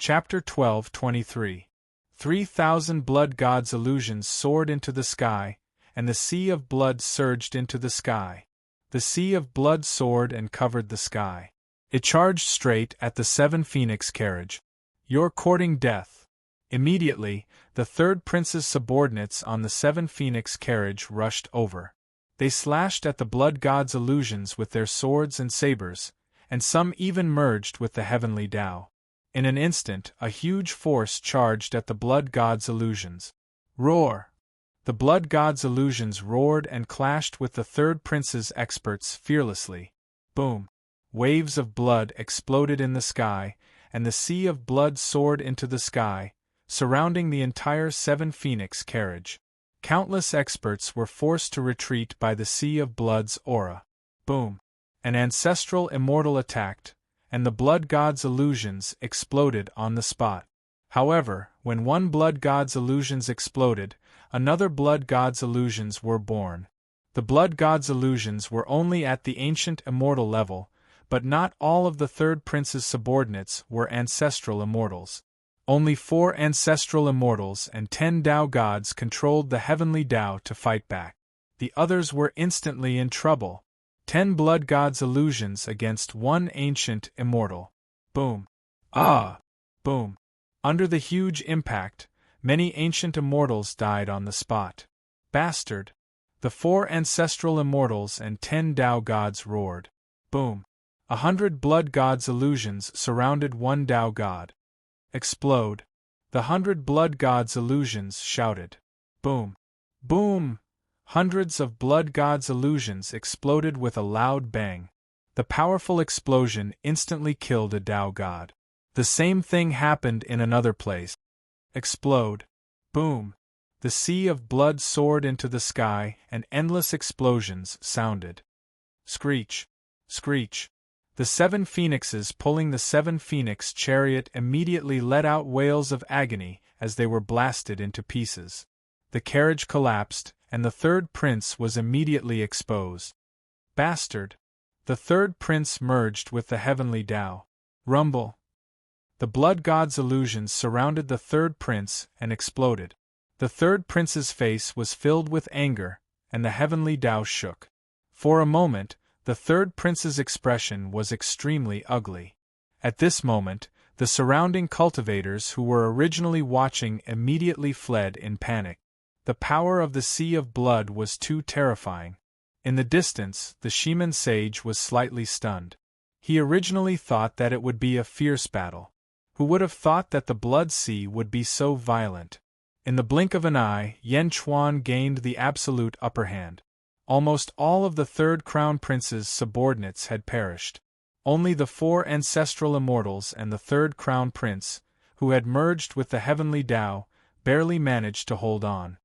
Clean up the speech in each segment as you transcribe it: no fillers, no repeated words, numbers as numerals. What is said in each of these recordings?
Chapter 12:23. 3,000 blood gods' illusions soared into the sky, and the sea of blood surged into the sky. The sea of blood soared and covered the sky. It charged straight at the 7 phoenix carriage. "You're courting death." Immediately, the third prince's subordinates on the 7 phoenix carriage rushed over. They slashed at the blood gods' illusions with their swords and sabers, and some even merged with the heavenly Tao. In an instant, a huge force charged at the blood gods' illusions. Roar! The blood gods' illusions roared and clashed with the third prince's experts fearlessly. Boom! Waves of blood exploded in the sky, and the sea of blood soared into the sky, surrounding the entire 7 phoenix carriage. Countless experts were forced to retreat by the sea of blood's aura. Boom! An ancestral immortal attacked, and the blood god's illusions exploded on the spot. However, when one blood god's illusions exploded, another blood god's illusions were born. The blood god's illusions were only at the ancient immortal level, but not all of the third prince's subordinates were ancestral immortals. Only 4 ancestral immortals and 10 Tao gods controlled the heavenly Tao to fight back. The others were instantly in trouble. 10 blood gods' illusions against 1 ancient immortal. Boom! Ah! Boom! Under the huge impact, many ancient immortals died on the spot. Bastard! The 4 ancestral immortals and 10 Tao gods roared. Boom! 100 blood gods' illusions surrounded 1 Tao god. Explode! The 100 blood gods' illusions shouted. Boom! Boom! Hundreds of blood gods' illusions exploded with a loud bang. The powerful explosion instantly killed a Tao god. The same thing happened in another place. Explode! Boom! The sea of blood soared into the sky, and endless explosions sounded. Screech! Screech! The 7 phoenixes pulling the 7 phoenix chariot immediately let out wails of agony as they were blasted into pieces. The carriage collapsed, and the third prince was immediately exposed. Bastard! The third prince merged with the heavenly Tao. Rumble! The blood god's illusions surrounded the third prince and exploded. The third prince's face was filled with anger, and the heavenly Tao shook. For a moment, the third prince's expression was extremely ugly. At this moment, the surrounding cultivators who were originally watching immediately fled in panic. The power of the sea of blood was too terrifying. In the distance, the shaman sage was slightly stunned. He originally thought that it would be a fierce battle. Who would have thought that the blood sea would be so violent? In the blink of an eye, Yan Chuan gained the absolute upper hand. Almost all of the third crown prince's subordinates had perished. Only the 4 ancestral immortals and the third crown prince, who had merged with the heavenly Tao, barely managed to hold on.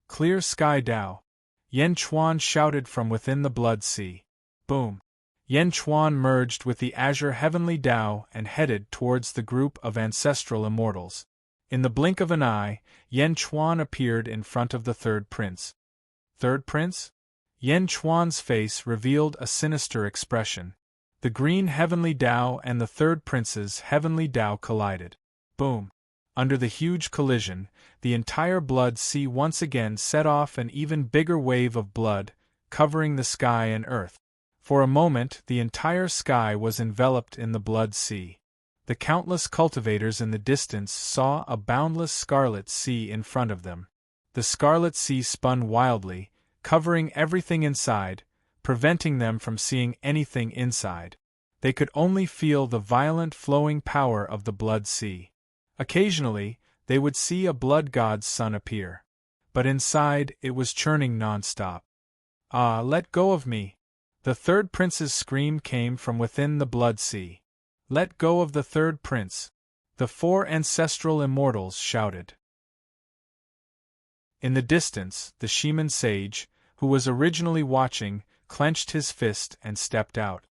Clear sky Tao! Yan Chuan shouted from within the blood sea. Boom! Yan Chuan merged with the azure heavenly Tao and headed towards the group of ancestral immortals. In the blink of an eye, Yan Chuan appeared in front of the third prince. Third prince? Yan Chuan's face revealed a sinister expression. The green heavenly Tao and the third prince's heavenly Tao collided. Boom! Under the huge collision, the entire blood sea once again set off an even bigger wave of blood, covering the sky and earth. For a moment, the entire sky was enveloped in the blood sea. The countless cultivators in the distance saw a boundless scarlet sea in front of them. The scarlet sea spun wildly, covering everything inside, preventing them from seeing anything inside. They could only feel the violent flowing power of the blood sea. Occasionally, they would see a blood god's sun appear. But inside, it was churning non-stop. "Ah, let go of me!" The third prince's scream came from within the blood sea. "Let go of the third prince!" The 4 ancestral immortals shouted. In the distance, the shaman sage, who was originally watching, clenched his fist and stepped out.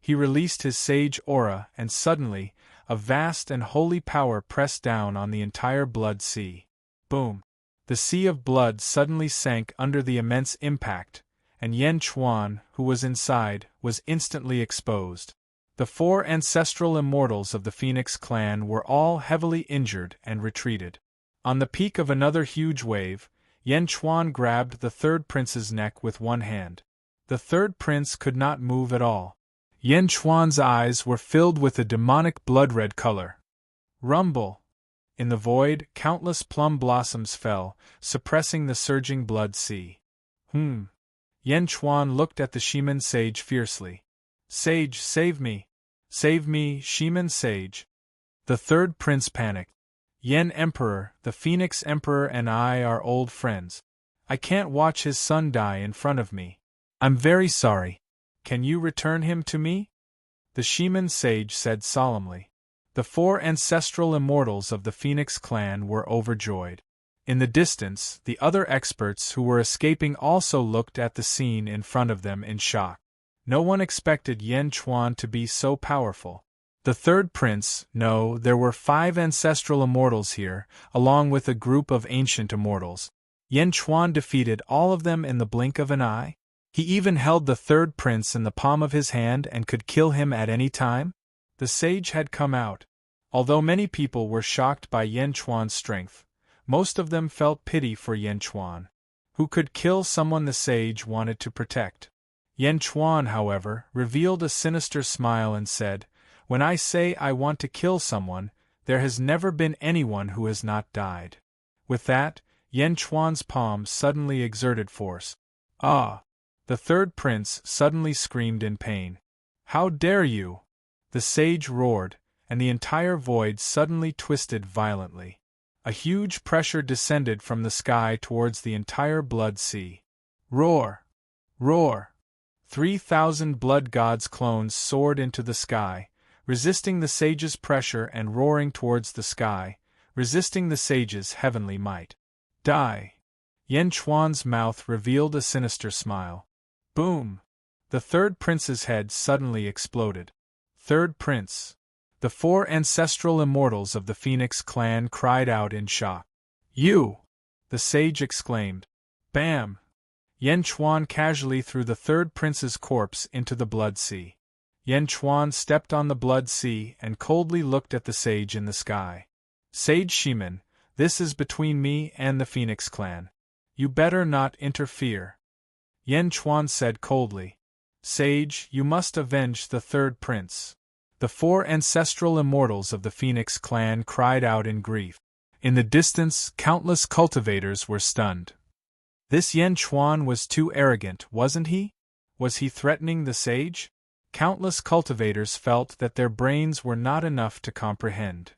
He released his sage aura, and suddenly, a vast and holy power pressed down on the entire blood sea. Boom! The sea of blood suddenly sank under the immense impact, and Yan Chuan, who was inside, was instantly exposed. The 4 ancestral immortals of the Phoenix clan were all heavily injured and retreated. On the peak of another huge wave, Yen Chuan grabbed the third prince's neck with one hand. The third prince could not move at all. Yen Chuan's eyes were filled with a demonic blood-red color. Rumble! In the void, countless plum blossoms fell, suppressing the surging blood sea. Yen Chuan looked at the Shiman sage fiercely. Sage, save me! Save me, Shiman sage! The third prince panicked. Yen Emperor, the Phoenix Emperor and I are old friends. I can't watch his son die in front of me. I'm very sorry. Can you return him to me? The Shiman sage said solemnly. The 4 ancestral immortals of the Phoenix clan were overjoyed. In the distance, the other experts who were escaping also looked at the scene in front of them in shock. No one expected Yen Chuan to be so powerful. The third prince, no, there were 5 ancestral immortals here, along with a group of ancient immortals. Yen Chuan defeated all of them in the blink of an eye? He even held the third prince in the palm of his hand and could kill him at any time? The sage had come out. Although many people were shocked by Yen Chuan's strength, most of them felt pity for Yen Chuan, who could kill someone the sage wanted to protect. Yen Chuan, however, revealed a sinister smile and said, "When I say I want to kill someone, there has never been anyone who has not died." With that, Yen Chuan's palm suddenly exerted force. "Ah!" The third prince suddenly screamed in pain. "How dare you!" The sage roared, and the entire void suddenly twisted violently. A huge pressure descended from the sky towards the entire blood sea. Roar! Roar! 3,000 blood gods' clones soared into the sky, resisting the sage's pressure and roaring towards the sky, resisting the sage's heavenly might. Die! Yen Chuan's mouth revealed a sinister smile. Boom! The third prince's head suddenly exploded. Third prince! The 4 ancestral immortals of the Phoenix clan cried out in shock. "You!" the sage exclaimed. Bam! Yen Chuan casually threw the third prince's corpse into the blood sea. Yen Chuan stepped on the blood sea and coldly looked at the sage in the sky. "Sage Shiman, this is between me and the Phoenix clan. You better not interfere." Yen Chuan said coldly. "Sage, you must avenge the third prince." The 4 ancestral immortals of the Phoenix clan cried out in grief. In the distance, countless cultivators were stunned. This Yen Chuan was too arrogant, wasn't he? Was he threatening the sage? Countless cultivators felt that their brains were not enough to comprehend.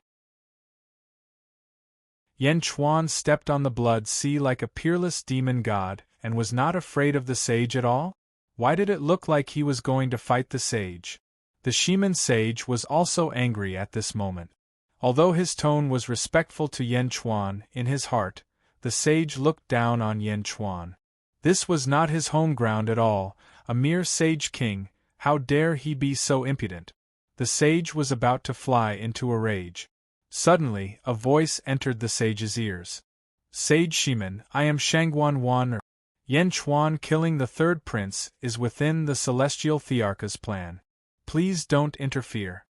Yen Chuan stepped on the blood sea like a peerless demon god, and was not afraid of the sage at all? Why did it look like he was going to fight the sage? The Shiman sage was also angry at this moment. Although his tone was respectful to Yen Chuan, in his heart, the sage looked down on Yen Chuan. This was not his home ground at all, a mere sage king. How dare he be so impudent? The sage was about to fly into a rage. Suddenly, a voice entered the sage's ears. "Sage Shiman, I am Shangguan Wan. Yen Chuan killing the third prince is within the Celestial Thearcha's plan. Please don't interfere."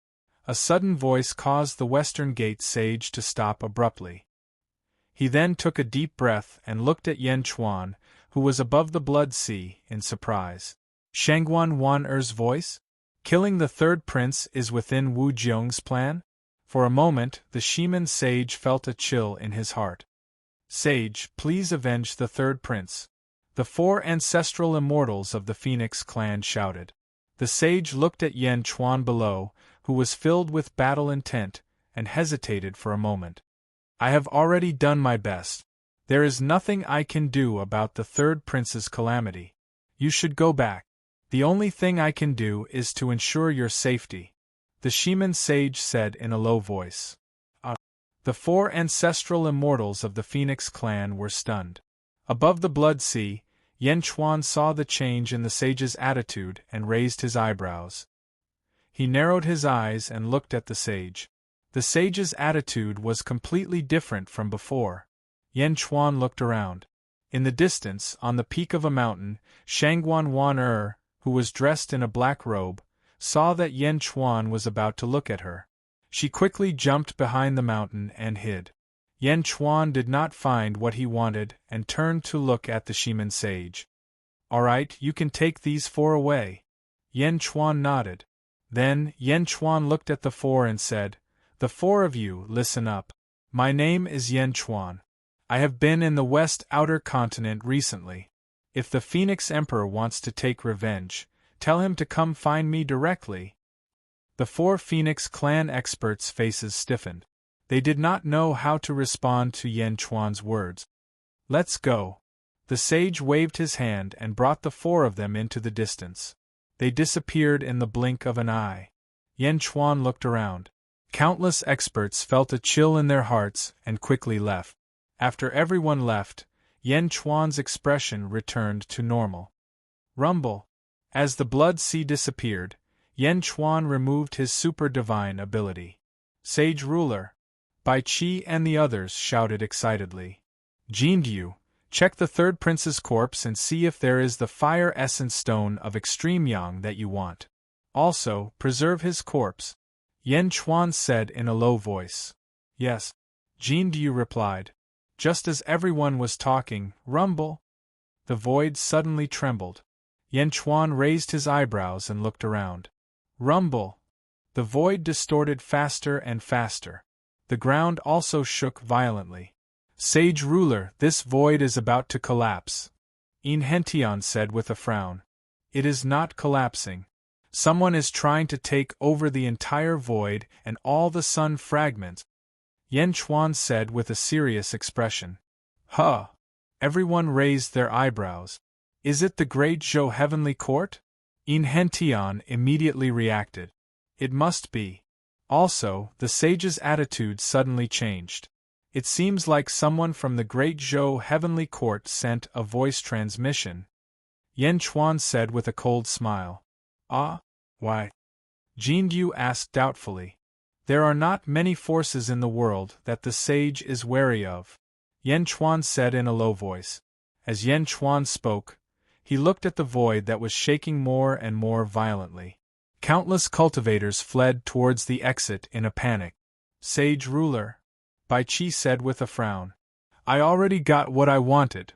A sudden voice caused the Western Gate sage to stop abruptly. He then took a deep breath and looked at Yen Chuan, who was above the blood sea, in surprise. Shangguan Wan-er's voice? Killing the third prince is within Wu Jiong's plan? For a moment, the Shiman sage felt a chill in his heart. "Sage, please avenge the third prince." The 4 ancestral immortals of the Phoenix clan shouted. The sage looked at Yen Chuan below, who was filled with battle intent, and hesitated for a moment. "I have already done my best. There is nothing I can do about the third prince's calamity. You should go back. The only thing I can do is to ensure your safety," the Shiman sage said in a low voice. The 4 ancestral immortals of the Phoenix clan were stunned. Above the blood sea, Yen Chuan saw the change in the sage's attitude and raised his eyebrows. He narrowed his eyes and looked at the sage. The sage's attitude was completely different from before. Yen Chuan looked around. In the distance, on the peak of a mountain, Shangguan Wan-er, who was dressed in a black robe, saw that Yen Chuan was about to look at her. She quickly jumped behind the mountain and hid. Yen Chuan did not find what he wanted and turned to look at the Shiman sage. "All right, you can take these 4 away." Yen Chuan nodded. Then Yen Chuan looked at the 4 and said, "The 4 of you, listen up. My name is Yen Chuan. I have been in the West Outer Continent recently. If the Phoenix Emperor wants to take revenge, tell him to come find me directly." The 4 Phoenix clan experts' faces stiffened. They did not know how to respond to Yen Chuan's words. "Let's go." The sage waved his hand and brought the 4 of them into the distance. They disappeared in the blink of an eye. Yen Chuan looked around. Countless experts felt a chill in their hearts and quickly left. After everyone left, Yen Chuan's expression returned to normal. Rumble. As the blood sea disappeared, Yen Chuan removed his super divine ability. "Sage Ruler!" Bai Qi and the others shouted excitedly. "Jindu, check the 3rd prince's corpse and see if there is the fire essence stone of extreme yang that you want. Also, preserve his corpse," Yen Chuan said in a low voice. "Yes," Jindu replied. Just as everyone was talking, rumble. The void suddenly trembled. Yen Chuan raised his eyebrows and looked around. Rumble. The void distorted faster and faster. The ground also shook violently. "Sage Ruler, this void is about to collapse," Hentian said with a frown. "It is not collapsing. Someone is trying to take over the entire void and all the sun fragments," Yen Chuan said with a serious expression. "Huh!" Everyone raised their eyebrows. "Is it the Great Zhou Heavenly Court?" Hentian immediately reacted. "It must be." Also, the sage's attitude suddenly changed. "It seems like someone from the Great Zhou Heavenly Court sent a voice transmission," Yen Chuan said with a cold smile. "Ah? Why?" Jindu asked doubtfully. "There are not many forces in the world that the sage is wary of," Yen Chuan said in a low voice. As Yen Chuan spoke, he looked at the void that was shaking more and more violently. Countless cultivators fled towards the exit in a panic. "Sage Ruler," Bai Qi said with a frown. "I already got what I wanted.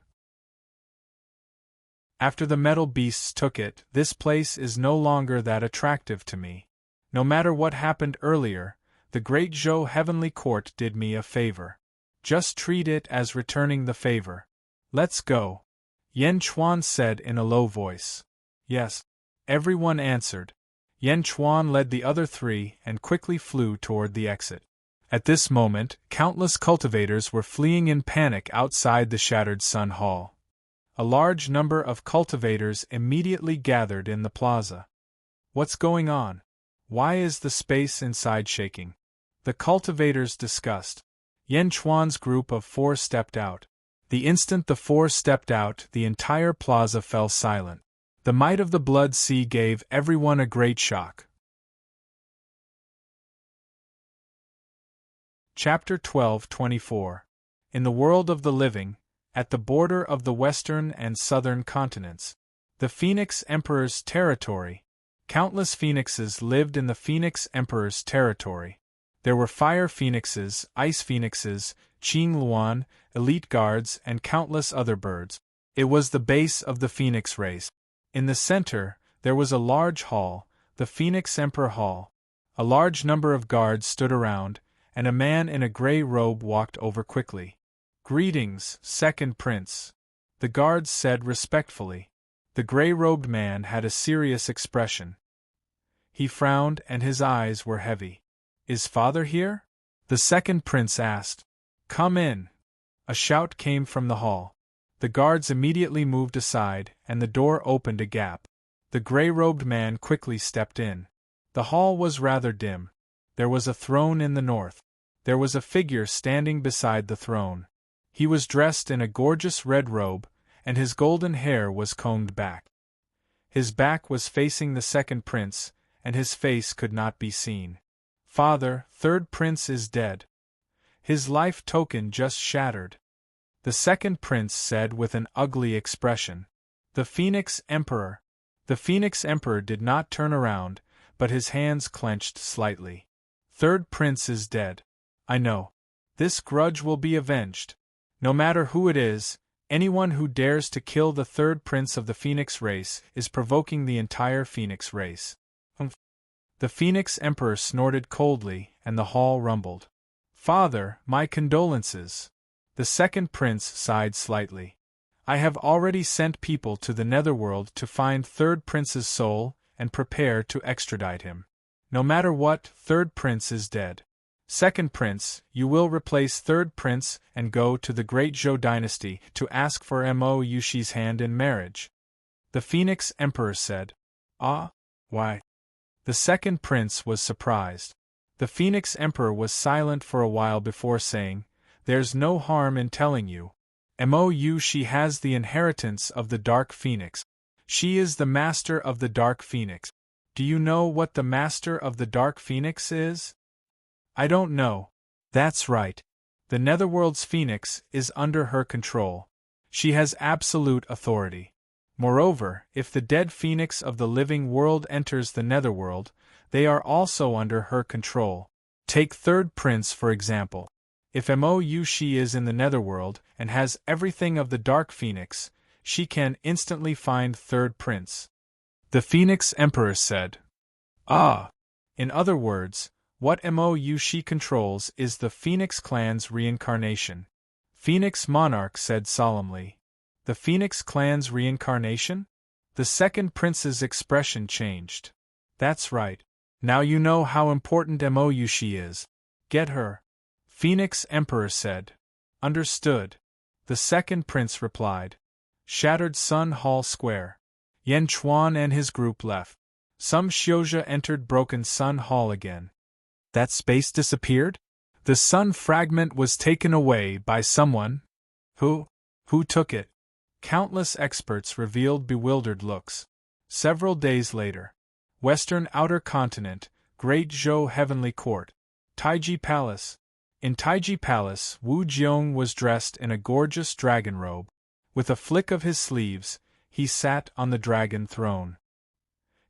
After the metal beasts took it, this place is no longer that attractive to me. No matter what happened earlier, the Great Zhou Heavenly Court did me a favor. Just treat it as returning the favor. Let's go," Yen Chuan said in a low voice. "Yes," everyone answered. Yen Chuan led the other 3 and quickly flew toward the exit. At this moment, countless cultivators were fleeing in panic outside the Shattered Sun Hall. A large number of cultivators immediately gathered in the plaza. "What's going on? Why is the space inside shaking?" The cultivators discussed. Yen Chuan's group of 4 stepped out. The instant the 4 stepped out, the entire plaza fell silent. The might of the blood sea gave everyone a great shock. Chapter 12:24. In the world of the living, at the border of the western and southern continents, the Phoenix Emperor's territory. Countless phoenixes lived in the Phoenix Emperor's territory. There were fire phoenixes, ice phoenixes, Qing Luan, elite guards, and countless other birds. It was the base of the phoenix race. In the center, there was a large hall, the Phoenix Emperor Hall. A large number of guards stood around, and a man in a gray robe walked over quickly. "Greetings, Second Prince," the guards said respectfully. The gray-robed man had a serious expression. He frowned and his eyes were heavy. "Is father here?" the second prince asked. "Come in." A shout came from the hall. The guards immediately moved aside, and the door opened a gap. The gray-robed man quickly stepped in. The hall was rather dim. There was a throne in the north. There was a figure standing beside the throne. He was dressed in a gorgeous red robe, and his golden hair was combed back. His back was facing the second prince, and his face could not be seen. "Father, third prince is dead. His life token just shattered," the second prince said with an ugly expression. The Phoenix Emperor. The Phoenix Emperor did not turn around, but his hands clenched slightly. Third prince is dead. I know. This grudge will be avenged. No matter who it is, anyone who dares to kill the third prince of the Phoenix race is provoking the entire Phoenix race. The Phoenix Emperor snorted coldly, and the hall rumbled. Father, my condolences. The second prince sighed slightly. I have already sent people to the netherworld to find third prince's soul and prepare to extradite him. No matter what, third prince is dead. Second prince, you will replace third prince and go to the great Zhou dynasty to ask for Mo Yushi's hand in marriage. The Phoenix Emperor said. Ah? Why? The second prince was surprised. The Phoenix Emperor was silent for a while before saying, There's no harm in telling you. Mo Yushi has the inheritance of the Dark Phoenix. She is the master of the Dark Phoenix. Do you know what the master of the Dark Phoenix is? I don't know. That's right. The Netherworld's Phoenix is under her control. She has absolute authority. Moreover, if the dead Phoenix of the living world enters the Netherworld, they are also under her control. Take Third Prince for example. If Mo Yushi is in the Netherworld and has everything of the Dark Phoenix, she can instantly find Third Prince. The Phoenix Emperor said. Ah! In other words, what Mo Yushi controls is the Phoenix clan's reincarnation. Phoenix Monarch said solemnly. The Phoenix clan's reincarnation? The second prince's expression changed. That's right. Now you know how important Mo Yushi is. Get her. Phoenix Emperor said. Understood. The second prince replied. Shattered Sun Hall Square. Yan Chuan and his group left. Some Xiuzha entered Broken Sun Hall again. That space disappeared? The sun fragment was taken away by someone? Who? Who took it? Countless experts revealed bewildered looks. Several days later. Western Outer Continent, Great Zhou Heavenly Court. Taiji Palace. In Taiji Palace, Wu Jiong was dressed in a gorgeous dragon robe. With a flick of his sleeves, he sat on the dragon throne.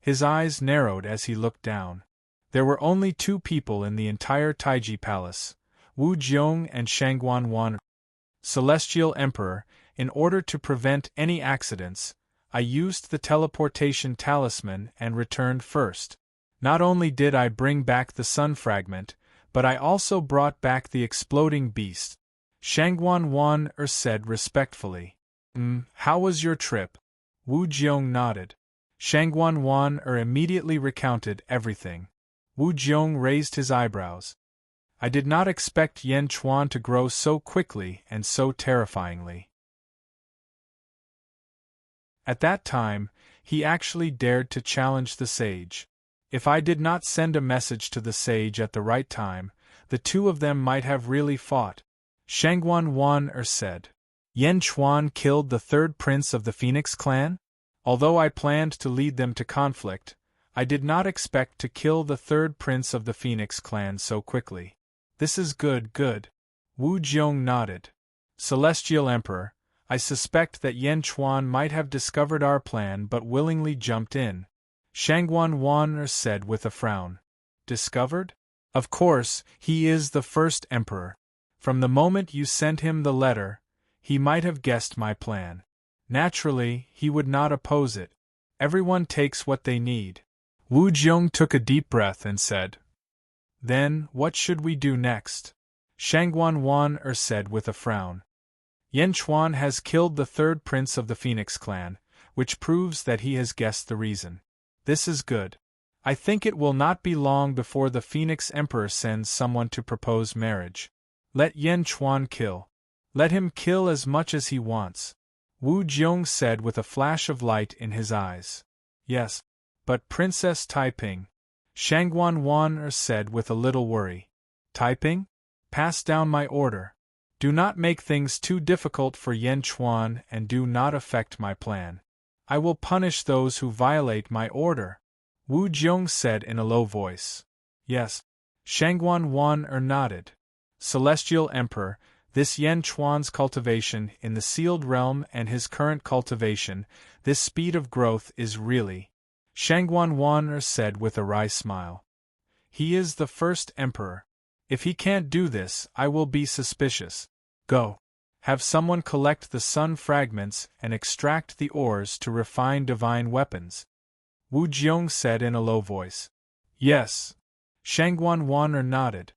His eyes narrowed as he looked down. There were only two people in the entire Taiji Palace, Wu Jiong and Shangguan Wan. Celestial Emperor, in order to prevent any accidents, I used the teleportation talisman and returned first. Not only did I bring back the sun fragment, but I also brought back the exploding beast. Shangguan Wan said respectfully. How was your trip? Wu Jiong nodded. Shangguan Wan immediately recounted everything. Wu Jiong raised his eyebrows. I did not expect Yan Chuan to grow so quickly and so terrifyingly. At that time, he actually dared to challenge the sage. If I did not send a message to the sage at the right time, the two of them might have really fought. Shangguan Wan said. Yan Chuan killed the third prince of the Phoenix clan? Although I planned to lead them to conflict, I did not expect to kill the third prince of the Phoenix clan so quickly. This is good. Wu Jiong nodded. Celestial Emperor, I suspect that Yan Chuan might have discovered our plan but willingly jumped in. Shangguan Wan said with a frown. Discovered? Of course, he is the first emperor. From the moment you sent him the letter, he might have guessed my plan. Naturally, he would not oppose it. Everyone takes what they need. Wu Jiong took a deep breath and said. Then, what should we do next? Shangguan Wan said with a frown. Yan Chuan has killed the third prince of the Phoenix clan, which proves that he has guessed the reason. This is good. I think it will not be long before the Phoenix Emperor sends someone to propose marriage. Let Yan Chuan kill. Let him kill as much as he wants. Wu Jiong said with a flash of light in his eyes. Yes. But Princess Taiping. Shangguan Wan said with a little worry. Taiping? Pass down my order. Do not make things too difficult for Yan Chuan and do not affect my plan. I will punish those who violate my order. Wu Jiong said in a low voice. Yes. Shangguan Wan nodded. Celestial Emperor, this Yan Chuan's cultivation in the sealed realm and his current cultivation, this speed of growth is really. Shangguan said with a wry smile. He is the first emperor. If he can't do this, I will be suspicious. Go. Have someone collect the sun fragments and extract the ores to refine divine weapons. Wu Jiong said in a low voice. Yes. Shangguan nodded.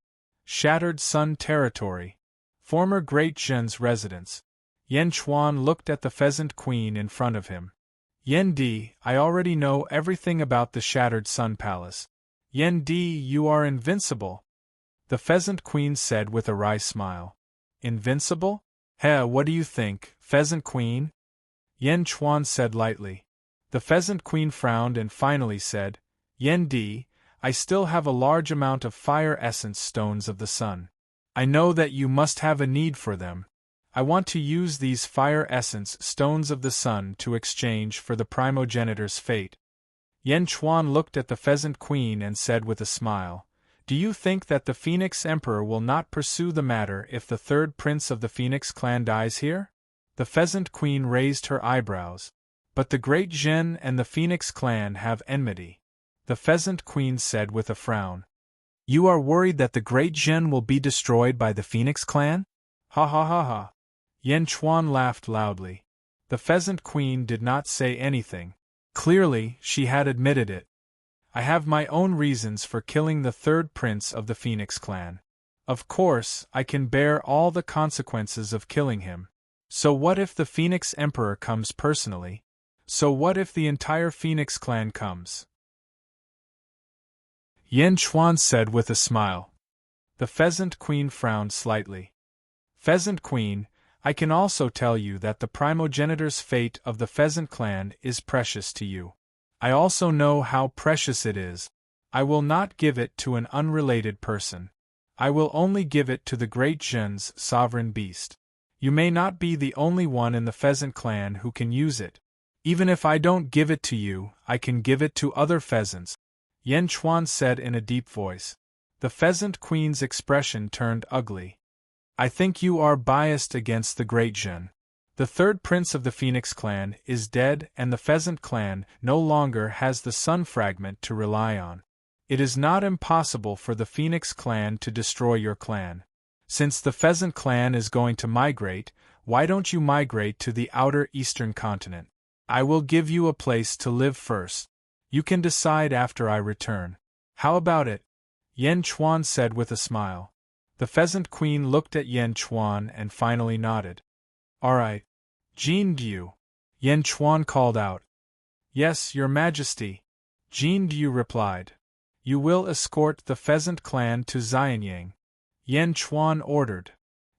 Shattered Sun Territory. Former Great Zhen's residence. Yan Chuan looked at the Pheasant Queen in front of him. Yan Di, I already know everything about the Shattered Sun Palace. Yan Di, you are invincible. The Pheasant Queen said with a wry smile. Invincible? What do you think, Pheasant Queen? Yan Chuan said lightly. The Pheasant Queen frowned and finally said, Yan Di, I still have a large amount of fire essence stones of the sun. I know that you must have a need for them. I want to use these fire essence stones of the sun to exchange for the primogenitor's fate. Yan Chuan looked at the Pheasant Queen and said with a smile, Do you think that the Phoenix Emperor will not pursue the matter if the third prince of the Phoenix clan dies here? The Pheasant Queen raised her eyebrows. But the Great Zhen and the Phoenix clan have enmity. The Pheasant Queen said with a frown. You are worried that the Great Zhen will be destroyed by the Phoenix clan? Ha ha ha ha. Yan Chuan laughed loudly. The Pheasant Queen did not say anything. Clearly, she had admitted it. I have my own reasons for killing the third prince of the Phoenix clan. Of course, I can bear all the consequences of killing him. So what if the Phoenix Emperor comes personally? So what if the entire Phoenix clan comes? Yan Chuan said with a smile. The Pheasant Queen frowned slightly. Pheasant Queen, I can also tell you that the primogenitor's fate of the Pheasant clan is precious to you. I also know how precious it is. I will not give it to an unrelated person. I will only give it to the Great Zhen's sovereign beast. You may not be the only one in the Pheasant clan who can use it. Even if I don't give it to you, I can give it to other pheasants. Yan Chuan said in a deep voice. The Pheasant Queen's expression turned ugly. I think you are biased against the Great Zhen. The third prince of the Phoenix clan is dead and the Pheasant clan no longer has the sun fragment to rely on. It is not impossible for the Phoenix clan to destroy your clan. Since the Pheasant clan is going to migrate, why don't you migrate to the outer eastern continent? I will give you a place to live first. You can decide after I return. How about it? Yan Chuan said with a smile. The Pheasant Queen looked at Yan Chuan and finally nodded. All right. Jin Du. Yan Chuan called out. Yes, Your Majesty. Jin Du replied. You will escort the Pheasant clan to Xianyang. Yan Chuan ordered.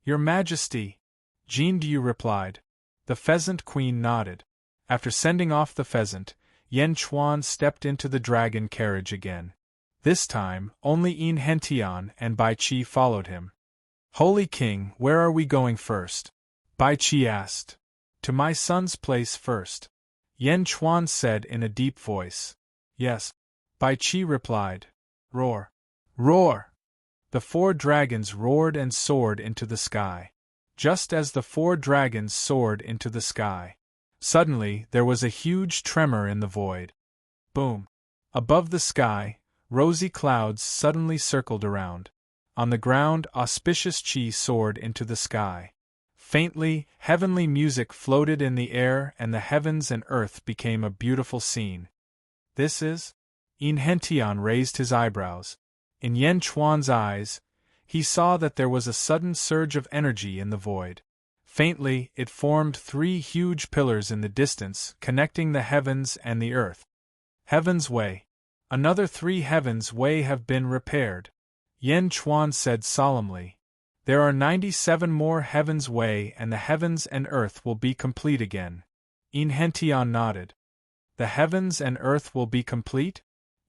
Your Majesty. Jin Du replied. The Pheasant Queen nodded. After sending off the pheasant, Yan Chuan stepped into the dragon carriage again. This time, only Yin Hentian and Bai Qi followed him. Holy King, where are we going first? Bai Qi asked. To my son's place first. Yan Chuan said in a deep voice. Yes. Bai Qi replied. Roar. Roar! The four dragons roared and soared into the sky. Just as the four dragons soared into the sky, suddenly there was a huge tremor in the void. Boom! Above the sky, rosy clouds suddenly circled around. On the ground, auspicious qi soared into the sky. Faintly, heavenly music floated in the air and the heavens and earth became a beautiful scene. This is? Yin Hentian raised his eyebrows. In Yan Chuan's eyes, he saw that there was a sudden surge of energy in the void. Faintly, it formed three huge pillars in the distance, connecting the heavens and the earth. Heaven's Way. Another 3 heavens' way have been repaired. Yan Chuan said solemnly. There are 97 more heavens' way and the heavens and earth will be complete again. Yin Hentian nodded. The heavens and earth will be complete?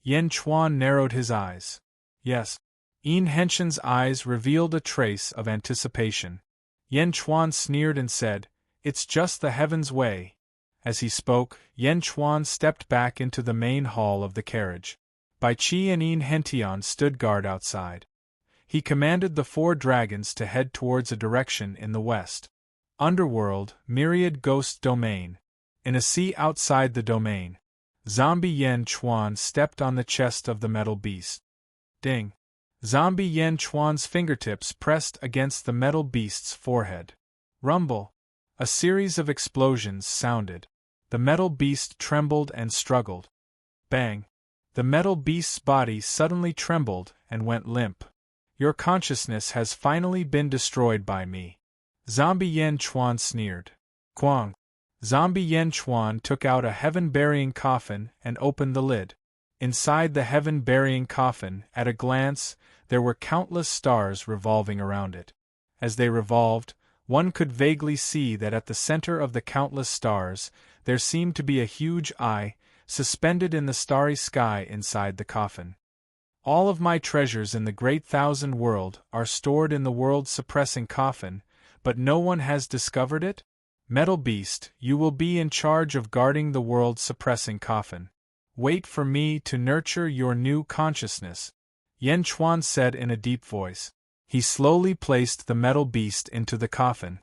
Yan Chuan narrowed his eyes. Yes. Yin Hentian's eyes revealed a trace of anticipation. Yan Chuan sneered and said, It's just the heavens' way. As he spoke, Yan Chuan stepped back into the main hall of the carriage. Bai Qi and Yin Hentian stood guard outside. He commanded the 4 dragons to head towards a direction in the west. Underworld, Myriad Ghost Domain. In a sea outside the domain. Zombie Yen Chuan stepped on the chest of the metal beast. Ding! Zombie Yen Chuan's fingertips pressed against the metal beast's forehead. Rumble! A series of explosions sounded. The metal beast trembled and struggled. Bang! The metal beast's body suddenly trembled and went limp. Your consciousness has finally been destroyed by me. Zombie Yen Chuan sneered. Quang! Zombie Yen Chuan took out a heaven-burying coffin and opened the lid. Inside the heaven-burying coffin, at a glance, there were countless stars revolving around it. As they revolved, one could vaguely see that at the center of the countless stars, there seemed to be a huge eye, suspended in the starry sky inside the coffin. All of my treasures in the great thousand world are stored in the world-suppressing coffin, but no one has discovered it? Metal Beast, you will be in charge of guarding the world-suppressing coffin. Wait for me to nurture your new consciousness, Yen Chuan said in a deep voice. He slowly placed the metal beast into the coffin.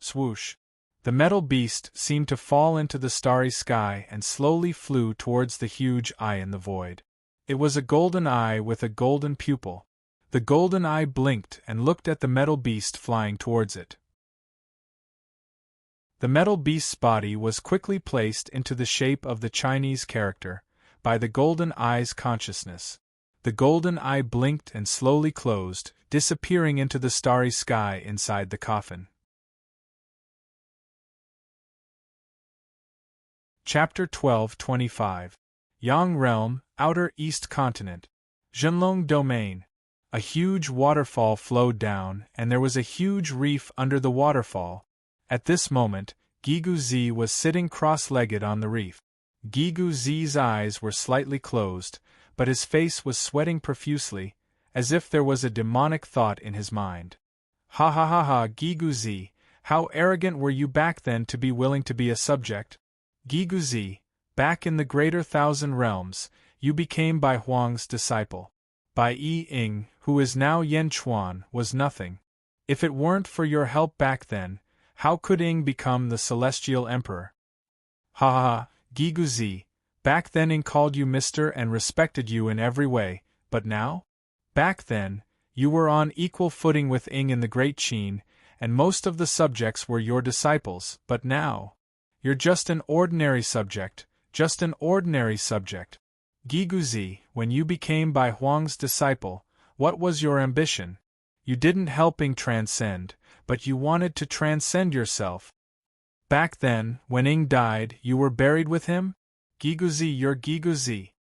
Swoosh! The metal beast seemed to fall into the starry sky and slowly flew towards the huge eye in the void. It was a golden eye with a golden pupil. The golden eye blinked and looked at the metal beast flying towards it. The metal beast's body was quickly placed into the shape of the Chinese character, by the golden eye's consciousness. The golden eye blinked and slowly closed, disappearing into the starry sky inside the coffin. Chapter 12:25 Yang Realm, Outer East Continent. Zhenlong Domain. A huge waterfall flowed down, and there was a huge reef under the waterfall. At this moment, Gigu Zi was sitting cross-legged on the reef. Gigu Zi's eyes were slightly closed, but his face was sweating profusely, as if there was a demonic thought in his mind. Ha ha ha ha, Gigu Zi, how arrogant were you back then to be willing to be a subject? Gigu Zi, back in the greater thousand realms, you became Bai Huang's disciple. Bai Ying, who is now Yen Chuan, was nothing. If it weren't for your help back then, how could Ying become the celestial emperor? Ha ha ha, Gigu Zi, back then Ying called you Mr. and respected you in every way, but now? Back then, you were on equal footing with Ying in the Great Qin, and most of the subjects were your disciples, but now? You're just an ordinary subject, just an ordinary subject. Gigu Zi, when you became Bai Huang's disciple, what was your ambition? You didn't help Ying transcend, but you wanted to transcend yourself. Back then, when Ying died, you were buried with him? Gigu Zi, you're Gigu Zi.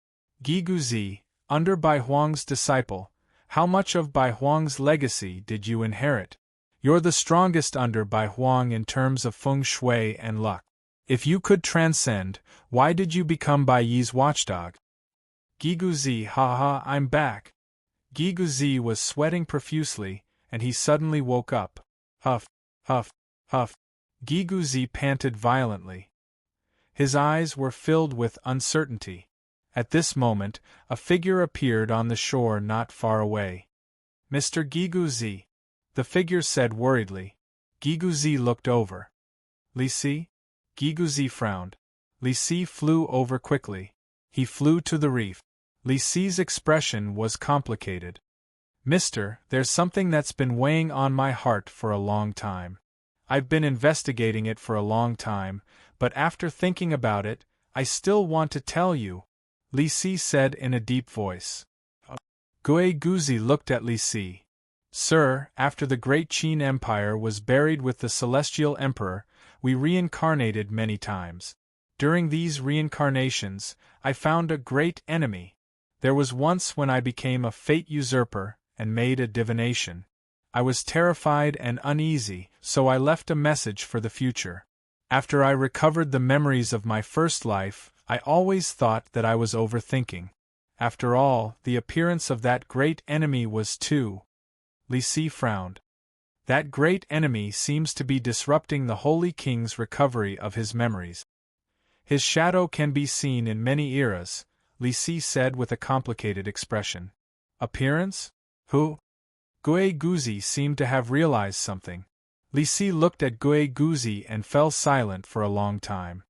Gigu Zi, under Bai Huang's disciple, how much of Bai Huang's legacy did you inherit? You're the strongest under Bai Huang in terms of feng shui and luck. If you could transcend, why did you become Bai Yi's watchdog? Gigu Zi, ha ha, I'm back. Gigu Zi was sweating profusely, and he suddenly woke up. Huff, huff, huff. Gigu Zi panted violently. His eyes were filled with uncertainty. At this moment, a figure appeared on the shore not far away. Mr. Gigu Zi, the figure said worriedly. Gigu Zi looked over. Li Si? Gigu Zi frowned. Li Si flew over quickly. He flew to the reef. Li Si's expression was complicated. Mister, there's something that's been weighing on my heart for a long time. I've been investigating it for a long time, but after thinking about it, I still want to tell you, Li Si said in a deep voice. Gui Guzi looked at Li Si. Sir, after the great Qin Empire was buried with the celestial emperor, we reincarnated many times. During these reincarnations, I found a great enemy. There was once when I became a fate usurper and made a divination. I was terrified and uneasy, so I left a message for the future. After I recovered the memories of my first life, I always thought that I was overthinking. After all, the appearance of that great enemy was too. Li Si frowned. That great enemy seems to be disrupting the Holy King's recovery of his memories. His shadow can be seen in many eras, Li Si said with a complicated expression. Appearance? Who? Gui Guzi seemed to have realized something. Li Si looked at Gui Guzi and fell silent for a long time.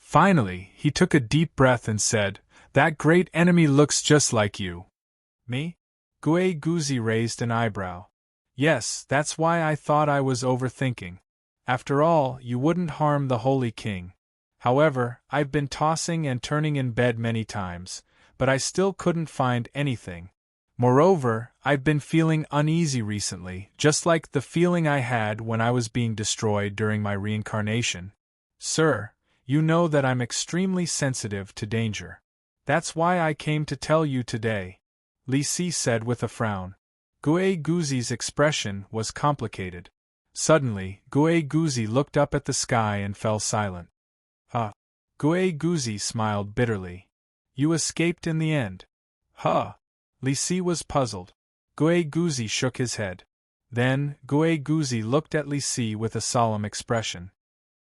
Finally, he took a deep breath and said, "That great enemy looks just like you." "Me?" Gui Guzi raised an eyebrow. "Yes, that's why I thought I was overthinking. After all, you wouldn't harm the Holy King. However, I've been tossing and turning in bed many times, but I still couldn't find anything. Moreover, I've been feeling uneasy recently, just like the feeling I had when I was being destroyed during my reincarnation. Sir, you know that I'm extremely sensitive to danger. That's why I came to tell you today," Li Si said with a frown. Gui Guzi's expression was complicated. Suddenly, Gui Guzi looked up at the sky and fell silent. Gui Guzi smiled bitterly. "You escaped in the end." "Huh." Li Si was puzzled. Gui Guzi shook his head. Then, Gui Guzi looked at Li Si with a solemn expression.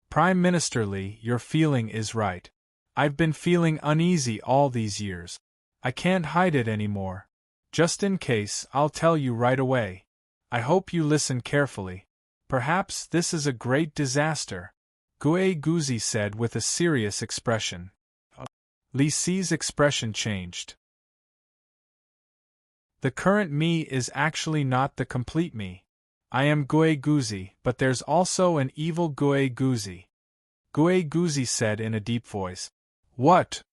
"Prime Minister Li, your feeling is right. I've been feeling uneasy all these years. I can't hide it anymore. Just in case, I'll tell you right away. I hope you listen carefully. Perhaps this is a great disaster," Gui Guzi said with a serious expression. Li Si's expression changed. "The current me is actually not the complete me. I am Gui Guzi, but there's also an evil Gui Guzi," Gui Guzi said in a deep voice. "What?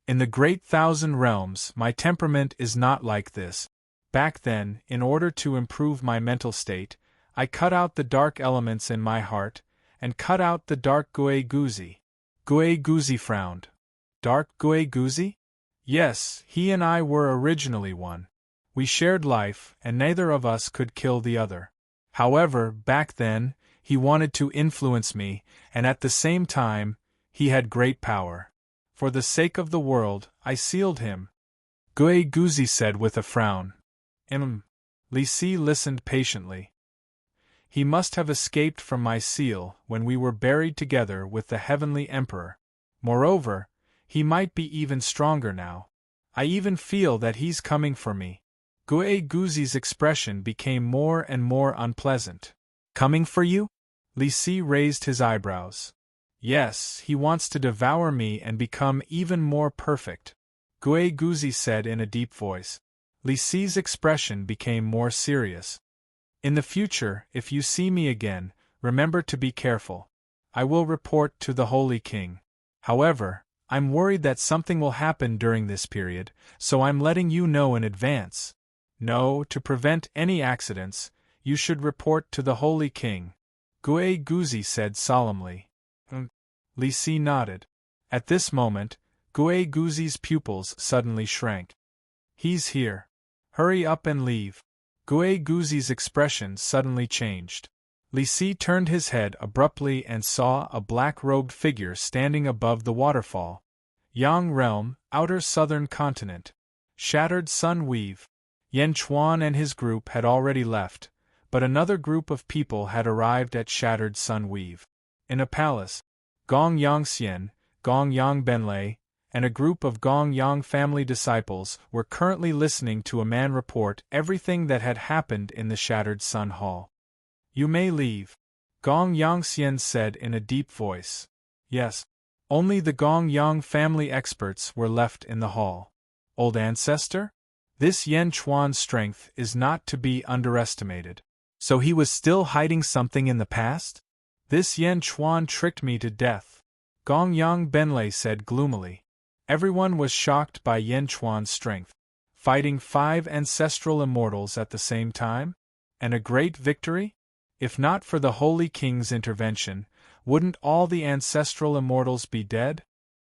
In the great thousand realms, my temperament is not like this. Back then, in order to improve my mental state, I cut out the dark elements in my heart, and cut out the dark Gui Guzi." Gui Guzi frowned. "Dark Gui Guzi?" "Yes, he and I were originally one. We shared life, and neither of us could kill the other. However, back then, he wanted to influence me, and at the same time, he had great power. For the sake of the world, I sealed him," Gui Guzi said with a frown. Li Si listened patiently. "He must have escaped from my seal when we were buried together with the Heavenly Emperor. Moreover, he might be even stronger now. I even feel that he's coming for me." Gui Guzi's expression became more and more unpleasant. "Coming for you?" Li Si raised his eyebrows. "Yes, he wants to devour me and become even more perfect," Gui Guzi said in a deep voice. Li Si's expression became more serious. "In the future, if you see me again, remember to be careful. I will report to the Holy King. However, I'm worried that something will happen during this period, so I'm letting you know in advance. No, to prevent any accidents, you should report to the Holy King," Gui Guzi said solemnly. Li Si nodded. At this moment, Gui Guzi's pupils suddenly shrank. "He's here. Hurry up and leave." Gui Guzi's expression suddenly changed. Li Si turned his head abruptly and saw a black-robed figure standing above the waterfall. Yang Realm, Outer Southern Continent. Shattered Sun Weave. Yan Chuan and his group had already left, but another group of people had arrived at Shattered Sun Weave. In a palace, Gong Yangxian, Gong Yang Benlei, and a group of Gong Yang family disciples were currently listening to a man report everything that had happened in the Shattered Sun Hall. "You may leave," Gong Yangxian said in a deep voice. Yes, only the Gong Yang family experts were left in the hall. Old ancestor? This Yan Chuan's strength is not to be underestimated. So he was still hiding something in the past? This Yan Chuan tricked me to death, Gong Yang Benlei said gloomily. Everyone was shocked by Yan Chuan's strength. Fighting 5 ancestral immortals at the same time? And a great victory? If not for the Holy King's intervention, wouldn't all the ancestral immortals be dead?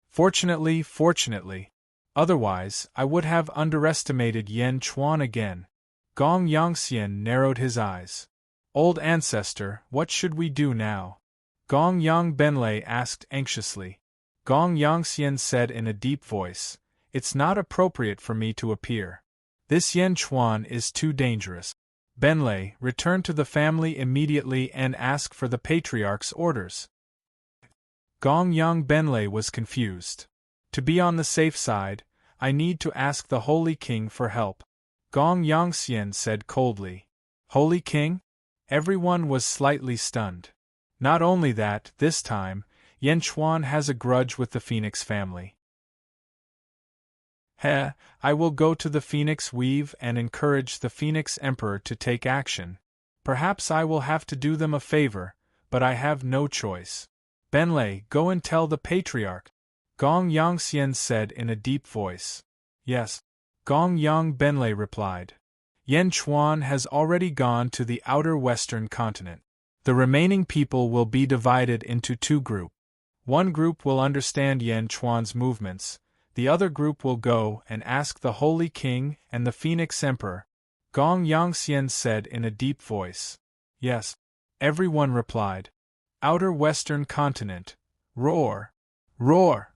Fortunately. Otherwise, I would have underestimated Yan Chuan again. Gong Yangxian narrowed his eyes. Old ancestor, what should we do now? Gong Yang Benlei asked anxiously. Gong Yangxian said in a deep voice, It's not appropriate for me to appear. This Yan Chuan is too dangerous. Benlei, return to the family immediately and ask for the Patriarch's orders. Gong Yang Benlei was confused. To be on the safe side, I need to ask the Holy King for help. Gong Yangxian said coldly. Holy King? Everyone was slightly stunned. Not only that, this time, Yan Chuan has a grudge with the Phoenix family. I will go to the Phoenix Weave and encourage the Phoenix Emperor to take action. Perhaps I will have to do them a favor, but I have no choice. Benlei, go and tell the Patriarch, Gong Yangxian said in a deep voice. Yes. Gong Yang Benlei replied. Yan Chuan has already gone to the outer western continent. The remaining people will be divided into two groups. One group will understand Yan Chuan's movements, the other group will go and ask the Holy King and the Phoenix Emperor, Gong Yangxian said in a deep voice. Yes. Everyone replied. Outer western continent. Roar! Roar!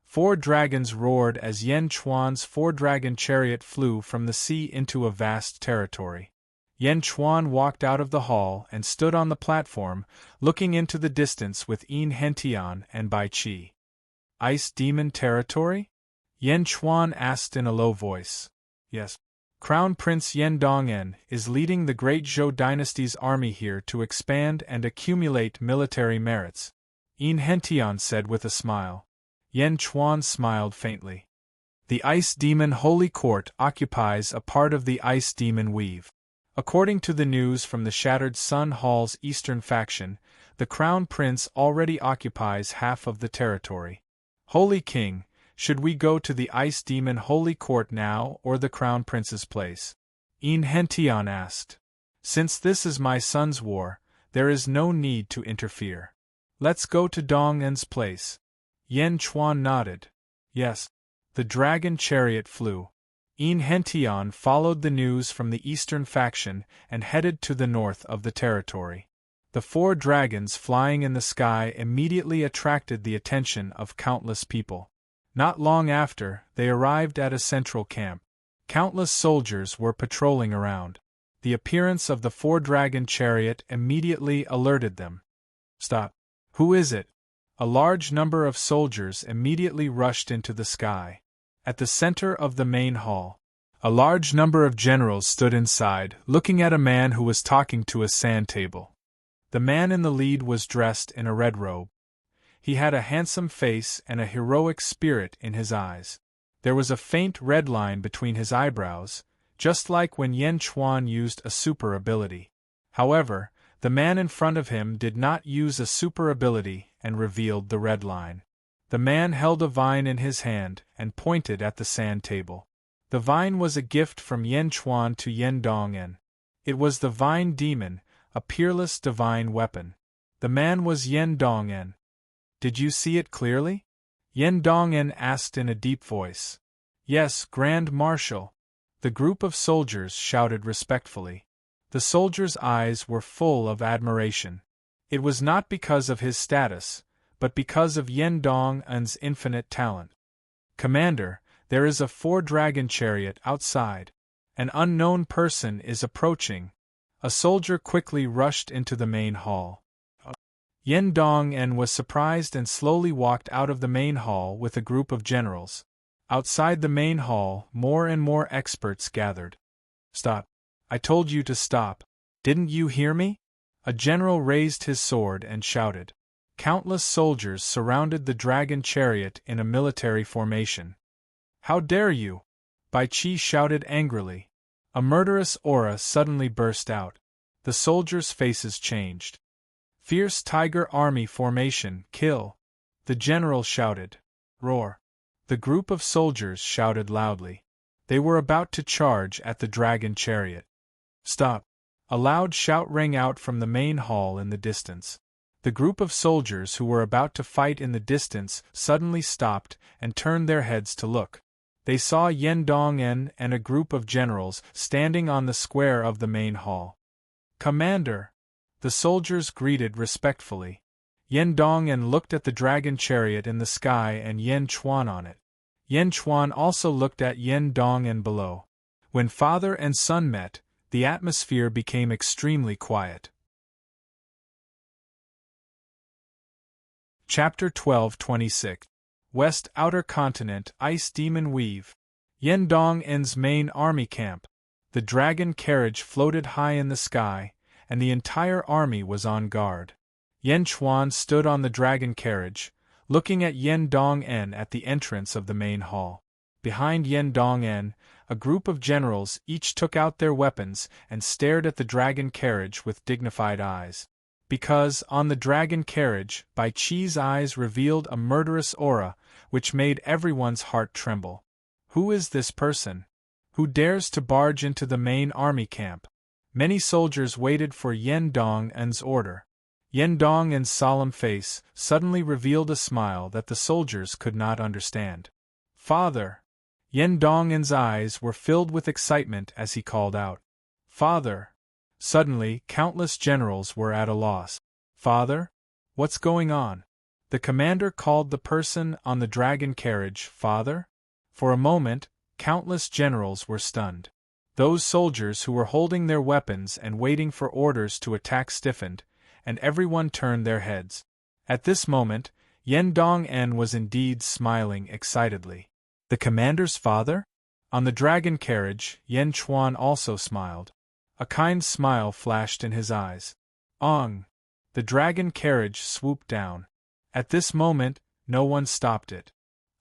4 dragons roared as Yan Chuan's 4-dragon chariot flew from the sea into a vast territory. Yan Chuan walked out of the hall and stood on the platform, looking into the distance with Yin Hentian and Bai Qi. Ice Demon Territory? Yan Chuan asked in a low voice. Yes. Crown Prince Yen Dongen is leading the Great Zhou dynasty's army here to expand and accumulate military merits, Yin Hentian said with a smile. Yan Chuan smiled faintly. The Ice Demon Holy Court occupies a part of the Ice Demon Weave. According to the news from the Shattered Sun Hall's eastern faction, the Crown Prince already occupies half of the territory. Holy King, should we go to the Ice Demon Holy Court now or the Crown Prince's place? Yin Hentian asked. Since this is my son's war, there is no need to interfere. Let's go to Dongen's place. Yan Chuan nodded. Yes. The dragon chariot flew. Yin Hentian followed the news from the eastern faction and headed to the north of the territory. The 4 dragons flying in the sky immediately attracted the attention of countless people. Not long after, they arrived at a central camp. Countless soldiers were patrolling around. The appearance of the 4-dragon chariot immediately alerted them. Stop. Who is it? A large number of soldiers immediately rushed into the sky. At the center of the main hall, a large number of generals stood inside, looking at a man who was talking to a sand table. The man in the lead was dressed in a red robe. He had a handsome face and a heroic spirit in his eyes. There was a faint red line between his eyebrows, just like when Yan Chuan used a super ability. However, the man in front of him did not use a super ability and revealed the red line. The man held a vine in his hand and pointed at the sand table. The vine was a gift from Yan Chuan to Yen Dongen. It was the Vine Demon, a peerless divine weapon. The man was Yen Dongen. Did you see it clearly? Yen Dongen asked in a deep voice. Yes, Grand Marshal. The group of soldiers shouted respectfully. The soldiers' eyes were full of admiration. It was not because of his status, but because of Yen Dongen's infinite talent. Commander, there is a 4-dragon chariot outside. An unknown person is approaching. A soldier quickly rushed into the main hall. Yen Dongen was surprised and slowly walked out of the main hall with a group of generals. Outside the main hall, more and more experts gathered. Stop. I told you to stop. Didn't you hear me? A general raised his sword and shouted. Countless soldiers surrounded the dragon chariot in a military formation. How dare you? Bai Qi shouted angrily. A murderous aura suddenly burst out. The soldiers' faces changed. Fierce tiger army formation, kill! The general shouted. Roar! The group of soldiers shouted loudly. They were about to charge at the dragon chariot. Stop! A loud shout rang out from the main hall in the distance. The group of soldiers who were about to fight in the distance suddenly stopped and turned their heads to look. They saw Yen Dongen and a group of generals standing on the square of the main hall. Commander! The soldiers greeted respectfully. Yen Dongen looked at the dragon chariot in the sky and Yan Chuan on it. Yan Chuan also looked at Yen Dongen below. When father and son met, the atmosphere became extremely quiet. Chapter 12:26 West Outer Continent Ice Demon Weave. Yen Dongen's main army camp. The dragon carriage floated high in the sky, and the entire army was on guard. Yan Chuan stood on the dragon carriage, looking at Yen Dong-en at the entrance of the main hall. Behind Yen Dong-en, a group of generals each took out their weapons and stared at the dragon carriage with dignified eyes. Because, on the dragon carriage, Bai Qi's eyes revealed a murderous aura, which made everyone's heart tremble. Who is this person? Who dares to barge into the main army camp? Many soldiers waited for Yen Dong-en's order. Yen Dong-en's solemn face suddenly revealed a smile that the soldiers could not understand. Father! Yen Dong-en's eyes were filled with excitement as he called out, Father! Suddenly, countless generals were at a loss. Father? What's going on? The commander called the person on the dragon carriage Father? For a moment, countless generals were stunned. Those soldiers who were holding their weapons and waiting for orders to attack stiffened, and everyone turned their heads. At this moment, Yen Dong-en was indeed smiling excitedly. The commander's father? On the dragon carriage, Yen Chuan also smiled. A kind smile flashed in his eyes. Ong! The dragon carriage swooped down. At this moment, no one stopped it.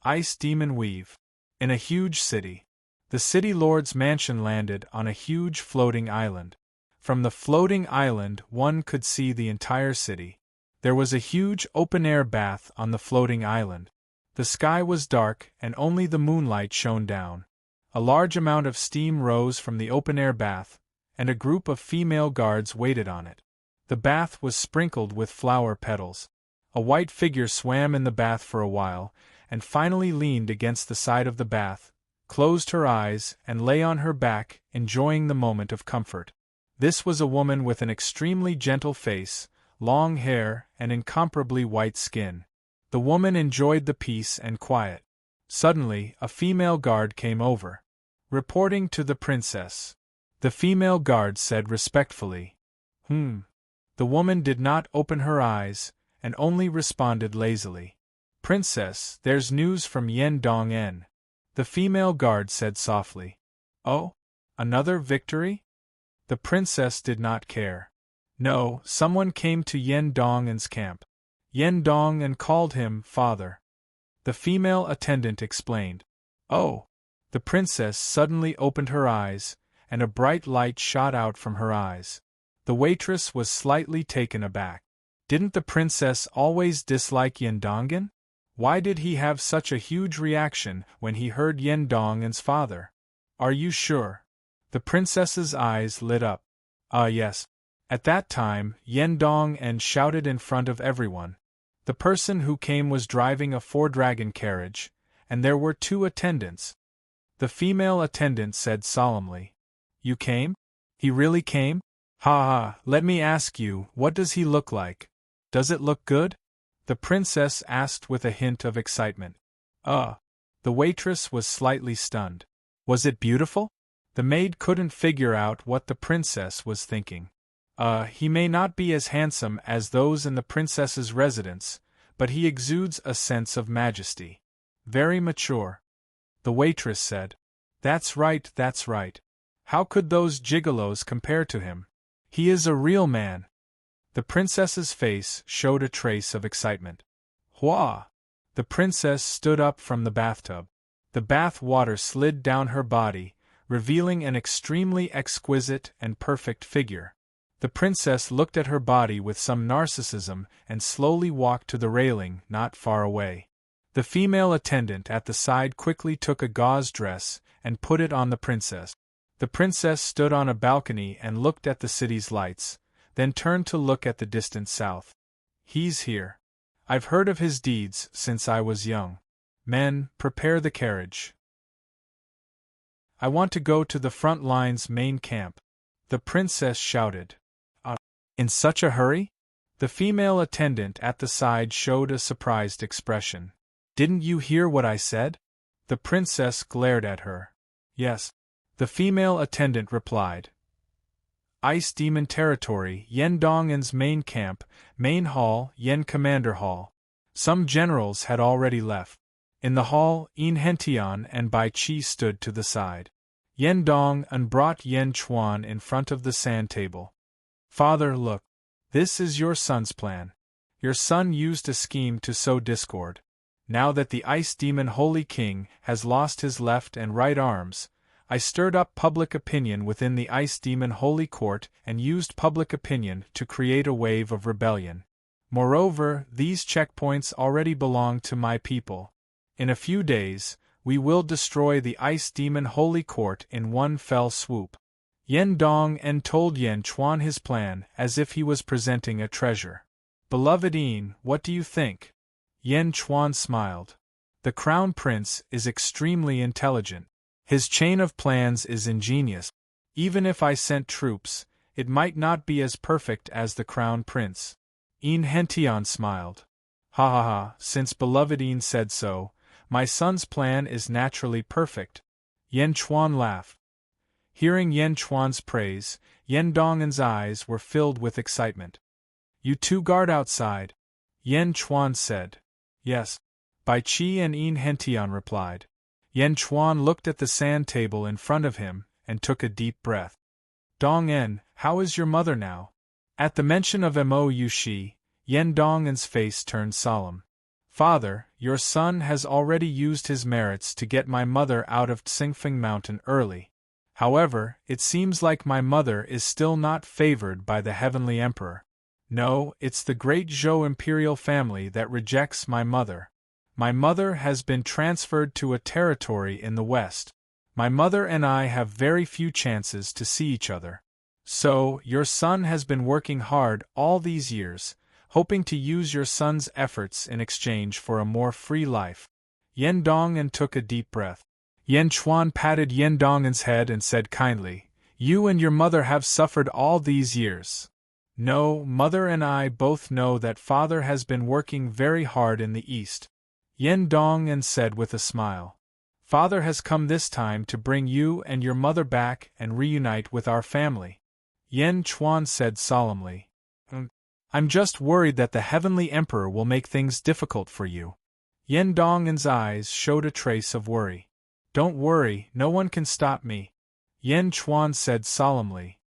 Ice Demon Weave. In a huge city. The city lord's mansion landed on a huge floating island. From the floating island one could see the entire city. There was a huge open-air bath on the floating island. The sky was dark and only the moonlight shone down. A large amount of steam rose from the open-air bath, and a group of female guards waited on it. The bath was sprinkled with flower petals. A white figure swam in the bath for a while, and finally leaned against the side of the bath, closed her eyes, and lay on her back, enjoying the moment of comfort. This was a woman with an extremely gentle face, long hair, and incomparably white skin. The woman enjoyed the peace and quiet. Suddenly, a female guard came over. Reporting to the princess. The female guard said respectfully. The woman did not open her eyes, and only responded lazily. Princess, there's news from Yen Dong-en. The female guard said softly. Oh? Another victory? The princess did not care. No, someone came to Yen Dong-en's camp. Yen Dong-en called him father. The female attendant explained. Oh! The princess suddenly opened her eyes, and a bright light shot out from her eyes. The waitress was slightly taken aback. Didn't the princess always dislike Yen Dong-en? Why did he have such a huge reaction when he heard Yen Dong-en's father? Are you sure? The princess's eyes lit up. Yes. At that time, Yen Dong-en shouted in front of everyone. The person who came was driving a four-dragon carriage, and there were 2 attendants. The female attendant said solemnly. You came? He really came? Ha! Let me ask you, what does he look like? Does it look good? The princess asked with a hint of excitement. The waitress was slightly stunned. Was it beautiful? The maid couldn't figure out what the princess was thinking. He may not be as handsome as those in the princess's residence, but he exudes a sense of majesty. Very mature. The waitress said. That's right. How could those gigolos compare to him? He is a real man. The princess's face showed a trace of excitement. Hua! The princess stood up from the bathtub. The bath water slid down her body, revealing an extremely exquisite and perfect figure. The princess looked at her body with some narcissism and slowly walked to the railing not far away. The female attendant at the side quickly took a gauze dress and put it on the princess. The princess stood on a balcony and looked at the city's lights, then turned to look at the distant south. He's here. I've heard of his deeds since I was young. Men, prepare the carriage. I want to go to the front line's main camp. The princess shouted. In such a hurry? The female attendant at the side showed a surprised expression. Didn't you hear what I said? The princess glared at her. Yes. The female attendant replied. Ice Demon Territory, Yen Dong-en's main camp, main hall, Yen Commander Hall. Some generals had already left. In the hall, Yin Hentian and Bai Qi stood to the side. Yen Dong-en brought Yen Chuan in front of the sand table. Father, look. This is your son's plan. Your son used a scheme to sow discord. Now that the ice demon Holy King has lost his left and right arms, I stirred up public opinion within the ice demon Holy Court and used public opinion to create a wave of rebellion. Moreover, these checkpoints already belong to my people. In a few days, we will destroy the ice demon Holy Court in one fell swoop. Yen Dong told Yen Chuan his plan as if he was presenting a treasure. Beloved Yin, what do you think? Yen Chuan smiled. The Crown Prince is extremely intelligent. His chain of plans is ingenious. Even if I sent troops, it might not be as perfect as the Crown Prince. Yin Hentian smiled. Ha ha ha, since beloved Yin said so, my son's plan is naturally perfect. Yen Chuan laughed. Hearing Yen Chuan's praise, Yen Dongan's eyes were filled with excitement. You two guard outside, Yen Chuan said. Yes. Bai Qi and Yin Hentian replied. Yen Chuan looked at the sand table in front of him and took a deep breath. Dong-en, how is your mother now? At the mention of Mo Yushi, Yen Dong-en's face turned solemn. Father, your son has already used his merits to get my mother out of Tsingfeng Mountain early. However, it seems like my mother is still not favored by the Heavenly Emperor. No, it's the great Zhou imperial family that rejects my mother. My mother has been transferred to a territory in the west. My mother and I have very few chances to see each other. So, your son has been working hard all these years, hoping to use your son's efforts in exchange for a more free life. Yen Dong-en took a deep breath. Yen Chuan patted Yen Dong-en's head and said kindly, You and your mother have suffered all these years. No, mother and I both know that father has been working very hard in the east. Yen Dong-en said with a smile. Father has come this time to bring you and your mother back and reunite with our family. Yen Chuan said solemnly. I'm just worried that the Heavenly Emperor will make things difficult for you. Yen Dong-en's eyes showed a trace of worry. Don't worry, no one can stop me. Yen Chuan said solemnly.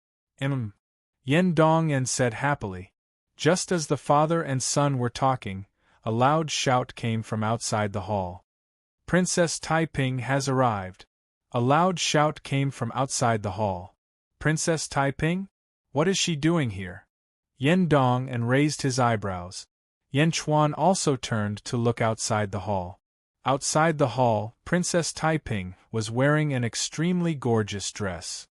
Yen Dong-en said happily. Just as the father and son were talking, a loud shout came from outside the hall. Princess Taiping has arrived. A loud shout came from outside the hall. Princess Taiping? What is she doing here? Yen Dong-en raised his eyebrows. Yen Chuan also turned to look outside the hall. Outside the hall, Princess Taiping was wearing an extremely gorgeous dress.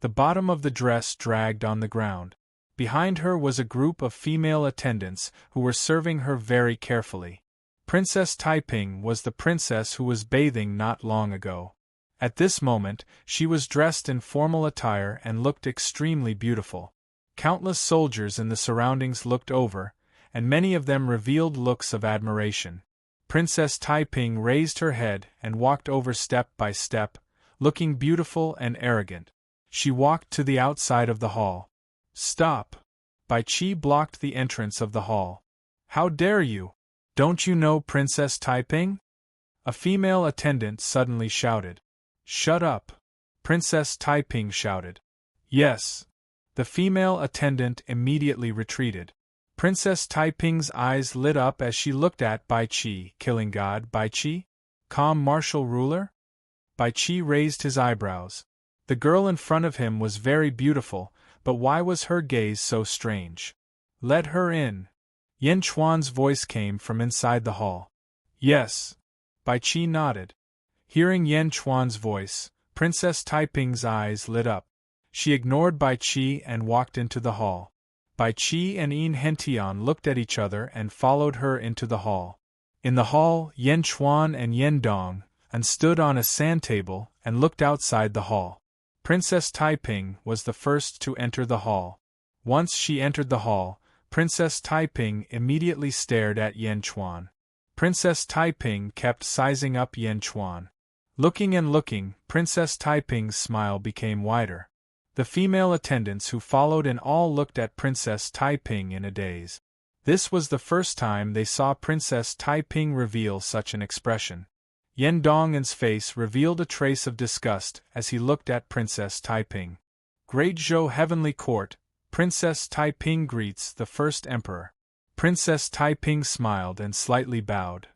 The bottom of the dress dragged on the ground. Behind her was a group of female attendants who were serving her very carefully. Princess Taiping was the princess who was bathing not long ago. At this moment, she was dressed in formal attire and looked extremely beautiful. Countless soldiers in the surroundings looked over, and many of them revealed looks of admiration. Princess Taiping raised her head and walked over step by step, looking beautiful and arrogant. She walked to the outside of the hall. Stop! Bai Qi blocked the entrance of the hall. How dare you? Don't you know Princess Taiping? A female attendant suddenly shouted. Shut up! Princess Taiping shouted. Yes. The female attendant immediately retreated. Princess Taiping's eyes lit up as she looked at Bai Qi. Killing God, Bai Qi? Calm martial ruler? Bai Qi raised his eyebrows. The girl in front of him was very beautiful, but why was her gaze so strange? Let her in. Yen Chuan's voice came from inside the hall. Yes. Bai Qi nodded. Hearing Yen Chuan's voice, Princess Taiping's eyes lit up. She ignored Bai Qi and walked into the hall. Bai Qi and Yin Hentian looked at each other and followed her into the hall. In the hall, Yen Chuan and Yen Dong stood on a sand table and looked outside the hall. Princess Taiping was the first to enter the hall. Once she entered the hall, Princess Taiping immediately stared at Yen Chuan. Princess Taiping kept sizing up Yen Chuan. Looking and looking, Princess Taiping's smile became wider. The female attendants who followed and all looked at Princess Taiping in a daze. This was the first time they saw Princess Taiping reveal such an expression. Yen Dong's face revealed a trace of disgust as he looked at Princess Taiping. Great Zhou Heavenly Court, Princess Taiping greets the first emperor. Princess Taiping smiled and slightly bowed.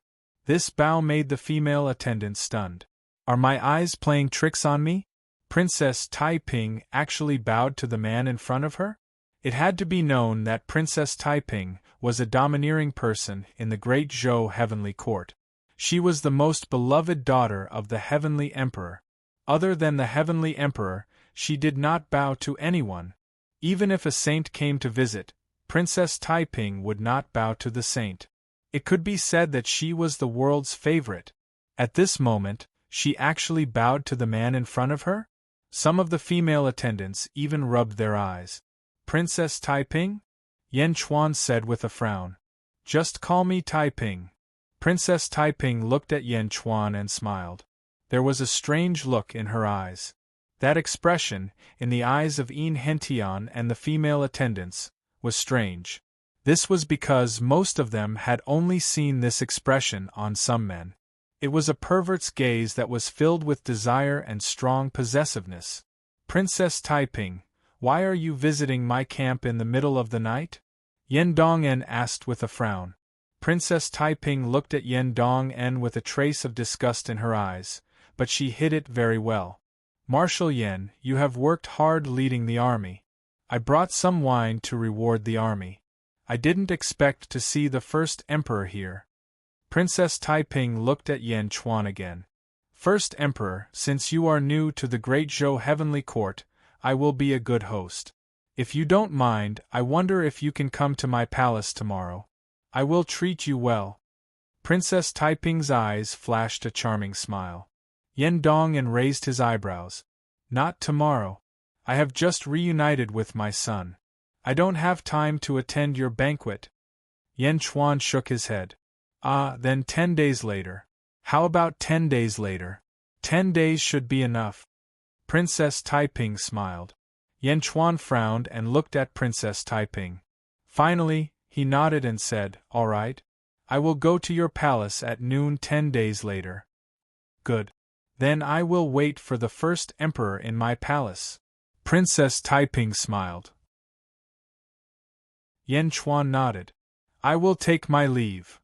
This bow made the female attendant stunned. Are my eyes playing tricks on me? Princess Taiping actually bowed to the man in front of her? It had to be known that Princess Taiping was a domineering person in the great Zhou heavenly court. She was the most beloved daughter of the heavenly emperor. Other than the heavenly emperor, she did not bow to anyone. Even if a saint came to visit, Princess Taiping would not bow to the saint. It could be said that she was the world's favorite. At this moment, she actually bowed to the man in front of her? Some of the female attendants even rubbed their eyes. Princess Taiping? Yan Chuan said with a frown. Just call me Taiping. Princess Taiping looked at Yan Chuan and smiled. There was a strange look in her eyes. That expression, in the eyes of Yin Hentian and the female attendants, was strange. This was because most of them had only seen this expression on some men. It was a pervert's gaze that was filled with desire and strong possessiveness. Princess Taiping, why are you visiting my camp in the middle of the night? Yen Dong'en asked with a frown. Princess Taiping looked at Yen Dong'en with a trace of disgust in her eyes, but she hid it very well. Marshal Yen, you have worked hard leading the army. I brought some wine to reward the army. I didn't expect to see the first emperor here. Princess Taiping looked at Yan Chuan again. First emperor, since you are new to the great Zhou heavenly court, I will be a good host. If you don't mind, I wonder if you can come to my palace tomorrow. I will treat you well. Princess Taiping's eyes flashed a charming smile. Yen Dong'en raised his eyebrows. Not tomorrow. I have just reunited with my son. I don't have time to attend your banquet. Yan Chuan shook his head. Ah, then 10 days later. How about 10 days later? 10 days should be enough. Princess Taiping smiled. Yan Chuan frowned and looked at Princess Taiping. Finally, he nodded and said, All right. I will go to your palace at noon 10 days later. Good. Then I will wait for the first emperor in my palace. Princess Taiping smiled. Yan Chuan nodded. I will take my leave.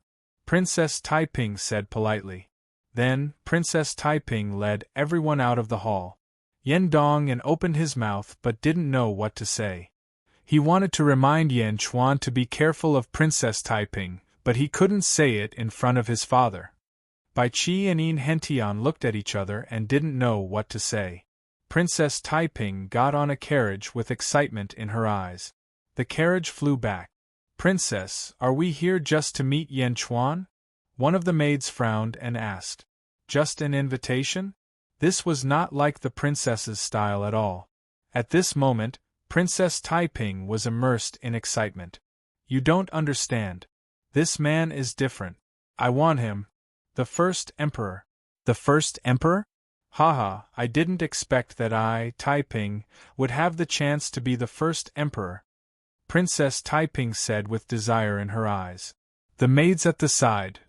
Princess Taiping said politely. Then, Princess Taiping led everyone out of the hall. Yen Dong'en opened his mouth but didn't know what to say. He wanted to remind Yan Chuan to be careful of Princess Taiping, but he couldn't say it in front of his father. Bai Qi and Yin Hentian looked at each other and didn't know what to say. Princess Taiping got on a carriage with excitement in her eyes. The carriage flew back. Princess, are we here just to meet Yan Chuan? One of the maids frowned and asked. Just an invitation? This was not like the princess's style at all. At this moment, Princess Taiping was immersed in excitement. You don't understand. This man is different. I want him. The first emperor. The first emperor? Haha, I didn't expect that I, Taiping, would have the chance to be the first emperor. Princess Taiping said with desire in her eyes. The maids at the side.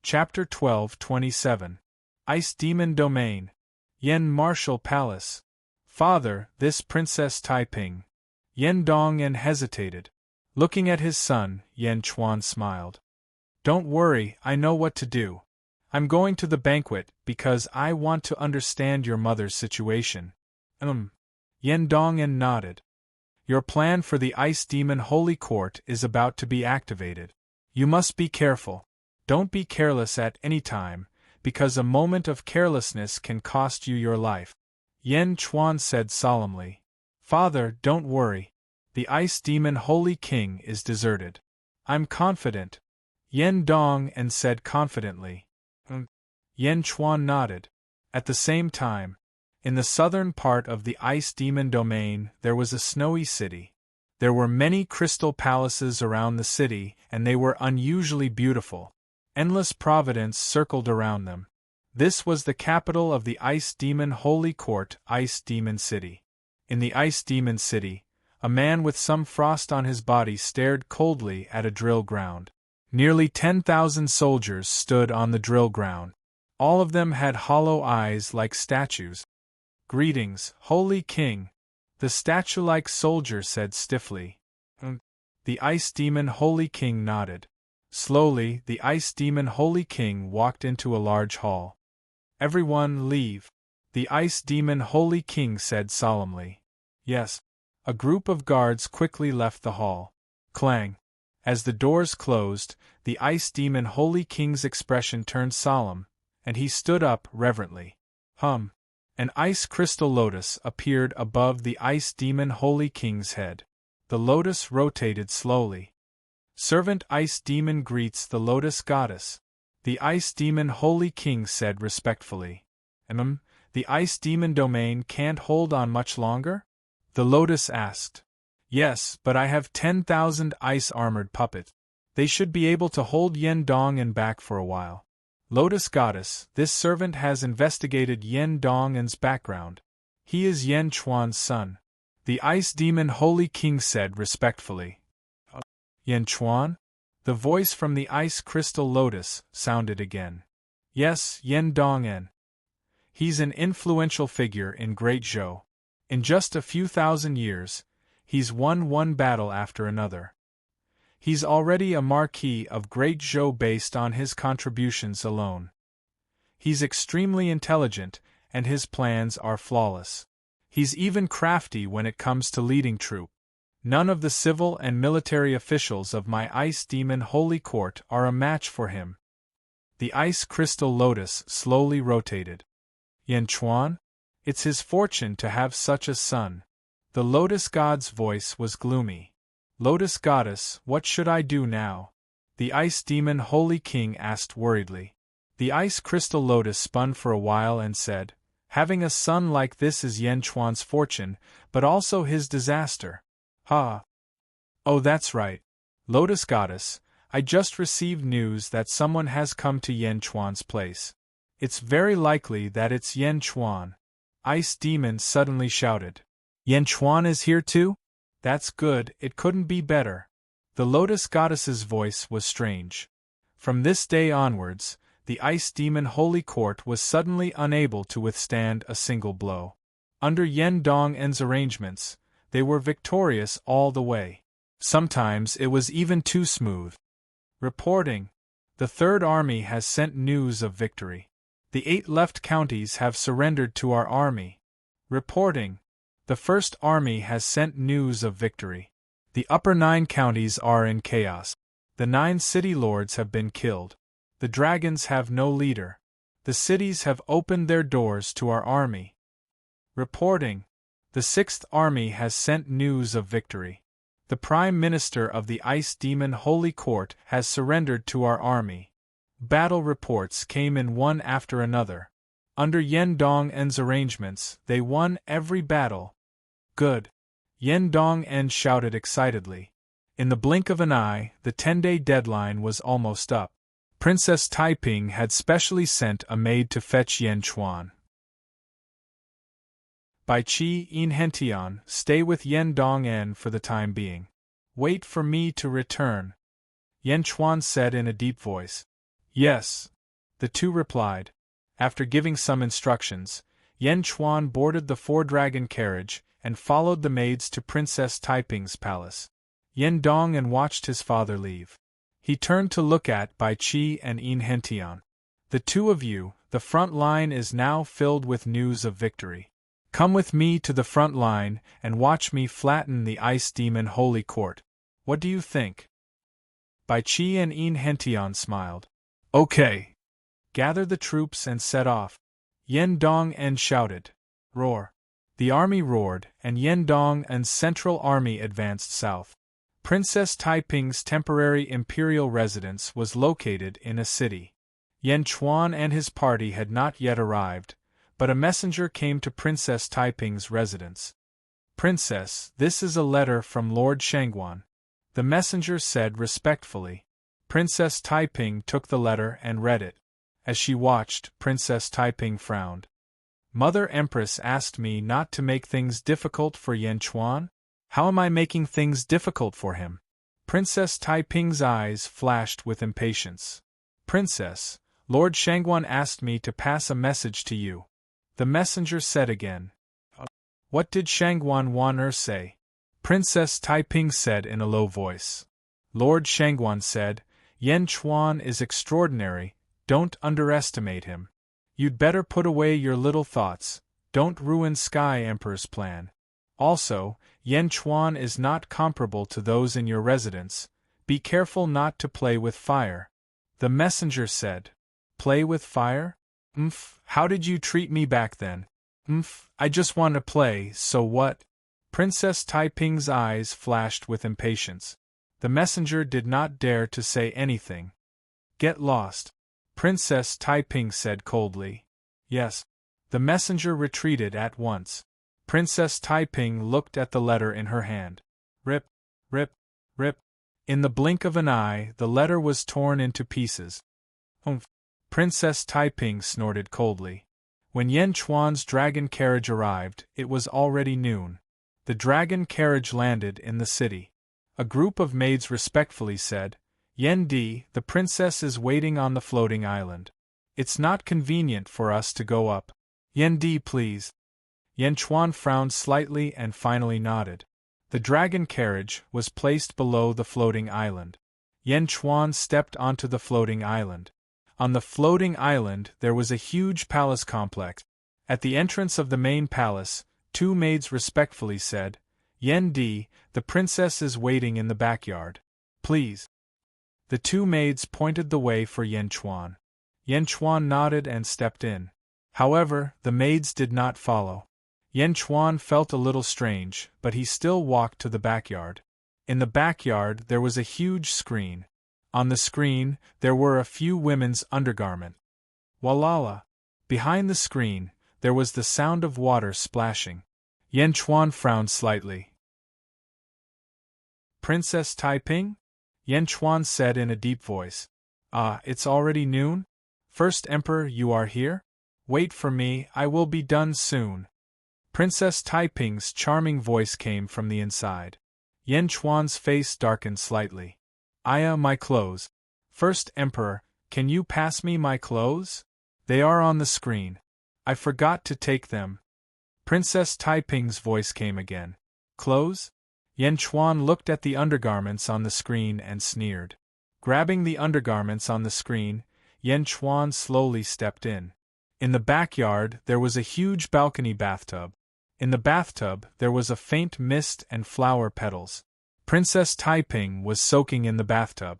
Chapter 12:27. Ice Demon Domain. Yen Marshal Palace. Father, this Princess Taiping. Yen Dong'en hesitated. Looking at his son, Yan Chuan smiled. Don't worry, I know what to do. I'm going to the banquet because I want to understand your mother's situation. Yen Dong'en nodded. Your plan for the Ice Demon Holy Court is about to be activated. You must be careful. Don't be careless at any time, because a moment of carelessness can cost you your life. Yen Chuan said solemnly. Father, don't worry. The Ice Demon Holy King is deserted. I'm confident. Yen Dong'en said confidently. Yen Chuan nodded. At the same time, in the southern part of the Ice Demon Domain there was a snowy city. There were many crystal palaces around the city, and they were unusually beautiful. Endless providence circled around them. This was the capital of the Ice Demon Holy Court, Ice Demon City. In the Ice Demon City, a man with some frost on his body stared coldly at a drill ground. Nearly 10,000 soldiers stood on the drill ground. All of them had hollow eyes like statues. Greetings, Holy King, the statue-like soldier said stiffly. The Ice Demon Holy King nodded. Slowly, the Ice Demon Holy King walked into a large hall. Everyone leave. The Ice Demon Holy King said solemnly. Yes. A group of guards quickly left the hall. Clang. As the doors closed, the Ice Demon Holy King's expression turned solemn, and he stood up reverently. An ice crystal lotus appeared above the Ice Demon Holy King's head. The lotus rotated slowly. Servant Ice Demon greets the Lotus Goddess. The Ice Demon Holy King said respectfully. The Ice Demon domain can't hold on much longer? The Lotus asked. Yes, but I have 10,000 ice-armored puppets. They should be able to hold Yen Dong and back for a while. Lotus Goddess, this servant has investigated Yen Dong's background. He is Yen Chuan's son. The Ice Demon Holy King said respectfully. Yen Chuan? The voice from the Ice Crystal Lotus sounded again. Yes, Yen Dong'en. He's an influential figure in Great Zhou. In just a few thousand years, he's won one battle after another. He's already a marquis of Great Zhou based on his contributions alone. He's extremely intelligent, and his plans are flawless. He's even crafty when it comes to leading troops. None of the civil and military officials of my Ice Demon Holy Court are a match for him. The Ice Crystal Lotus slowly rotated. Yen Chuan? It's his fortune to have such a son. The Lotus God's voice was gloomy. Lotus Goddess, what should I do now? The Ice Demon Holy King asked worriedly. The Ice Crystal Lotus spun for a while and said, having a son like this is Yen Chuan's fortune, but also his disaster. Oh, that's right. Lotus Goddess, I just received news that someone has come to Yen Chuan's place. It's very likely that it's Yen Chuan. Ice Demon suddenly shouted. Yen Chuan is here too? That's good, it couldn't be better. The Lotus Goddess's voice was strange. From this day onwards, the Ice Demon Holy Court was suddenly unable to withstand a single blow. Under Yen Dong's arrangements, they were victorious all the way. Sometimes it was even too smooth. Reporting. The Third Army has sent news of victory. The 8 left counties have surrendered to our army. Reporting. The First Army has sent news of victory. The upper 9 counties are in chaos. The 9 city lords have been killed. The dragons have no leader. The cities have opened their doors to our army. Reporting. The Sixth Army has sent news of victory. The Prime Minister of the Ice Demon Holy Court has surrendered to our army. Battle reports came in one after another. Under Yen Dong's arrangements, they won every battle. Good. Yen Dong shouted excitedly. In the blink of an eye, the 10-day deadline was almost up. Princess Taiping had specially sent a maid to fetch Yen Chuan. Bai Qi In Hentian, stay with Yen Dong for the time being. Wait for me to return. Yen Chuan said in a deep voice. Yes. The two replied. After giving some instructions, Yen Chuan boarded the 4-dragon carriage and followed the maids to Princess Taiping's palace. Yen Dong watched his father leave. He turned to look at Bai Qi and In Hentian. The two of you, the front line is now filled with news of victory. Come with me to the front line and watch me flatten the Ice Demon Holy Court. What do you think? Bai Qi and In Hentian smiled. Okay. Gather the troops and set off. Yen Dong shouted. Roar. The army roared, and Yen Dong's central army advanced south. Princess Taiping's temporary imperial residence was located in a city. Yen Chuan and his party had not yet arrived, but a messenger came to Princess Taiping's residence. Princess, this is a letter from Lord Shangguan. The messenger said respectfully. Princess Taiping took the letter and read it. As she watched, Princess Taiping frowned. Mother Empress asked me not to make things difficult for Yen Chuan? How am I making things difficult for him? Princess Taiping's eyes flashed with impatience. Princess, Lord Shangguan asked me to pass a message to you. The messenger said again. What did Shangguan Wan say? Princess Taiping said in a low voice. Lord Shangguan said, Yan Chuan is extraordinary, don't underestimate him. You'd better put away your little thoughts, don't ruin Sky Emperor's plan. Also, Yan Chuan is not comparable to those in your residence, be careful not to play with fire. The messenger said. Play with fire? How did you treat me back then? I just want to play, so what? Princess Taiping's eyes flashed with impatience. The messenger did not dare to say anything. Get lost. Princess Taiping said coldly. Yes. The messenger retreated at once. Princess Taiping looked at the letter in her hand. Rip, rip, rip. In the blink of an eye, the letter was torn into pieces. Princess Taiping snorted coldly. When Yan Chuan's dragon carriage arrived, it was already noon. The dragon carriage landed in the city. A group of maids respectfully said, Yan Di, the princess is waiting on the floating island. It's not convenient for us to go up. Yan Di, please. Yan Chuan frowned slightly and finally nodded. The dragon carriage was placed below the floating island. Yan Chuan stepped onto the floating island. On the floating island there was a huge palace complex. At the entrance of the main palace, two maids respectfully said, Yan Di, the princess is waiting in the backyard. Please. The two maids pointed the way for Yan Chuan. Yan Chuan nodded and stepped in. However, the maids did not follow. Yan Chuan felt a little strange, but he still walked to the backyard. In the backyard there was a huge screen. On the screen, there were a few women's undergarments. Walala! Behind the screen, there was the sound of water splashing. Yan Chuan frowned slightly. Princess Taiping? Yan Chuan said in a deep voice. Ah, it's already noon? First Emperor, you are here? Wait for me, I will be done soon. Princess Taiping's charming voice came from the inside. Yan Chuan's face darkened slightly. Aya, my clothes. First Emperor, can you pass me my clothes? They are on the screen. I forgot to take them. Princess Taiping's voice came again. Clothes? Yan Chuan looked at the undergarments on the screen and sneered. Grabbing the undergarments on the screen, Yan Chuan slowly stepped in. In the backyard there was a huge balcony bathtub. In the bathtub there was a faint mist and flower petals. Princess Taiping was soaking in the bathtub.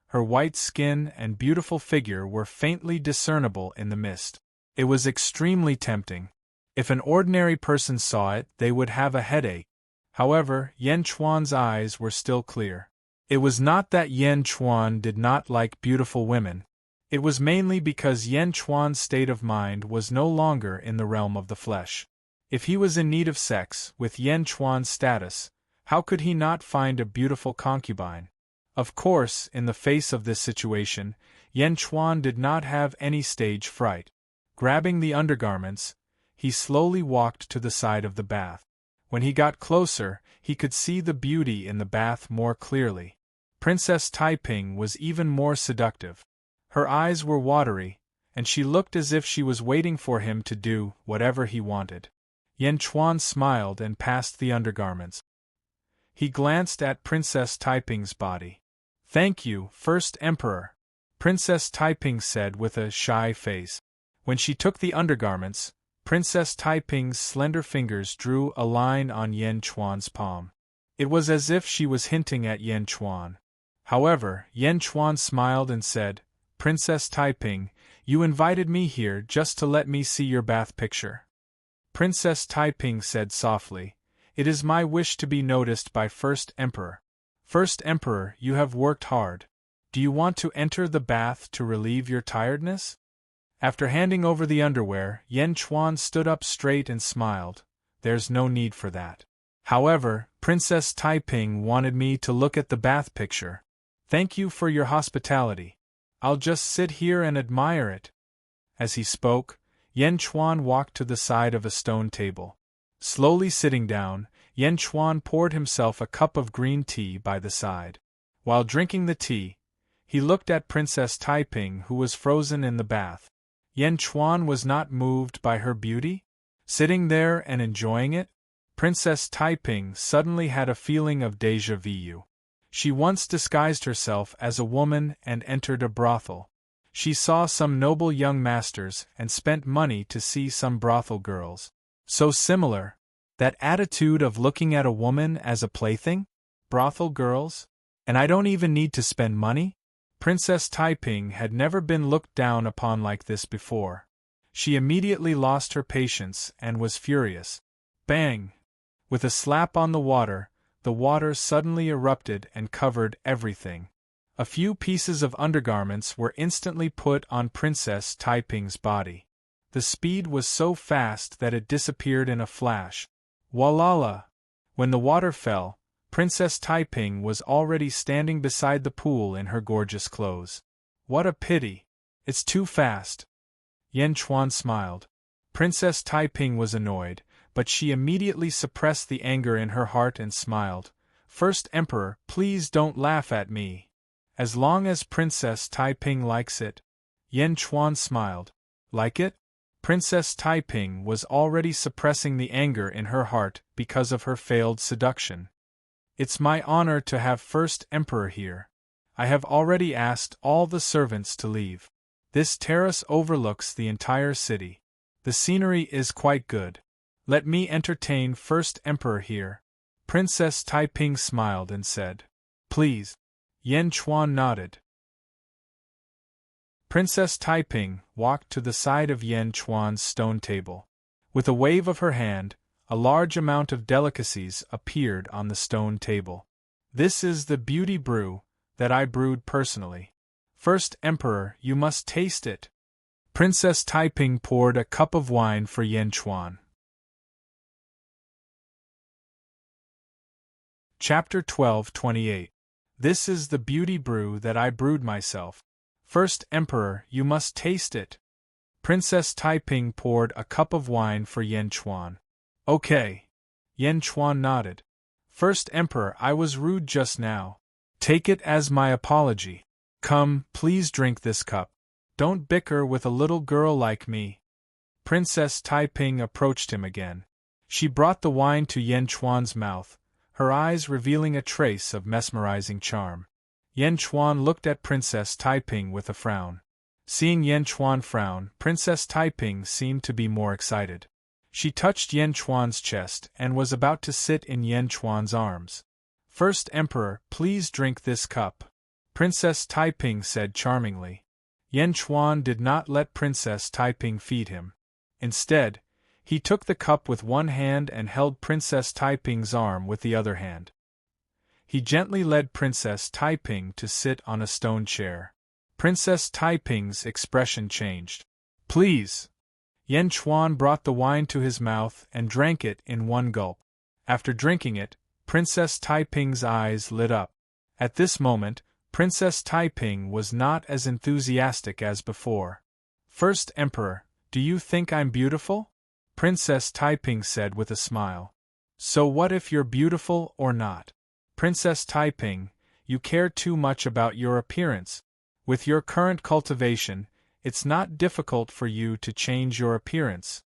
Her white skin and beautiful figure were faintly discernible in the mist. It was extremely tempting. If an ordinary person saw it, they would have a headache. However, Yan Chuan's eyes were still clear. It was not that Yan Chuan did not like beautiful women. It was mainly because Yan Chuan's state of mind was no longer in the realm of the flesh. If he was in need of sex, with Yan Chuan's status, how could he not find a beautiful concubine? Of course, in the face of this situation, Yan Chuan did not have any stage fright. Grabbing the undergarments, he slowly walked to the side of the bath. When he got closer, he could see the beauty in the bath more clearly. Princess Taiping was even more seductive. Her eyes were watery, and she looked as if she was waiting for him to do whatever he wanted. Yan Chuan smiled and passed the undergarments. He glanced at Princess Taiping's body. Thank you, First Emperor, Princess Taiping said with a shy face. When she took the undergarments, Princess Taiping's slender fingers drew a line on Yan Chuan's palm. It was as if she was hinting at Yan Chuan. However, Yan Chuan smiled and said, Princess Taiping, you invited me here just to let me see your bath picture. Princess Taiping said softly, It is my wish to be noticed by First Emperor. First Emperor, you have worked hard. Do you want to enter the bath to relieve your tiredness? After handing over the underwear, Yan Chuan stood up straight and smiled. There's no need for that. However, Princess Taiping wanted me to look at the bath picture. Thank you for your hospitality. I'll just sit here and admire it. As he spoke, Yan Chuan walked to the side of a stone table. Slowly sitting down, Yan Chuan poured himself a cup of green tea by the side. While drinking the tea, he looked at Princess Taiping, who was frozen in the bath. Yan Chuan was not moved by her beauty? Sitting there and enjoying it? Princess Taiping suddenly had a feeling of déjà vu. She once disguised herself as a woman and entered a brothel. She saw some noble young masters and spent money to see some brothel girls. So similar. That attitude of looking at a woman as a plaything? Brothel girls? And I don't even need to spend money? Princess Taiping had never been looked down upon like this before. She immediately lost her patience and was furious. Bang! With a slap on the water suddenly erupted and covered everything. A few pieces of undergarments were instantly put on Princess Taiping's body. The speed was so fast that it disappeared in a flash. Walala! When the water fell, Princess Taiping was already standing beside the pool in her gorgeous clothes. What a pity! It's too fast. Yan Chuan smiled. Princess Taiping was annoyed, but she immediately suppressed the anger in her heart and smiled. First Emperor, please don't laugh at me. As long as Princess Taiping likes it. Yan Chuan smiled. Like it? Princess Taiping was already suppressing the anger in her heart because of her failed seduction. It's my honor to have First Emperor here. I have already asked all the servants to leave. This terrace overlooks the entire city. The scenery is quite good. Let me entertain First Emperor here. Princess Taiping smiled and said, Please. Yan Chuan nodded. Princess Taiping walked to the side of Yan Chuan's stone table. With a wave of her hand, a large amount of delicacies appeared on the stone table. This is the beauty brew that I brewed personally. First Emperor, you must taste it. Princess Taiping poured a cup of wine for Yan Chuan. Chapter 12:28. This is the beauty brew that I brewed myself. First Emperor, you must taste it. Princess Taiping poured a cup of wine for Yan Chuan. Okay. Yan Chuan nodded. First Emperor, I was rude just now. Take it as my apology. Come, please drink this cup. Don't bicker with a little girl like me. Princess Taiping approached him again. She brought the wine to Yan Chuan's mouth, her eyes revealing a trace of mesmerizing charm. Yan Chuan looked at Princess Taiping with a frown. Seeing Yan Chuan frown, Princess Taiping seemed to be more excited. She touched Yan Chuan's chest and was about to sit in Yan Chuan's arms. First Emperor, please drink this cup. Princess Taiping said charmingly. Yan Chuan did not let Princess Taiping feed him. Instead, he took the cup with one hand and held Princess Taiping's arm with the other hand. He gently led Princess Taiping to sit on a stone chair. Princess Taiping's expression changed. Please! Yan Chuan brought the wine to his mouth and drank it in one gulp. After drinking it, Princess Taiping's eyes lit up. At this moment, Princess Taiping was not as enthusiastic as before. First Emperor, do you think I'm beautiful? Princess Taiping said with a smile. So what if you're beautiful or not? Princess Taiping, you care too much about your appearance. With your current cultivation, it's not difficult for you to change your appearance.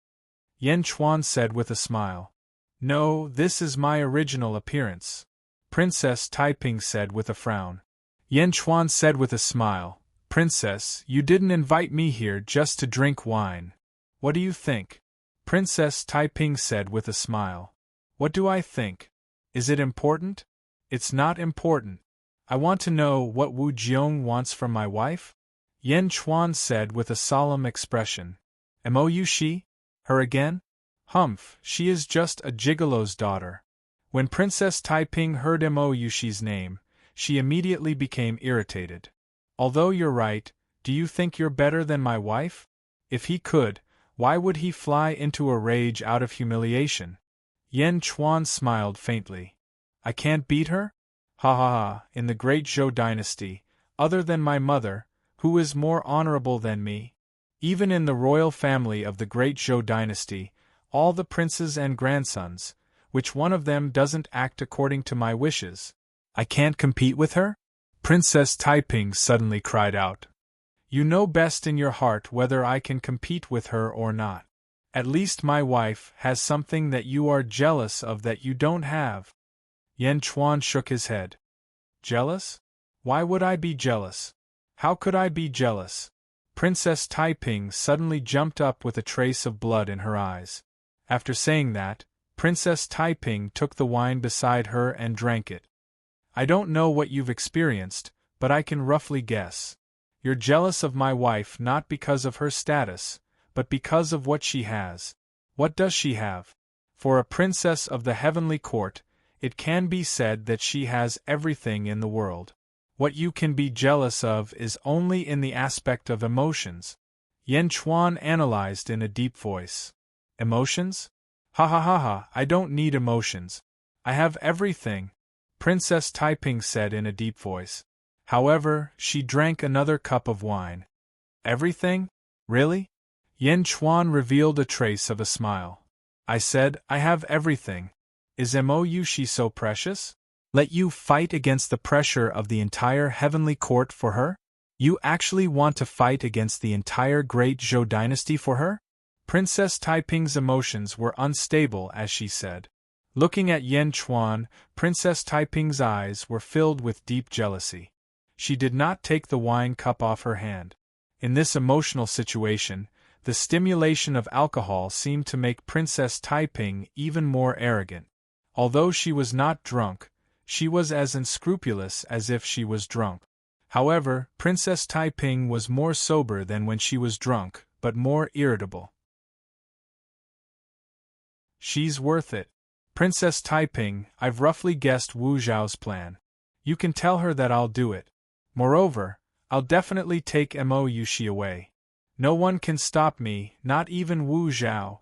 Yan Chuan said with a smile. No, this is my original appearance. Princess Taiping said with a frown. Yan Chuan said with a smile, Princess, you didn't invite me here just to drink wine. What do you think? Princess Taiping said with a smile. What do I think? Is it important? It's not important. I want to know what Wu Jiong wants from my wife? Yan Chuan said with a solemn expression. Mou she? Her again? Humph, she is just a gigolo's daughter. When Princess Taiping heard Mou she's name, she immediately became irritated. Although you're right, do you think you're better than my wife? If he could, why would he fly into a rage out of humiliation? Yan Chuan smiled faintly. I can't beat her? Ha ha ha, in the great Zhou dynasty, other than my mother, who is more honorable than me? Even in the royal family of the great Zhou dynasty, all the princes and grandsons, which one of them doesn't act according to my wishes? I can't compete with her? Princess Taiping suddenly cried out. You know best in your heart whether I can compete with her or not. At least my wife has something that you are jealous of that you don't have. Yan Chuan shook his head. Jealous? Why would I be jealous? How could I be jealous? Princess Taiping suddenly jumped up with a trace of blood in her eyes. After saying that, Princess Taiping took the wine beside her and drank it. I don't know what you've experienced, but I can roughly guess. You're jealous of my wife not because of her status, but because of what she has. What does she have? For a princess of the heavenly court, it can be said that she has everything in the world. What you can be jealous of is only in the aspect of emotions. Yan Chuan analyzed in a deep voice. Emotions? Ha ha ha ha, I don't need emotions. I have everything, Princess Taiping said in a deep voice. However, she drank another cup of wine. Everything? Really? Yan Chuan revealed a trace of a smile. I said, I have everything. Is Mou she so precious? Let you fight against the pressure of the entire heavenly court for her? You actually want to fight against the entire great Zhou dynasty for her? Princess Taiping's emotions were unstable as she said. Looking at Yan Chuan, Princess Taiping's eyes were filled with deep jealousy. She did not take the wine cup off her hand. In this emotional situation, the stimulation of alcohol seemed to make Princess Taiping even more arrogant. Although she was not drunk, she was as unscrupulous as if she was drunk. However, Princess Taiping was more sober than when she was drunk, but more irritable. She's worth it. Princess Taiping, I've roughly guessed Wu Zhao's plan. You can tell her that I'll do it. Moreover, I'll definitely take Mou Shi away. No one can stop me, not even Wu Zhao.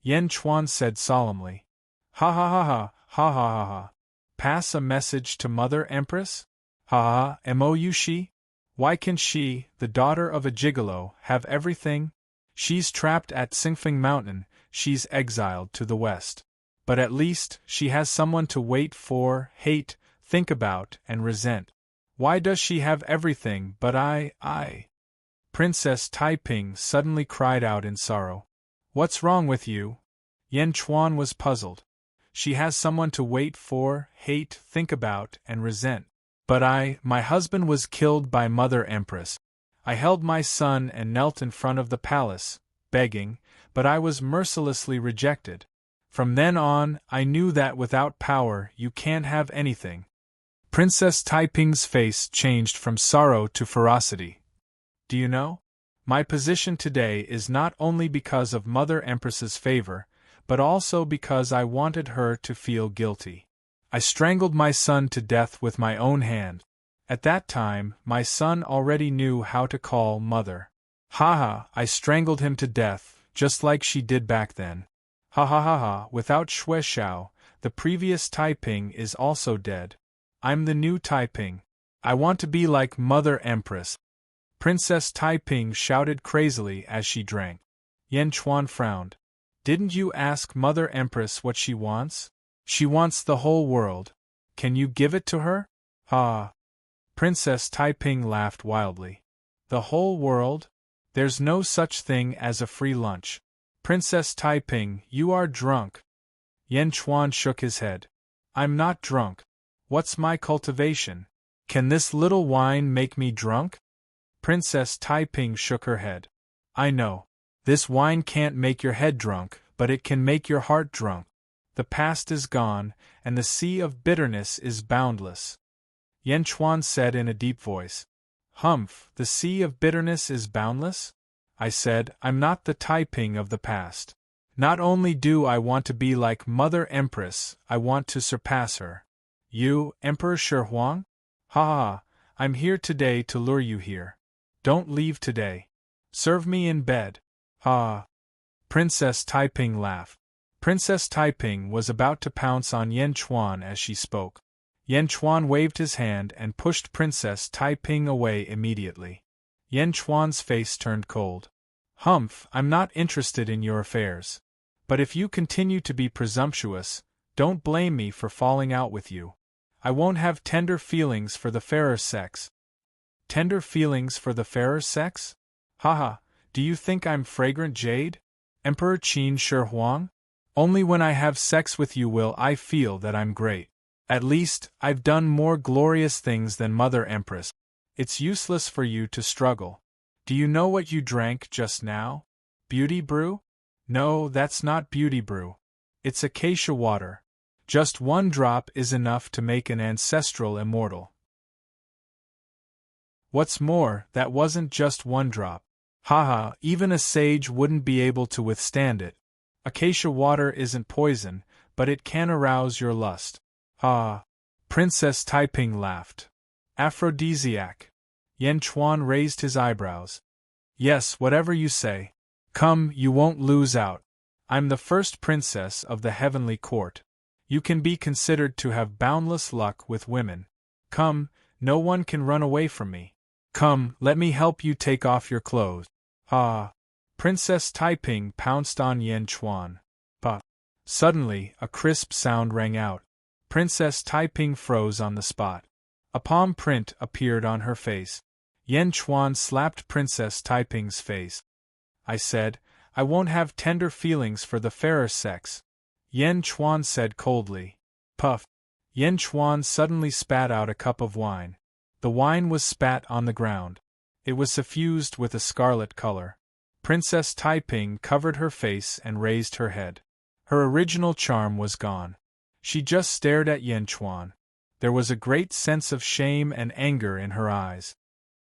Yan Chuan said solemnly. Ha ha ha ha, ha ha ha ha. Pass a message to Mother Empress? Ha ha, Mou Shi? Why can she, the daughter of a gigolo, have everything? She's trapped at Xingfeng Mountain, she's exiled to the west. But at least, she has someone to wait for, hate, think about, and resent. Why does she have everything but I? Princess Taiping suddenly cried out in sorrow. What's wrong with you? Yan Chuan was puzzled. She has someone to wait for, hate, think about, and resent. But my husband was killed by Mother Empress. I held my son and knelt in front of the palace, begging, but I was mercilessly rejected. From then on, I knew that without power you can't have anything. Princess Taiping's face changed from sorrow to ferocity. Do you know? My position today is not only because of Mother Empress's favor, but also because I wanted her to feel guilty. I strangled my son to death with my own hand. At that time, my son already knew how to call mother. Ha ha, I strangled him to death, just like she did back then. Ha ha ha ha, without Xue Xiao, the previous Taiping is also dead. I'm the new Taiping. I want to be like Mother Empress. Princess Taiping shouted crazily as she drank. Yan Chuan frowned. Didn't you ask Mother Empress what she wants? She wants the whole world. Can you give it to her? Ha! Princess Taiping laughed wildly. The whole world? There's no such thing as a free lunch. Princess Taiping, you are drunk. Yan Chuan shook his head. I'm not drunk. What's my cultivation? Can this little wine make me drunk? Princess Taiping shook her head. I know. This wine can't make your head drunk, but it can make your heart drunk. The past is gone, and the sea of bitterness is boundless. Yan Chuan said in a deep voice. Humph, the sea of bitterness is boundless? I said, I'm not the Taiping of the past. Not only do I want to be like Mother Empress, I want to surpass her. You, Emperor Shi Huang? Ha ha, I'm here today to lure you here. Don't leave today. Serve me in bed. Ha! Princess Taiping laughed. Princess Taiping was about to pounce on Yan Chuan as she spoke. Yan Chuan waved his hand and pushed Princess Taiping away immediately. Yan Chuan's face turned cold. Humph, I'm not interested in your affairs. But if you continue to be presumptuous, don't blame me for falling out with you. I won't have tender feelings for the fairer sex. Tender feelings for the fairer sex? Haha, do you think I'm fragrant jade? Emperor Qin Shi Huang? Only when I have sex with you will I feel that I'm great. At least, I've done more glorious things than Mother Empress. It's useless for you to struggle. Do you know what you drank just now? Beauty brew? No, that's not beauty brew. It's acacia water. Just one drop is enough to make an ancestral immortal. What's more, that wasn't just one drop. Haha, even a sage wouldn't be able to withstand it. Acacia water isn't poison, but it can arouse your lust. Ah! Princess Taiping laughed. Aphrodisiac. Yan Chuan raised his eyebrows. Yes, whatever you say. Come, you won't lose out. I'm the first princess of the heavenly court. You can be considered to have boundless luck with women. Come, no one can run away from me. Come, let me help you take off your clothes. Ah! Princess Taiping pounced on Yan Chuan. Pa! Suddenly, a crisp sound rang out. Princess Taiping froze on the spot. A palm print appeared on her face. Yan Chuan slapped Princess Taiping's face. I said, I won't have tender feelings for the fairer sex. Yan Chuan said coldly. Puff! Yan Chuan suddenly spat out a cup of wine. The wine was spat on the ground. It was suffused with a scarlet color. Princess Taiping covered her face and raised her head. Her original charm was gone. She just stared at Yan Chuan. There was a great sense of shame and anger in her eyes.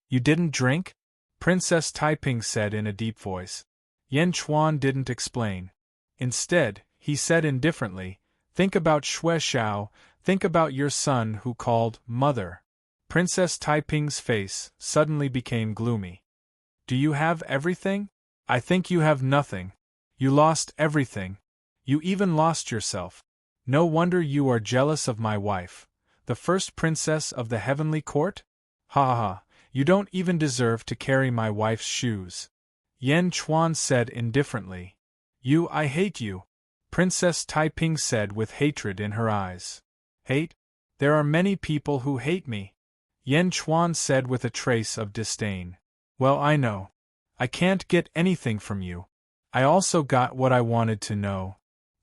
You didn't drink? Princess Taiping said in a deep voice. Yan Chuan didn't explain. Instead, he said indifferently, Think about Xue Xiao, think about your son who called Mother. Princess Taiping's face suddenly became gloomy. Do you have everything? I think you have nothing. You lost everything. You even lost yourself. No wonder you are jealous of my wife, the first princess of the heavenly court? Ha ha ha, you don't even deserve to carry my wife's shoes. Yan Chuan said indifferently. I hate you. Princess Taiping said with hatred in her eyes. Hate? There are many people who hate me. Yan Chuan said with a trace of disdain. Well, I know. I can't get anything from you. I also got what I wanted to know.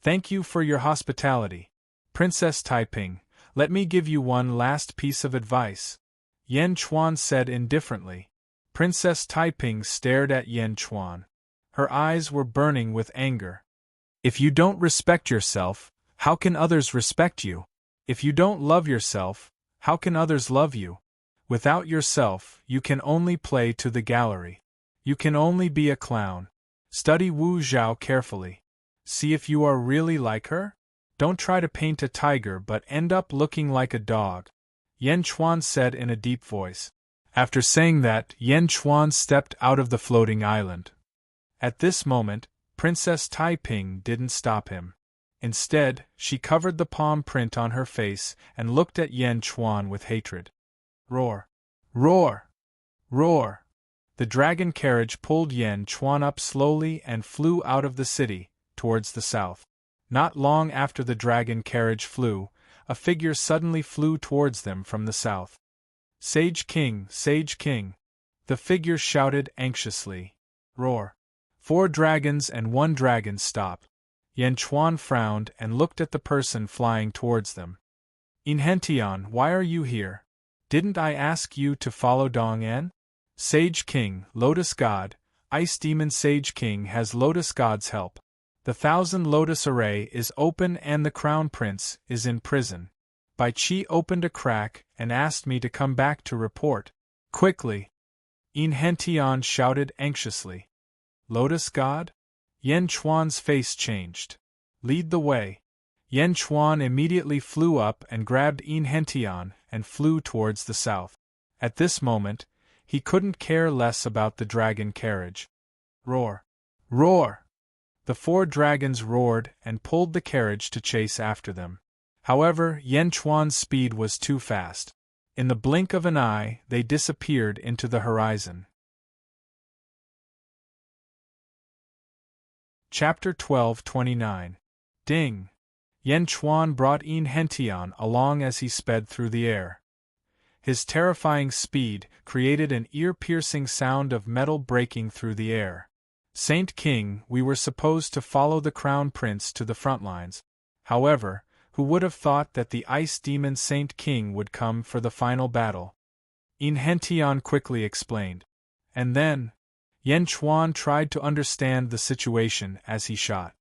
Thank you for your hospitality. Princess Taiping, let me give you one last piece of advice. Yan Chuan said indifferently. Princess Taiping stared at Yan Chuan. Her eyes were burning with anger. If you don't respect yourself, how can others respect you? If you don't love yourself, how can others love you? Without yourself, you can only play to the gallery. You can only be a clown. Study Wu Zhao carefully. See if you are really like her? Don't try to paint a tiger but end up looking like a dog. Yan Chuan said in a deep voice. After saying that, Yan Chuan stepped out of the floating island. At this moment, Princess Taiping didn't stop him. Instead, she covered the palm print on her face and looked at Yan Chuan with hatred. Roar! Roar! Roar! The dragon carriage pulled Yan Chuan up slowly and flew out of the city, towards the south. Not long after the dragon carriage flew, a figure suddenly flew towards them from the south. Sage King, Sage King! The figure shouted anxiously. Roar! 4 dragons and 1 dragon stop. Yan Chuan frowned and looked at the person flying towards them. Inhentian, why are you here? Didn't I ask you to follow Dong En? Sage King, Lotus God, Ice Demon Sage King has Lotus God's help. The 1000 Lotus Array is open and the Crown Prince is in prison. Bai Qi opened a crack and asked me to come back to report. Quickly! Inhentian shouted anxiously. Lotus God? Yan Chuan's face changed. Lead the way. Yan Chuan immediately flew up and grabbed Inhentian and flew towards the south. At this moment, he couldn't care less about the dragon carriage. Roar! Roar! The 4 dragons roared and pulled the carriage to chase after them. However, Yan Chuan's speed was too fast. In the blink of an eye, they disappeared into the horizon. Chapter 12:29. Ding! Yan Chuan brought Inhentian along as he sped through the air. His terrifying speed created an ear-piercing sound of metal breaking through the air. Saint King, we were supposed to follow the Crown Prince to the front lines. However, who would have thought that the ice demon Saint King would come for the final battle? Inhentian quickly explained. And then, Yen Chuan tried to understand the situation as he shot.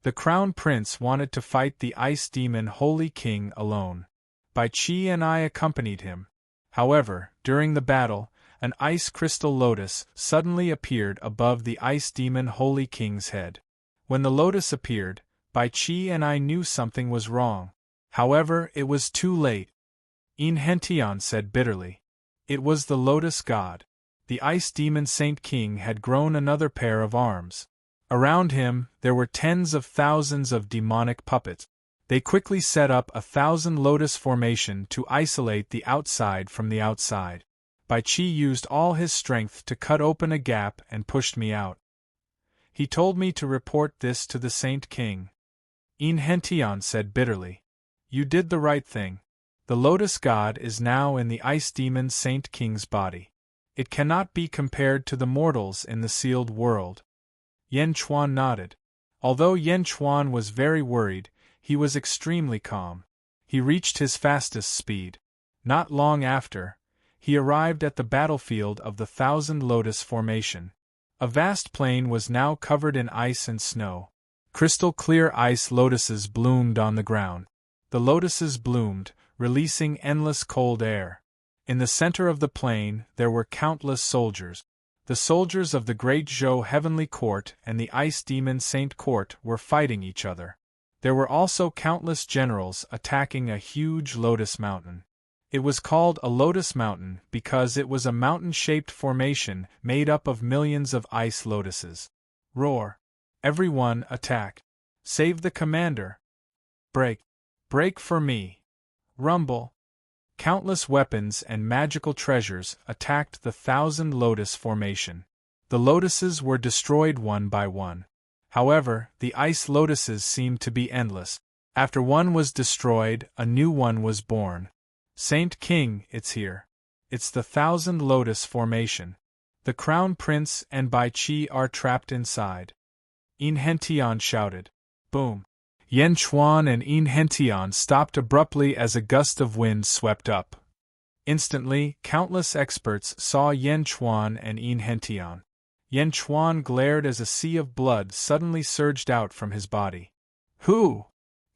The Crown Prince wanted to fight the ice demon Holy King alone. Bai Qi and I accompanied him. However, during the battle, an ice crystal lotus suddenly appeared above the ice demon Holy King's head. When the lotus appeared, Bai Qi and I knew something was wrong. However, it was too late. Inhentian said bitterly. It was the lotus god. The ice demon Saint King had grown another pair of arms. Around him, there were tens of thousands of demonic puppets. They quickly set up 1,000 lotus formation to isolate the outside from the outside. Bai Qi used all his strength to cut open a gap and pushed me out. He told me to report this to the Saint King. Inhentian said bitterly. You did the right thing. The lotus god is now in the ice demon Saint King's body. It cannot be compared to the mortals in the sealed world. Yen Chuan nodded. Although Yen Chuan was very worried, he was extremely calm. He reached his fastest speed. Not long after, he arrived at the battlefield of the 1,000 Lotus Formation. A vast plain was now covered in ice and snow. Crystal clear ice lotuses bloomed on the ground. The lotuses bloomed, releasing endless cold air. In the center of the plain, there were countless soldiers. The soldiers of the Great Zhou Heavenly Court and the Ice Demon Saint Court were fighting each other. There were also countless generals attacking a huge lotus mountain. It was called a lotus mountain because it was a mountain-shaped formation made up of millions of ice lotuses. Roar! Everyone attack! Save the commander! Break! Break for me! Rumble! Countless weapons and magical treasures attacked the 1,000 Lotus Formation. The lotuses were destroyed one by one. However, the ice lotuses seemed to be endless. After one was destroyed, a new one was born. Saint King, it's here. It's the 1,000 Lotus Formation. The Crown Prince and Bai Qi are trapped inside. Inhentian shouted. Boom! Yen Chuan and Inhentian stopped abruptly as a gust of wind swept up. Instantly, countless experts saw Yen Chuan and Inhentian. Yen Chuan glared as a sea of blood suddenly surged out from his body. Who?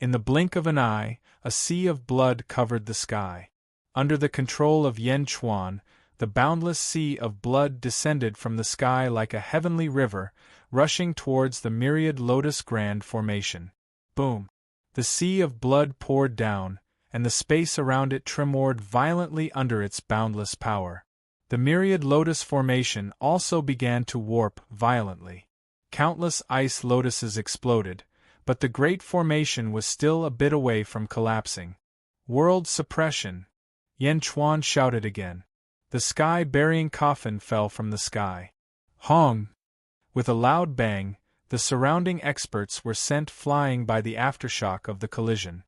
In the blink of an eye, a sea of blood covered the sky. Under the control of Yen Chuan, the boundless sea of blood descended from the sky like a heavenly river, rushing towards the myriad Lotus Grand Formation. Boom! The sea of blood poured down, and the space around it tremored violently under its boundless power. The myriad Lotus Formation also began to warp violently. Countless ice lotuses exploded, but the great formation was still a bit away from collapsing. World suppression! Yen Chuan shouted again. The sky-burying coffin fell from the sky. Hong! With a loud bang, the surrounding experts were sent flying by the aftershock of the collision.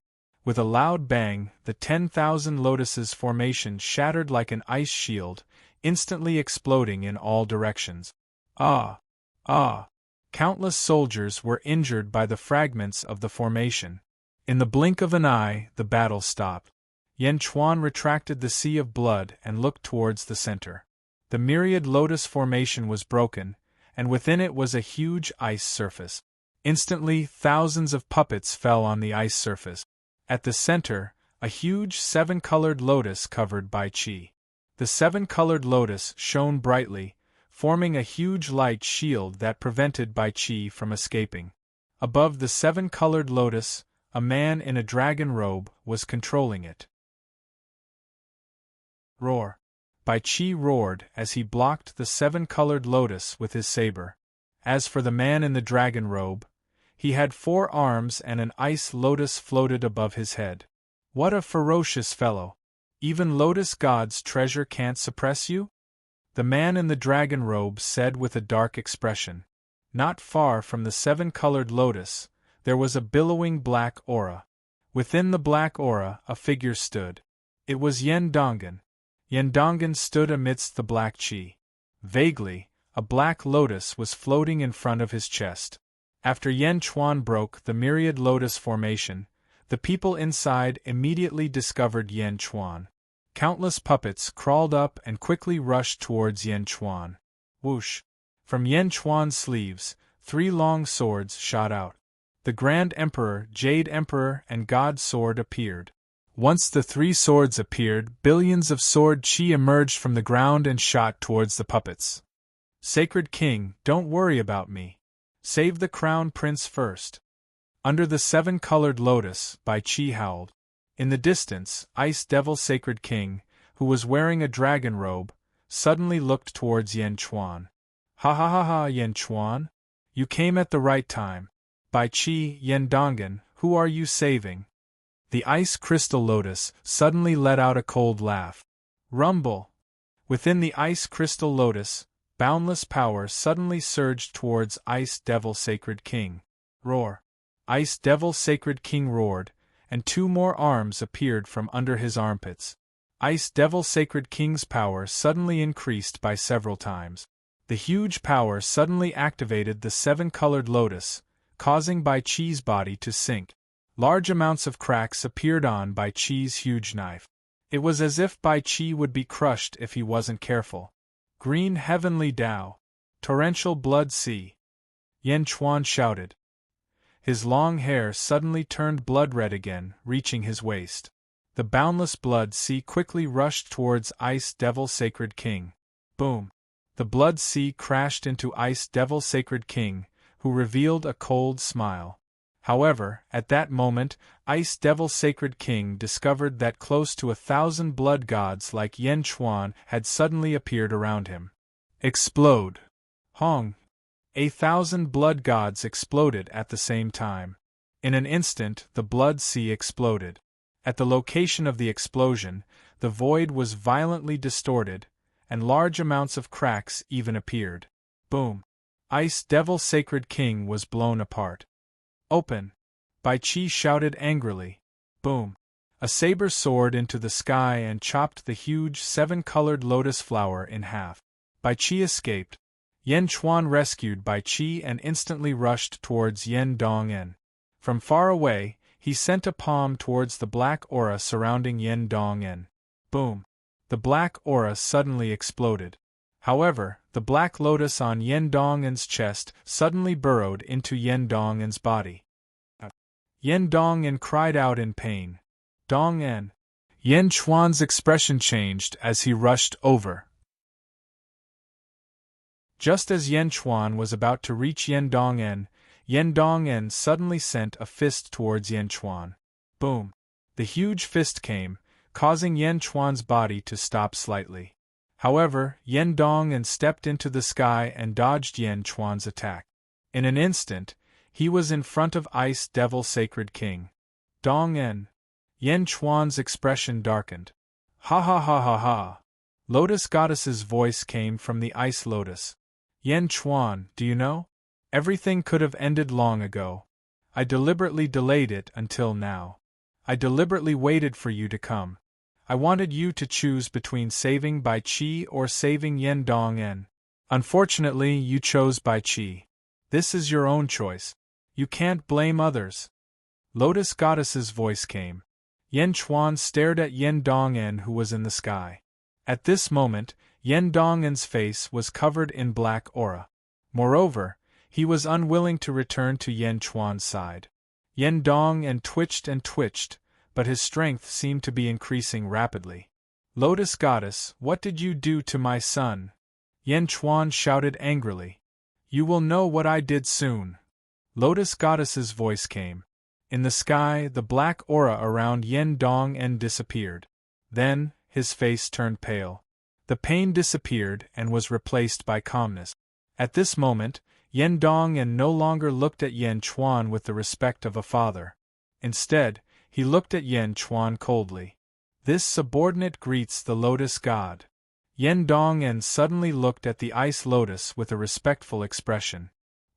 With a loud bang, the 10,000 lotuses formation shattered like an ice shield, instantly exploding in all directions. Ah! Ah! Countless soldiers were injured by the fragments of the formation. In the blink of an eye, the battle stopped. Yen Chuan retracted the sea of blood and looked towards the center. The myriad lotus formation was broken, and within it was a huge ice surface. Instantly, thousands of puppets fell on the ice surface. At the center, a huge 7-colored lotus covered Bai Qi. The 7-colored lotus shone brightly, forming a huge light shield that prevented Bai Qi from escaping. Above the 7-colored lotus, a man in a dragon robe was controlling it. Roar! Bai Qi roared as he blocked the 7-colored lotus with his saber. As for the man in the dragon robe, he had 4 arms and an ice lotus floated above his head. What a ferocious fellow! Even Lotus God's treasure can't suppress you? The man in the dragon robe said with a dark expression. Not far from the 7-colored lotus, there was a billowing black aura. Within the black aura, a figure stood. It was Yen Dongan. Yen Dongan stood amidst the black qi. Vaguely, a black lotus was floating in front of his chest. After Yen Chuan broke the myriad lotus formation, the people inside immediately discovered Yen Chuan. Countless puppets crawled up and quickly rushed towards Yen Chuan. Whoosh! From Yen Chuan's sleeves, 3 long swords shot out. The Grand Emperor, Jade Emperor, and God Sword appeared. Once the 3 swords appeared, billions of sword chi emerged from the ground and shot towards the puppets. Sacred King, don't worry about me. Save the Crown Prince first. Under the 7-colored lotus, Bai Qi howled. In the distance, Ice Devil Sacred King, who was wearing a dragon robe, suddenly looked towards Yen Chuan. Ha ha ha ha, Yen Chuan! You came at the right time. Bai Qi, Yen Dongan, who are you saving? The ice crystal lotus suddenly let out a cold laugh. Rumble! Within the ice crystal lotus, boundless power suddenly surged towards Ice Devil Sacred King. Roar! Ice Devil Sacred King roared, and 2 more arms appeared from under his armpits. Ice Devil Sacred King's power suddenly increased by several times. The huge power suddenly activated the 7-colored lotus, causing Bai Qi's body to sink. Large amounts of cracks appeared on Bai Qi's huge knife. It was as if Bai Qi would be crushed if he wasn't careful. Green Heavenly Tao! Torrential Blood Sea! Yen Chuan shouted. His long hair suddenly turned blood-red again, reaching his waist. The boundless blood sea quickly rushed towards Ice Devil Sacred King. Boom! The blood sea crashed into Ice Devil Sacred King, who revealed a cold smile. However, at that moment, Ice Devil Sacred King discovered that close to 1,000 blood gods like Yen Chuan had suddenly appeared around him. Explode! Hong! 1,000 blood gods exploded at the same time. In an instant, the blood sea exploded. At the location of the explosion, the void was violently distorted, and large amounts of cracks even appeared. Boom! Ice Devil Sacred King was blown apart. Open! Bai Qi shouted angrily. Boom! A saber soared into the sky and chopped the huge 7-colored lotus flower in half. Bai Qi escaped. Yen Chuan rescued Bai Qi and instantly rushed towards Yen Dongan. From far away, he sent a palm towards the black aura surrounding Yen Dongan. Boom! The black aura suddenly exploded. However, the black lotus on Yen Dongan's chest suddenly burrowed into Yen Dongan's body. Yen Dongan cried out in pain. Dongan! Yen Chuan's expression changed as he rushed over. Just as Yen Chuan was about to reach Yen Dongan suddenly sent a fist towards Yen Chuan. Boom! The huge fist came, causing Yen Chuan's body to stop slightly. However, Yen Dongan stepped into the sky and dodged Yen Chuan's attack. In an instant, he was in front of Ice Devil Sacred King. Dongan! Yen Chuan's expression darkened. Ha ha ha ha ha! Lotus Goddess's voice came from the ice lotus. Yen Chuan, do you know? Everything could have ended long ago. I deliberately delayed it until now. I deliberately waited for you to come. I wanted you to choose between saving Bai Qi or saving Yen Dongan. Unfortunately, you chose Bai Qi. This is your own choice. You can't blame others. Lotus Goddess's voice came. Yen Chuan stared at Yen Dongan, who was in the sky. At this moment, Yen Dongan's face was covered in black aura. Moreover, he was unwilling to return to Yen Chuan's side. Yen Dongan twitched, but his strength seemed to be increasing rapidly. Lotus Goddess, what did you do to my son? Yen Chuan shouted angrily. You will know what I did soon. Lotus Goddess's voice came. In the sky, the black aura around Yen Dongan disappeared. Then, his face turned pale. The pain disappeared and was replaced by calmness. At this moment, Yen Dongan no longer looked at Yen Chuan with the respect of a father. Instead, he looked at Yen Chuan coldly. This subordinate greets the lotus god. Yen Dongan suddenly looked at the ice lotus with a respectful expression.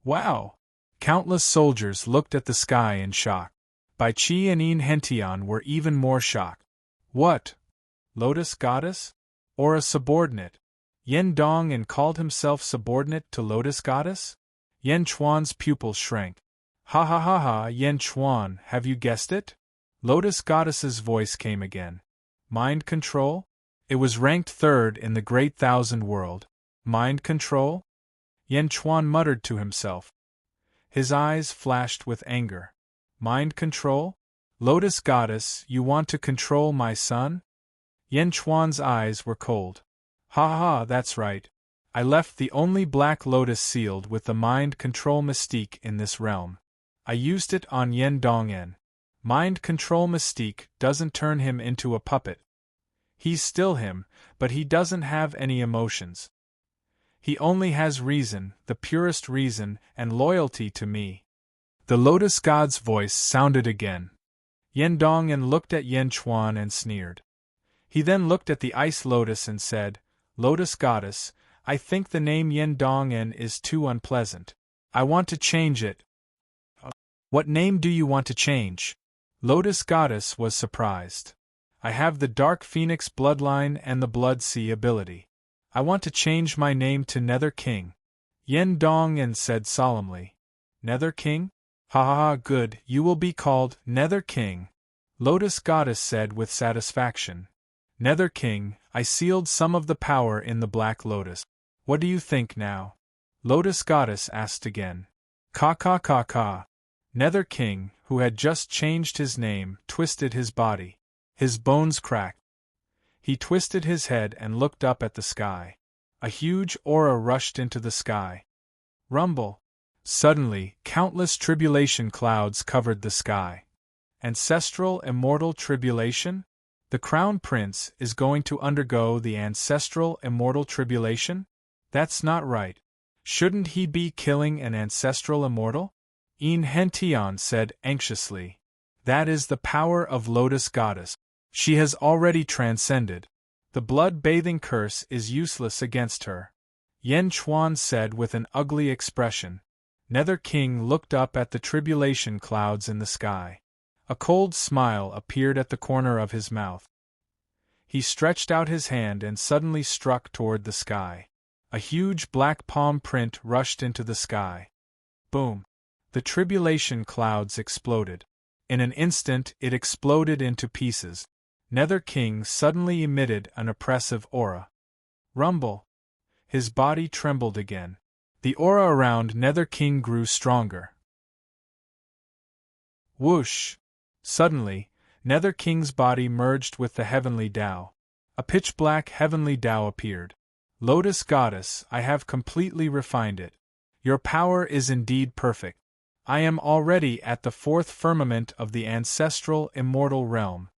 Wow! Countless soldiers looked at the sky in shock. Bai Qi and Yin Hentian were even more shocked. What? Lotus Goddess? Or a subordinate? Yen Dong and called himself subordinate to Lotus Goddess? Yen Chuan's pupils shrank. Ha ha ha ha, Yen Chuan, have you guessed it? Lotus Goddess's voice came again. Mind control? It was ranked third in the Great Thousand World. Mind control? Yen Chuan muttered to himself. His eyes flashed with anger. Mind control? Lotus Goddess, you want to control my son? Yen Chuan's eyes were cold. Ha ha, that's right. I left the only black lotus sealed with the mind control mystique in this realm. I used it on Yen Dongen. Mind control mystique doesn't turn him into a puppet. He's still him, but he doesn't have any emotions. He only has reason, the purest reason, and loyalty to me. The Lotus God's voice sounded again. Yen Dongen looked at Yen Chuan and sneered. He then looked at the ice lotus and said, Lotus Goddess, I think the name Yen Dongen is too unpleasant. I want to change it. What name do you want to change? Lotus Goddess was surprised. I have the Dark Phoenix bloodline and the Blood Sea ability. I want to change my name to Nether King. Yen Dongen said solemnly. Nether King? Ha ha ha, good, you will be called Nether King. Lotus Goddess said with satisfaction. Nether King, I sealed some of the power in the Black Lotus. What do you think now? Lotus Goddess asked again. Ka ka ka ka. Nether King, who had just changed his name, twisted his body. His bones cracked. He twisted his head and looked up at the sky. A huge aura rushed into the sky. Rumble. Suddenly, countless tribulation clouds covered the sky. Ancestral immortal tribulation? The Crown Prince is going to undergo the ancestral immortal tribulation? That's not right. Shouldn't he be killing an ancestral immortal? Een Hentian said anxiously. That is the power of Lotus Goddess. She has already transcended. The blood-bathing curse is useless against her. Yen Chuan said with an ugly expression. Nether King looked up at the tribulation clouds in the sky. A cold smile appeared at the corner of his mouth. He stretched out his hand and suddenly struck toward the sky. A huge black palm print rushed into the sky. Boom! The tribulation clouds exploded. In an instant it exploded into pieces. Nether King suddenly emitted an oppressive aura. Rumble! His body trembled again. The aura around Nether King grew stronger. Whoosh! Suddenly, Nether King's body merged with the heavenly Tao. A pitch-black heavenly Tao appeared. Lotus Goddess, I have completely refined it. Your power is indeed perfect. I am already at the fourth firmament of the ancestral immortal realm.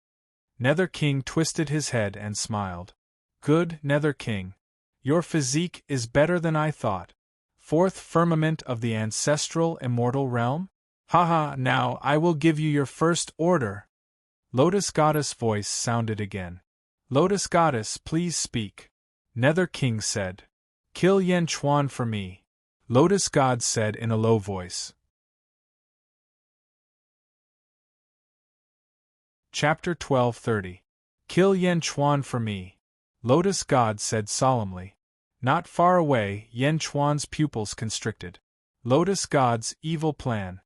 Nether King twisted his head and smiled. Good, Nether King. Your physique is better than I thought. Fourth firmament of the ancestral immortal realm? Haha, now I will give you your first order. Lotus Goddess' voice sounded again. Lotus Goddess, please speak. Nether King said. Kill Yen Chuan for me. Lotus God said in a low voice. Chapter 12:30. Kill Yen Chuan for me. Lotus God said solemnly. Not far away, Yen Chuan's pupils constricted. Lotus God's evil plan.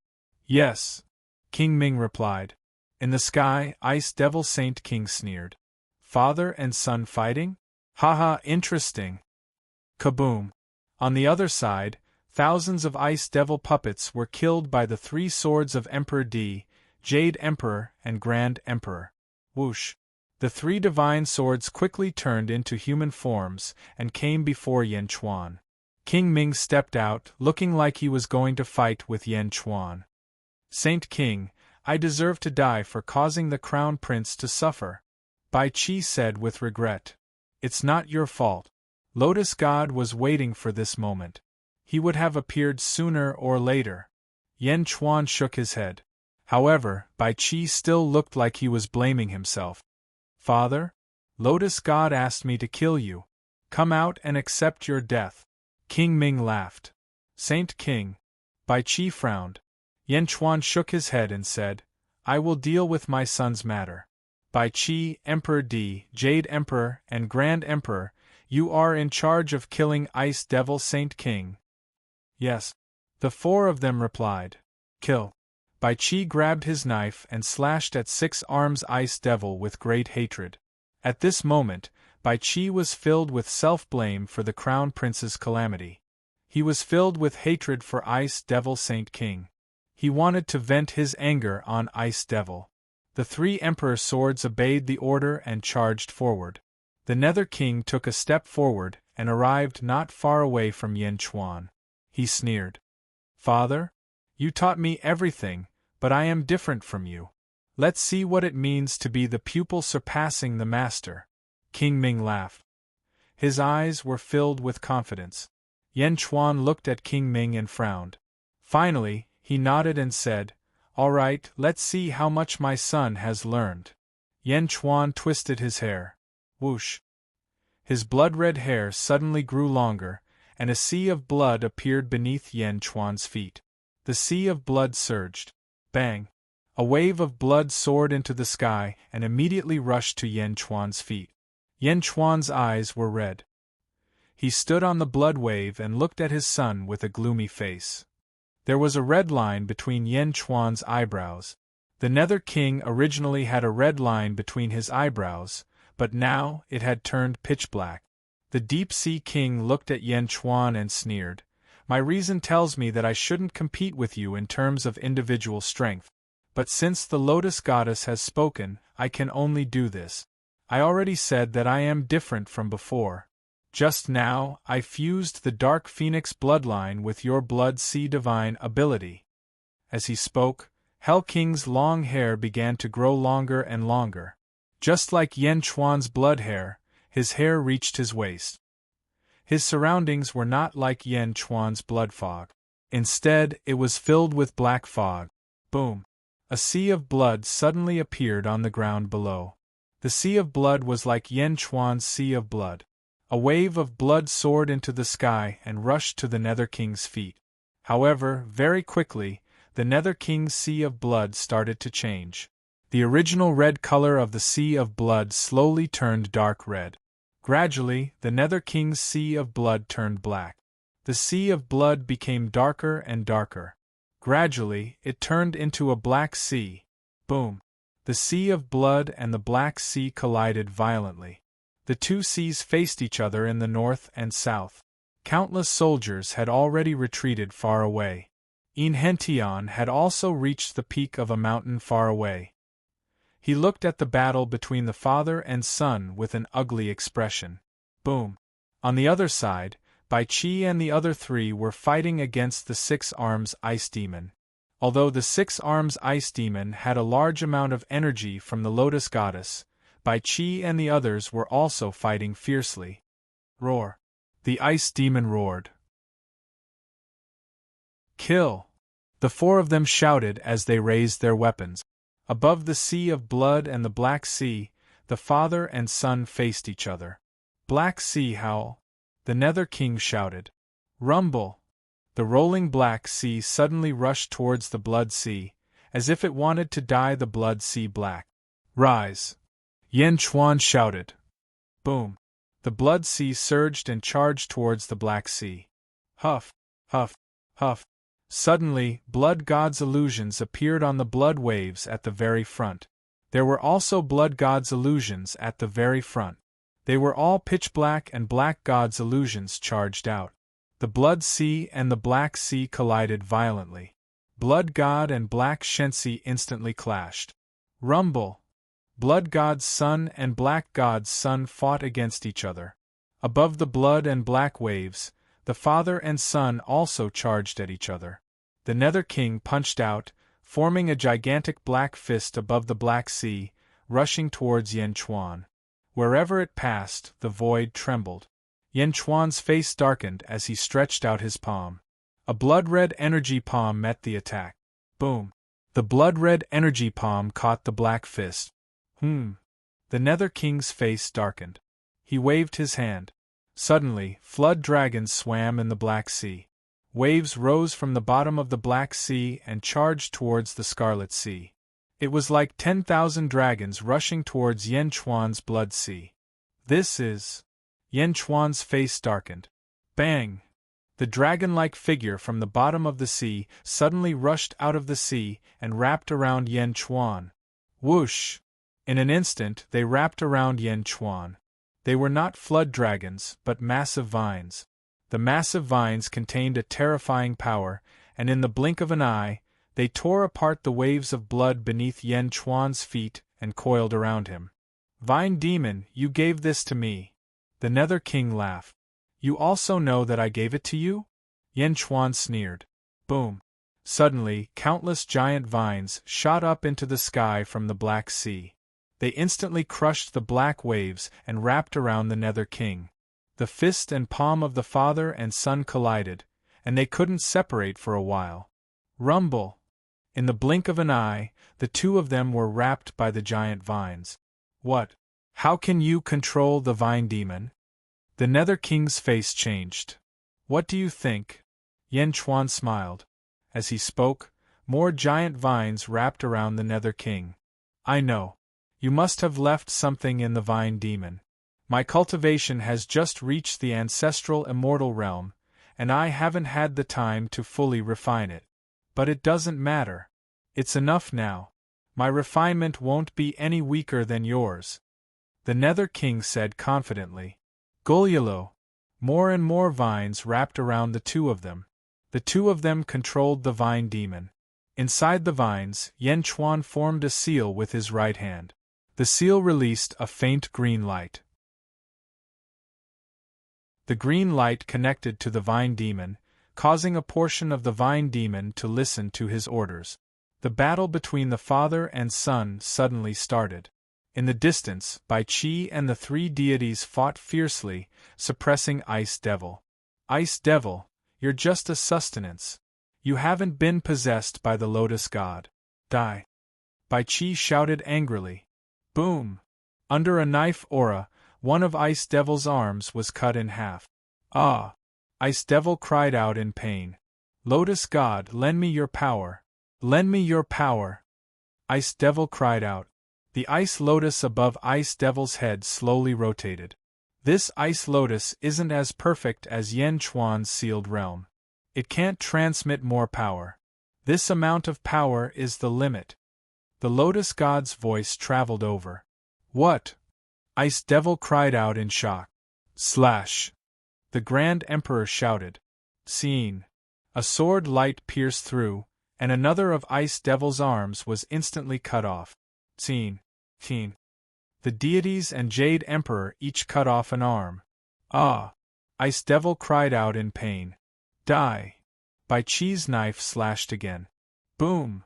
Yes. King Ming replied. In the sky, Ice Devil Saint King sneered. Father and son fighting? Haha, interesting. Kaboom. On the other side, thousands of Ice Devil puppets were killed by the three swords of Emperor D, Jade Emperor, and Grand Emperor. Whoosh! The three divine swords quickly turned into human forms and came before Yen Chuan. King Ming stepped out, looking like he was going to fight with Yen Chuan. Saint King, I deserve to die for causing the Crown Prince to suffer. Bai Qi said with regret. It's not your fault. Lotus God was waiting for this moment. He would have appeared sooner or later. Yen Chuan shook his head. However, Bai Qi still looked like he was blaming himself. Father? Lotus God asked me to kill you. Come out and accept your death. King Ming laughed. Saint King. Bai Qi frowned. Yen Chuan shook his head and said, I will deal with my son's matter. Bai Qi, Emperor D, Jade Emperor, and Grand Emperor, You are in charge of killing Ice Devil Saint King. Yes. The four of them replied. Kill. Bai Qi grabbed his knife and slashed at Six Arms Ice Devil with great hatred. At this moment, Bai Qi was filled with self-blame for the Crown Prince's calamity. He was filled with hatred for Ice Devil Saint King. He wanted to vent his anger on Ice Devil. The three Emperor Swords obeyed the order and charged forward. The Nether King took a step forward and arrived not far away from Yan Chuan. He sneered. Father? You taught me everything, but I am different from you. Let's see what it means to be the pupil surpassing the master. King Ming laughed. His eyes were filled with confidence. Yan Chuan looked at King Ming and frowned. Finally, he nodded and said, All right, let's see how much my son has learned. Yan Chuan twisted his hair. Whoosh! His blood-red hair suddenly grew longer, and a sea of blood appeared beneath Yan Chuan's feet. The sea of blood surged. Bang! A wave of blood soared into the sky and immediately rushed to Yan Chuan's feet. Yan Chuan's eyes were red. He stood on the blood wave and looked at his son with a gloomy face. There was a red line between Yan Chuan's eyebrows. The Nether King originally had a red line between his eyebrows, but now it had turned pitch black. The Deep Sea King looked at Yan Chuan and sneered. My reason tells me that I shouldn't compete with you in terms of individual strength. But since the Lotus Goddess has spoken, I can only do this. I already said that I am different from before. Just now, I fused the Dark Phoenix bloodline with your Blood Sea divine ability. As he spoke, Hell King's long hair began to grow longer and longer. Just like Yan Chuan's blood hair, his hair reached his waist. His surroundings were not like Yan Chuan's blood fog. Instead, it was filled with black fog. Boom! A sea of blood suddenly appeared on the ground below. The sea of blood was like Yan Chuan's sea of blood. A wave of blood soared into the sky and rushed to the Nether King's feet. However, very quickly, the Nether King's sea of blood started to change. The original red color of the sea of blood slowly turned dark red. Gradually, the Nether King's sea of blood turned black. The sea of blood became darker and darker. Gradually, it turned into a black sea. Boom! The sea of blood and the black sea collided violently. The two seas faced each other in the north and south. Countless soldiers had already retreated far away. Inhentian had also reached the peak of a mountain far away. He looked at the battle between the father and son with an ugly expression. Boom! On the other side, Bai Qi and the other three were fighting against the Six Arms Ice Demon. Although the Six Arms Ice Demon had a large amount of energy from the Lotus Goddess, Bai Qi and the others were also fighting fiercely. Roar! The Ice Demon roared. Kill! The four of them shouted as they raised their weapons. Above the sea of blood and the Black Sea, the father and son faced each other. Black Sea howl! The Nether King shouted. Rumble! The rolling Black Sea suddenly rushed towards the Blood Sea, as if it wanted to dye the Blood Sea black. Rise! Yan Chuan shouted. Boom! The Blood Sea surged and charged towards the Black Sea. Huff! Huff! Huff! Suddenly, Blood God's illusions appeared on the blood waves at the very front. There were also Blood God's illusions at the very front. They were all pitch black and Black God's illusions charged out. The Blood Sea and the Black Sea collided violently. Blood God and Black Shensi instantly clashed. Rumble! Blood God's son and Black God's son fought against each other. Above the blood and black waves, the father and son also charged at each other. The Nether King punched out, forming a gigantic black fist above the Black Sea, rushing towards Yan Chuan. Wherever it passed, the void trembled. Yan Chuan's face darkened as he stretched out his palm. A blood-red energy palm met the attack. Boom! The blood-red energy palm caught the black fist. The Nether King's face darkened. He waved his hand. Suddenly, flood dragons swam in the Black Sea. Waves rose from the bottom of the Black Sea and charged towards the Scarlet Sea. It was like 10,000 dragons rushing towards Yan Chuan's Blood Sea. This is... Yen Chuan's face darkened. Bang! The dragon-like figure from the bottom of the sea suddenly rushed out of the sea and wrapped around Yen Chuan. Whoosh! In an instant they wrapped around Yen Chuan. They were not flood dragons, but massive vines. The massive vines contained a terrifying power, and in the blink of an eye, they tore apart the waves of blood beneath Yen Chuan's feet and coiled around him. Vine demon, you gave this to me. The Nether King laughed. You also know that I gave it to you? Yen Chuan sneered. Boom! Suddenly, countless giant vines shot up into the sky from the Black Sea. They instantly crushed the black waves and wrapped around the Nether King. The fist and palm of the father and son collided, and they couldn't separate for a while. Rumble! In the blink of an eye, the two of them were wrapped by the giant vines. What? How can you control the vine demon? The Nether King's face changed. What do you think? Yen Chuan smiled. As he spoke, more giant vines wrapped around the Nether King. I know. You must have left something in the vine demon. My cultivation has just reached the ancestral immortal realm, and I haven't had the time to fully refine it. But it doesn't matter. It's enough now. My refinement won't be any weaker than yours. The Nether King said confidently. Golyalo! More and more vines wrapped around the two of them. The two of them controlled the vine demon. Inside the vines, Yen Chuan formed a seal with his right hand. The seal released a faint green light. The green light connected to the vine demon, causing a portion of the vine demon to listen to his orders. The battle between the father and son suddenly started. In the distance, Bai Qi and the three deities fought fiercely, suppressing Ice Devil. Ice Devil, you're just a sustenance. You haven't been possessed by the Lotus God. Die! Bai Qi shouted angrily. Boom! Under a knife aura, one of Ice Devil's arms was cut in half. Ah! Ice Devil cried out in pain. Lotus God, lend me your power. Lend me your power. Ice Devil cried out. The ice lotus above Ice Devil's head slowly rotated. This ice lotus isn't as perfect as Yen Chuan's sealed realm. It can't transmit more power. This amount of power is the limit. The Lotus God's voice traveled over. What? Ice Devil cried out in shock. Slash! The Grand Emperor shouted. Serene. A sword light pierced through, and another of Ice Devil's arms was instantly cut off. Serene. The deities and Jade Emperor each cut off an arm. Ah! Ice Devil cried out in pain. Die! Bai Qi's knife slashed again. Boom!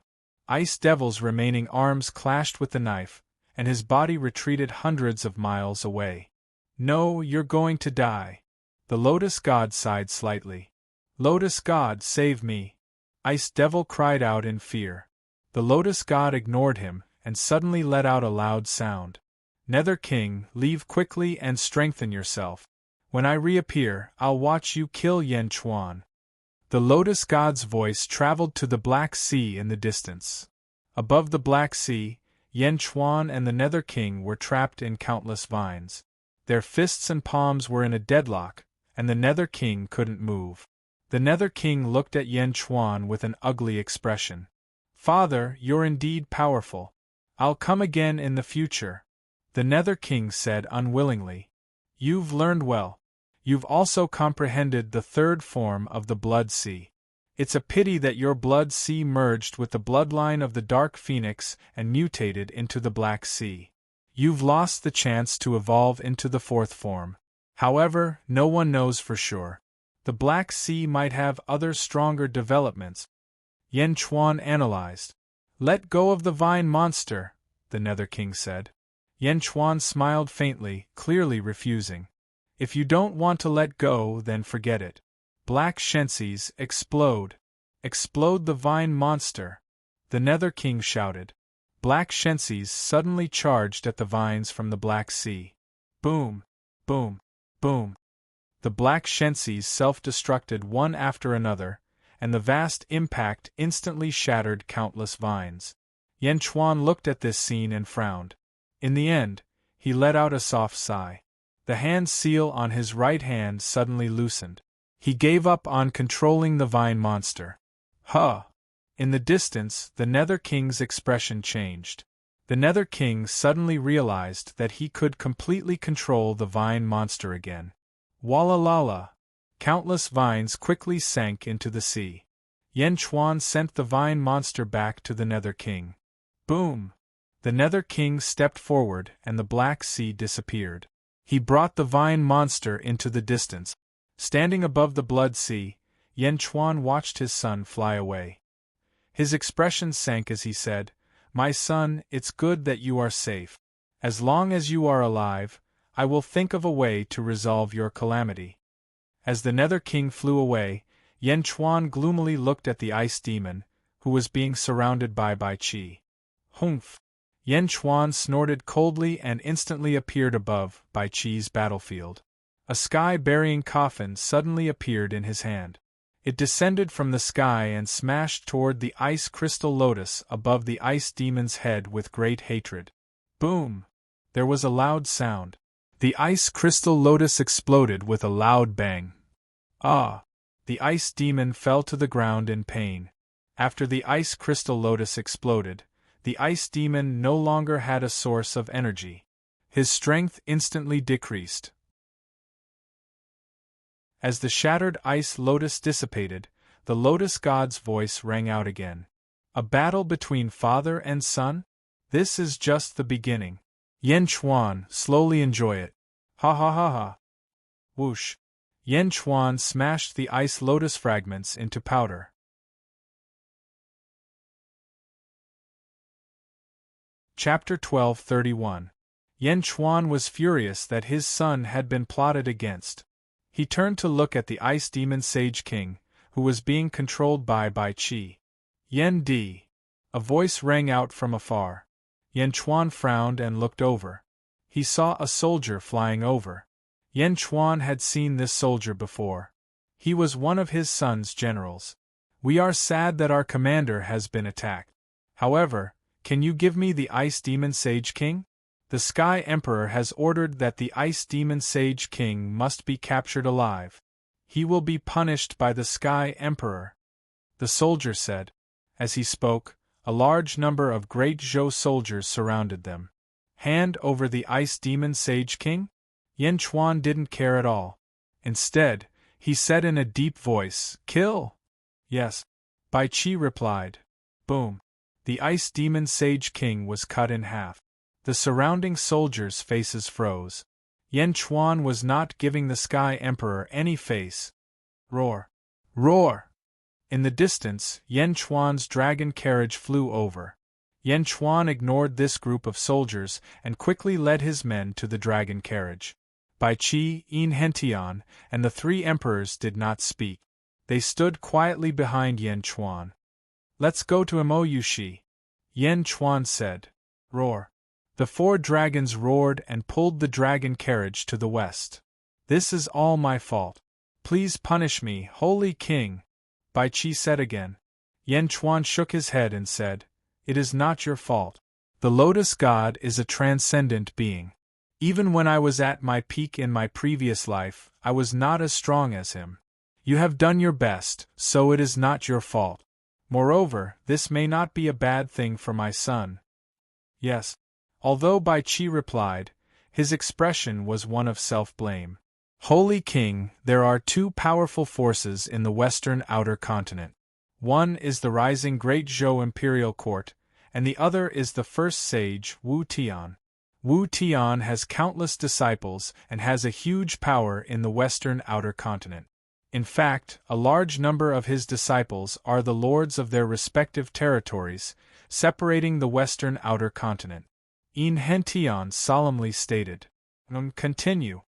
Ice Devil's remaining arms clashed with the knife, and his body retreated hundreds of miles away. No, you're going to die. The Lotus God sighed slightly. Lotus God, save me! Ice Devil cried out in fear. The Lotus God ignored him, and suddenly let out a loud sound. Nether King, leave quickly and strengthen yourself. When I reappear, I'll watch you kill Yen Chuan. The Lotus God's voice traveled to the Black Sea in the distance. Above the Black Sea, Yen Chuan and the Nether King were trapped in countless vines. Their fists and palms were in a deadlock, and the Nether King couldn't move. The Nether King looked at Yen Chuan with an ugly expression. Father, you're indeed powerful. I'll come again in the future. The Nether King said unwillingly. You've learned well. You've also comprehended the third form of the Blood Sea. It's a pity that your Blood Sea merged with the bloodline of the Dark Phoenix and mutated into the Black Sea. You've lost the chance to evolve into the fourth form. However, no one knows for sure. The Black Sea might have other stronger developments. Yen Chuan analyzed. Let go of the vine monster, the Nether King said. Yen Chuan smiled faintly, clearly refusing. If you don't want to let go, then forget it. Black Shensis, explode! Explode the vine monster! The Nether King shouted. Black Shensis suddenly charged at the vines from the Black Sea. Boom! Boom! Boom! The Black Shensis self-destructed one after another, and the vast impact instantly shattered countless vines. Yen Chuan looked at this scene and frowned. In the end, he let out a soft sigh. The hand seal on his right hand suddenly loosened. He gave up on controlling the vine monster. Huh! In the distance, the Nether King's expression changed. The Nether King suddenly realized that he could completely control the vine monster again. Walla lala! Countless vines quickly sank into the sea. Yen Chuan sent the vine monster back to the Nether King. Boom! The Nether King stepped forward and the Black Sea disappeared. He brought the vine monster into the distance. Standing above the Blood Sea, Yen Chuan watched his son fly away. His expression sank as he said, "My son, it's good that you are safe. As long as you are alive, I will think of a way to resolve your calamity." As the Nether King flew away, Yen Chuan gloomily looked at the ice demon, who was being surrounded by Bai Qi. Humph! Yen Chuan snorted coldly and instantly appeared above Bai Qi's battlefield. A sky-burying coffin suddenly appeared in his hand. It descended from the sky and smashed toward the ice crystal lotus above the ice demon's head with great hatred. Boom! There was a loud sound. The ice crystal lotus exploded with a loud bang. Ah! The ice demon fell to the ground in pain. After the ice crystal lotus exploded, the ice demon no longer had a source of energy. His strength instantly decreased. As the shattered ice lotus dissipated, the lotus god's voice rang out again. A battle between father and son? This is just the beginning. Yen Chuan, slowly enjoy it. Ha ha ha ha. Whoosh. Yen Chuan smashed the ice lotus fragments into powder. Chapter 1231. Yen Chuan was furious that his son had been plotted against. He turned to look at the ice demon Sage King, who was being controlled by Bai Qi. Yen Di. A voice rang out from afar. Yen Chuan frowned and looked over. He saw a soldier flying over. Yen Chuan had seen this soldier before. He was one of his son's generals. "We are sad that our commander has been attacked. However, can you give me the Ice Demon Sage King? The Sky Emperor has ordered that the Ice Demon Sage King must be captured alive. He will be punished by the Sky Emperor," the soldier said. As he spoke, a large number of great Zhou soldiers surrounded them. Hand over the Ice Demon Sage King? Yen Chuan didn't care at all. Instead, he said in a deep voice, "Kill!" "Yes," Bai Qi replied. Boom! The Ice Demon Sage King was cut in half. The surrounding soldiers' faces froze. Yen Chuan was not giving the Sky Emperor any face. Roar! Roar! In the distance, Yen Chuan's dragon carriage flew over. Yen Chuan ignored this group of soldiers and quickly led his men to the dragon carriage. Bai Qi, Yin Hentian, and the three emperors did not speak. They stood quietly behind Yen Chuan. "Let's go to Imoyushi," Yen Chuan said. Roar! The four dragons roared and pulled the dragon carriage to the west. "This is all my fault. Please punish me, Holy King," Bai Qi said again. Yen Chuan shook his head and said, "It is not your fault. The Lotus God is a transcendent being. Even when I was at my peak in my previous life, I was not as strong as him. You have done your best, so it is not your fault. Moreover, this may not be a bad thing for my son." Yes. Although Bai Qi replied, his expression was one of self-blame. "Holy King, there are two powerful forces in the western outer continent. One is the rising Great Zhou Imperial Court, and the other is the first sage, Wu Tian. Wu Tian has countless disciples and has a huge power in the western outer continent. In fact, a large number of his disciples are the lords of their respective territories, separating the western outer continent," Yin Hentian solemnly stated. Continue,"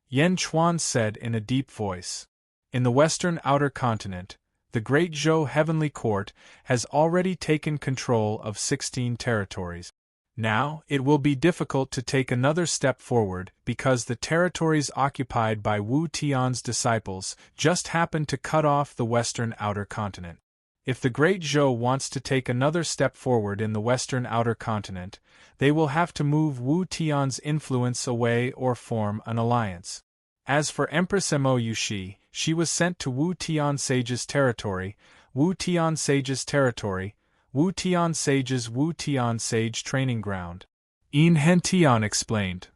Yen Chuan said in a deep voice. "In the western outer continent, the Great Zhou Heavenly Court has already taken control of 16 territories. Now, it will be difficult to take another step forward because the territories occupied by Wu Tian's disciples just happened to cut off the western outer continent. If the Great Zhou wants to take another step forward in the western outer continent, they will have to move Wu Tian's influence away or form an alliance. As for Empress Mo Yushi, she was sent to Wu Tian Sage's territory, Wu Tian Sage's territory, Wu Tian Sage's Wu Tian Sage training ground. Yin Hentian explained.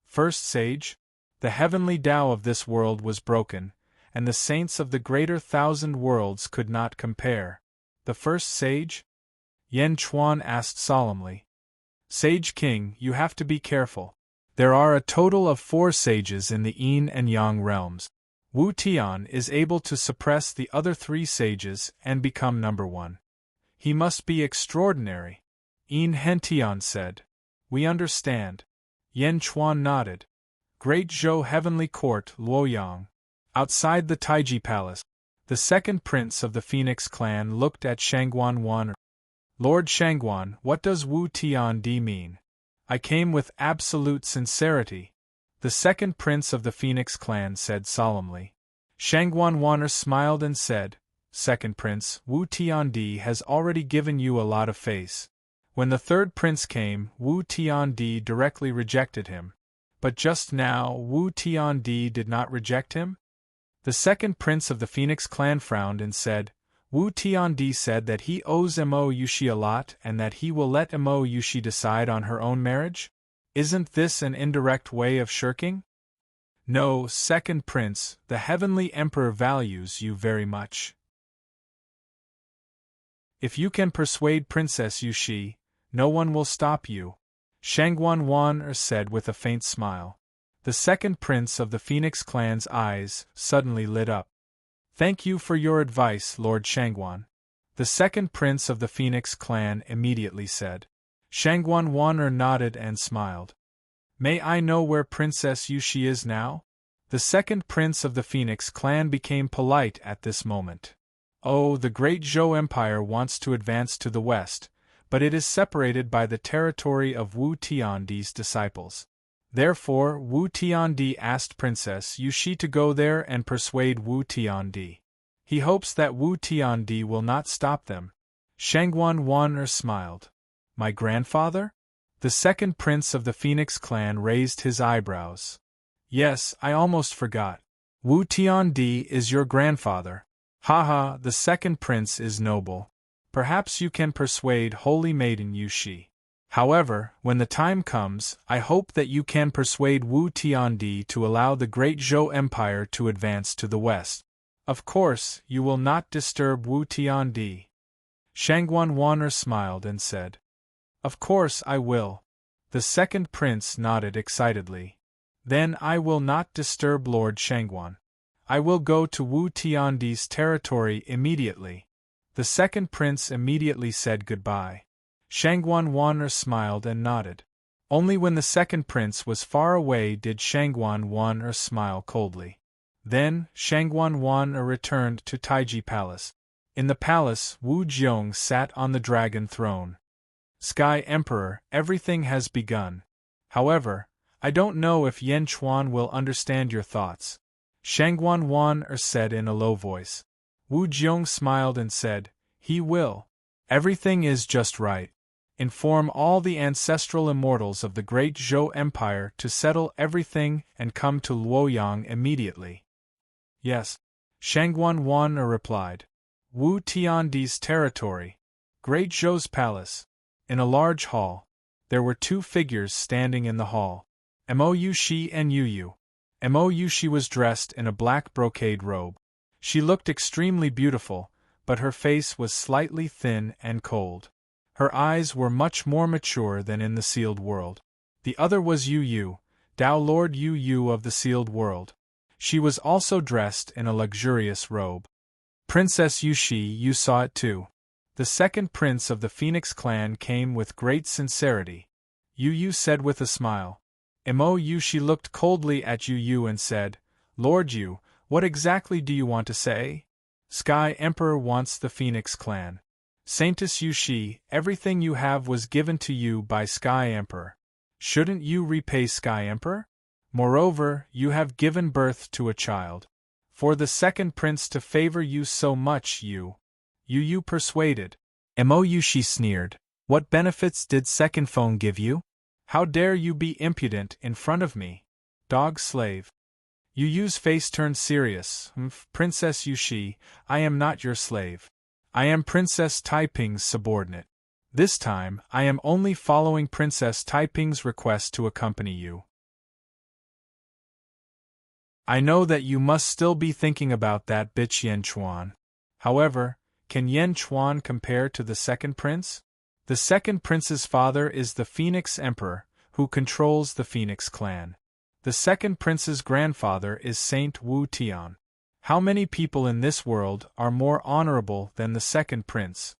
First Sage? The heavenly Tao of this world was broken, and the saints of the greater thousand worlds could not compare. The first Sage? Yen Chuan asked solemnly. Sage King, you have to be careful. There are a total of 4 sages in the Yin and Yang realms. Wu Tian is able to suppress the other 3 sages and become number 1. He must be extraordinary. Yin Hentian said. We understand. Yen Chuan nodded. Great Zhou Heavenly Court, Luoyang. Outside the Taiji Palace, the second prince of the Phoenix clan looked at Shangguan Wan. Lord Shangguan, what does Wu Tian Di mean? I came with absolute sincerity, the second prince of the Phoenix clan said solemnly. Shangguan Wan'er smiled and said, Second prince, Wu Tiandi has already given you a lot of face. When the third prince came, Wu Tiandi directly rejected him. But just now, Wu Tiandi did not reject him? The second prince of the Phoenix clan frowned and said, Wu Tiandi said that he owes Mo Yushi a lot and that he will let Mo Yushi decide on her own marriage? Isn't this an indirect way of shirking? No, second prince, the heavenly emperor values you very much. If you can persuade Princess Yushi, no one will stop you, Shangguan Wan'er said with a faint smile. The second prince of the Phoenix clan's eyes suddenly lit up. Thank you for your advice, Lord Shangguan. The second prince of the Phoenix clan immediately said. Shangguan Wan'er nodded and smiled. May I know where Princess Yushi is now? The second prince of the Phoenix clan became polite at this moment. Oh, the great Zhou Empire wants to advance to the west, but it is separated by the territory of Wu Tiandi's disciples. Therefore, Wu Tiandi asked Princess Yushi to go there and persuade Wu Tiandi. He hopes that Wu Tiandi will not stop them. Shangguan Wan'er smiled. My grandfather? The second prince of the Phoenix clan raised his eyebrows. Yes, I almost forgot. Wu Tiandi is your grandfather. Haha, the second prince is noble. Perhaps you can persuade Holy Maiden Yushi. However, when the time comes, I hope that you can persuade Wu Tiandi to allow the great Zhou Empire to advance to the west. Of course, you will not disturb Wu Tiandi. Shangguan Wan'er smiled and said. Of course I will. The second prince nodded excitedly. Then I will not disturb Lord Shangguan. I will go to Wu Tiandi's territory immediately. The second prince immediately said goodbye. Shangguan Wan'er smiled and nodded. Only when the second prince was far away did Shangguan Wan'er smile coldly. Then, Shangguan Wan'er returned to Taiji Palace. In the palace, Wu Jiong sat on the dragon throne. Sky Emperor, everything has begun. However, I don't know if Yen Chuan will understand your thoughts. Shangguan Wan'er said in a low voice. Wu Jiong smiled and said, He will. Everything is just right. Inform all the ancestral immortals of the great Zhou Empire to settle everything and come to Luoyang immediately. Yes, Shangguan Wan'er replied. Wu Tiandi's territory. Great Zhou's palace. In a large hall. There were 2 figures standing in the hall. Mo Yushi and Yu. Mo Yushi was dressed in a black brocade robe. She looked extremely beautiful, but her face was slightly thin and cold. Her eyes were much more mature than in the sealed world. The other was Yu, Tao Lord Yu of the sealed world. She was also dressed in a luxurious robe. Princess Yushi, you saw it too. The second prince of the Phoenix clan came with great sincerity. Yu said with a smile. Mo Yushi looked coldly at Yu and said, Lord Yu, what exactly do you want to say? Sky Emperor wants the Phoenix clan. Saintess Yushi, everything you have was given to you by Sky Emperor. Shouldn't you repay Sky Emperor? Moreover, you have given birth to a child. For the second prince to favor you so much, Yu Yu persuaded. Mou, she sneered. What benefits did second phone give you? How dare you be impudent in front of me? Dog slave. Yu's face turned serious. Princess Yushi, I am not your slave. I am Princess Taiping's subordinate. This time, I am only following Princess Taiping's request to accompany you. I know that you must still be thinking about that bitch Yan Chuan. However, can Yan Chuan compare to the second prince? The second prince's father is the Phoenix Emperor, who controls the Phoenix clan. The second prince's grandfather is Saint Wu Tian. How many people in this world are more honorable than the second prince?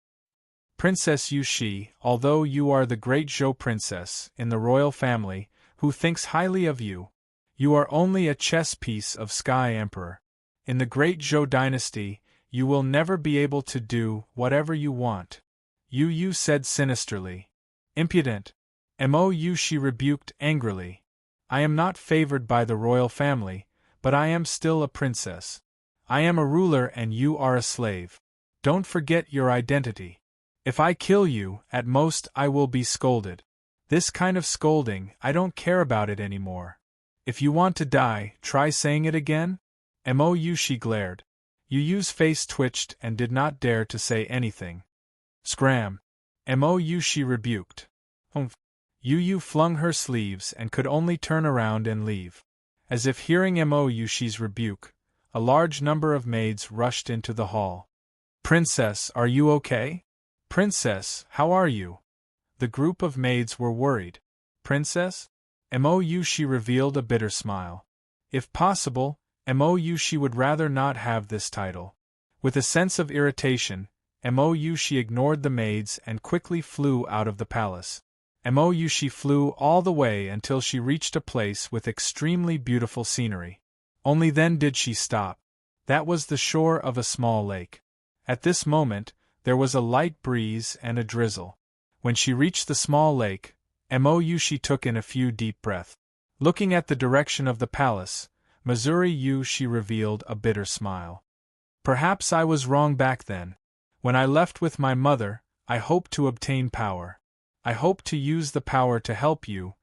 Princess Yushi, although you are the great Zhou princess in the royal family, who thinks highly of you, you are only a chess piece of Sky Emperor. In the great Zhou dynasty, you will never be able to do whatever you want. Yu said sinisterly. Impudent. Mou, she rebuked angrily. I am not favored by the royal family, but I am still a princess. I am a ruler and you are a slave. Don't forget your identity. If I kill you, at most I will be scolded. This kind of scolding, I don't care about it anymore. If you want to die, try saying it again? Mou, she glared. Yu's face twitched and did not dare to say anything. Scram. Mou, she rebuked. Humph. Yu flung her sleeves and could only turn around and leave. As if hearing Mou, she's rebuke, a large number of maids rushed into the hall. Princess, are you okay? Princess, how are you? The group of maids were worried. Princess? Mou, she revealed a bitter smile. If possible, Mou, she would rather not have this title. With a sense of irritation, Mou, she ignored the maids and quickly flew out of the palace. Mou, she flew all the way until she reached a place with extremely beautiful scenery. Only then did she stop. That was the shore of a small lake. At this moment, there was a light breeze and a drizzle. When she reached the small lake, Mou, she took in a few deep breaths. Looking at the direction of the palace, Missouri Yu, she revealed a bitter smile. Perhaps I was wrong back then. When I left with my mother, I hoped to obtain power. I hoped to use the power to help you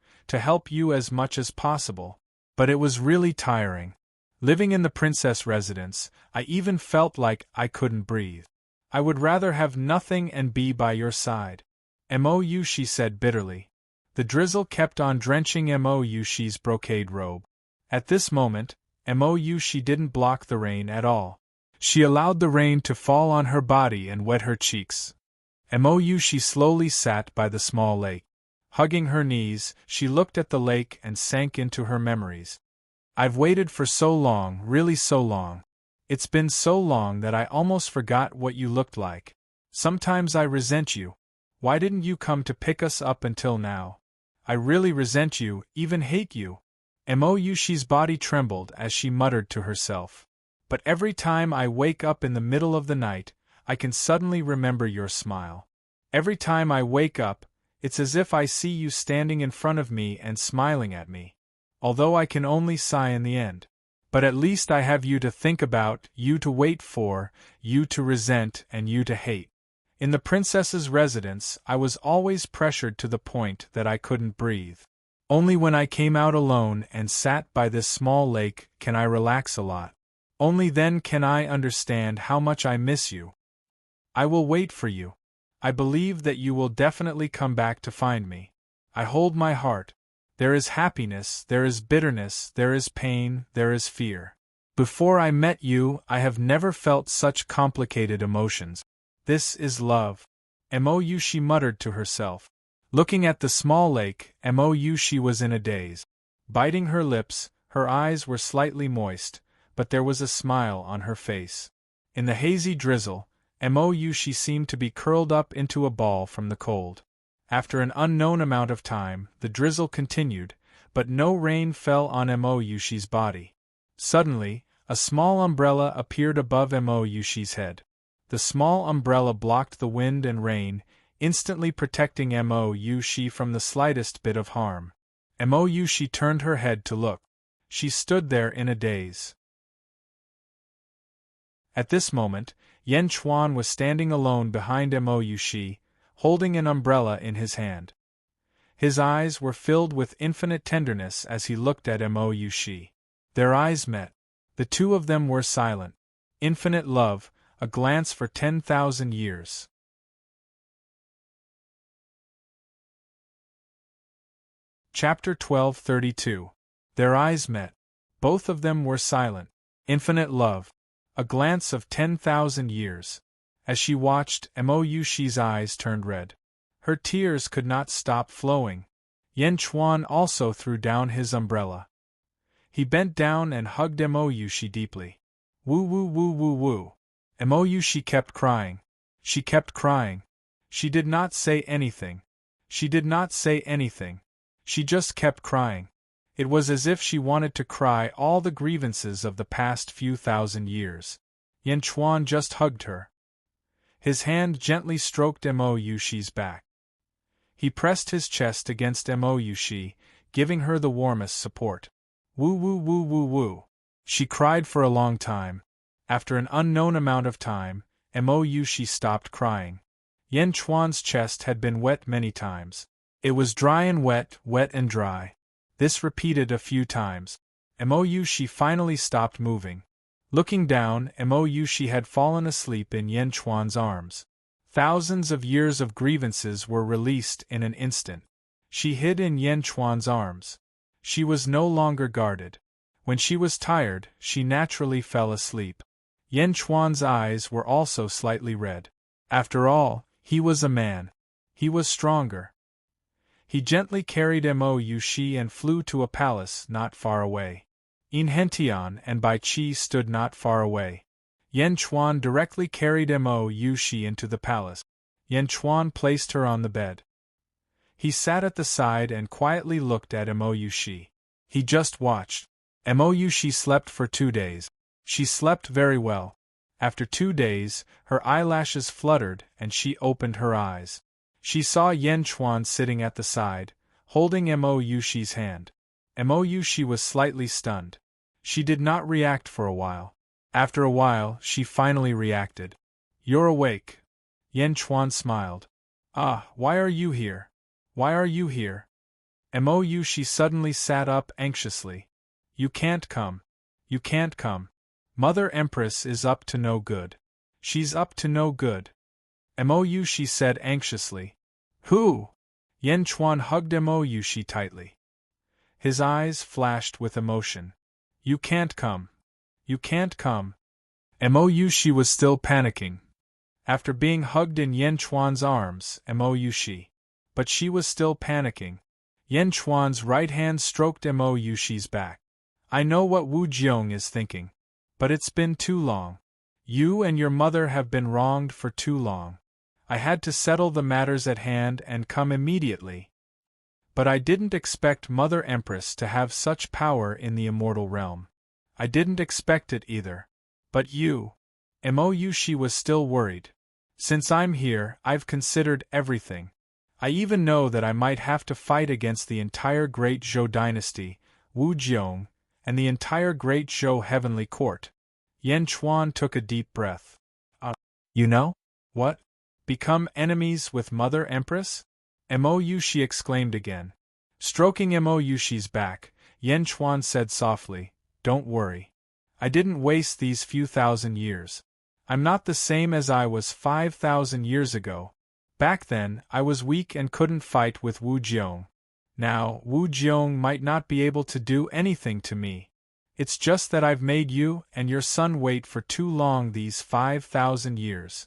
as much as possible. But it was really tiring. Living in the princess residence, I even felt like I couldn't breathe. I would rather have nothing and be by your side. Mou, she said bitterly. The drizzle kept on drenching Mou, she's brocade robe. At this moment, Mou, she didn't block the rain at all. She allowed the rain to fall on her body and wet her cheeks. Mou, she slowly sat by the small lake. Hugging her knees, she looked at the lake and sank into her memories. I've waited for so long, really so long. It's been so long that I almost forgot what you looked like. Sometimes I resent you. Why didn't you come to pick us up until now? I really resent you, even hate you. Mou, she's body trembled as she muttered to herself. But every time I wake up in the middle of the night, I can suddenly remember your smile. Every time I wake up, it's as if I see you standing in front of me and smiling at me. Although I can only sigh in the end. But at least I have you to think about, you to wait for, you to resent, and you to hate. In the princess's residence, I was always pressured to the point that I couldn't breathe. Only when I came out alone and sat by this small lake can I relax a lot. Only then can I understand how much I miss you. I will wait for you. I believe that you will definitely come back to find me. I hold my heart. There is happiness, there is bitterness, there is pain, there is fear. Before I met you, I have never felt such complicated emotions. This is love. Mou, she muttered to herself. Looking at the small lake, Mou, she was in a daze. Biting her lips, her eyes were slightly moist, but there was a smile on her face. In the hazy drizzle, Mou, she seemed to be curled up into a ball from the cold. After an unknown amount of time, the drizzle continued, but no rain fell on Mou, she's body. Suddenly, a small umbrella appeared above Mou, she's head. The small umbrella blocked the wind and rain, instantly protecting Mou, she from the slightest bit of harm. Mou, she turned her head to look. She stood there in a daze. At this moment, Yan Chuan was standing alone behind Mo Yushi, holding an umbrella in his hand. His eyes were filled with infinite tenderness as he looked at Mo Yushi. Their eyes met. The two of them were silent. Infinite love, a glance for 10,000 years. Chapter 12:32. Their eyes met. Both of them were silent. Infinite love. A glance of 10,000 years. As she watched, Mo Yushi's eyes turned red. Her tears could not stop flowing. Yan Chuan also threw down his umbrella. He bent down and hugged Mo Yushi deeply. Woo woo woo woo woo. Mo Yushi kept crying. She kept crying. She did not say anything. She did not say anything. She just kept crying. It was as if she wanted to cry all the grievances of the past few thousand years. Yan Chuan just hugged her. His hand gently stroked Mo Yushi's back. He pressed his chest against Mo Yushi, giving her the warmest support. Woo woo woo woo woo. She cried for a long time. After an unknown amount of time, Mo Yushi stopped crying. Yan Chuan's chest had been wet many times. It was dry and wet, wet and dry. This repeated a few times. Mo Yushi finally stopped moving. Looking down, Mo Yushi had fallen asleep in Yan Chuan's arms. Thousands of years of grievances were released in an instant. She hid in Yan Chuan's arms. She was no longer guarded. When she was tired, she naturally fell asleep. Yan Chuan's eyes were also slightly red. After all, he was a man. He was stronger. He gently carried Mo Yushi and flew to a palace not far away. In Hentian and Bai Chi stood not far away. Yan Chuan directly carried Mo Yushi into the palace. Yan Chuan placed her on the bed. He sat at the side and quietly looked at Mo Yushi. He just watched. Mo Yushi slept for 2 days. She slept very well. After 2 days, her eyelashes fluttered and she opened her eyes. She saw Yan Chuan sitting at the side, holding Mo Yushi's hand. Mo Yushi was slightly stunned. She did not react for a while. After a while, she finally reacted. You're awake. Yan Chuan smiled. Ah, why are you here? Why are you here? Mo Yushi suddenly sat up anxiously. You can't come. You can't come. Mother Empress is up to no good. She's up to no good. Mo Yushi said anxiously. Who? Yan Chuan hugged Mo Yushi tightly. His eyes flashed with emotion. You can't come. You can't come. Mo Yushi was still panicking. After being hugged in Yan Chuan's arms, Mo Yushi. But she was still panicking. Yan Chuan's right hand stroked Mo Yushi's back. I know what Wu Jiong is thinking. But it's been too long. You and your mother have been wronged for too long. I had to settle the matters at hand and come immediately. But I didn't expect Mother Empress to have such power in the immortal realm. I didn't expect it either. But you. Mo Yushi was still worried. Since I'm here, I've considered everything. I even know that I might have to fight against the entire Great Zhou dynasty, Wu Jiong, and the entire Great Zhou heavenly court. Yan Chuan took a deep breath. You know? What? Become enemies with Mother Empress? Mo Yushi exclaimed again. Stroking Mo Yushi's back, Yan Chuan said softly, Don't worry. I didn't waste these few thousand years. I'm not the same as I was 5,000 years ago. Back then, I was weak and couldn't fight with Wu Jiong. Now, Wu Jiong might not be able to do anything to me. It's just that I've made you and your son wait for too long these 5,000 years.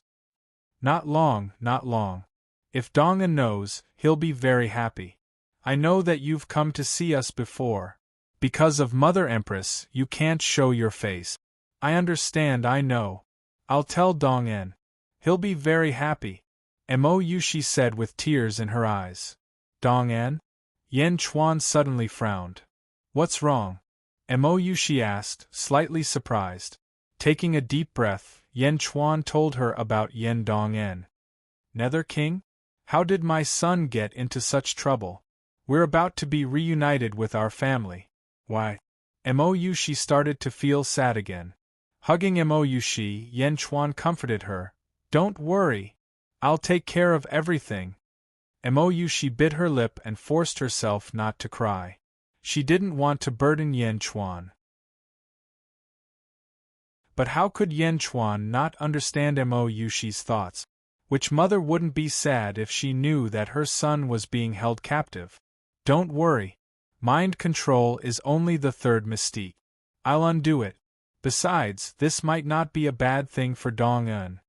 Not long, not long. If Dong'an knows, he'll be very happy. I know that you've come to see us before. Because of Mother Empress, you can't show your face. I understand, I know. I'll tell Dong'an. He'll be very happy. Mo Yushi said with tears in her eyes. Dong'an? Yan Chuan suddenly frowned. What's wrong? Mo Yushi asked, slightly surprised. Taking a deep breath, Yan Chuan told her about Yan Dong'an. Nether King? How did my son get into such trouble? We're about to be reunited with our family. Why? Mo Yushi started to feel sad again. Hugging Mo Yushi, Yan Chuan comforted her. Don't worry. I'll take care of everything. Mo Yushi bit her lip and forced herself not to cry. She didn't want to burden Yan Chuan. But how could Yan Chuan not understand Mo Yushi's thoughts? Which mother wouldn't be sad if she knew that her son was being held captive? Don't worry. Mind control is only the third mystique. I'll undo it. Besides, this might not be a bad thing for Dong-un.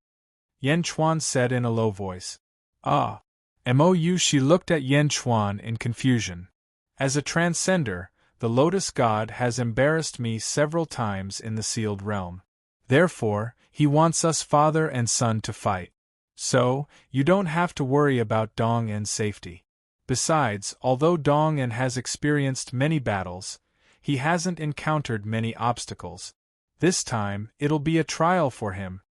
Yan Chuan said in a low voice. Ah. Mo Yushi looked at Yan Chuan in confusion. As a transcender, the Lotus God has embarrassed me several times in the sealed realm. Therefore, he wants us father and son to fight. So, you don't have to worry about Dong-un's safety. Besides, although Dong-un has experienced many battles, he hasn't encountered many obstacles. This time, it'll be a trial for him.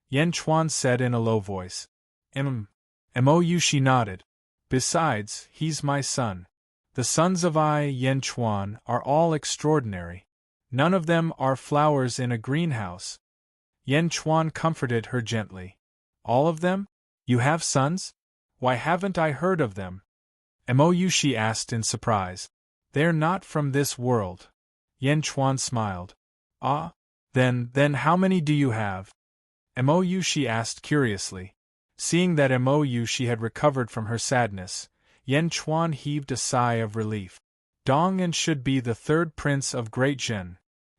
Yan Chuan said in a low voice. Mo Yushi nodded. Besides, he's my son. The sons of Yan Chuan are all extraordinary. None of them are flowers in a greenhouse. Yan Chuan comforted her gently. All of them? You have sons? Why haven't I heard of them? Mo Yushi asked in surprise. They're not from this world. Yan Chuan smiled. Ah? Then how many do you have? Mo Yushi asked curiously. Seeing that Mo Yushi had recovered from her sadness, Yan Chuan heaved a sigh of relief. Dong-un should be the third prince of Great Zhen.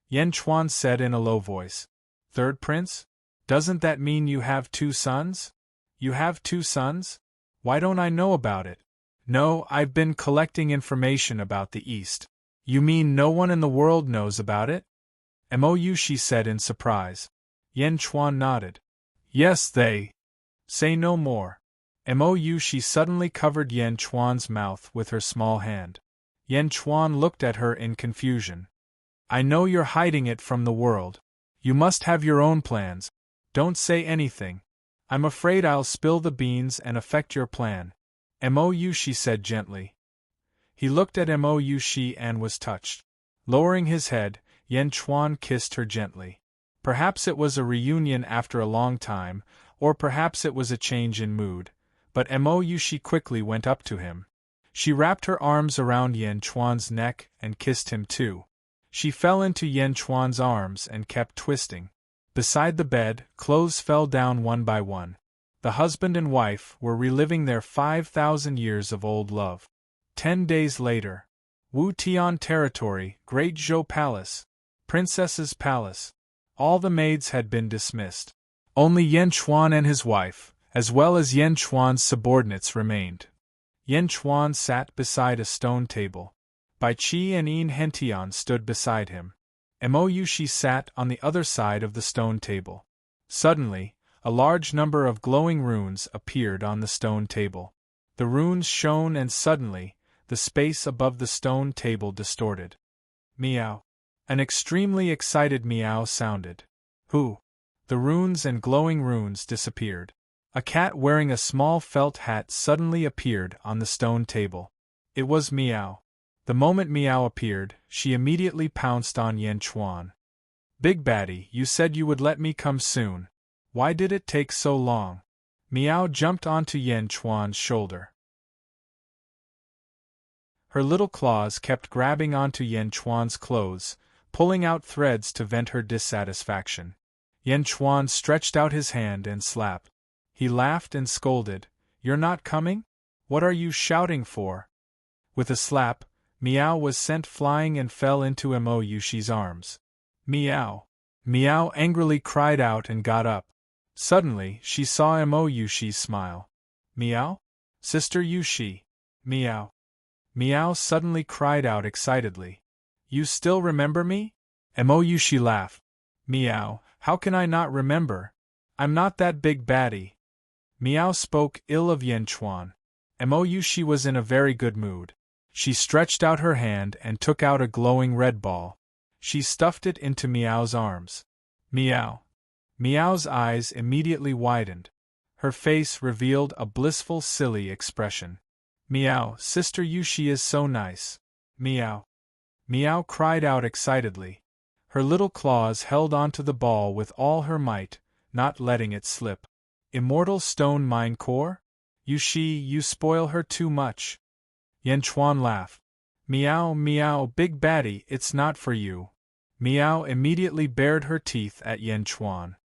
Yan Chuan said in a low voice. Third prince? Doesn't that mean you have 2 sons? You have 2 sons? Why don't I know about it? No, I've been collecting information about the East. You mean no one in the world knows about it? Mo Yushi said in surprise. Yan Chuan nodded. Yes, they. Say no more. Mo Yushi suddenly covered Yan Chuan's mouth with her small hand. Yan Chuan looked at her in confusion. I know you're hiding it from the world. You must have your own plans. Don't say anything. I'm afraid I'll spill the beans and affect your plan. Mo Yushi said gently. He looked at Mo Yushi and was touched. Lowering his head, Yan Chuan kissed her gently. Perhaps it was a reunion after a long time, or perhaps it was a change in mood, but Mo Yushi quickly went up to him. She wrapped her arms around Yan Chuan's neck and kissed him too. She fell into Yan Chuan's arms and kept twisting. Beside the bed, clothes fell down one by one. The husband and wife were reliving their 5,000 years of old love. 10 days later. Wu Tian Territory, Great Zhou Palace. Princess's Palace. All the maids had been dismissed. Only Yan Chuan and his wife, as well as Yan Chuan's subordinates remained. Yan Chuan sat beside a stone table. Bai Qi and Yin Hentian stood beside him. Mo Yushi sat on the other side of the stone table. Suddenly, a large number of glowing runes appeared on the stone table. The runes shone and suddenly, the space above the stone table distorted. Meow. An extremely excited meow sounded. Who? The runes and glowing runes disappeared. A cat wearing a small felt hat suddenly appeared on the stone table. It was Meow. The moment Meow appeared, she immediately pounced on Yan Chuan. Big Baddie, you said you would let me come soon. Why did it take so long? Meow jumped onto Yan Chuan's shoulder. Her little claws kept grabbing onto Yan Chuan's clothes, pulling out threads to vent her dissatisfaction. Yan Chuan stretched out his hand and slapped. He laughed and scolded. You're not coming? What are you shouting for? With a slap, Meow was sent flying and fell into Mo Yushi's arms. Meow. Meow angrily cried out and got up. Suddenly, she saw Mo Yushi's smile. Meow? Sister Yushi. Meow. Meow suddenly cried out excitedly. You still remember me? Mo Yushi laughed. Meow, how can I not remember? I'm not that big baddie. Meow spoke ill of Yan Chuan. Mo Yushi was in a very good mood. She stretched out her hand and took out a glowing red ball. She stuffed it into Meow's arms. Meow. Meow's eyes immediately widened. Her face revealed a blissful, silly expression. Meow, Sister Yushi is so nice. Meow. Meow cried out excitedly. Her little claws held onto the ball with all her might, not letting it slip. Immortal stone mine core? You spoil her too much. Yan Chuan laughed. Meow, meow, big baddie, it's not for you. Meow immediately bared her teeth at Yan Chuan.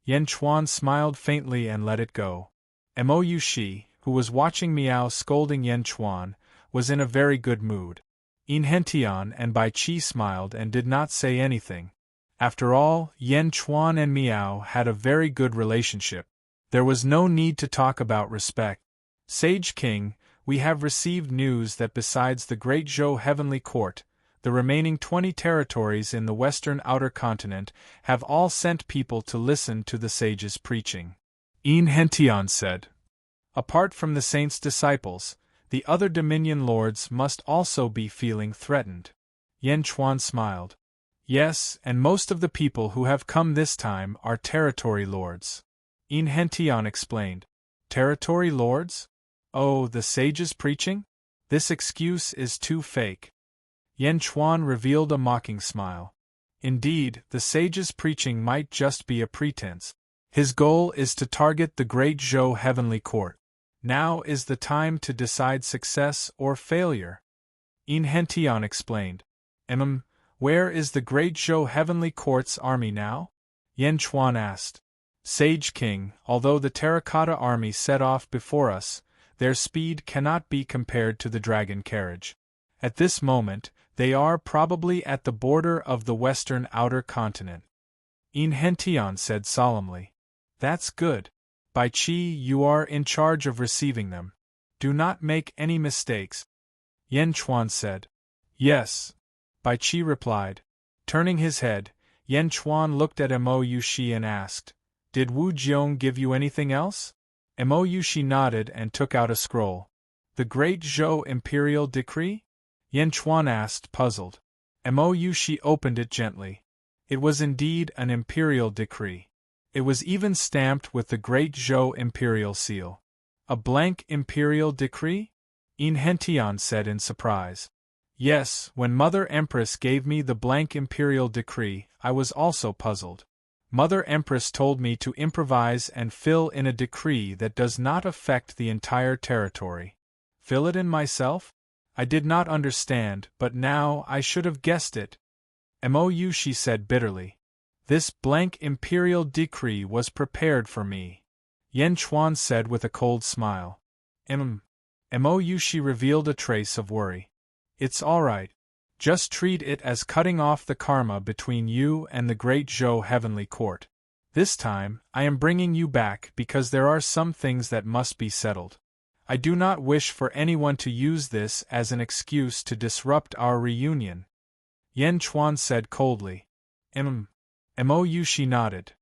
Yan Chuan smiled faintly and let it go. Mo Yushi, who was watching Meow scolding Yan Chuan, was in a very good mood. In Hentian and Bai Qi smiled and did not say anything. After all, Yan Chuan and Meow had a very good relationship. There was no need to talk about respect. Sage King, we have received news that besides the Great Zhou Heavenly Court, the remaining 20 territories in the western outer continent have all sent people to listen to the sage's preaching. In Hentian said. Apart from the saint's disciples, the other dominion lords must also be feeling threatened. Yan Chuan smiled. Yes, and most of the people who have come this time are territory lords. In Hentian explained. Territory lords? Oh, the sage's preaching? This excuse is too fake. Yan Chuan revealed a mocking smile. Indeed, the sage's preaching might just be a pretense. His goal is to target the Great Zhou Heavenly Court. Now is the time to decide success or failure. In Hentian explained. Where is the Great Zhou Heavenly Court's army now? Yan Chuan asked. Sage King, although the terracotta army set off before us, their speed cannot be compared to the dragon carriage. At this moment, they are probably at the border of the western outer continent. In Hentian said solemnly. That's good. Bai Qi, you are in charge of receiving them. Do not make any mistakes. Yan Chuan said. Yes. Bai Qi replied. Turning his head, Yan Chuan looked at Mo Yushi and asked, Did Wu Jiong give you anything else? Mo Yushi nodded and took out a scroll. The Great Zhou Imperial Decree? Yan Chuan asked, puzzled. Mo Yushi opened it gently. It was indeed an imperial decree. It was even stamped with the Great Zhou Imperial seal. A blank imperial decree? In Hentian said in surprise. Yes, when Mother Empress gave me the blank imperial decree, I was also puzzled. Mother Empress told me to improvise and fill in a decree that does not affect the entire territory. Fill it in myself? I did not understand, but now I should have guessed it. Mo Yushi said bitterly. This blank imperial decree was prepared for me. Yan Chuan said with a cold smile. Mo Yushi revealed a trace of worry. It's all right. Just treat it as cutting off the karma between you and the Great Zhou Heavenly Court. This time, I am bringing you back because there are some things that must be settled. I do not wish for anyone to use this as an excuse to disrupt our reunion. Yan Chuan said coldly. Mo Yushi nodded.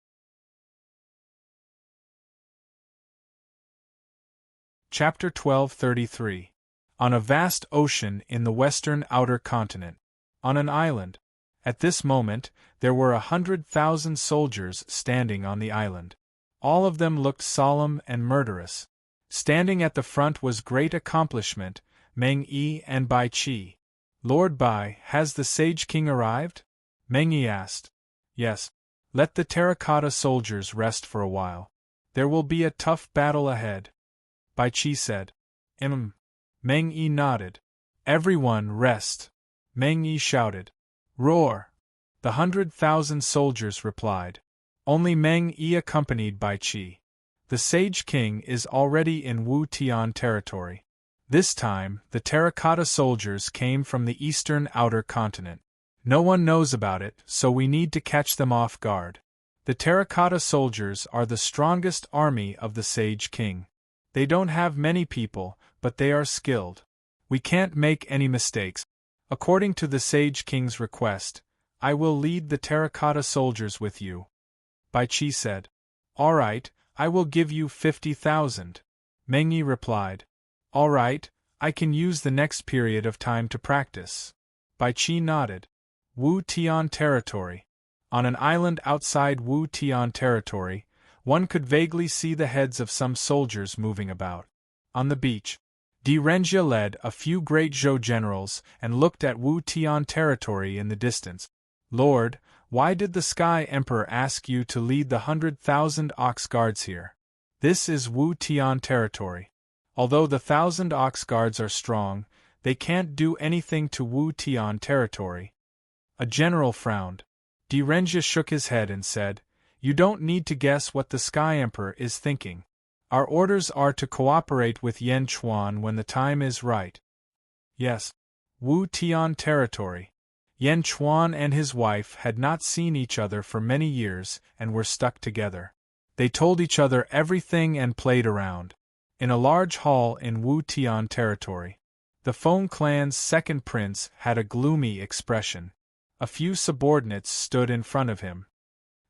Chapter 1233. On a vast ocean in the western outer continent. On an island. At this moment, there were 100,000 soldiers standing on the island. All of them looked solemn and murderous. Standing at the front was Great Accomplishment, Meng Yi and Bai Qi. Lord Bai, has the Sage King arrived? Meng Yi asked. Yes. Let the terracotta soldiers rest for a while. There will be a tough battle ahead. Bai Qi said. Meng Yi nodded. Everyone rest. Meng Yi shouted. Roar! The 100,000 soldiers replied. Only Meng Yi accompanied Bai Qi. The Sage King is already in Wu Tian territory. This time, the terracotta soldiers came from the eastern outer continent. No one knows about it, so we need to catch them off guard. The terracotta soldiers are the strongest army of the Sage King. They don't have many people, but they are skilled. We can't make any mistakes. According to the Sage King's request, I will lead the terracotta soldiers with you. Bai Qi said. All right, I will give you 50,000. Meng Yi replied. All right, I can use the next period of time to practice. Bai Qi nodded. Wu Tian territory. On an island outside Wu Tian territory, one could vaguely see the heads of some soldiers moving about. On the beach, Di Renjia led a few great Zhou generals and looked at Wu Tian territory in the distance. Lord, why did the Sky Emperor ask you to lead the 100,000 ox guards here? This is Wu Tian territory. Although the 1,000 ox guards are strong, they can't do anything to Wu Tian territory. A general frowned. Di Renjia shook his head and said, You don't need to guess what the Sky Emperor is thinking. Our orders are to cooperate with Yan Chuan when the time is right. Yes. Wu Tian territory. Yan Chuan and his wife had not seen each other for many years and were stuck together. They told each other everything and played around. In a large hall in Wu Tian territory, the Feng clan's second prince had a gloomy expression. A few subordinates stood in front of him.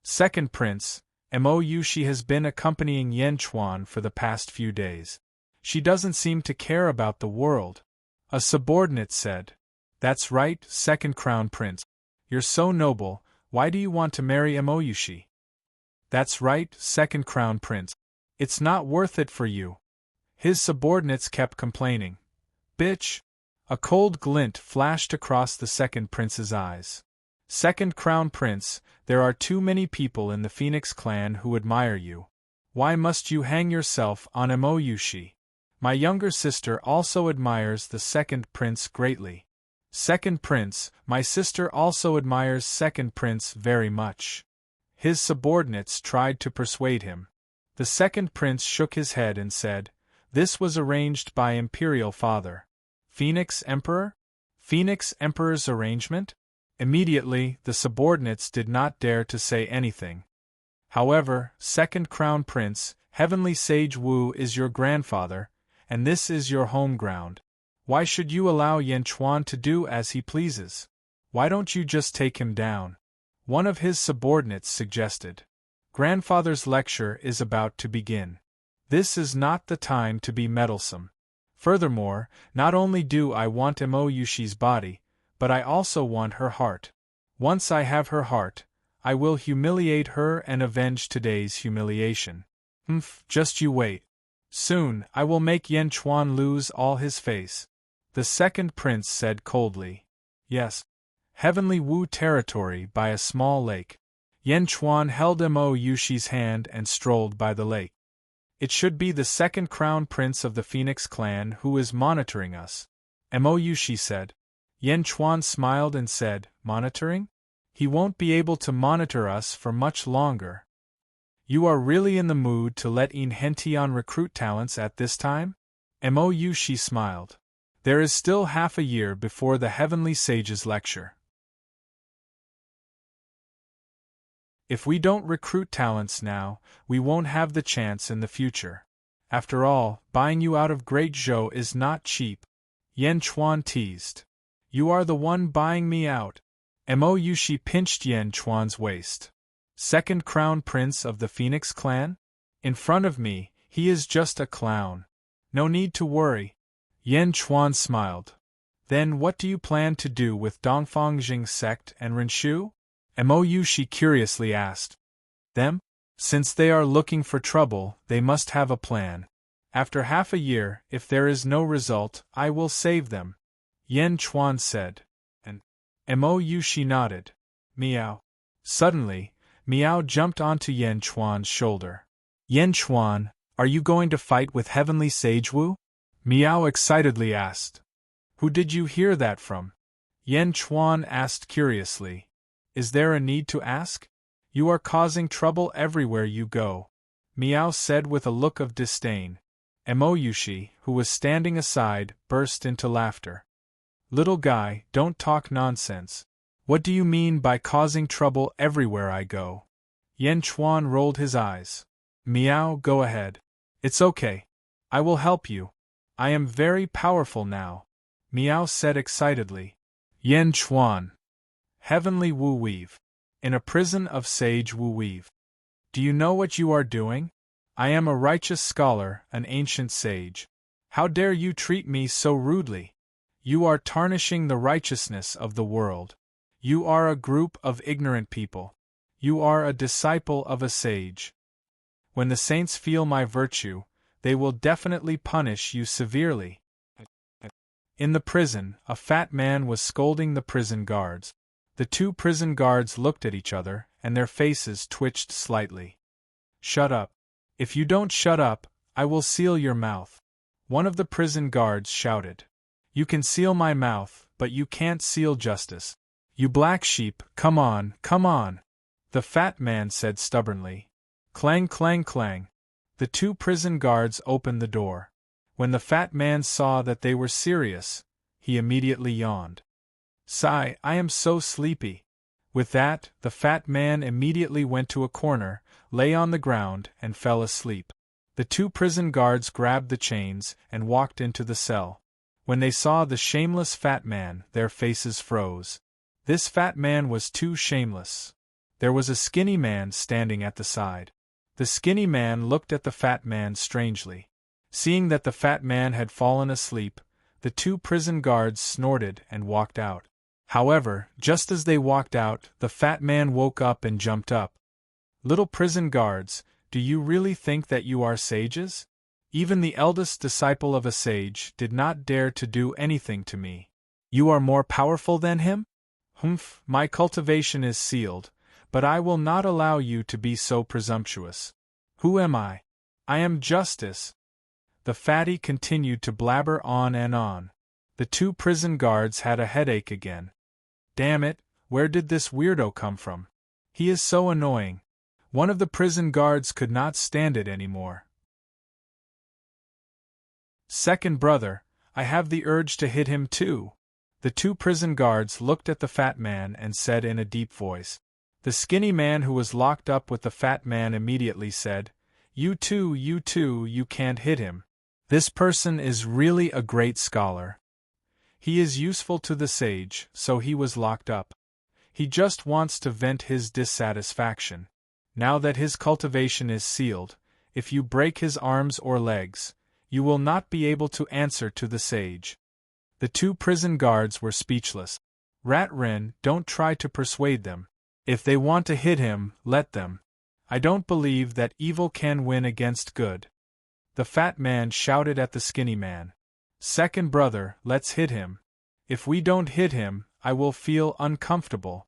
Second prince, Mo Yushi has been accompanying Yan Chuan for the past few days. She doesn't seem to care about the world. A subordinate said. That's right, second crown prince. You're so noble, why do you want to marry Mo Yushi? That's right, second crown prince. It's not worth it for you. His subordinates kept complaining. Bitch! A cold glint flashed across the second prince's eyes. Second crown prince, there are too many people in the Phoenix clan who admire you. Why must you hang yourself on Mo Yushi? My younger sister also admires the second prince greatly. Second prince, my sister also admires second prince very much. His subordinates tried to persuade him. The second prince shook his head and said, This was arranged by Imperial Father. Phoenix Emperor? Phoenix Emperor's arrangement? Immediately, the subordinates did not dare to say anything. However, second crown prince, Heavenly Sage Wu is your grandfather, and this is your home ground. Why should you allow Yan Chuan to do as he pleases? Why don't you just take him down? One of his subordinates suggested. Grandfather's lecture is about to begin. This is not the time to be meddlesome. Furthermore, not only do I want Mo Yushi's body, but I also want her heart. Once I have her heart, I will humiliate her and avenge today's humiliation. Just you wait. Soon, I will make Yan Chuan lose all his face. The second prince said coldly. Yes. Heavenly Wu territory by a small lake. Yan Chuan held Mo Yushi's hand and strolled by the lake. It should be the second crown prince of the Phoenix clan who is monitoring us. Mo Yushi said. Yan Chuan smiled and said, Monitoring? He won't be able to monitor us for much longer. You are really in the mood to let In Hentian recruit talents at this time? Mo Yushi smiled. There is still half a year before the Heavenly Sage's lecture. If we don't recruit talents now, we won't have the chance in the future. After all, buying you out of Great Zhou is not cheap. Yan Chuan teased. You are the one buying me out. Mo Yushi pinched Yan Chuan's waist. Second crown prince of the Phoenix clan? In front of me, he is just a clown. No need to worry. Yan Chuan smiled. Then what do you plan to do with Dongfangjing sect and Renshu? Mo Yushi curiously asked. Them? Since they are looking for trouble, they must have a plan. After half a year, if there is no result, I will save them. Yan Chuan said. And Mo Yushi nodded. Meow. Suddenly, Meow jumped onto Yan Chuan's shoulder. Yan Chuan, are you going to fight with Heavenly Sage Wu? Meow excitedly asked. Who did you hear that from? Yan Chuan asked curiously. Is there a need to ask? You are causing trouble everywhere you go. Meow said with a look of disdain. Mo Yushi, who was standing aside, burst into laughter. Little guy, don't talk nonsense. What do you mean by causing trouble everywhere I go? Yan Chuan rolled his eyes. Meow, go ahead. It's okay. I will help you. I am very powerful now. Meow said excitedly. Yan Chuan. Heavenly Wu Weave. In a prison of Sage Wu Weave. Do you know what you are doing? I am a righteous scholar, an ancient sage. How dare you treat me so rudely? You are tarnishing the righteousness of the world. You are a group of ignorant people. You are a disciple of a sage. When the saints feel my virtue, they will definitely punish you severely. In the prison, a fat man was scolding the prison guards. The two prison guards looked at each other, and their faces twitched slightly. "Shut up. If you don't shut up, I will seal your mouth," one of the prison guards shouted. "You can seal my mouth, but you can't seal justice. You black sheep, come on, come on," the fat man said stubbornly. Clang, clang, clang. The two prison guards opened the door. When the fat man saw that they were serious, he immediately yawned. "Sigh, I am so sleepy." With that, the fat man immediately went to a corner, lay on the ground, and fell asleep. The two prison guards grabbed the chains and walked into the cell. When they saw the shameless fat man, their faces froze. This fat man was too shameless. There was a skinny man standing at the side. The skinny man looked at the fat man strangely. Seeing that the fat man had fallen asleep, the two prison guards snorted and walked out. However, just as they walked out, the fat man woke up and jumped up. "Little prison guards, do you really think that you are sages? Even the eldest disciple of a sage did not dare to do anything to me. You are more powerful than him? Humph, my cultivation is sealed, but I will not allow you to be so presumptuous. Who am I? I am justice." The fatty continued to blabber on and on. The two prison guards had a headache again. "Damn it, where did this weirdo come from? He is so annoying." One of the prison guards could not stand it anymore. "Second brother, I have the urge to hit him too." The two prison guards looked at the fat man and said in a deep voice. The skinny man who was locked up with the fat man immediately said, you too, you can't hit him. This person is really a great scholar. He is useful to the sage, so he was locked up. He just wants to vent his dissatisfaction. Now that his cultivation is sealed, if you break his arms or legs, you will not be able to answer to the sage. The two prison guards were speechless. Rat-Rin, don't try to persuade them. If they want to hit him, let them. I don't believe that evil can win against good. The fat man shouted at the skinny man. Second brother, let's hit him. If we don't hit him, I will feel uncomfortable.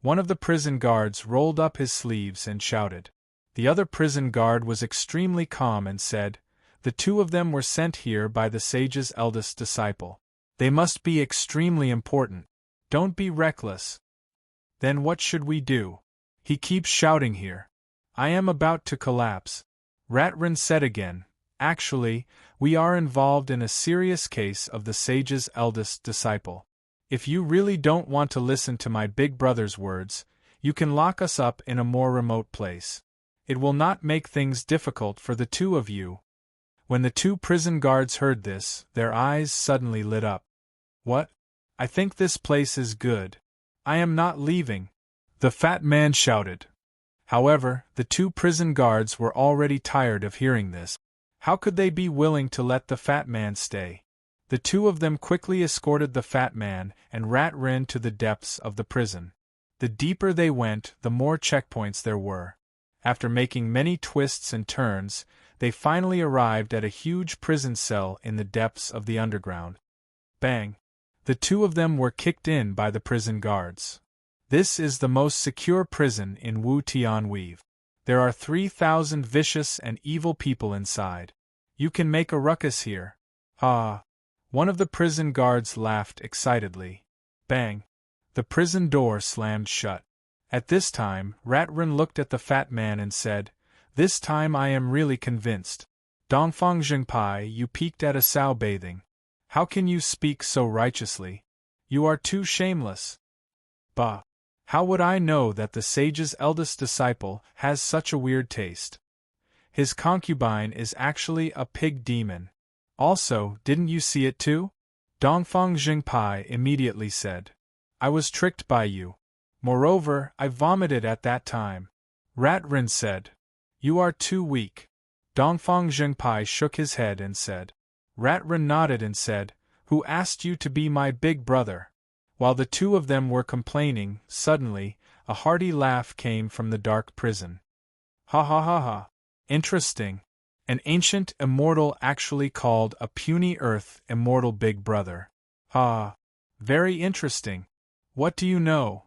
One of the prison guards rolled up his sleeves and shouted. The other prison guard was extremely calm and said, the two of them were sent here by the sage's eldest disciple. They must be extremely important. Don't be reckless. Then what should we do? He keeps shouting here. I am about to collapse. Rat-Rin said again, actually, we are involved in a serious case of the sage's eldest disciple. If you really don't want to listen to my big brother's words, you can lock us up in a more remote place. It will not make things difficult for the two of you. When the two prison guards heard this, their eyes suddenly lit up. What? I think this place is good. I am not leaving, the fat man shouted. However, the two prison guards were already tired of hearing this. How could they be willing to let the fat man stay? The two of them quickly escorted the fat man and Rat-Rin to the depths of the prison. The deeper they went, the more checkpoints there were. After making many twists and turns, they finally arrived at a huge prison cell in the depths of the underground. Bang! The two of them were kicked in by the prison guards. This is the most secure prison in Wu Tianweave. There are 3,000 vicious and evil people inside. You can make a ruckus here. Ah! One of the prison guards laughed excitedly. Bang! The prison door slammed shut. At this time, Rat-Rin looked at the fat man and said, this time I am really convinced. Dongfang Jingpai, you peeked at a sow bathing. How can you speak so righteously? You are too shameless. Bah! How would I know that the sage's eldest disciple has such a weird taste? His concubine is actually a pig demon. Also, didn't you see it too? Dongfang Jingpai immediately said. I was tricked by you. Moreover, I vomited at that time. Rat-Rin said. You are too weak. Dongfang Jingpai shook his head and said. Rat-Rin nodded and said, who asked you to be my big brother? While the two of them were complaining, suddenly, a hearty laugh came from the dark prison. Ha ha ha ha. Interesting. An ancient immortal actually called a puny earth immortal big brother. Ah. Very interesting. What do you know?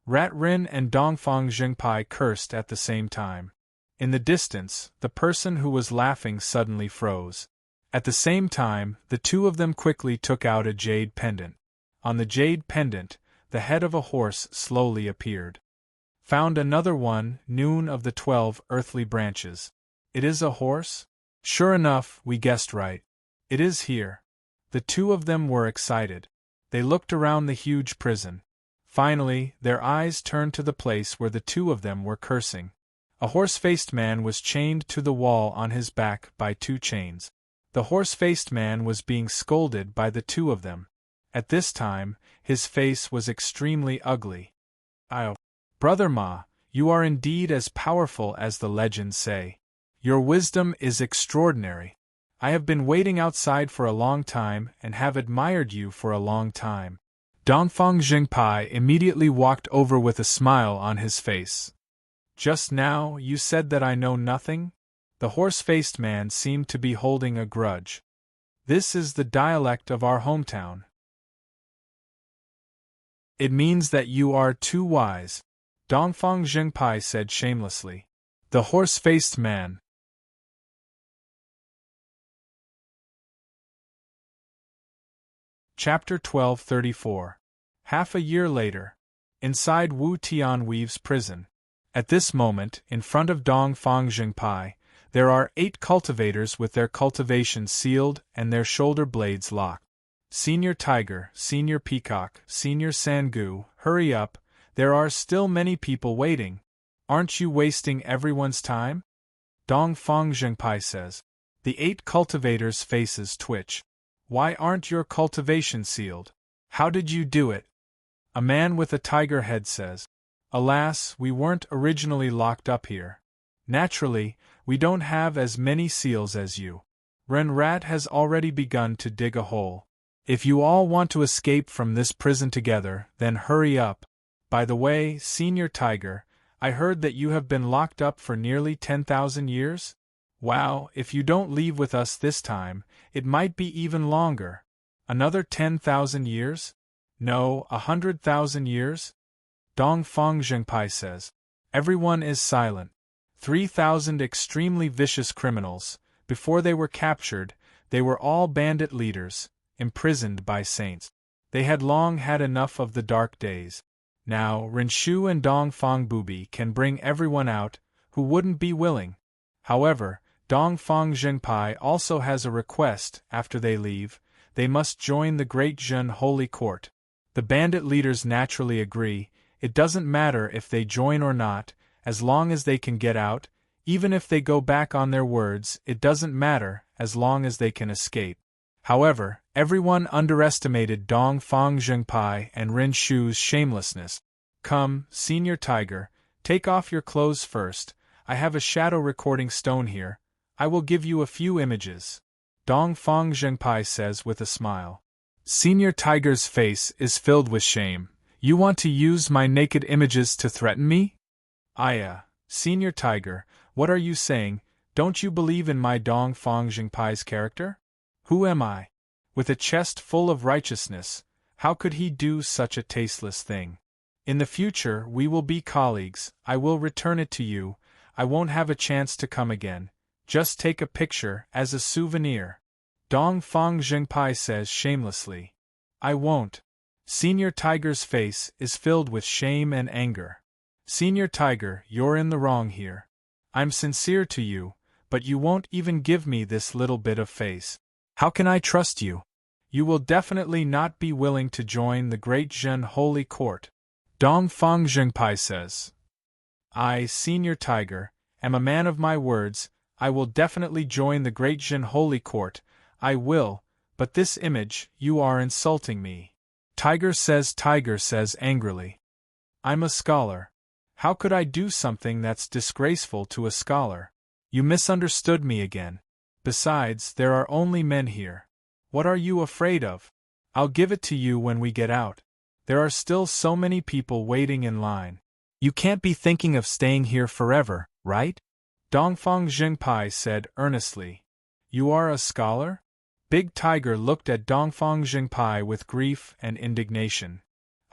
Rat Rin and Dongfang Jingpai cursed at the same time. In the distance, the person who was laughing suddenly froze. At the same time, the two of them quickly took out a jade pendant. On the jade pendant, the head of a horse slowly appeared. Found another one, noon of the 12 earthly branches. It is a horse? Sure enough, we guessed right. It is here. The two of them were excited. They looked around the huge prison. Finally, their eyes turned to the place where the two of them were cursing. A horse-faced man was chained to the wall on his back by 2 chains. The horse-faced man was being scolded by the two of them. At this time, his face was extremely ugly. "Oh, Brother Ma, you are indeed as powerful as the legends say. Your wisdom is extraordinary. I have been waiting outside for a long time and have admired you for a long time." Dongfang Jingpai immediately walked over with a smile on his face. "Just now, you said that I know nothing?" The horse-faced man seemed to be holding a grudge. "This is the dialect of our hometown. It means that you are too wise," Dongfang Jingpai said shamelessly. The horse-faced man. Chapter 1234. Half a year later. Inside Wu Tianweave's prison. At this moment, in front of Dongfang Jingpai, there are 8 cultivators with their cultivations sealed and their shoulder blades locked. "Senior Tiger, Senior Peacock, Senior Sangu, hurry up, there are still many people waiting. Aren't you wasting everyone's time?" Dongfang Jingpai says. The 8 cultivators' faces twitch. "Why aren't your cultivations sealed? How did you do it?" A man with a tiger head says. "Alas, we weren't originally locked up here. Naturally, we don't have as many seals as you. Ren Rat has already begun to dig a hole. If you all want to escape from this prison together, then hurry up. By the way, Senior Tiger, I heard that you have been locked up for nearly 10,000 years? Wow, if you don't leave with us this time, it might be even longer. Another 10,000 years? No, 100,000 years?" Dongfang Jingpai says. Everyone is silent. 3,000 extremely vicious criminals. Before they were captured, they were all bandit leaders, imprisoned by saints. They had long had enough of the dark days. Now, Rinshu and Dongfang Bubi can bring everyone out, who wouldn't be willing. However, Dongfang Jingpai also has a request. After they leave, they must join the Great Zhen Holy Court. The bandit leaders naturally agree. It doesn't matter if they join or not, as long as they can get out. Even if they go back on their words, it doesn't matter, as long as they can escape. However, everyone underestimated Dongfang Jingpai and Rinshu's shamelessness. "Come, Senior Tiger, take off your clothes first. I have a shadow recording stone here. I will give you a few images," Dongfang Jingpai says with a smile. Senior Tiger's face is filled with shame. "You want to use my naked images to threaten me?" "Aya, Senior Tiger, what are you saying? Don't you believe in my Dongfang Jingpai's character? Who am I? With a chest full of righteousness, how could he do such a tasteless thing? In the future we will be colleagues. I will return it to you. I won't have a chance to come again. Just take a picture as a souvenir," Dongfang Jingpai says shamelessly. "I won't." Senior Tiger's face is filled with shame and anger. "Senior Tiger, you're in the wrong here. I'm sincere to you, but you won't even give me this little bit of face. How can I trust you? You will definitely not be willing to join the Great Zhen Holy Court," Dongfang Jingpai says. "I, Senior Tiger, am a man of my words. I will definitely join the Great Zhen Holy Court. I will, but this image, you are insulting me," Tiger says angrily. "I'm a scholar. How could I do something that's disgraceful to a scholar? You misunderstood me again. Besides, there are only men here. What are you afraid of? I'll give it to you when we get out. There are still so many people waiting in line. You can't be thinking of staying here forever, right?" Dongfang Jingpai said earnestly. "You are a scholar?" Big Tiger looked at Dongfang Jingpai with grief and indignation.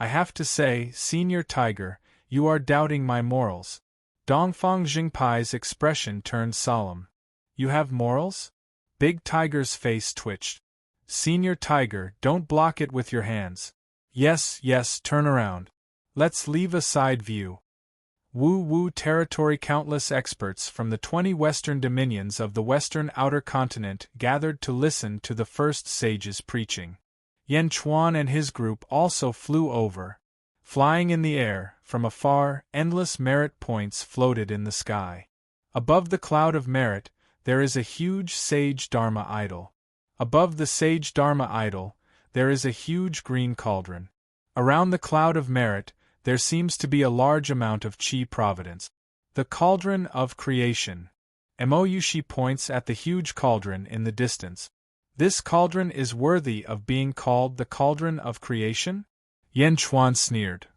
I have to say, Senior Tiger, you are doubting my morals. Dongfang Jingpai's expression turned solemn. You have morals? Big Tiger's face twitched. Senior Tiger, don't block it with your hands. Yes, turn around. Let's leave a side view. Wu territory. Countless experts from the 20 western dominions of the western outer continent gathered to listen to the first sage's preaching. Yan Chuan and his group also flew over. Flying in the air, from afar, endless merit points floated in the sky. Above the cloud of merit, there is a huge sage Dharma idol. Above the sage Dharma idol, there is a huge green cauldron. Around the cloud of merit, there seems to be a large amount of chi providence. The cauldron of creation. Moyushi points at the huge cauldron in the distance. This cauldron is worthy of being called the cauldron of creation? Yan Chuan sneered.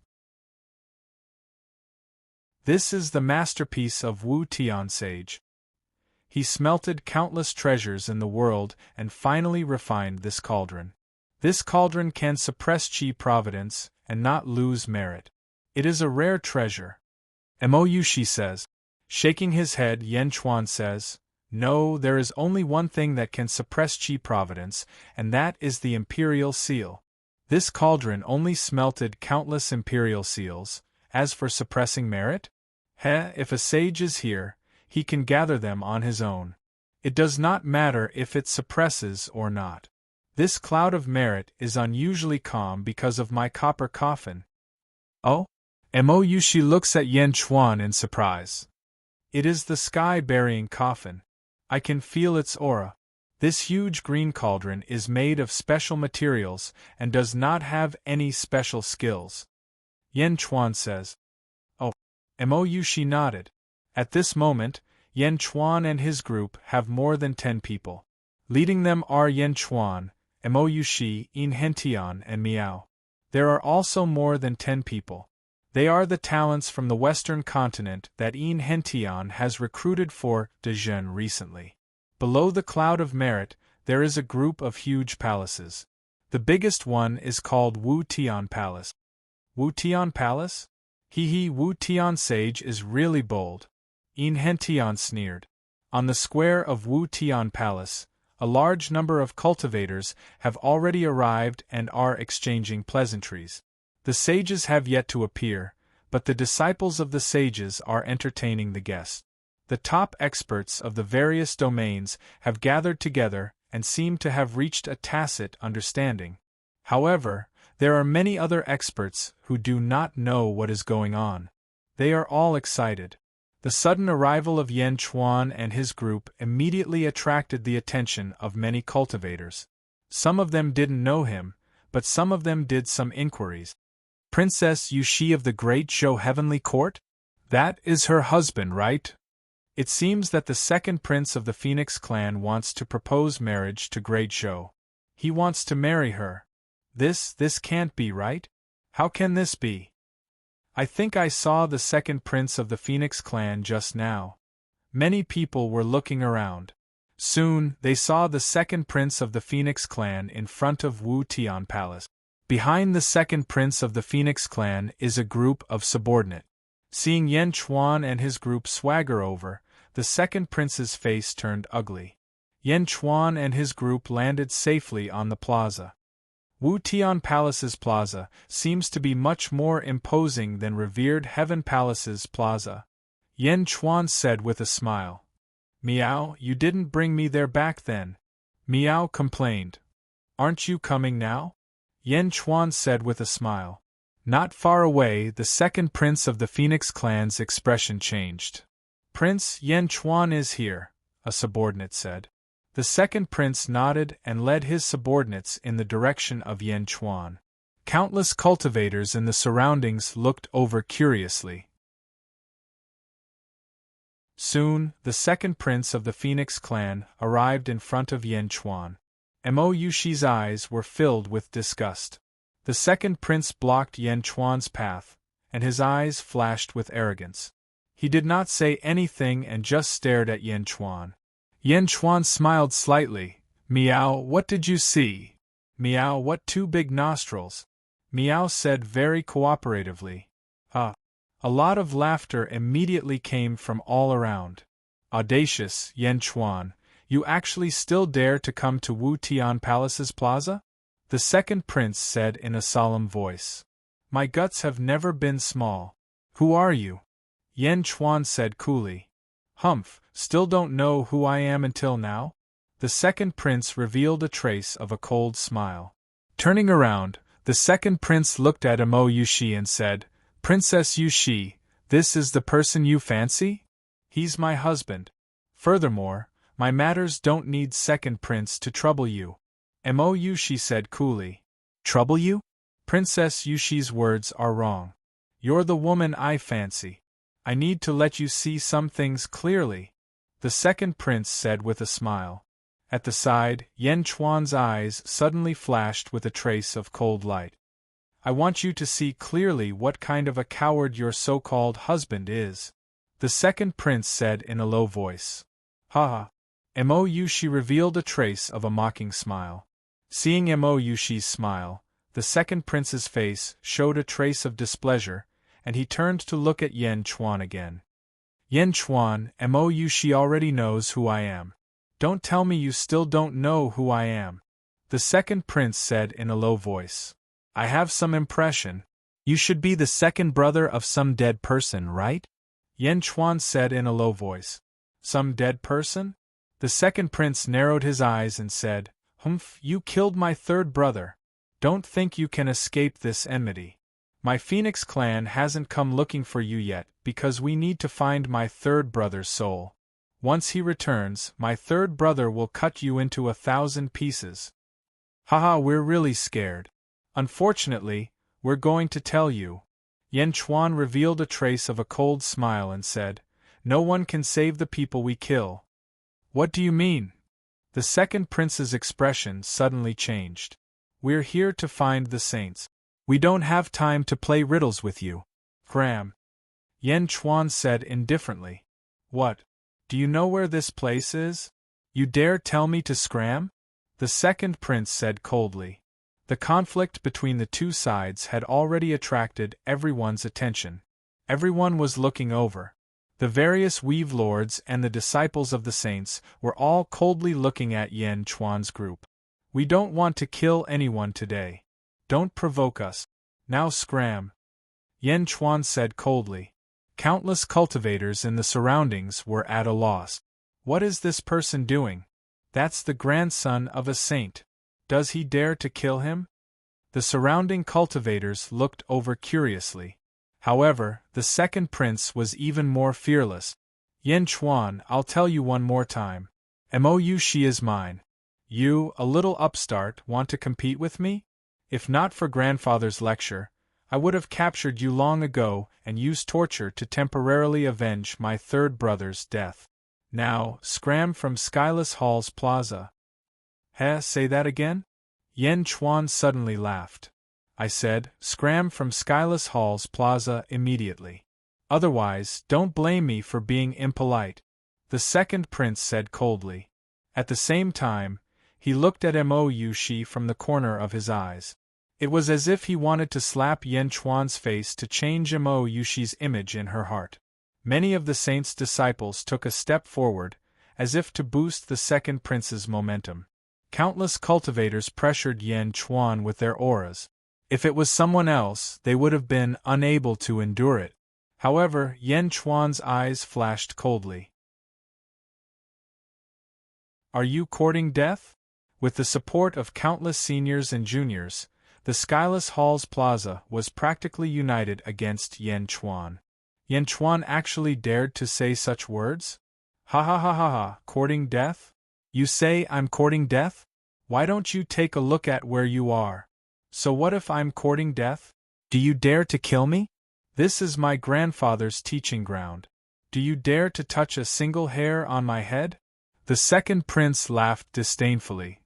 This is the masterpiece of Wu Tian sage. He smelted countless treasures in the world and finally refined this cauldron. This cauldron can suppress chi providence and not lose merit. It is a rare treasure. Moyushi says. Shaking his head, Yan Chuan says, no, there is only one thing that can suppress chi providence, and that is the imperial seal. This cauldron only smelted countless imperial seals. As for suppressing merit? If a sage is here, he can gather them on his own. It does not matter if it suppresses or not. This cloud of merit is unusually calm because of my copper coffin. Oh? Moyushi looks at Yan Chuan in surprise. It is the sky-burying coffin. I can feel its aura. This huge green cauldron is made of special materials and does not have any special skills. Yan Chuan says. Oh. Moyushi nodded. At this moment, Yan Chuan and his group have more than 10 people. Leading them are Yan Chuan, Moyushi, In Hentian, and Miao. There are also more than 10 people. They are the talents from the western continent that In Hentian has recruited for Dezhen recently. Below the cloud of merit, there is a group of huge palaces. The biggest one is called Wu Tian Palace. Wu Tian Palace? Wu Tian sage is really bold. In Hentian sneered. On the square of Wu Tian Palace, a large number of cultivators have already arrived and are exchanging pleasantries. The sages have yet to appear, but the disciples of the sages are entertaining the guests. The top experts of the various domains have gathered together and seem to have reached a tacit understanding. However, there are many other experts who do not know what is going on. They are all excited. The sudden arrival of Yan Chuan and his group immediately attracted the attention of many cultivators. Some of them didn't know him, but some of them did some inquiries. Princess Yushi of the Great Zhou Heavenly Court? That is her husband, right? It seems that the second prince of the Phoenix clan wants to propose marriage to Great Zhou. He wants to marry her. This can't be right? How can this be? I think I saw the second prince of the Phoenix clan just now. Many people were looking around. Soon, they saw the second prince of the Phoenix clan in front of Wu Tian Palace. Behind the second prince of the Phoenix clan is a group of subordinate. Seeing Yan Chuan and his group swagger over, the second prince's face turned ugly. Yan Chuan and his group landed safely on the plaza. Wu Tian Palace's plaza seems to be much more imposing than revered Heaven Palace's plaza. Yan Chuan said with a smile. Miao, you didn't bring me there back then. Miao complained. Aren't you coming now? Yan Chuan said with a smile. Not far away, the second prince of the Phoenix clan's expression changed. Prince Yan Chuan is here, a subordinate said. The second prince nodded and led his subordinates in the direction of Yan Chuan. Countless cultivators in the surroundings looked over curiously. Soon, the second prince of the Phoenix clan arrived in front of Yan Chuan. Moyushi's eyes were filled with disgust. The second prince blocked Yan Chuan's path, and his eyes flashed with arrogance. He did not say anything and just stared at Yan Chuan. Yan Chuan smiled slightly. Miao, what did you see? Miao, what two big nostrils? Meow said very cooperatively. A lot of laughter immediately came from all around. Audacious, Yen Chuan, you actually still dare to come to Wu Tian Palace's plaza? The second prince said in a solemn voice. My guts have never been small. Who are you? Yen Chuan said coolly. Humph, still don't know who I am until now? The second prince revealed a trace of a cold smile. Turning around, the second prince looked at Imo Yushi and said, Princess Yushi, this is the person you fancy? He's my husband. Furthermore, my matters don't need second prince to trouble you. Imo Yushi said coolly. Trouble you? Princess Yushi's words are wrong. You're the woman I fancy. I need to let you see some things clearly, the second prince said with a smile. At the side, Yen Chuan's eyes suddenly flashed with a trace of cold light. I want you to see clearly what kind of a coward your so-called husband is, the second prince said in a low voice. Ha ha. Imo Yushi revealed a trace of a mocking smile. Seeing Imo Yushi's smile, the second prince's face showed a trace of displeasure, and he turned to look at Yen Chuan again. Yen Chuan, Imo Yushi already knows who I am. Don't tell me you still don't know who I am, the second prince said in a low voice. I have some impression. You should be the second brother of some dead person, right? Yen Chuan said in a low voice. Some dead person? The second prince narrowed his eyes and said, Humph, you killed my third brother. Don't think you can escape this enmity. My Phoenix clan hasn't come looking for you yet because we need to find my third brother's soul. Once he returns, my third brother will cut you into 1,000 pieces. Haha, we're really scared. Unfortunately, we're going to tell you. Yen Chuan revealed a trace of a cold smile and said, No one can save the people we kill. What do you mean? The second prince's expression suddenly changed. We're here to find the saints. We don't have time to play riddles with you. Cram. Yen Chuan said indifferently. What? Do you know where this place is? You dare tell me to scram? The second prince said coldly. The conflict between the two sides had already attracted everyone's attention. Everyone was looking over. The various weave lords and the disciples of the saints were all coldly looking at Yen Chuan's group. We don't want to kill anyone today. Don't provoke us. Now scram. Yen Chuan said coldly. Countless cultivators in the surroundings were at a loss. What is this person doing? That's the grandson of a saint. Does he dare to kill him? The surrounding cultivators looked over curiously. However, the second prince was even more fearless. Yen Chuan, I'll tell you one more time. Imo Yushi is mine. You, a little upstart, want to compete with me? If not for grandfather's lecture, I would have captured you long ago and used torture to temporarily avenge my third brother's death. Now, scram from Skyless Hall's plaza. Heh, say that again? Yen Chuan suddenly laughed. I said, scram from Skyless Hall's plaza immediately. Otherwise, don't blame me for being impolite, the second prince said coldly. At the same time, he looked at Imo Yushi from the corner of his eyes. It was as if he wanted to slap Yen Chuan's face to change Imo Yushi's image in her heart. Many of the saint's disciples took a step forward, as if to boost the second prince's momentum. Countless cultivators pressured Yen Chuan with their auras. If it was someone else, they would have been unable to endure it. However, Yen Chuan's eyes flashed coldly. Are you courting death? With the support of countless seniors and juniors, the Skyless Hall's plaza was practically united against Yen Chuan. Yen Chuan actually dared to say such words? Ha ha ha ha ha, courting death? You say I'm courting death? Why don't you take a look at where you are? So what if I'm courting death? Do you dare to kill me? This is my grandfather's teaching ground. Do you dare to touch a single hair on my head? The second prince laughed disdainfully.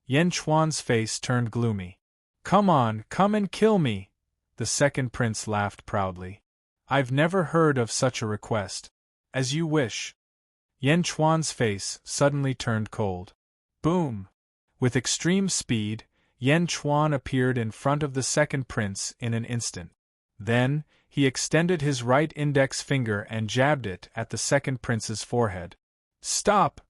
Yen Chuan's face turned gloomy. Come on, come and kill me! The second prince laughed proudly. I've never heard of such a request. As you wish. Yen Chuan's face suddenly turned cold. Boom! With extreme speed, Yan Chuan appeared in front of the second prince in an instant. Then, he extended his right index finger and jabbed it at the second prince's forehead. "Stop!"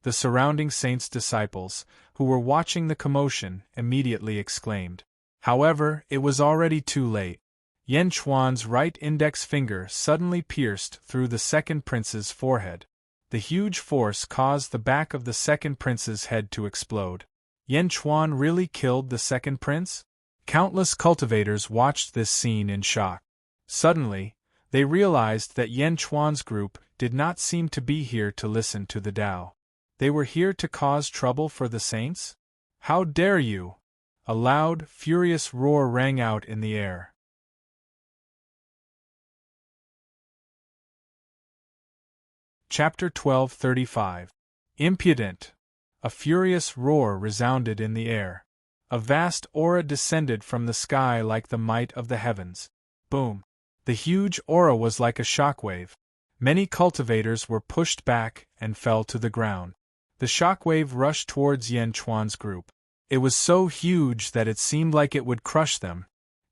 The surrounding saint's disciples, who were watching the commotion, immediately exclaimed. However, it was already too late. Yan Chuan's right index finger suddenly pierced through the second prince's forehead. The huge force caused the back of the second prince's head to explode. Yan Chuan really killed the second prince? Countless cultivators watched this scene in shock. Suddenly, they realized that Yan Chuan's group did not seem to be here to listen to the Tao. They were here to cause trouble for the saints? How dare you! A loud, furious roar rang out in the air. Chapter 12:35. Impudent! A furious roar resounded in the air. A vast aura descended from the sky like the might of the heavens. Boom! The huge aura was like a shockwave. Many cultivators were pushed back and fell to the ground. The shockwave rushed towards Yan Chuan's group. It was so huge that it seemed like it would crush them.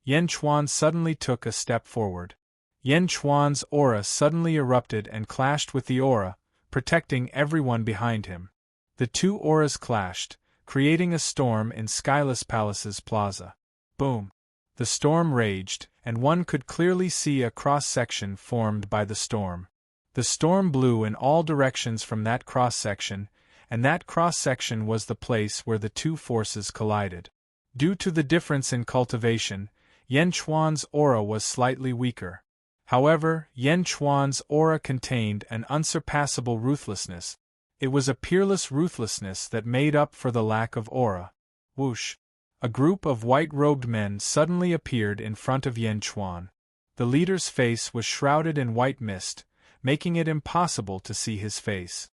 Yan Chuan suddenly took a step forward. Yan Chuan's aura suddenly erupted and clashed with the aura, protecting everyone behind him. The two auras clashed, creating a storm in Skyless Palace's plaza. Boom! The storm raged, and one could clearly see a cross-section formed by the storm. The storm blew in all directions from that cross-section, and that cross-section was the place where the two forces collided. Due to the difference in cultivation, Yan Chuan's aura was slightly weaker. However, Yan Chuan's aura contained an unsurpassable ruthlessness. It was a peerless ruthlessness that made up for the lack of aura. Whoosh! A group of white-robed men suddenly appeared in front of Yan Chuan. The leader's face was shrouded in white mist, making it impossible to see his face.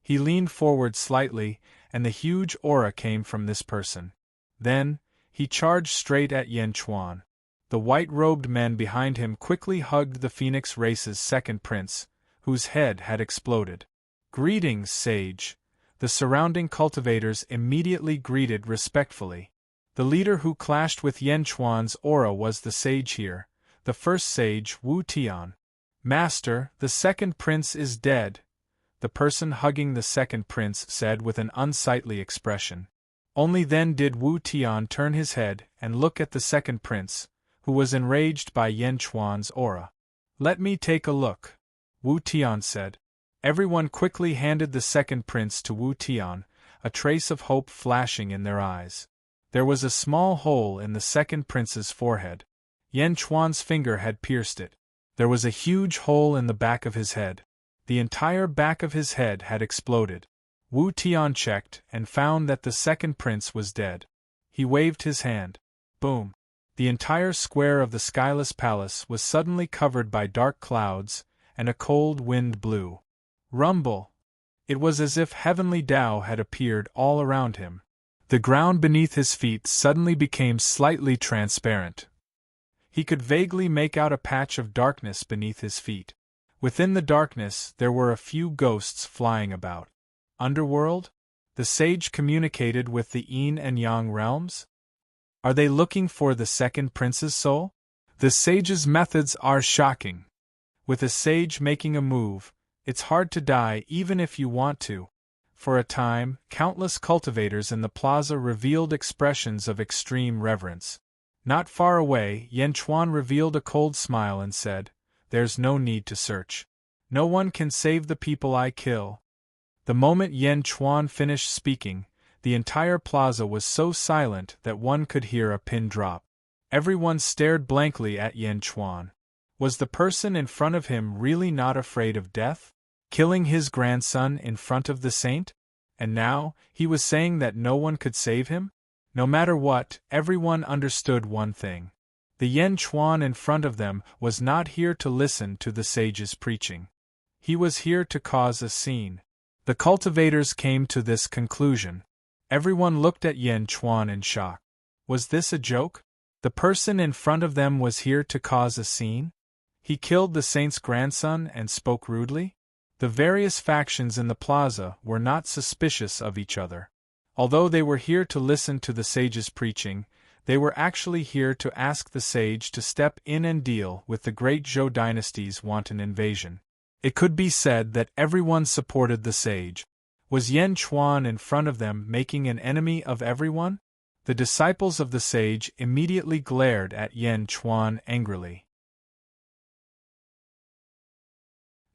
He leaned forward slightly, and the huge aura came from this person. Then, he charged straight at Yan Chuan. The white-robed men behind him quickly hugged the Phoenix race's second prince, whose head had exploded. "Greetings, sage!" The surrounding cultivators immediately greeted respectfully. The leader who clashed with Yan Chuan's aura was the sage here, the first sage Wu Tian. "Master, the second prince is dead," the person hugging the second prince said with an unsightly expression. Only then did Wu Tian turn his head and look at the second prince, who was enraged by Yan Chuan's aura. "Let me take a look," Wu Tian said. Everyone quickly handed the second prince to Wu Tian, a trace of hope flashing in their eyes. There was a small hole in the second prince's forehead. Yan Chuan's finger had pierced it. There was a huge hole in the back of his head. The entire back of his head had exploded. Wu Tian checked and found that the second prince was dead. He waved his hand. Boom! The entire square of the Skyless Palace was suddenly covered by dark clouds, and a cold wind blew. Rumble! It was as if heavenly Tao had appeared all around him. The ground beneath his feet suddenly became slightly transparent. He could vaguely make out a patch of darkness beneath his feet. Within the darkness there were a few ghosts flying about. Underworld? The sage communicated with the Yin and Yang realms? Are they looking for the second prince's soul? The sage's methods are shocking. With a sage making a move, it's hard to die even if you want to. For a time, countless cultivators in the plaza revealed expressions of extreme reverence. Not far away, Yan Chuan revealed a cold smile and said, "There's no need to search. No one can save the people I kill." The moment Yan Chuan finished speaking, the entire plaza was so silent that one could hear a pin drop. Everyone stared blankly at Yan Chuan. Was the person in front of him really not afraid of death? Killing his grandson in front of the saint? And now, he was saying that no one could save him? No matter what, everyone understood one thing. The Yan Chuan in front of them was not here to listen to the sage's preaching. He was here to cause a scene. The cultivators came to this conclusion. Everyone looked at Yan Chuan in shock. Was this a joke? The person in front of them was here to cause a scene? He killed the saint's grandson and spoke rudely? The various factions in the plaza were not suspicious of each other. Although they were here to listen to the sage's preaching, they were actually here to ask the sage to step in and deal with the great Zhou dynasty's wanton invasion. It could be said that everyone supported the sage. Was Yan Chuan in front of them making an enemy of everyone? The disciples of the sage immediately glared at Yan Chuan angrily.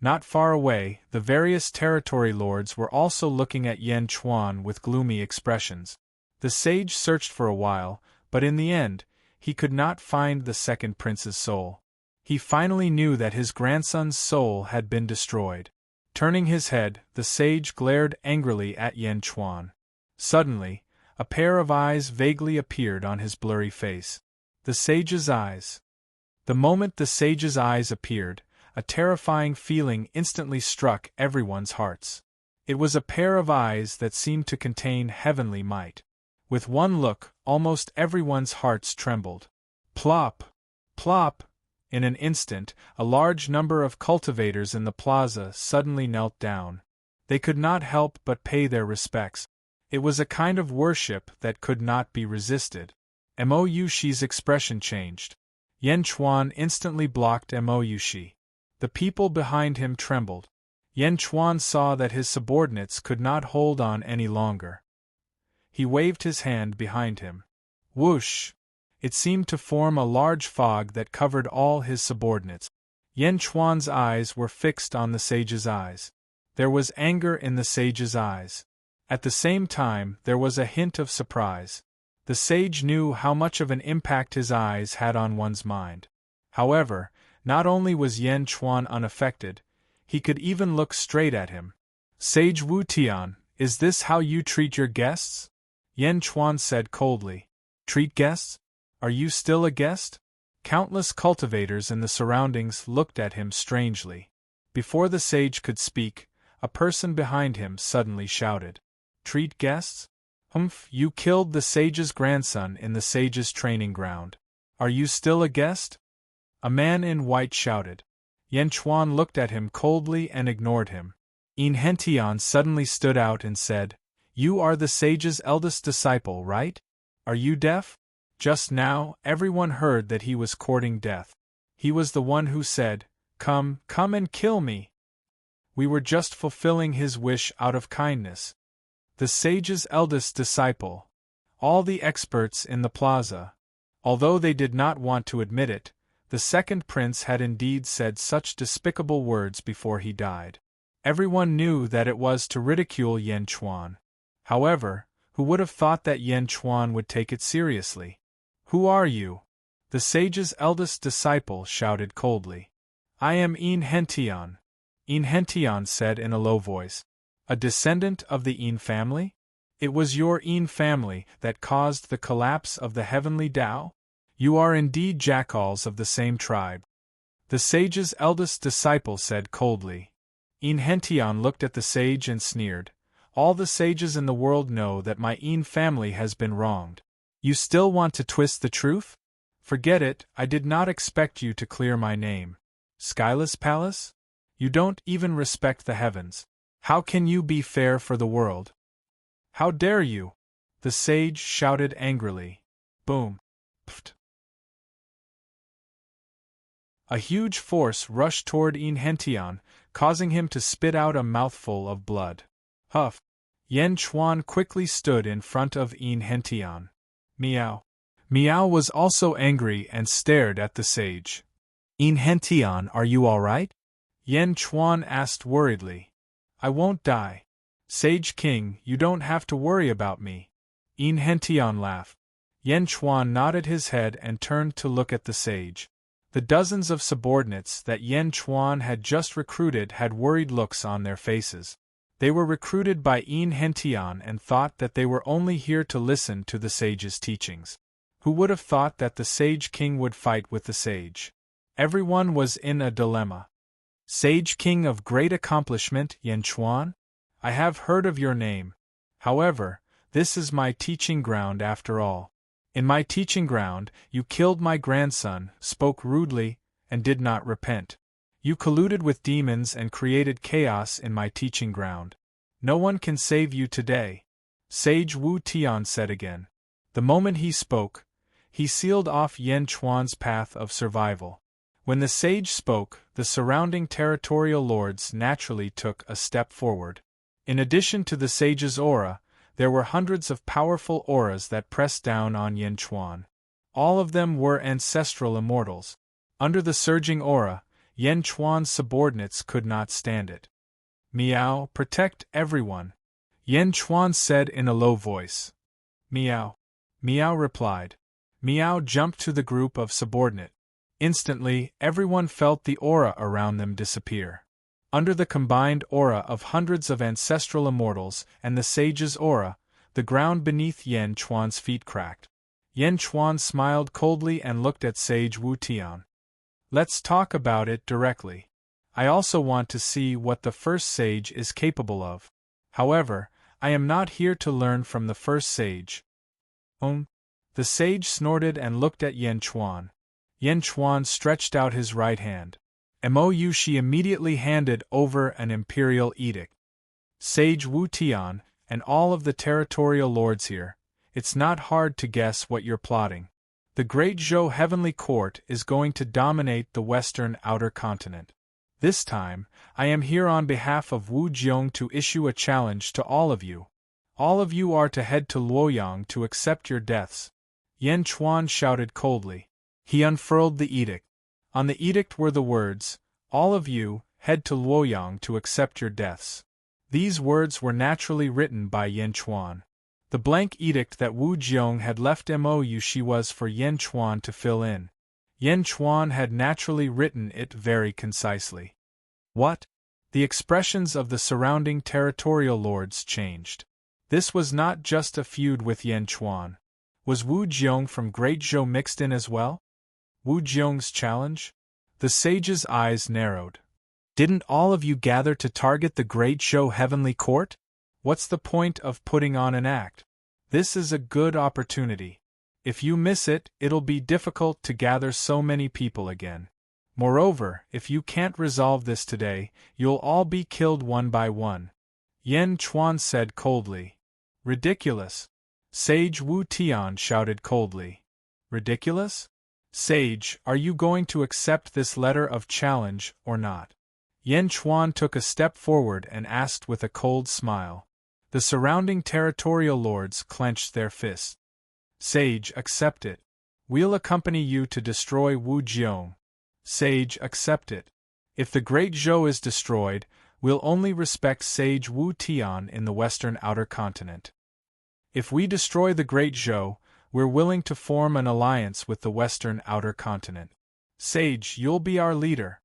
Not far away, the various territory lords were also looking at Yan Chuan with gloomy expressions. The sage searched for a while, but in the end, he could not find the second prince's soul. He finally knew that his grandson's soul had been destroyed. Turning his head, the sage glared angrily at Yan Chuan. Suddenly, a pair of eyes vaguely appeared on his blurry face. The sage's eyes. The moment the sage's eyes appeared, a terrifying feeling instantly struck everyone's hearts. It was a pair of eyes that seemed to contain heavenly might. With one look, almost everyone's hearts trembled. Plop! Plop! In an instant, a large number of cultivators in the plaza suddenly knelt down. They could not help but pay their respects. It was a kind of worship that could not be resisted. Mo Yushi's expression changed. Yan Chuan instantly blocked Mo Yushi. The people behind him trembled. Yan Chuan saw that his subordinates could not hold on any longer. He waved his hand behind him. Whoosh! It seemed to form a large fog that covered all his subordinates. Yan Chuan's eyes were fixed on the sage's eyes. There was anger in the sage's eyes. At the same time, there was a hint of surprise. The sage knew how much of an impact his eyes had on one's mind. However, not only was Yan Chuan unaffected, he could even look straight at him. Sage Wu Tian, is this how you treat your guests? Yan Chuan said coldly. Treat guests? Are you still a guest? Countless cultivators in the surroundings looked at him strangely. Before the sage could speak, a person behind him suddenly shouted. Treat guests? Humph, you killed the sage's grandson in the sage's training ground. Are you still a guest? A man in white shouted. Yan Chuan looked at him coldly and ignored him. In Hentian suddenly stood out and said, You are the sage's eldest disciple, right? Are you deaf? Just now, everyone heard that he was courting death. He was the one who said, Come and kill me. We were just fulfilling his wish out of kindness. The sage's eldest disciple. All the experts in the plaza. Although they did not want to admit it, the second prince had indeed said such despicable words before he died. Everyone knew that it was to ridicule Yan Chuan. However, who would have thought that Yan Chuan would take it seriously? Who are you? The sage's eldest disciple shouted coldly. I am In Hentian. In Hentian said in a low voice. A descendant of the In family? It was your In family that caused the collapse of the heavenly Tao? You are indeed jackals of the same tribe. The sage's eldest disciple said coldly. In Hentian looked at the sage and sneered. All the sages in the world know that my In family has been wronged. You still want to twist the truth? Forget it, I did not expect you to clear my name. Skyless Palace? You don't even respect the heavens. How can you be fair for the world? How dare you? The sage shouted angrily. Boom. Pft. A huge force rushed toward In Hentian, causing him to spit out a mouthful of blood. Huff. Yan Chuan quickly stood in front of In Hentian. Meow. Meow was also angry and stared at the sage. In Hentian, are you all right? Yan Chuan asked worriedly. I won't die. Sage King, you don't have to worry about me. In Hentian laughed. Yan Chuan nodded his head and turned to look at the sage. The dozens of subordinates that Yan Chuan had just recruited had worried looks on their faces. They were recruited by In Hentian and thought that they were only here to listen to the sage's teachings. Who would have thought that the Sage King would fight with the sage? Everyone was in a dilemma. Sage King of great accomplishment, Yan Chuan? I have heard of your name. However, this is my teaching ground after all. In my teaching ground, you killed my grandson, spoke rudely, and did not repent. You colluded with demons and created chaos in my teaching ground. No one can save you today. Sage Wu Tian said again. The moment he spoke, he sealed off Yan Chuan's path of survival. When the sage spoke, the surrounding territorial lords naturally took a step forward. In addition to the sage's aura, there were hundreds of powerful auras that pressed down on Yan Chuan. All of them were ancestral immortals. Under the surging aura, Yan Chuan's subordinates could not stand it. Miao, protect everyone, Yan Chuan said in a low voice. Miao. Miao replied. Miao jumped to the group of subordinate. Instantly, everyone felt the aura around them disappear. Under the combined aura of hundreds of ancestral immortals and the sage's aura, the ground beneath Yan Chuan's feet cracked. Yan Chuan smiled coldly and looked at Sage Wu Tian. Let's talk about it directly. I also want to see what the first sage is capable of. However, I am not here to learn from the first sage. The sage snorted and looked at Yan Chuan. Yan Chuan stretched out his right hand. She immediately handed over an imperial edict. Sage Wu Tian, and all of the territorial lords here, it's not hard to guess what you're plotting. The Great Zhou Heavenly Court is going to dominate the western outer continent. This time, I am here on behalf of Wu Jiong to issue a challenge to all of you. All of you are to head to Luoyang to accept your deaths. Yan Chuan shouted coldly. He unfurled the edict. On the edict were the words, all of you, head to Luoyang to accept your deaths. These words were naturally written by Yan Chuan. The blank edict that Wu Jiong had left she was for Yan Chuan to fill in. Yan Chuan had naturally written it very concisely. What? The expressions of the surrounding territorial lords changed. This was not just a feud with Yan Chuan. Was Wu Jiong from Great Zhou mixed in as well? Wu Jiong's challenge? The sage's eyes narrowed. Didn't all of you gather to target the Great Zhou Heavenly Court? What's the point of putting on an act? This is a good opportunity. If you miss it, it'll be difficult to gather so many people again. Moreover, if you can't resolve this today, you'll all be killed one by one. Yan Chuan said coldly. Ridiculous. Sage Wu Tian shouted coldly. Ridiculous? Sage, are you going to accept this letter of challenge or not? Yan Chuan took a step forward and asked with a cold smile. The surrounding territorial lords clenched their fists. Sage, accept it. We'll accompany you to destroy Wu Jiong. Sage, accept it. If the Great Zhou is destroyed, we'll only respect Sage Wu Tian in the western outer continent. If we destroy the Great Zhou, we're willing to form an alliance with the western outer continent. Sage, you'll be our leader.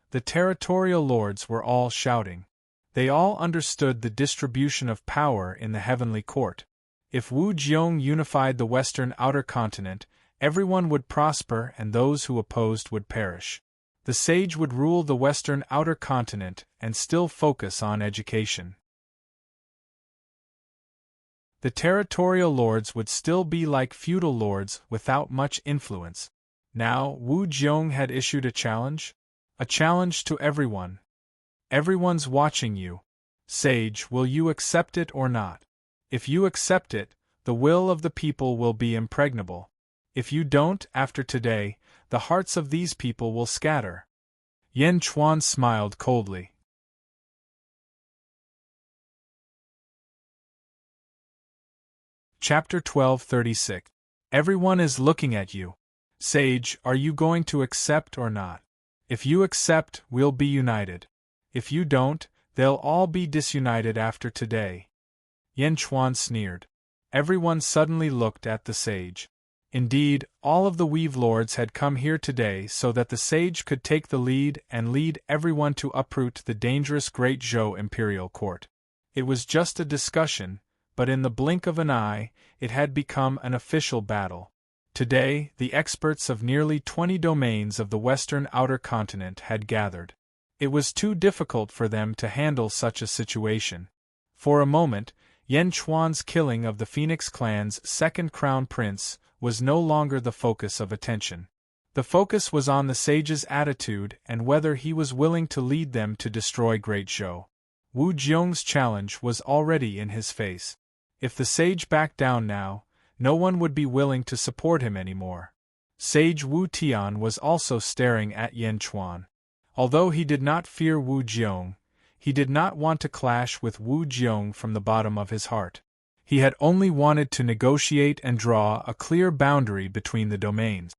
The territorial lords were all shouting. They all understood the distribution of power in the heavenly court. If Wu Jiong unified the western outer continent, everyone would prosper and those who opposed would perish. The sage would rule the western outer continent and still focus on education. The territorial lords would still be like feudal lords without much influence. Now, Wu Jiong had issued a challenge to everyone. Everyone's watching you. Sage, will you accept it or not? If you accept it, the will of the people will be impregnable. If you don't, after today, the hearts of these people will scatter. Yan Chuan smiled coldly. Chapter 1236. Everyone is looking at you. Sage, are you going to accept or not? If you accept, we'll be united. If you don't, they'll all be disunited after today. Yan Chuan sneered. Everyone suddenly looked at the sage. Indeed, all of the Weave Lords had come here today so that the sage could take the lead and lead everyone to uproot the dangerous Great Zhou Imperial Court. It was just a discussion, but in the blink of an eye, it had become an official battle. Today, the experts of nearly 20 domains of the western outer continent had gathered. It was too difficult for them to handle such a situation. For a moment, Yan Chuan's killing of the Phoenix clan's second crown prince was no longer the focus of attention. The focus was on the sage's attitude and whether he was willing to lead them to destroy Great Zhou. Wu Jiong's challenge was already in his face. If the sage backed down now, no one would be willing to support him anymore. Sage Wu Tian was also staring at Yan Chuan. Although he did not fear Wu Jiong, he did not want to clash with Wu Jiong from the bottom of his heart. He had only wanted to negotiate and draw a clear boundary between the domains.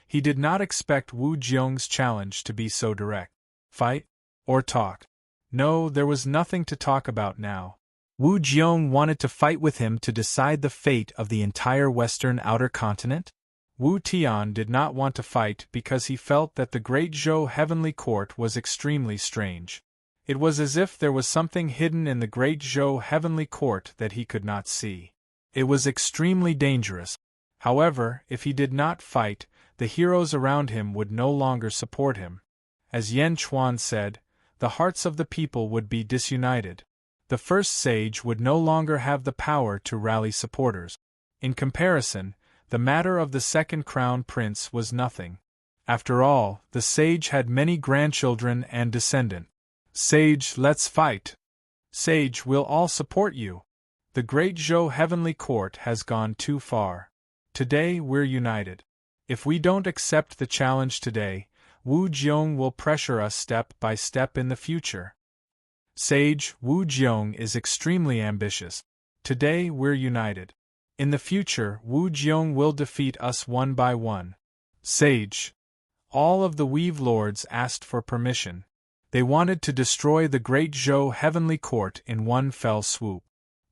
He did not expect Wu Jiong's challenge to be so direct. Fight? Or talk? No, there was nothing to talk about now. Wu Jiong wanted to fight with him to decide the fate of the entire western outer continent? Wu Tian did not want to fight because he felt that the Great Zhou Heavenly Court was extremely strange. It was as if there was something hidden in the Great Zhou Heavenly Court that he could not see. It was extremely dangerous. However, if he did not fight, the heroes around him would no longer support him. As Yan Chuan said, the hearts of the people would be disunited. The first sage would no longer have the power to rally supporters. In comparison, the matter of the second crown prince was nothing. After all, the sage had many grandchildren and descendants. Sage, let's fight. Sage, we'll all support you. The Great Zhou Heavenly Court has gone too far. Today we're united. If we don't accept the challenge today, Wu Jiong will pressure us step by step in the future. Sage, Wu Jiong is extremely ambitious. Today we're united. In the future, Wu Jiong will defeat us one by one. Sage. All of the Weave Lords asked for permission. They wanted to destroy the Great Zhou Heavenly Court in one fell swoop.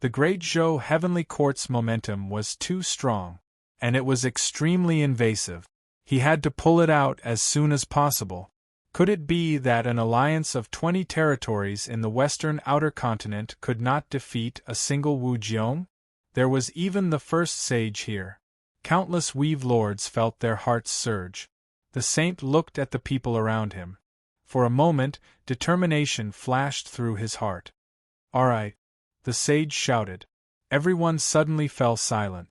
The Great Zhou Heavenly Court's momentum was too strong, and it was extremely invasive. He had to pull it out as soon as possible. Could it be that an alliance of 20 territories in the western outer continent could not defeat a single Wu Jiong? There was even the first sage here. Countless Weave Lords felt their hearts surge. The saint looked at the people around him. For a moment, determination flashed through his heart. "All right," the sage shouted. Everyone suddenly fell silent.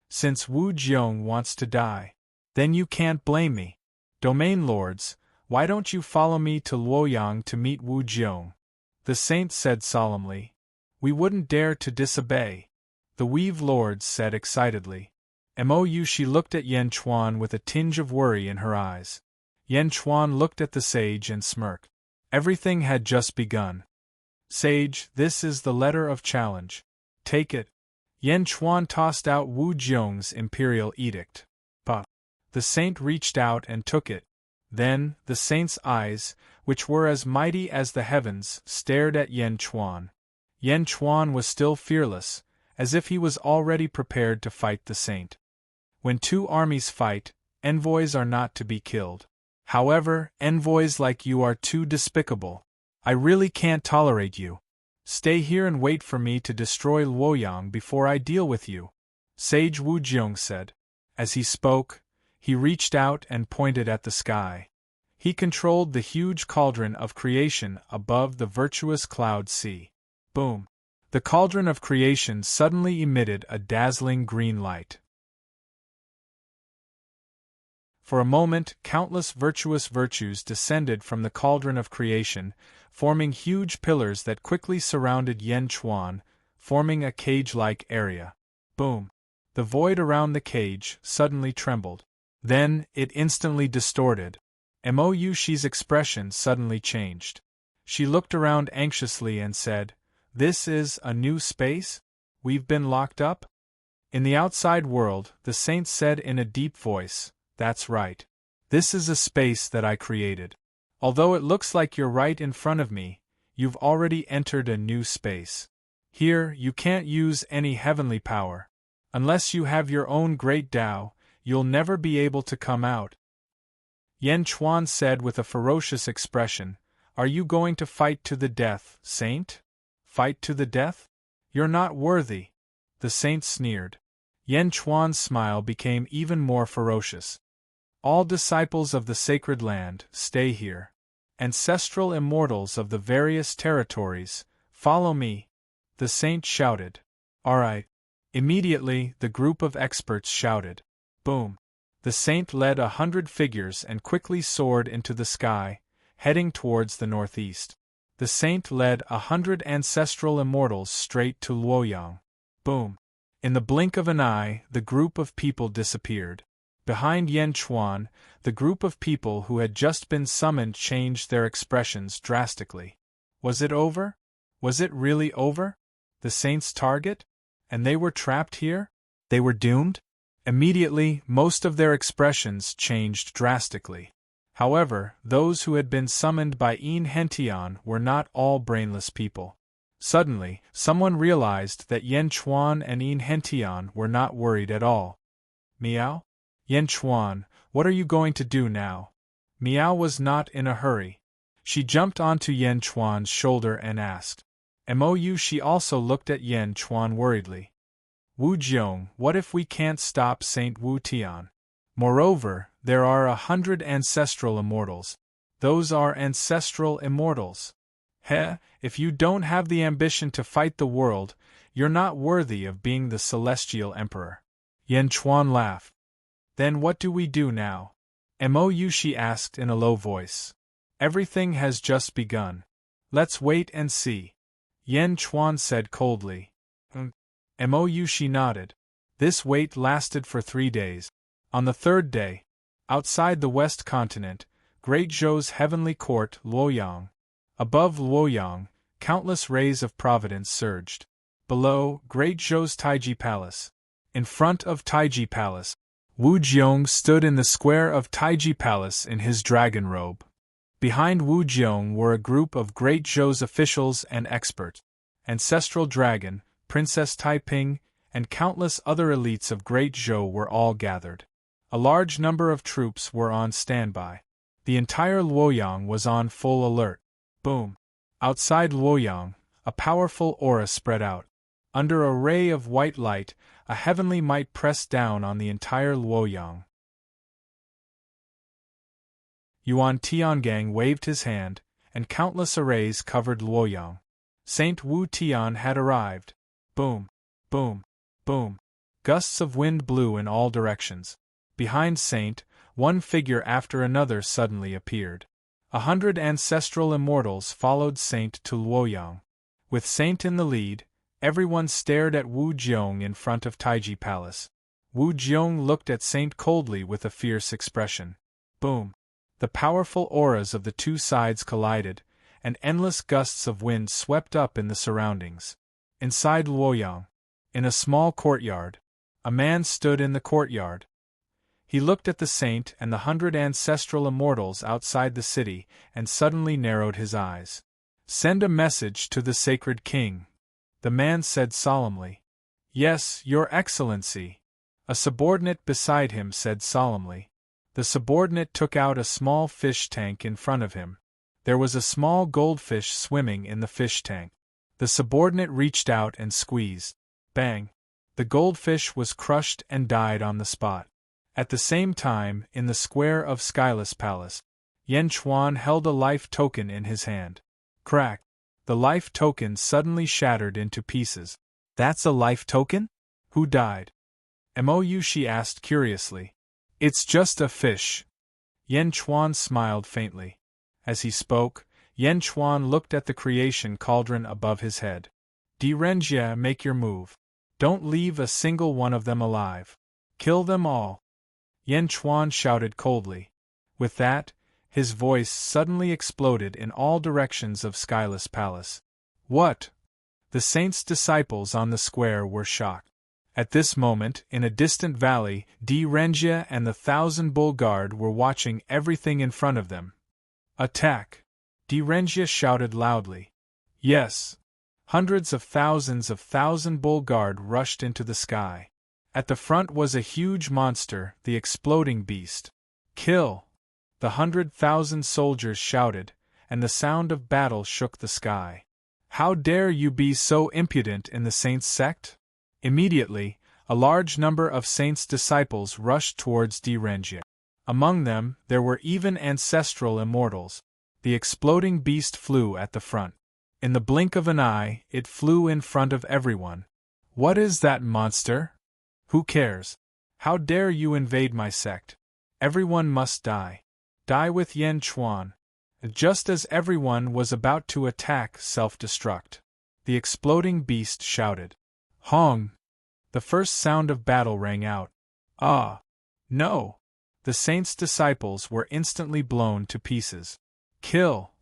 "Since Wu Jiong wants to die, then you can't blame me. Domain Lords, why don't you follow me to Luoyang to meet Wu Jiong?" The saint said solemnly. "We wouldn't dare to disobey," the Weave Lords said excitedly. Mou she looked at Yan Chuan with a tinge of worry in her eyes. Yan Chuan looked at the sage and smirked. Everything had just begun. "Sage, this is the letter of challenge. Take it." Yan Chuan tossed out Wu Jiong's imperial edict. "Pa." The saint reached out and took it. Then, the saint's eyes, which were as mighty as the heavens, stared at Yan Chuan. Yan Chuan was still fearless, as if he was already prepared to fight the saint. When two armies fight, envoys are not to be killed. However, envoys like you are too despicable. I really can't tolerate you. Stay here and wait for me to destroy Luoyang before I deal with you," Sage Wu Jiong said. As he spoke, he reached out and pointed at the sky. He controlled the huge cauldron of creation above the virtuous cloud sea. Boom! The cauldron of creation suddenly emitted a dazzling green light. For a moment, countless virtuous virtues descended from the cauldron of creation, forming huge pillars that quickly surrounded Yan Chuan, forming a cage-like area. Boom! The void around the cage suddenly trembled. Then, it instantly distorted. Mou Shi's expression suddenly changed. She looked around anxiously and said, "This is a new space? We've been locked up?" In the outside world, the saint said in a deep voice, "That's right. This is a space that I created. Although it looks like you're right in front of me, you've already entered a new space. Here, you can't use any heavenly power. Unless you have your own great Tao, you'll never be able to come out." Yan Chuan said with a ferocious expression, "Are you going to fight to the death, saint? Fight to the death? You're not worthy." The saint sneered. Yan Chuan's smile became even more ferocious. "All disciples of the sacred land, stay here. Ancestral immortals of the various territories, follow me," the saint shouted. "All right." Immediately, the group of experts shouted. Boom! The saint led 100 figures and quickly soared into the sky, heading towards the northeast. The saint led 100 ancestral immortals straight to Luoyang. Boom. In the blink of an eye, the group of people disappeared. Behind Yen Chuan, the group of people who had just been summoned changed their expressions drastically. Was it over? Was it really over? The saint's target? And they were trapped here? They were doomed? Immediately, most of their expressions changed drastically. However, those who had been summoned by Yin Hentian were not all brainless people. Suddenly, someone realized that Yen Chuan and Yin Hentian were not worried at all. Miao? Yen Chuan, what are you going to do now? Miao was not in a hurry. She jumped onto Yen Chuan's shoulder and asked. Mou. She also looked at Yen Chuan worriedly. Wu Jiong, what if we can't stop Saint Wu Tian? Moreover, there are 100 ancestral immortals. Those are ancestral immortals. Heh, if you don't have the ambition to fight the world, you're not worthy of being the celestial emperor. Yen Chuan laughed. Then what do we do now? Mou. She asked in a low voice. Everything has just begun. Let's wait and see. Yen Chuan said coldly. Mou. She nodded. This wait lasted for 3 days. On the 3rd day, outside the West Continent, Great Zhou's heavenly court, Luoyang. Above Luoyang, countless rays of providence surged. Below, Great Zhou's Taiji Palace. In front of Taiji Palace, Wu Jiong stood in the square of Taiji Palace in his dragon robe. Behind Wu Jiong were a group of Great Zhou's officials and experts. Ancestral Dragon, Princess Taiping, and countless other elites of Great Zhou were all gathered. A large number of troops were on standby. The entire Luoyang was on full alert. Boom! Outside Luoyang, a powerful aura spread out. Under a ray of white light, a heavenly might pressed down on the entire Luoyang. Yuan Tiangang waved his hand, and countless arrays covered Luoyang. Saint Wu Tian had arrived. Boom! Boom! Boom! Gusts of wind blew in all directions. Behind Saint, one figure after another suddenly appeared. 100 ancestral immortals followed Saint to Luoyang. With Saint in the lead, everyone stared at Wu Jiong in front of Taiji Palace. Wu Jiong looked at Saint coldly with a fierce expression. Boom! The powerful auras of the two sides collided, and endless gusts of wind swept up in the surroundings. Inside Luoyang, in a small courtyard, a man stood in the courtyard. He looked at the saint and the 100 ancestral immortals outside the city and suddenly narrowed his eyes. Send a message to the sacred king, the man said solemnly. Yes, your excellency. A subordinate beside him said solemnly. The subordinate took out a small fish tank in front of him. There was a small goldfish swimming in the fish tank. The subordinate reached out and squeezed. Bang! The goldfish was crushed and died on the spot. At the same time, in the square of Skyless Palace, Yen Chuan held a life token in his hand. Crack! The life token suddenly shattered into pieces. That's a life token? Who died? Mou. She asked curiously. It's just a fish. Yen Chuan smiled faintly. As he spoke, Yen Chuan looked at the creation cauldron above his head. Renjie, make your move. Don't leave a single one of them alive. Kill them all. Yen Chuan shouted coldly. With that, his voice suddenly exploded in all directions of Skyless Palace. What? The saint's disciples on the square were shocked. At this moment, in a distant valley, Renjie and the 1,000 Bull Guard were watching everything in front of them. Attack! Renjie shouted loudly. Yes. Hundreds of thousands of 1,000 Bull Guard rushed into the sky. At the front was a huge monster, the exploding beast. Kill! The 100,000 soldiers shouted, and the sound of battle shook the sky. How dare you be so impudent in the saint's sect? Immediately, a large number of saint's disciples rushed towards Renjie. Among them, there were even ancestral immortals. The exploding beast flew at the front. In the blink of an eye, it flew in front of everyone. What is that monster? Who cares? How dare you invade my sect? Everyone must die. Die with Yen Chuan. Just as everyone was about to attack self-destruct, the exploding beast shouted. Hong! The first sound of battle rang out. Ah! No! The saint's disciples were instantly blown to pieces. Kill!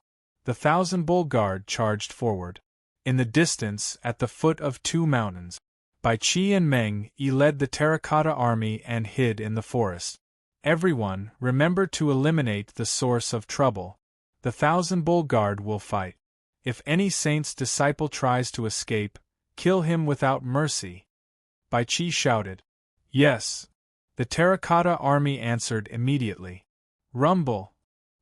The 1,000 Bull Guard charged forward. In the distance, at the foot of 2 mountains, Bai Qi and Meng Yi led the terracotta army and hid in the forest. Everyone, remember to eliminate the source of trouble. The 1,000 Bull Guard will fight. If any saint's disciple tries to escape, kill him without mercy. Bai Qi shouted. Yes. The terracotta army answered immediately. Rumble!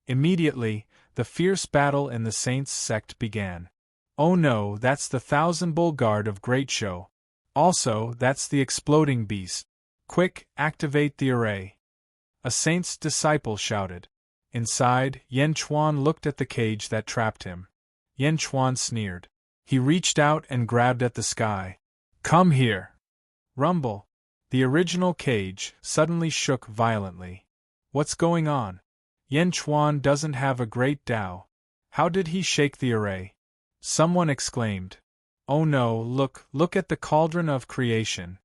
Immediately, the fierce battle in the saint's sect began. Oh no, that's the 1,000 Bull Guard of Great Show. Also, that's the exploding beast. Quick, activate the array. A saint's disciple shouted. Inside, Yan Chuan looked at the cage that trapped him. Yan Chuan sneered. He reached out and grabbed at the sky. Come here! Rumble! The original cage suddenly shook violently. What's going on? Yan Chuan doesn't have a great Tao. How did he shake the array? Someone exclaimed. Oh no, look at the cauldron of creation.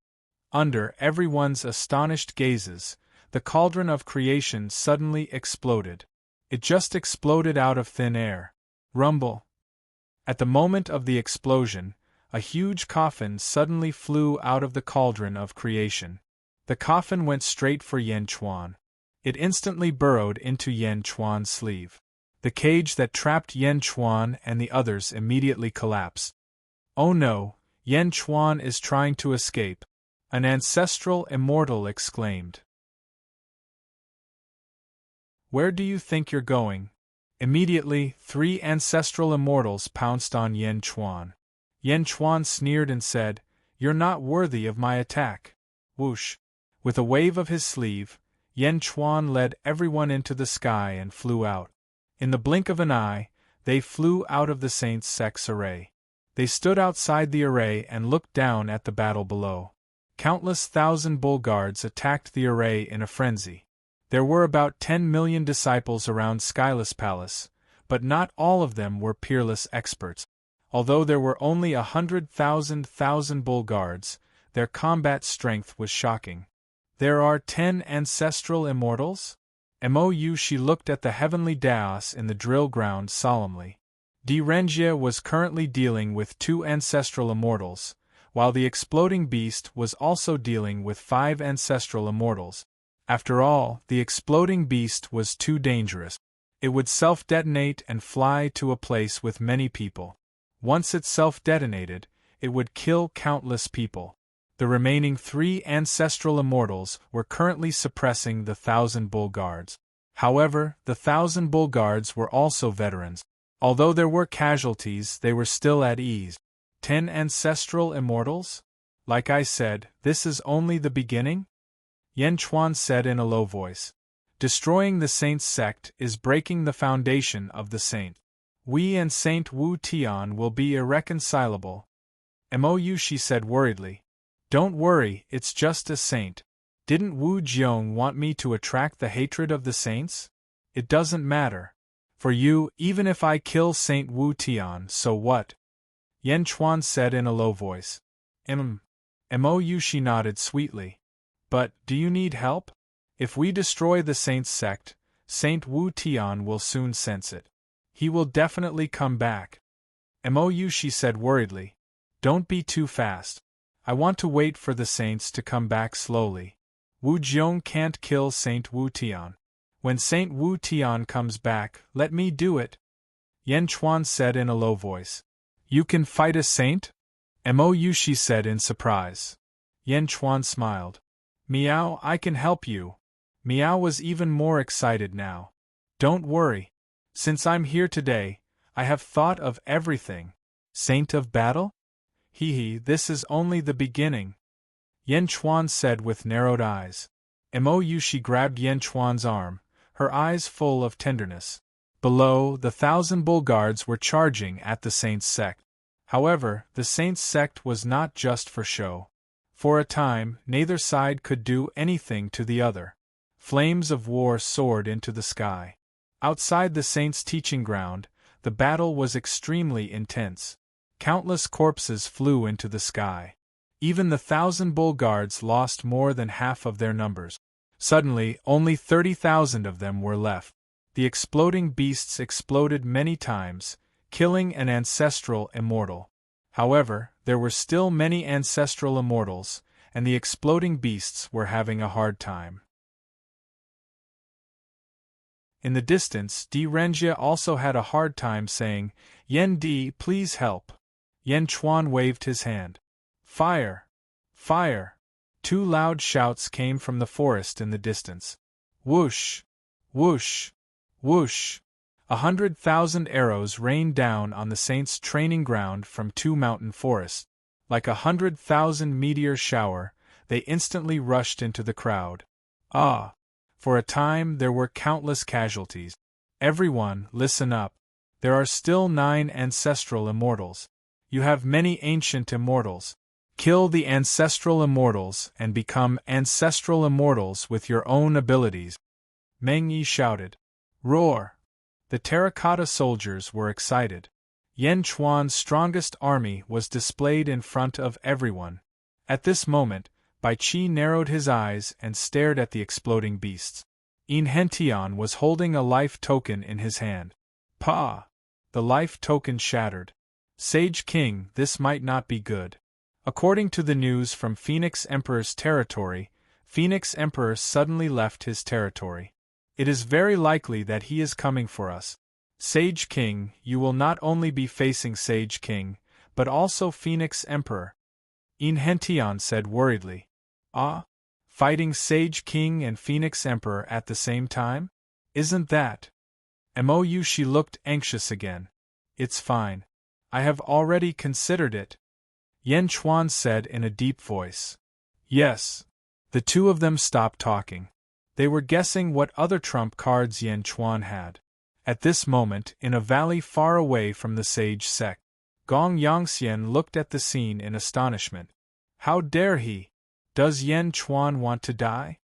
Under everyone's astonished gazes, the cauldron of creation suddenly exploded. It just exploded out of thin air. Rumble! At the moment of the explosion, a huge coffin suddenly flew out of the cauldron of creation. The coffin went straight for Yan Chuan. It instantly burrowed into Yan Chuan's sleeve. The cage that trapped Yan Chuan and the others immediately collapsed. Oh no, Yan Chuan is trying to escape, an ancestral immortal exclaimed. Where do you think you're going? Immediately, 3 ancestral immortals pounced on Yan Chuan. Yan Chuan sneered and said, You're not worthy of my attack. Whoosh! With a wave of his sleeve, Yan Chuan led everyone into the sky and flew out. In the blink of an eye, they flew out of the saint's sect's array. They stood outside the array and looked down at the battle below. Countless 1,000 Bull Guards attacked the array in a frenzy. There were about 10 million disciples around Skyless Palace, but not all of them were peerless experts. Although there were only 100,000 Bull Guards, their combat strength was shocking. There are 10 ancestral immortals? Mou she looked at the heavenly dais in the drill ground solemnly. Di Renjie was currently dealing with 2 ancestral immortals, while the exploding beast was also dealing with 5 ancestral immortals. After all, the exploding beast was too dangerous. It would self-detonate and fly to a place with many people. Once it self-detonated, it would kill countless people. The remaining 3 ancestral immortals were currently suppressing the 1,000 Bull Guards. However, the 1,000 Bull Guards were also veterans. Although there were casualties, they were still at ease. 10 ancestral immortals? Like I said, this is only the beginning? Yan Chuan said in a low voice. Destroying the Saint's sect is breaking the foundation of the Saint. We and Saint Wu Tian will be irreconcilable. Mou she said worriedly. Don't worry, it's just a saint. Didn't Wu Jiong want me to attract the hatred of the saints? It doesn't matter. For you, even if I kill Saint Wu Tian, so what? Yan Chuan said in a low voice. Mou she nodded sweetly. But, do you need help? If we destroy the saint's sect, Saint Wu Tian will soon sense it. He will definitely come back. Mou she said worriedly. Don't be too fast. I want to wait for the saints to come back slowly. Wu Jiong can't kill Saint Wu Tian. When Saint Wu Tian comes back, let me do it. Yan Chuan said in a low voice. You can fight a saint? Mou she said in surprise. Yan Chuan smiled. Miao, I can help you. Miao was even more excited now. Don't worry. Since I'm here today, I have thought of everything. Saint of battle? This is only the beginning. Yan Chuan said with narrowed eyes. Mou she grabbed Yan Chuan's arm, her eyes full of tenderness. Below, the 1,000 Bull Guards were charging at the Saint's sect. However, the Saint's sect was not just for show. For a time, neither side could do anything to the other. Flames of war soared into the sky. Outside the Saint's teaching ground, the battle was extremely intense. Countless corpses flew into the sky. Even the 1,000 bull guards lost more than half of their numbers. Suddenly, only 30,000 of them were left. The exploding beasts exploded many times, killing an ancestral immortal. However, there were still many ancestral immortals, and the exploding beasts were having a hard time. In the distance, Di Renjia also had a hard time saying, "Yen Di, please help." Yen Chuan waved his hand. "Fire! Fire!" Two loud shouts came from the forest in the distance. Whoosh! Whoosh! Whoosh! 100,000 arrows rained down on the saints' training ground from two mountain forests. Like 100,000 meteor shower, they instantly rushed into the crowd. Ah! For a time there were countless casualties. Everyone, listen up. There are still 9 ancestral immortals. You have many ancient immortals. Kill the ancestral immortals and become ancestral immortals with your own abilities. Meng Yi shouted. Roar! The terracotta soldiers were excited. Yen Chuan's strongest army was displayed in front of everyone. At this moment, Bai Qi narrowed his eyes and stared at the exploding beasts. In Hentian was holding a life token in his hand. Pa! The life token shattered. Sage King, this might not be good. According to the news from Phoenix Emperor's territory, Phoenix Emperor suddenly left his territory. It is very likely that he is coming for us. Sage King, you will not only be facing Sage King, but also Phoenix Emperor. In Hentian said worriedly. Ah? Fighting Sage King and Phoenix Emperor at the same time? Isn't that? Mou she looked anxious again. It's fine. I have already considered it. Yen Chuan said in a deep voice. Yes. The two of them stopped talking. They were guessing what other trump cards Yen Chuan had. At this moment, in a valley far away from the sage sect, Gong Yangxian looked at the scene in astonishment. How dare he? Does Yen Chuan want to die?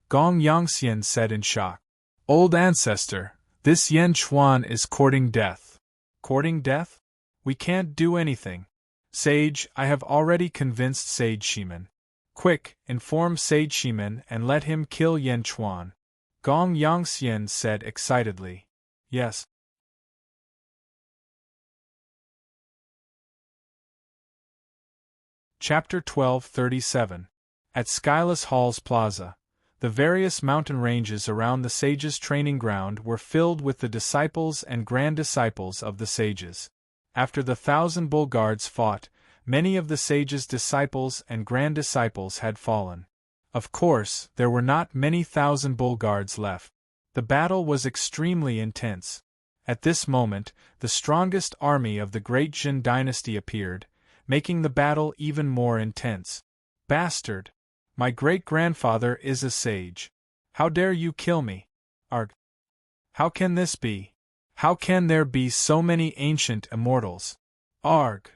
Gong Yangxian said in shock. Old ancestor, this Yen Chuan is courting death. Courting death? We can't do anything. Sage, I have already convinced Sage Shimen. Quick, inform Sage Shimen and let him kill Yen Chuan. Gong Yangxian said excitedly. Yes. Chapter 1237. At Skyless Hall's Plaza, the various mountain ranges around the sages' training ground were filled with the disciples and grand disciples of the sages. After the 1,000 bull guards fought, many of the sages' disciples and grand disciples had fallen. Of course, there were not many 1,000 bull guards left. The battle was extremely intense. At this moment, the strongest army of the great Jin dynasty appeared, making the battle even more intense. Bastard! My great-grandfather is a sage. How dare you kill me? Arg! How can this be? How can there be so many ancient immortals? Arg!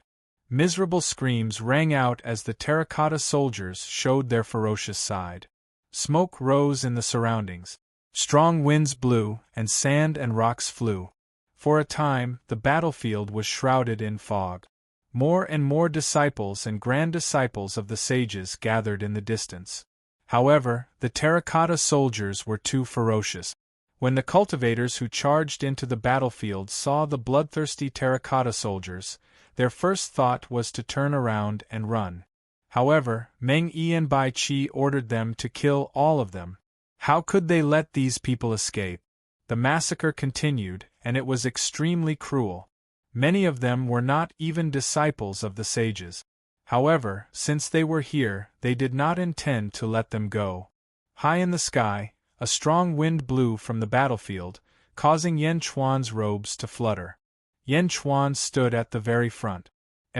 Miserable screams rang out as the terracotta soldiers showed their ferocious side. Smoke rose in the surroundings. Strong winds blew, and sand and rocks flew. For a time, the battlefield was shrouded in fog. More and more disciples and grand disciples of the sages gathered in the distance. However, the terracotta soldiers were too ferocious. When the cultivators who charged into the battlefield saw the bloodthirsty terracotta soldiers, their first thought was to turn around and run. However, Meng Yi and Bai Qi ordered them to kill all of them. How could they let these people escape? The massacre continued, and it was extremely cruel. Many of them were not even disciples of the sages. However, since they were here, they did not intend to let them go. High in the sky, a strong wind blew from the battlefield, causing Yen Chuan's robes to flutter. Yen Chuan stood at the very front.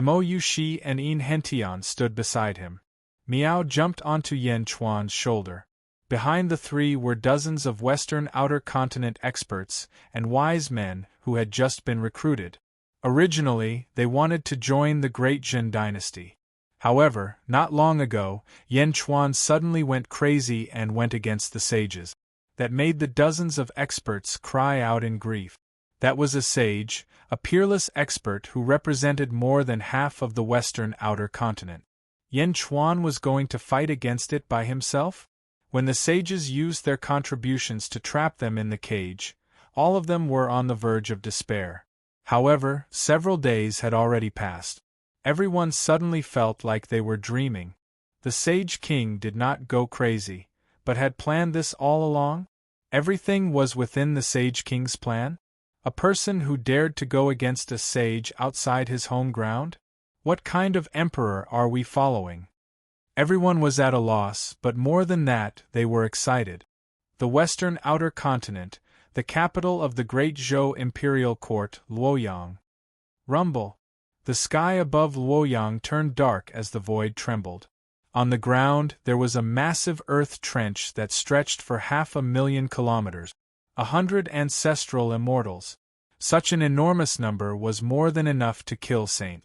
Mou Shi and In Hentian stood beside him. Miao jumped onto Yen Chuan's shoulder. Behind the three were dozens of Western Outer Continent experts and wise men who had just been recruited. Originally, they wanted to join the Great Jin dynasty. However, not long ago, Yen Chuan suddenly went crazy and went against the sages. That made the dozens of experts cry out in grief. That was a sage, a peerless expert who represented more than half of the Western Outer Continent. Yen Chuan was going to fight against it by himself? When the sages used their contributions to trap them in the cage, all of them were on the verge of despair. However, several days had already passed. Everyone suddenly felt like they were dreaming. The Sage King did not go crazy, but had planned this all along? Everything was within the Sage King's plan? A person who dared to go against a sage outside his home ground? What kind of emperor are we following? Everyone was at a loss, but more than that, they were excited. The western outer continent, the capital of the great Zhou imperial court, Luoyang. Rumble. The sky above Luoyang turned dark as the void trembled. On the ground, there was a massive earth trench that stretched for 500,000 kilometers. 100 ancestral immortals. Such an enormous number was more than enough to kill Saint.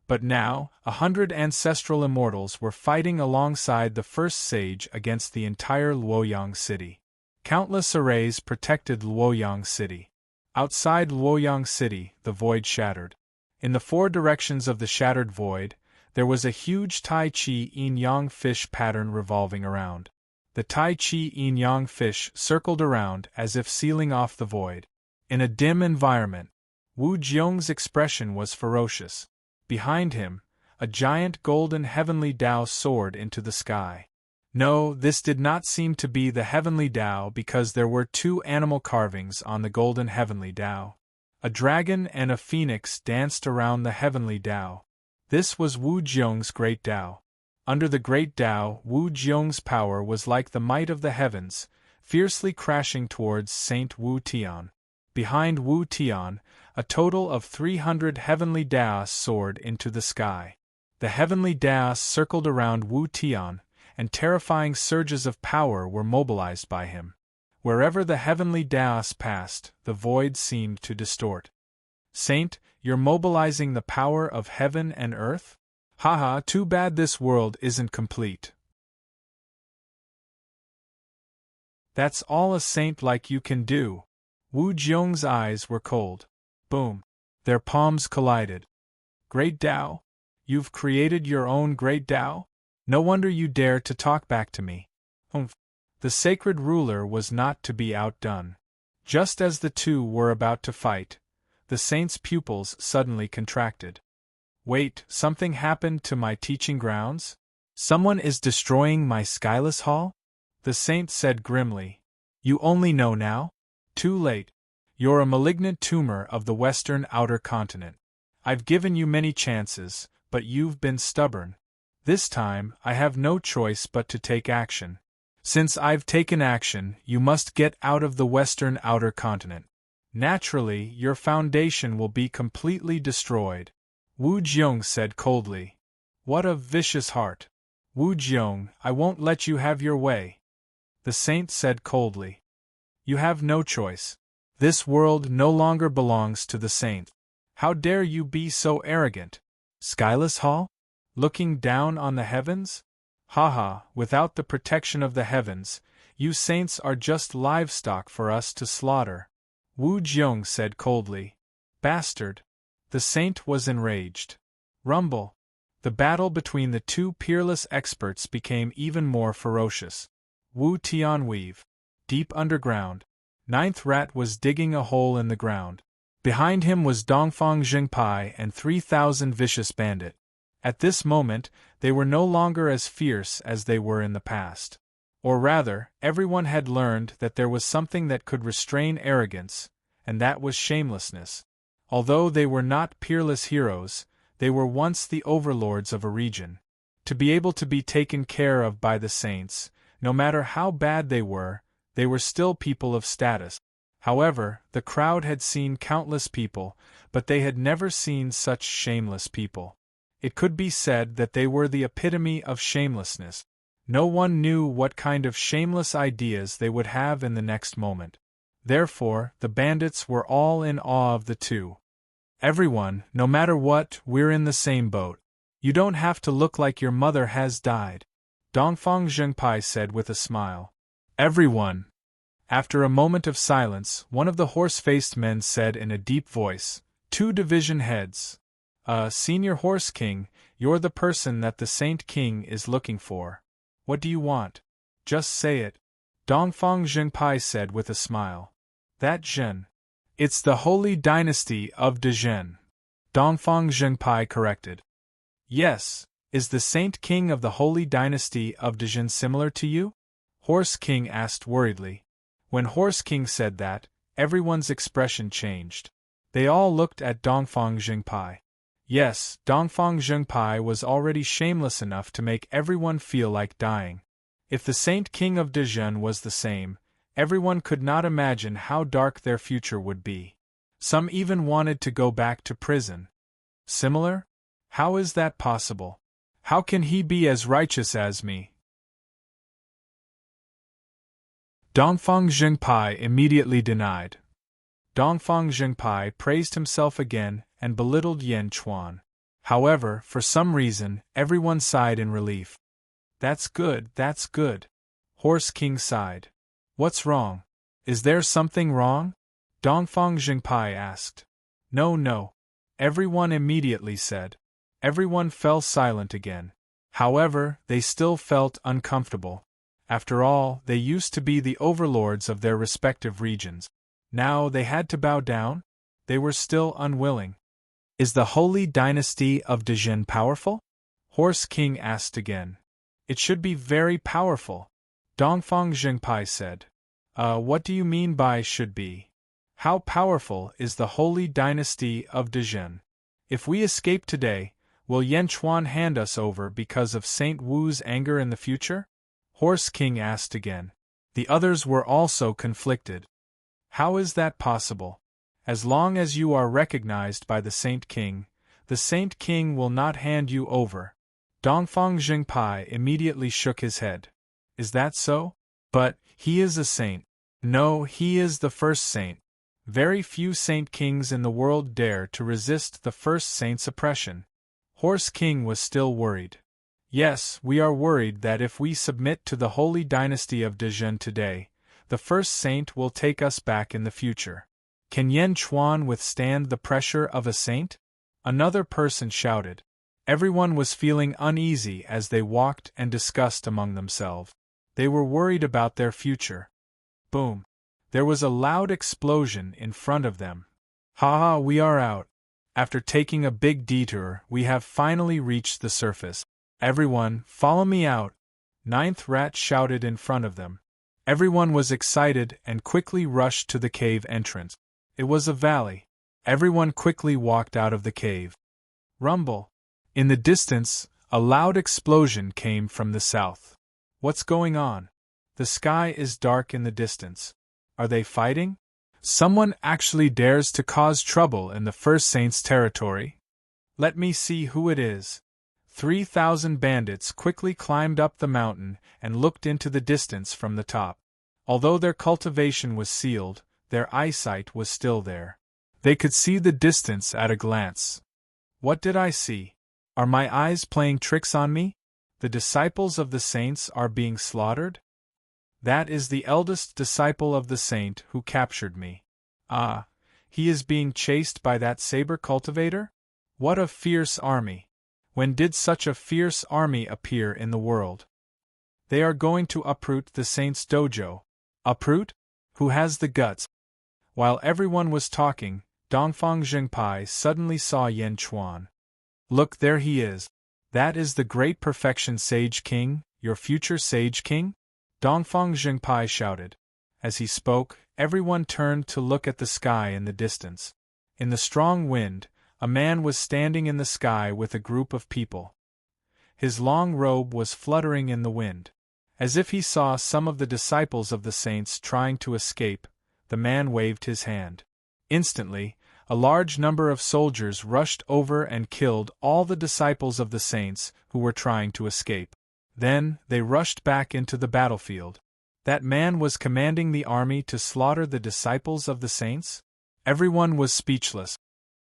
But now, 100 ancestral immortals were fighting alongside the first sage against the entire Luoyang city. Countless arrays protected Luoyang city. Outside Luoyang city, the void shattered. In the four directions of the shattered void, there was a huge Tai Chi yin-yang fish pattern revolving around. The Tai Chi yin-yang fish circled around as if sealing off the void. In a dim environment, Wu Jiong's expression was ferocious. Behind him, a giant golden heavenly Tao soared into the sky. No, this did not seem to be the heavenly Tao because there were two animal carvings on the golden heavenly Tao. A dragon and a phoenix danced around the heavenly Tao. This was Wu Jiong's great Tao. Under the great Tao, Wu Jiong's power was like the might of the heavens, fiercely crashing towards Saint Wu Tian. Behind Wu Tian, a total of 300 heavenly Daos soared into the sky. The heavenly Daos circled around Wu Tian, and terrifying surges of power were mobilized by him. Wherever the heavenly Daos passed, the void seemed to distort. Saint, you're mobilizing the power of heaven and earth? Haha, too bad this world isn't complete. That's all a saint like you can do. Wu Jiong's eyes were cold. Boom. Their palms collided. Great Tao? You've created your own great Tao? No wonder you dare to talk back to me. Humph. The sacred ruler was not to be outdone. Just as the two were about to fight, the saint's pupils suddenly contracted. Wait, something happened to my teaching grounds? Someone is destroying my skyless hall? The saint said grimly. You only know now? Too late. You're a malignant tumor of the western outer continent. I've given you many chances, but you've been stubborn. This time, I have no choice but to take action. Since I've taken action, you must get out of the western outer continent. Naturally, your foundation will be completely destroyed. Wu Jiong said coldly. What a vicious heart. Wu Jiong, I won't let you have your way. The saint said coldly. You have no choice. This world no longer belongs to the saint. How dare you be so arrogant? Skyless Hall? Looking down on the heavens? Haha, without the protection of the heavens, you saints are just livestock for us to slaughter. Wu Jiong said coldly. Bastard. The saint was enraged. Rumble. The battle between the two peerless experts became even more ferocious. Wu Tian weave. Deep underground. Ninth Rat was digging a hole in the ground. Behind him was Dongfang Jingpai and 3,000 vicious bandit. At this moment, they were no longer as fierce as they were in the past. Or rather, everyone had learned that there was something that could restrain arrogance, and that was shamelessness. Although they were not peerless heroes, they were once the overlords of a region. To be able to be taken care of by the saints, no matter how bad they were still people of status. However, the crowd had seen countless people, but they had never seen such shameless people. It could be said that they were the epitome of shamelessness. No one knew what kind of shameless ideas they would have in the next moment. Therefore, the bandits were all in awe of the two. Everyone, no matter what, we're in the same boat. You don't have to look like your mother has died. Dongfang Zhengpai said with a smile. Everyone. After a moment of silence, one of the horse-faced men said in a deep voice, 2 division heads. Senior Horse King, you're the person that the Saint King is looking for. What do you want? Just say it. Dongfang Zhengpai said with a smile. That Zhen. It's the holy dynasty of Dezhen. Dongfang Zhengpai corrected. Yes, is the Saint King of the holy dynasty of Dezhen similar to you? Horse King asked worriedly. When Horse King said that, everyone's expression changed. They all looked at Dongfang Zhengpai. Yes, Dongfang Zhengpai was already shameless enough to make everyone feel like dying. If the Saint King of Dezhen was the same, everyone could not imagine how dark their future would be. Some even wanted to go back to prison. Similar? How is that possible? How can he be as righteous as me? Dongfang Zhengpai immediately denied. Dongfang Zhengpai praised himself again and belittled Yan Chuan. However, for some reason, everyone sighed in relief. That's good, that's good. Horse King sighed. What's wrong? Is there something wrong? Dongfang Zhengpai asked. No. Everyone immediately said. Everyone fell silent again. However, they still felt uncomfortable. After all, they used to be the overlords of their respective regions. Now they had to bow down? They were still unwilling. Is the holy dynasty of Dezhen powerful? Horse King asked again. It should be very powerful, Dongfang Zhengpai said. What do you mean by should be? How powerful is the holy dynasty of Dezhen? If we escape today, will Yan Chuan hand us over because of Saint Wu's anger in the future? Horse King asked again. The others were also conflicted. How is that possible? As long as you are recognized by the Saint King will not hand you over. Dongfang Zhengpai immediately shook his head. Is that so? But, he is a saint. No, he is the first saint. Very few saint kings in the world dare to resist the first saint's oppression. Horse King was still worried. Yes, we are worried that if we submit to the holy dynasty of Dezhen today, the first saint will take us back in the future. Can Yan Chuan withstand the pressure of a saint? Another person shouted. Everyone was feeling uneasy as they walked and discussed among themselves. They were worried about their future. Boom! There was a loud explosion in front of them. Ha, we are out. After taking a big detour, we have finally reached the surface. Everyone, follow me out! Ninth Rat shouted in front of them. Everyone was excited and quickly rushed to the cave entrance. It was a valley. Everyone quickly walked out of the cave. Rumble! In the distance, a loud explosion came from the south. What's going on? The sky is dark in the distance. Are they fighting? Someone actually dares to cause trouble in the First Saint's territory? Let me see who it is. 3,000 bandits quickly climbed up the mountain and looked into the distance from the top. Although their cultivation was sealed, their eyesight was still there. They could see the distance at a glance. What did I see? Are my eyes playing tricks on me? The disciples of the saints are being slaughtered? That is the eldest disciple of the saint who captured me. Ah, he is being chased by that saber cultivator? What a fierce army! When did such a fierce army appear in the world? They are going to uproot the saint's dojo. Uproot? Who has the guts? While everyone was talking, Dongfang Zhengpai suddenly saw Yan Chuan. Look, there he is. That is the great perfection Sage King, your future Sage King? Dongfang Zhengpai shouted. As he spoke, everyone turned to look at the sky in the distance. In the strong wind, a man was standing in the sky with a group of people. His long robe was fluttering in the wind. As if he saw some of the disciples of the saints trying to escape, the man waved his hand. Instantly, a large number of soldiers rushed over and killed all the disciples of the saints who were trying to escape. Then, they rushed back into the battlefield. That man was commanding the army to slaughter the disciples of the saints? Everyone was speechless.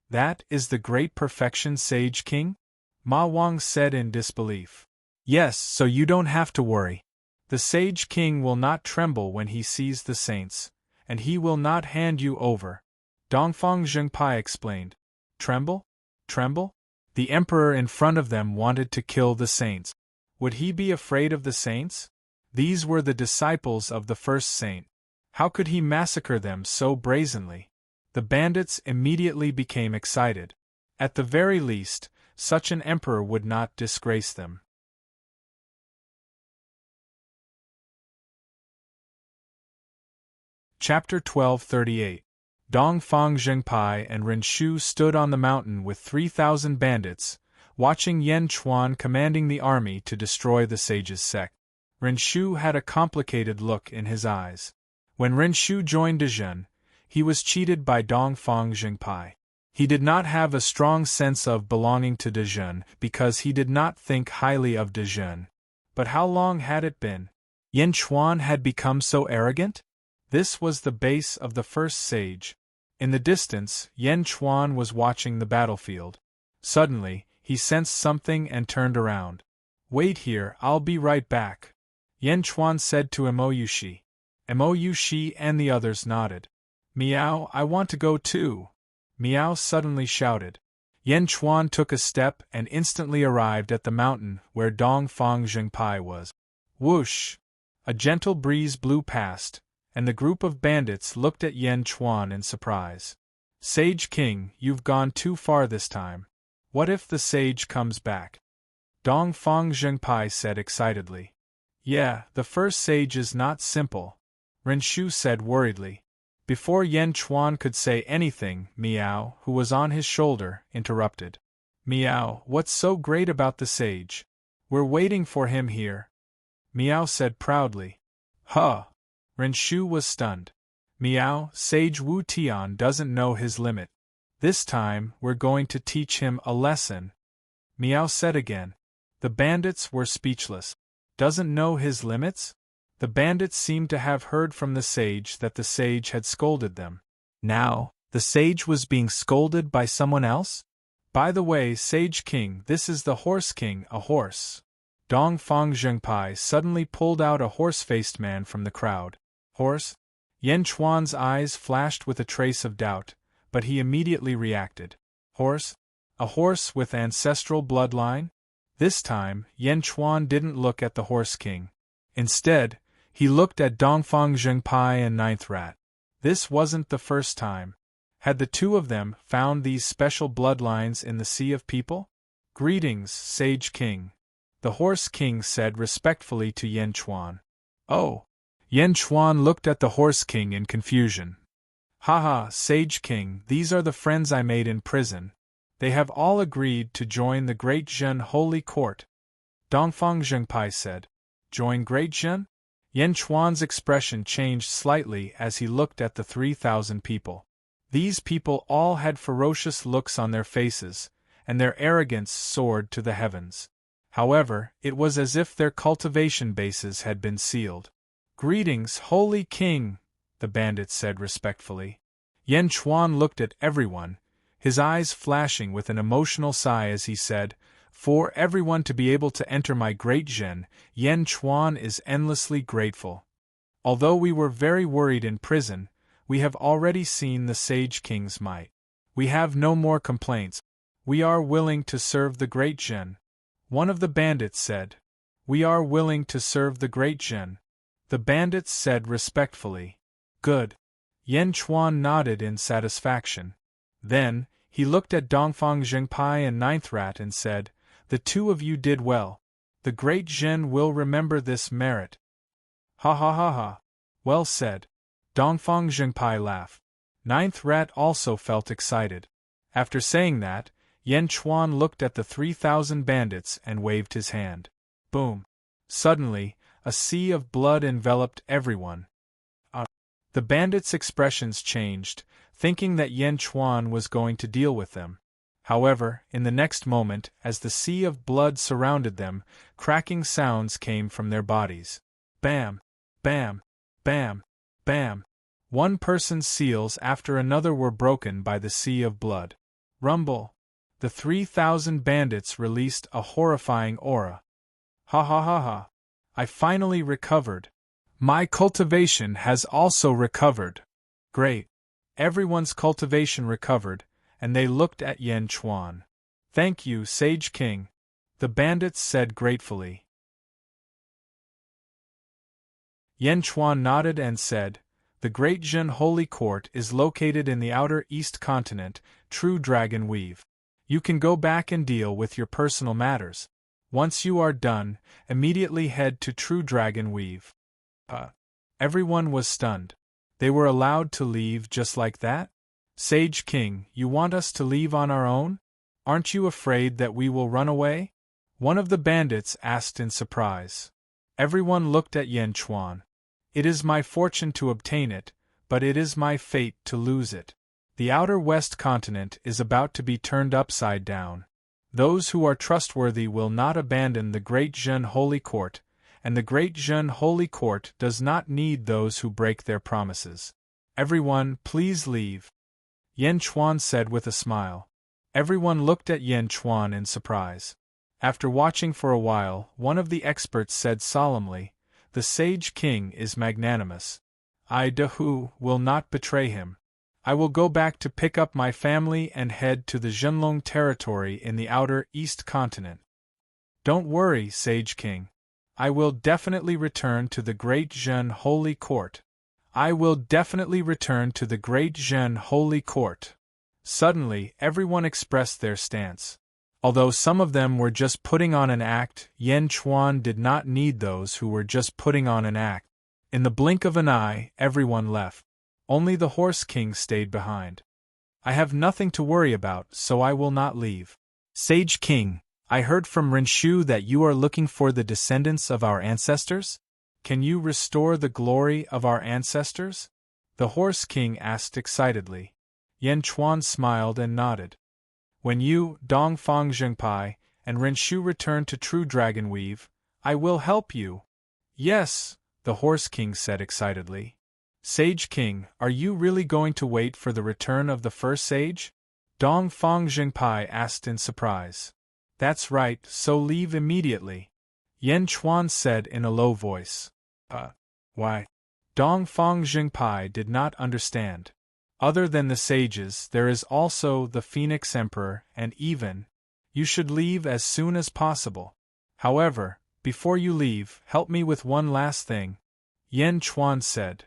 That is the great perfection Sage King? Ma Wang said in disbelief. Yes, so you don't have to worry. The Sage King will not tremble when he sees the saints, and he will not hand you over. Dongfang Zhengpai explained. Tremble? Tremble? The emperor in front of them wanted to kill the saints. Would he be afraid of the saints? These were the disciples of the first saint. How could he massacre them so brazenly? The bandits immediately became excited. At the very least, such an emperor would not disgrace them. Chapter 1238. Dongfang Zhengpai and Ren Shu stood on the mountain with 3,000 bandits, watching Yan Chuan commanding the army to destroy the sage's sect. Ren Shu had a complicated look in his eyes. When Ren Shu joined Dezhen, he was cheated by Dongfang Zhengpai. He did not have a strong sense of belonging to Dezhen because he did not think highly of Dezhen. But how long had it been? Yan Chuan had become so arrogant? This was the base of the first sage. In the distance, Yan Chuan was watching the battlefield. Suddenly, he sensed something and turned around. "Wait here, I'll be right back," Yan Chuan said to Moushi. Moushi and the others nodded. "Miao, I want to go too," Miao suddenly shouted. Yan Chuan took a step and instantly arrived at the mountain where Dongfang Zhengpai was. Whoosh! A gentle breeze blew past, and the group of bandits looked at Yan Chuan in surprise. "Sage King, you've gone too far this time. What if the sage comes back?" Dongfang Zhengpai said excitedly. "Yeah, the first sage is not simple," Ren Shu said worriedly. Before Yan Chuan could say anything, Miao, who was on his shoulder, interrupted. "Miao, what's so great about the sage? We're waiting for him here," Miao said proudly. "Huh!" Ren Shu was stunned. "Miao, Sage Wu Tian doesn't know his limit. This time, we're going to teach him a lesson," Miao said again. The bandits were speechless. Doesn't know his limits? The bandits seemed to have heard from the sage that the sage had scolded them. Now, the sage was being scolded by someone else? "By the way, Sage King, this is the Horse King, a horse." Dongfang Zhengpai suddenly pulled out a horse-faced man from the crowd. "Horse?" Yan Chuan's eyes flashed with a trace of doubt, but he immediately reacted. "Horse? A horse with ancestral bloodline?" This time, Yan Chuan didn't look at the Horse King. Instead, he looked at Dongfang Zhengpai and Ninth Rat. This wasn't the first time. Had the two of them found these special bloodlines in the Sea of People? "Greetings, Sage King," the Horse King said respectfully to Yan Chuan. "Oh." Yan Chuan looked at the Horse King in confusion. "Haha, Sage King, these are the friends I made in prison. They have all agreed to join the Great Zhen Holy Court," Dongfang Zhengpai said. "Join Great Zhen?" Yan Chuan's expression changed slightly as he looked at the 3,000 people. These people all had ferocious looks on their faces, and their arrogance soared to the heavens. However, it was as if their cultivation bases had been sealed. "Greetings, Holy King," the bandit said respectfully. Yan Chuan looked at everyone, his eyes flashing with an emotional sigh as he said, "For everyone to be able to enter my Great Zhen, Yan Chuan is endlessly grateful. Although we were very worried in prison, we have already seen the Sage King's might. We have no more complaints. We are willing to serve the Great Zhen." One of the bandits said. "We are willing to serve the Great Zhen," the bandits said respectfully. "Good." Yan Chuan nodded in satisfaction. Then, he looked at Dongfang Zhengpai and Ninth Rat and said, "The two of you did well. The Great Zhen will remember this merit." "Ha ha ha ha. Well said." Dongfang Zhengpai laughed. Ninth Rat also felt excited. After saying that, Yan Chuan looked at the 3,000 bandits and waved his hand. Boom! Suddenly, a sea of blood enveloped everyone. The bandits' expressions changed, thinking that Yan Chuan was going to deal with them. However, in the next moment, as the sea of blood surrounded them, cracking sounds came from their bodies. Bam! Bam! Bam! Bam! One person's seals after another were broken by the sea of blood. Rumble! The 3,000 bandits released a horrifying aura. "Ha ha ha ha! I finally recovered. My cultivation has also recovered." Great! Everyone's cultivation recovered, and they looked at Yan Chuan. Thank you, Sage King, the bandits said gratefully. Yan Chuan nodded and said, The Great Zhen Holy Court is located in the outer East Continent, True Dragon Weave. You can go back and deal with your personal matters. Once you are done, immediately head to True Dragon Weave. Everyone was stunned. They were allowed to leave just like that? Sage King, you want us to leave on our own? Aren't you afraid that we will run away? One of the bandits asked in surprise. Everyone looked at Yan Chuan. It is my fortune to obtain it, but it is my fate to lose it. The outer West Continent is about to be turned upside down. Those who are trustworthy will not abandon the Great Zhen Holy Court, and the Great Zhen Holy Court does not need those who break their promises. Everyone, please leave. Yan Chuan said with a smile. Everyone looked at Yan Chuan in surprise. After watching for a while, one of the experts said solemnly, The Sage King is magnanimous. I, Dahu, will not betray him. I will go back to pick up my family and head to the Zhenlong territory in the outer East Continent. Don't worry, Sage King. I will definitely return to the Great Zhen Holy Court. I will definitely return to the Great Zhen Holy Court. Suddenly, everyone expressed their stance. Although some of them were just putting on an act, Yan Chuan did not need those who were just putting on an act. In the blink of an eye, everyone left. Only the Horse King stayed behind. I have nothing to worry about, so I will not leave. Sage King, I heard from Renshu that you are looking for the descendants of our ancestors? Can you restore the glory of our ancestors? The Horse King asked excitedly. Yan Chuan smiled and nodded. When you, Dongfang Zhengpai, and Renshu return to True Dragon Weave, I will help you. Yes, the Horse King said excitedly. Sage King, are you really going to wait for the return of the first sage? Dongfang Zhengpai asked in surprise. That's right, so leave immediately. Yan Chuan said in a low voice. Why? Dongfang Zhengpai did not understand. Other than the sages, there is also the Phoenix Emperor, and even, you should leave as soon as possible. However, before you leave, help me with one last thing. Yan Chuan said.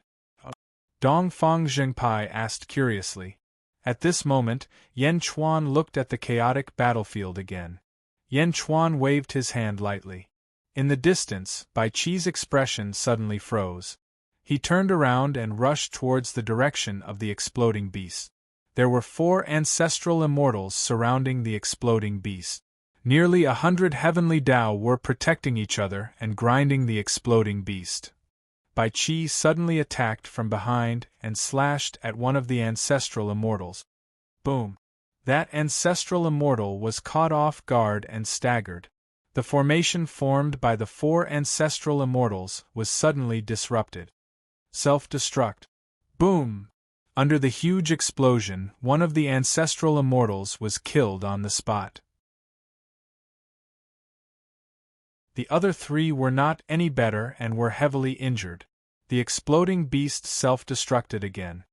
Dongfang Zhengpai asked curiously. At this moment, Yan Chuan looked at the chaotic battlefield again. Yan Chuan waved his hand lightly. In the distance, Bai Qi's expression suddenly froze. He turned around and rushed towards the direction of the exploding beast. There were 4 ancestral immortals surrounding the exploding beast. Nearly 100 heavenly Tao were protecting each other and grinding the exploding beast. Bai Qi suddenly attacked from behind and slashed at one of the ancestral immortals. Boom! That ancestral immortal was caught off guard and staggered. The formation formed by the 4 ancestral immortals was suddenly disrupted. Self-destruct. Boom! Under the huge explosion, one of the ancestral immortals was killed on the spot. The other 3 were not any better and were heavily injured. The exploding beast self-destructed again.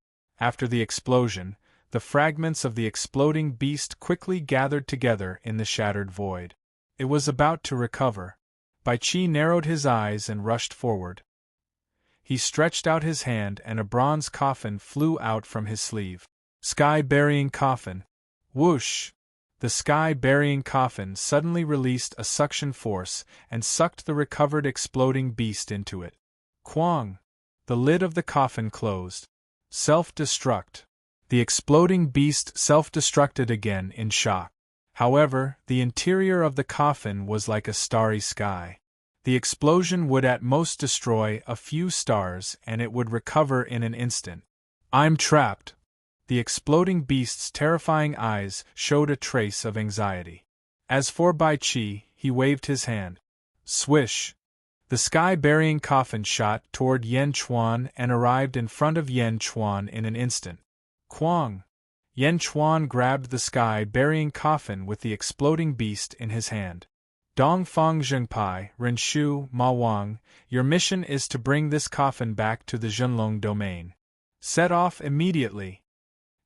After the explosion, the fragments of the exploding beast quickly gathered together in the shattered void. It was about to recover. Bai Qi narrowed his eyes and rushed forward. He stretched out his hand and a bronze coffin flew out from his sleeve. Sky-burying coffin. Whoosh! The sky-burying coffin suddenly released a suction force and sucked the recovered exploding beast into it. Quang! The lid of the coffin closed. Self-destruct. The exploding beast self-destructed again in shock. However, the interior of the coffin was like a starry sky. The explosion would at most destroy a few stars and it would recover in an instant. I'm trapped. The exploding beast's terrifying eyes showed a trace of anxiety. As for Bai Qi, he waved his hand. Swish! The sky-burying coffin shot toward Yan Chuan and arrived in front of Yan Chuan in an instant. Quang! Yan Chuan grabbed the sky-burying coffin with the exploding beast in his hand. Dongfang Zhengpai, Renshu, Ma Wang, your mission is to bring this coffin back to the Zhenlong domain. Set off immediately.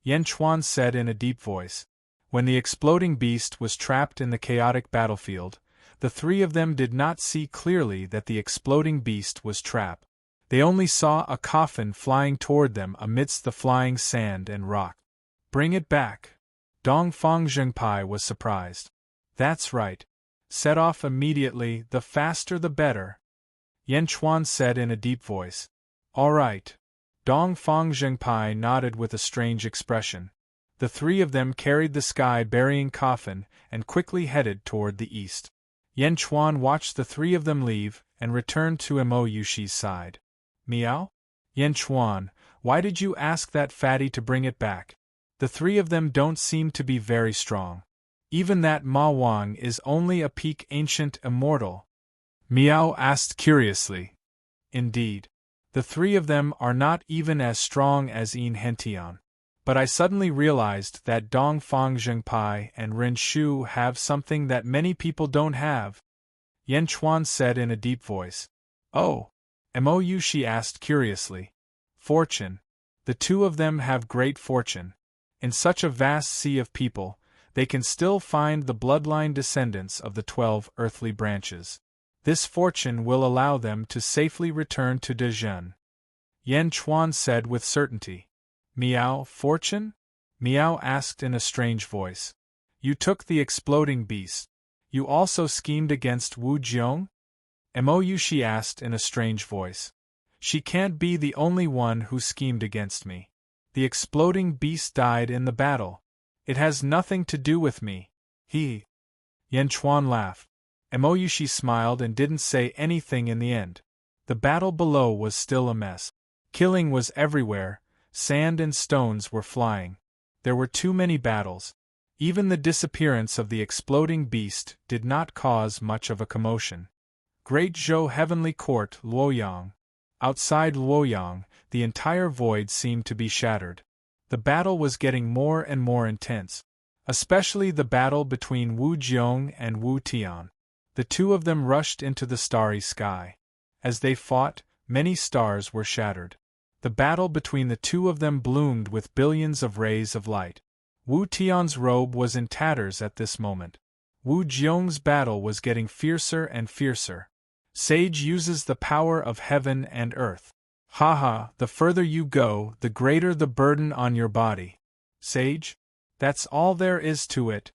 Yan Chuan said in a deep voice. When the exploding beast was trapped in the chaotic battlefield, the three of them did not see clearly that the exploding beast was trapped. They only saw a coffin flying toward them amidst the flying sand and rock. Bring it back. Dongfang Zhengpai was surprised. That's right. Set off immediately, the faster the better. Yan Chuan said in a deep voice. All right. Dongfang Zhengpai nodded with a strange expression. The three of them carried the sky-burying coffin and quickly headed toward the east. Yan Chuan watched the three of them leave and returned to Mo Yushi's side. Meow? Yan Chuan, why did you ask that fatty to bring it back? The three of them don't seem to be very strong. Even that Ma Wang is only a peak ancient immortal. Miao asked curiously. Indeed. The three of them are not even as strong as Yin Hentian. But I suddenly realized that Dongfang Zhengpai and Ren Shu have something that many people don't have. Yan Chuan said in a deep voice. Oh. Mo Yushi asked curiously. Fortune. The two of them have great fortune. In such a vast sea of people, they can still find the bloodline descendants of the 12 earthly branches. This fortune will allow them to safely return to Dezhen. Yan Chuan said with certainty. Miao, fortune? Miao asked in a strange voice. You took the exploding beast. You also schemed against Wu Jiong? Mo Yushi asked in a strange voice. She can't be the only one who schemed against me. The exploding beast died in the battle. It has nothing to do with me. Yan Chuan laughed. Mo Yushi smiled and didn't say anything in the end. The battle below was still a mess. Killing was everywhere, sand and stones were flying. There were too many battles. Even the disappearance of the exploding beast did not cause much of a commotion. Great Zhou Heavenly Court, Luoyang. Outside Luoyang, the entire void seemed to be shattered. The battle was getting more and more intense, especially the battle between Wu Jiong and Wu Tian. The two of them rushed into the starry sky. As they fought, many stars were shattered. The battle between the two of them bloomed with billions of rays of light. Wu Tian's robe was in tatters at this moment. Wu Jiong's battle was getting fiercer and fiercer. Sage uses the power of heaven and earth. Haha, the further you go, the greater the burden on your body. Sage? That's all there is to it.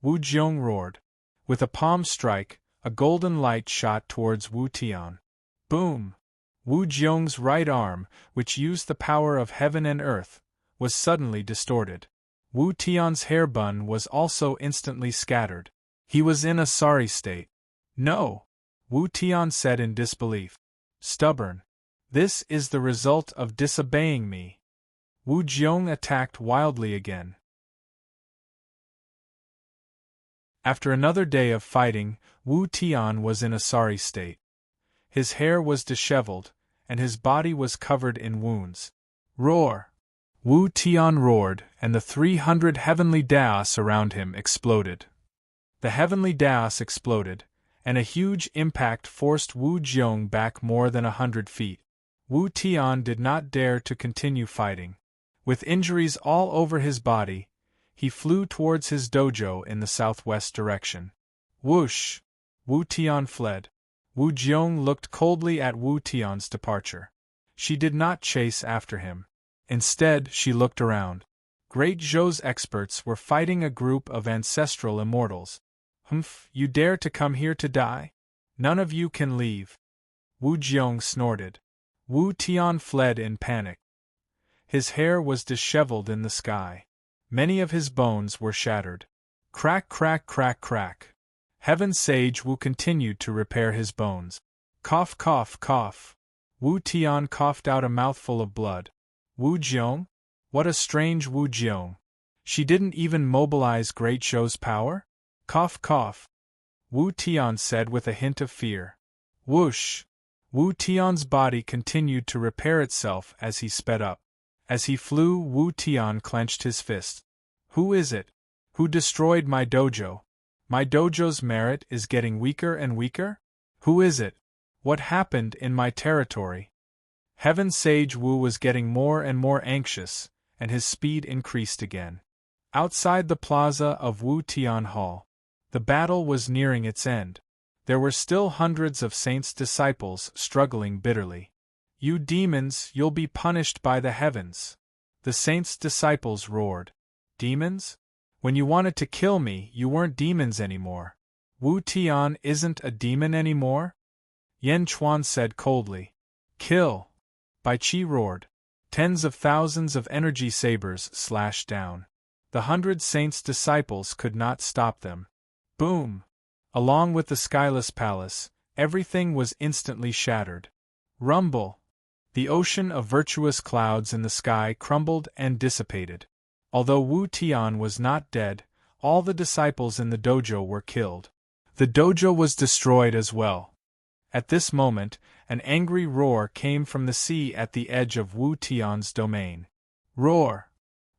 Wu Jiong roared. With a palm strike, a golden light shot towards Wu Tian. Boom! Wu Jiong's right arm, which used the power of heaven and earth, was suddenly distorted. Wu Tian's hair bun was also instantly scattered. He was in a sorry state. No! Wu Tian said in disbelief. Stubborn. This is the result of disobeying me. Wu Jiong attacked wildly again. After another day of fighting, Wu Tian was in a sorry state. His hair was disheveled, and his body was covered in wounds. Roar! Wu Tian roared, and the 300 heavenly daos around him exploded. The heavenly daos exploded, and a huge impact forced Wu Jiong back more than 100 feet. Wu Tian did not dare to continue fighting. With injuries all over his body, he flew towards his dojo in the southwest direction. Whoosh! Wu Tian fled. Wu Jiong looked coldly at Wu Tian's departure. She did not chase after him. Instead, she looked around. Great Zhou's experts were fighting a group of ancestral immortals. Humph, you dare to come here to die? None of you can leave. Wu Jiong snorted. Wu Tian fled in panic. His hair was disheveled in the sky. Many of his bones were shattered. Crack, crack, crack, crack. Heaven Sage Wu continued to repair his bones. Cough, cough, cough. Wu Tian coughed out a mouthful of blood. Wu Jiong? What a strange Wu Jiong. She didn't even mobilize Great Zhou's power? Cough, cough. Wu Tian said with a hint of fear. Whoosh! Wu Tian's body continued to repair itself as he sped up. As he flew, Wu Tian clenched his fist. Who is it? Who destroyed my dojo? My dojo's merit is getting weaker and weaker? Who is it? What happened in my territory? Heaven Sage Wu was getting more and more anxious, and his speed increased again. Outside the plaza of Wu Tian Hall, the battle was nearing its end. There were still hundreds of Saints' disciples struggling bitterly. "You demons, you'll be punished by the heavens!" the Saints' disciples roared. "Demons? When you wanted to kill me, you weren't demons anymore. Wu Tian isn't a demon anymore?" Yan Chuan said coldly. "Kill!" Bai Qi roared. Tens of thousands of energy sabers slashed down. The 100 Saints' disciples could not stop them. Boom! Along with the skyless palace, everything was instantly shattered. Rumble! The ocean of virtuous clouds in the sky crumbled and dissipated. Although Wu Tian was not dead, all the disciples in the dojo were killed. The dojo was destroyed as well. At this moment, an angry roar came from the sea at the edge of Wu Tian's domain. Roar!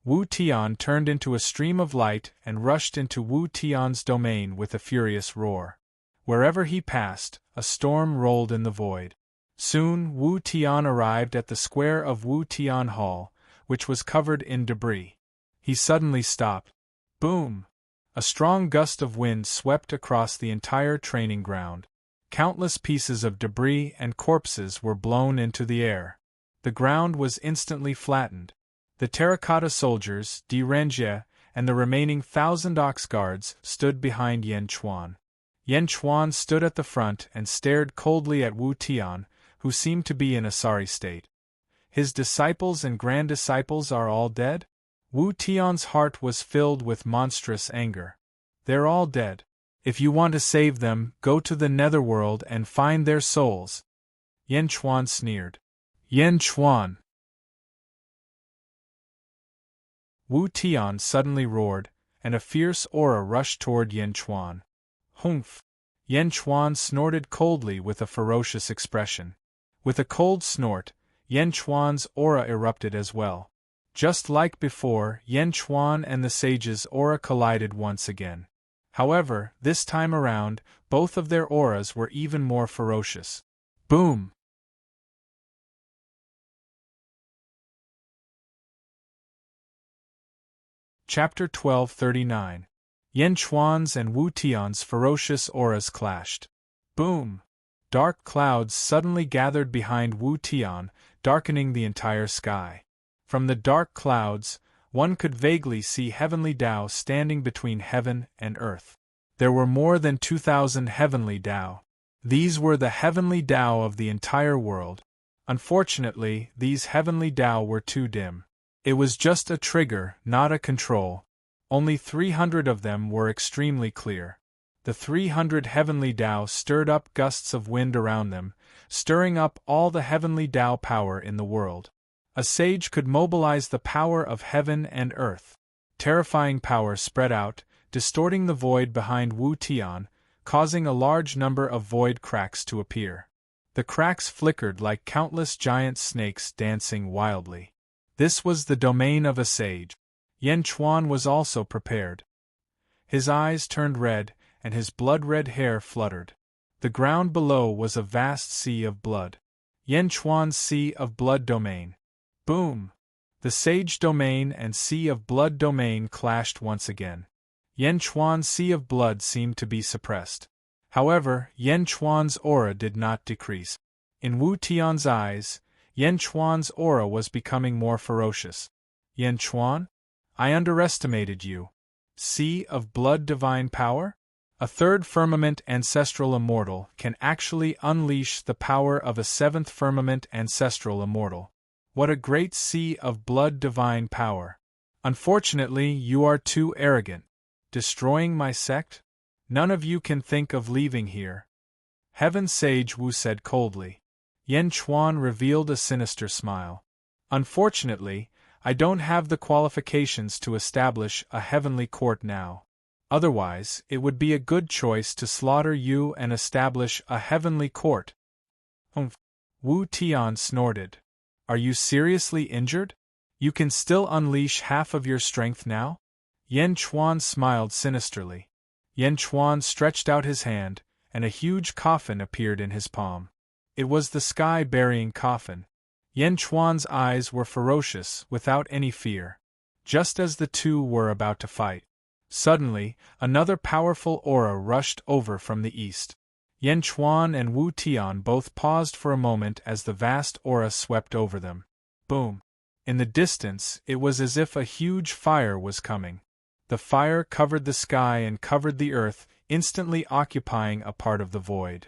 Wu Tian turned into a stream of light and rushed into Wu Tian's domain with a furious roar. Wherever he passed, a storm rolled in the void. Soon Wu Tian arrived at the square of Wu Tian Hall, which was covered in debris. He suddenly stopped. Boom! A strong gust of wind swept across the entire training ground. Countless pieces of debris and corpses were blown into the air. The ground was instantly flattened. The terracotta soldiers, Di Renjie, and the remaining 1,000 ox guards stood behind Yan Chuan. Yan Chuan stood at the front and stared coldly at Wu Tian, who seemed to be in a sorry state. His disciples and grand disciples are all dead? Wu Tian's heart was filled with monstrous anger. They're all dead. If you want to save them, go to the netherworld and find their souls. Yan Chuan sneered. Yan Chuan! Wu Tian suddenly roared, and a fierce aura rushed toward Yan Chuan. Humph! Yan Chuan snorted coldly with a ferocious expression. With a cold snort, Yan Chuan's aura erupted as well. Just like before, Yan Chuan and the sage's aura collided once again. However, this time around, both of their auras were even more ferocious. Boom! Chapter 1239. Yan Chuan's and Wu Tian's ferocious auras clashed. Boom! Dark clouds suddenly gathered behind Wu Tian, darkening the entire sky. From the dark clouds, one could vaguely see heavenly Tao standing between heaven and earth. There were more than 2,000 heavenly Tao. These were the heavenly Tao of the entire world. Unfortunately, these heavenly Tao were too dim. It was just a trigger, not a control. Only 300 of them were extremely clear. The 300 heavenly Tao stirred up gusts of wind around them, stirring up all the heavenly Tao power in the world. A sage could mobilize the power of heaven and earth. Terrifying power spread out, distorting the void behind Wu Tian, causing a large number of void cracks to appear. The cracks flickered like countless giant snakes dancing wildly. This was the domain of a sage. Yan Chuan was also prepared. His eyes turned red, and his blood-red hair fluttered. The ground below was a vast sea of blood. Yan Chuan's sea of blood domain. Boom! The sage domain and sea of blood domain clashed once again. Yan Chuan's sea of blood seemed to be suppressed. However, Yan Chuan's aura did not decrease. In Wu Tian's eyes, Yan Chuan's aura was becoming more ferocious. Yan Chuan? I underestimated you. Sea of blood divine power? A third firmament ancestral immortal can actually unleash the power of a seventh firmament ancestral immortal. What a great sea of blood divine power. Unfortunately, you are too arrogant. Destroying my sect? None of you can think of leaving here. Heaven Sage Wu said coldly. Yan Chuan revealed a sinister smile. Unfortunately, I don't have the qualifications to establish a heavenly court now. Otherwise, it would be a good choice to slaughter you and establish a heavenly court. Wu Tian snorted. Are you seriously injured? You can still unleash half of your strength now? Yan Chuan smiled sinisterly. Yan Chuan stretched out his hand, and a huge coffin appeared in his palm. It was the sky-burying coffin. Yan Chuan's eyes were ferocious, without any fear. just as the two were about to fight. Suddenly, another powerful aura rushed over from the east. Yan Chuan and Wu Tian both paused for a moment as the vast aura swept over them. Boom! In the distance, it was as if a huge fire was coming. The fire covered the sky and covered the earth, instantly occupying a part of the void.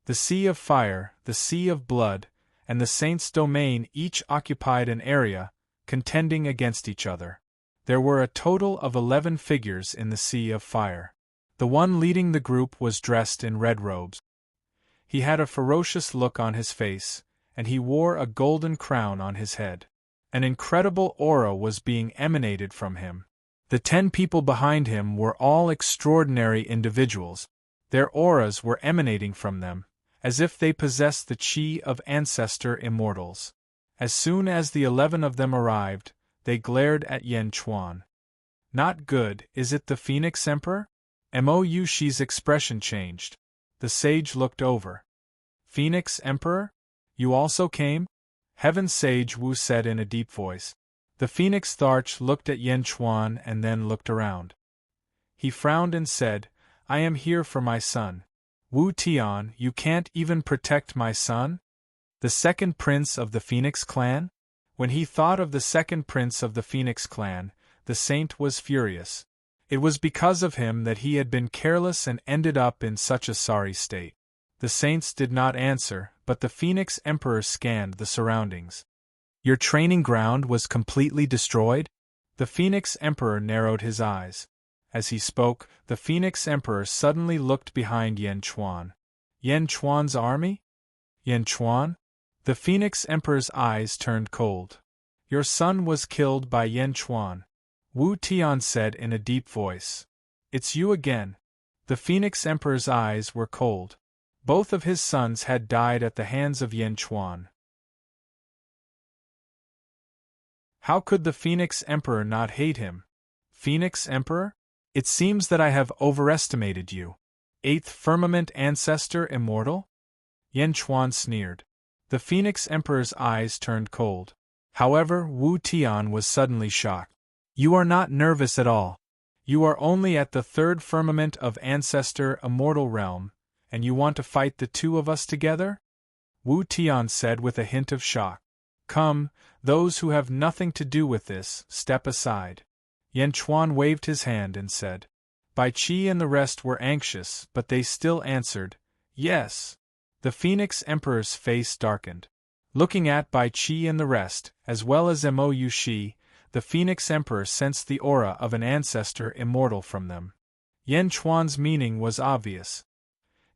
The sea of fire, the sea of blood, and the saint's domain each occupied an area, contending against each other. There were a total of 11 figures in the sea of fire. The one leading the group was dressed in red robes. He had a ferocious look on his face, and he wore a golden crown on his head. An incredible aura was being emanated from him. The 10 people behind him were all extraordinary individuals. Their auras were emanating from them, as if they possessed the chi of ancestor immortals. As soon as the 11 of them arrived, they glared at Yan Chuan. Not good, is it the Phoenix Emperor? Mo Yushi's expression changed. The sage looked over. Phoenix Emperor? You also came? Heaven Sage Wu said in a deep voice. The Phoenix Tharch looked at Yan Chuan and then looked around. He frowned and said, I am here for my son. Wu Tian, you can't even protect my son? The second prince of the Phoenix clan? When he thought of the second prince of the Phoenix clan, the saint was furious. It was because of him that he had been careless and ended up in such a sorry state. The saints did not answer, but the Phoenix Emperor scanned the surroundings. Your training ground was completely destroyed? The Phoenix Emperor narrowed his eyes. As he spoke, the Phoenix Emperor suddenly looked behind Yan Chuan. Yan Chuan's army? Yan Chuan? The Phoenix Emperor's eyes turned cold. Your son was killed by Yan Chuan. Wu Tian said in a deep voice. It's you again. The Phoenix Emperor's eyes were cold. Both of his sons had died at the hands of Yan Chuan. How could the Phoenix Emperor not hate him? Phoenix Emperor? It seems that I have overestimated you. 8th Firmament Ancestor Immortal? Yan Chuan sneered. The Phoenix Emperor's eyes turned cold. However, Wu Tian was suddenly shocked. You are not nervous at all. You are only at the 3rd Firmament of Ancestor Immortal Realm, and you want to fight the two of us together? Wu Tian said with a hint of shock. Come, those who have nothing to do with this, step aside. Yan Chuan waved his hand and said. Bai Qi and the rest were anxious, but they still answered, yes. The Phoenix Emperor's face darkened. Looking at Bai Qi and the rest, as well as Mo Yushi, the Phoenix Emperor sensed the aura of an ancestor immortal from them. Yan Chuan's meaning was obvious.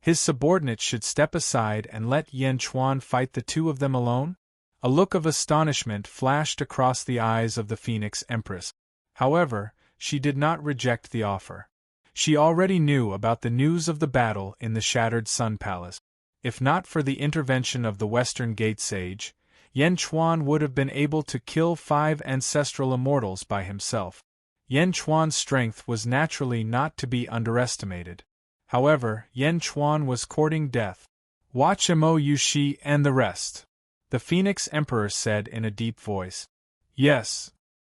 His subordinates should step aside and let Yan Chuan fight the two of them alone? A look of astonishment flashed across the eyes of the Phoenix Empress. However, she did not reject the offer. She already knew about the news of the battle in the Shattered Sun Palace. If not for the intervention of the Western Gate Sage, Yan Chuan would have been able to kill 5 ancestral immortals by himself. Yan Chuan's strength was naturally not to be underestimated. However, Yan Chuan was courting death. Watch Mo Yushi and the rest. The Phoenix Emperor said in a deep voice. Yes.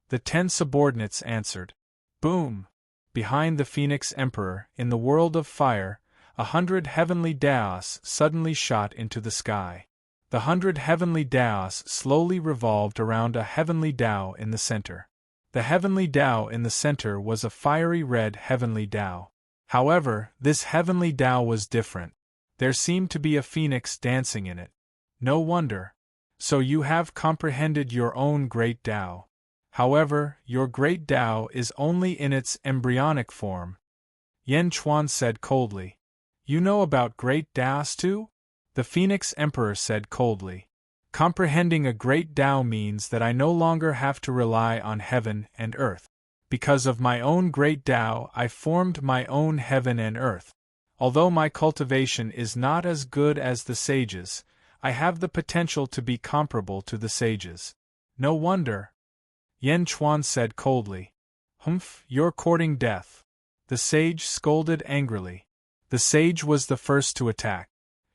The 10 subordinates answered. Boom! Behind the Phoenix Emperor, in the world of fire, 100 heavenly Daos suddenly shot into the sky. The 100 heavenly Daos slowly revolved around a heavenly Dao in the center. The heavenly Dao in the center was a fiery red heavenly Dao. However, this heavenly Dao was different. There seemed to be a phoenix dancing in it. No wonder. So you have comprehended your own great Dao. However, your great Dao is only in its embryonic form. Yan Chuan said coldly. You know about great Daos too? The Phoenix Emperor said coldly. Comprehending a great Dao means that I no longer have to rely on heaven and earth. Because of my own great Dao, I formed my own heaven and earth. Although my cultivation is not as good as the sages, I have the potential to be comparable to the sages. No wonder. Yan Chuan said coldly. Humph, you're courting death. The sage scolded angrily. The sage was the first to attack.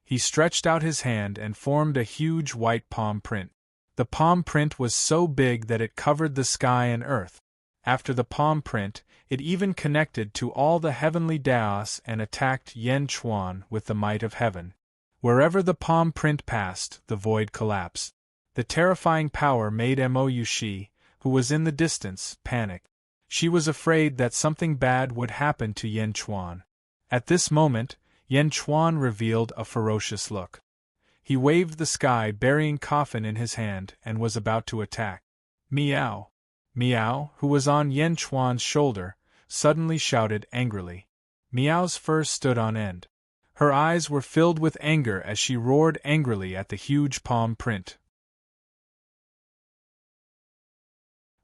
He stretched out his hand and formed a huge white palm print. The palm print was so big that it covered the sky and earth. After the palm print, it even connected to all the heavenly Daos and attacked Yen Chuan with the might of heaven. Wherever the palm print passed, the void collapsed. The terrifying power made Mo Shi, who was in the distance, panic. She was afraid that something bad would happen to Yen Chuan. At this moment, Yen Chuan revealed a ferocious look. He waved the sky-burying coffin in his hand and was about to attack. Miao! Miao, who was on Yen Chuan's shoulder, suddenly shouted angrily. Miao's fur stood on end. Her eyes were filled with anger as she roared angrily at the huge palm print.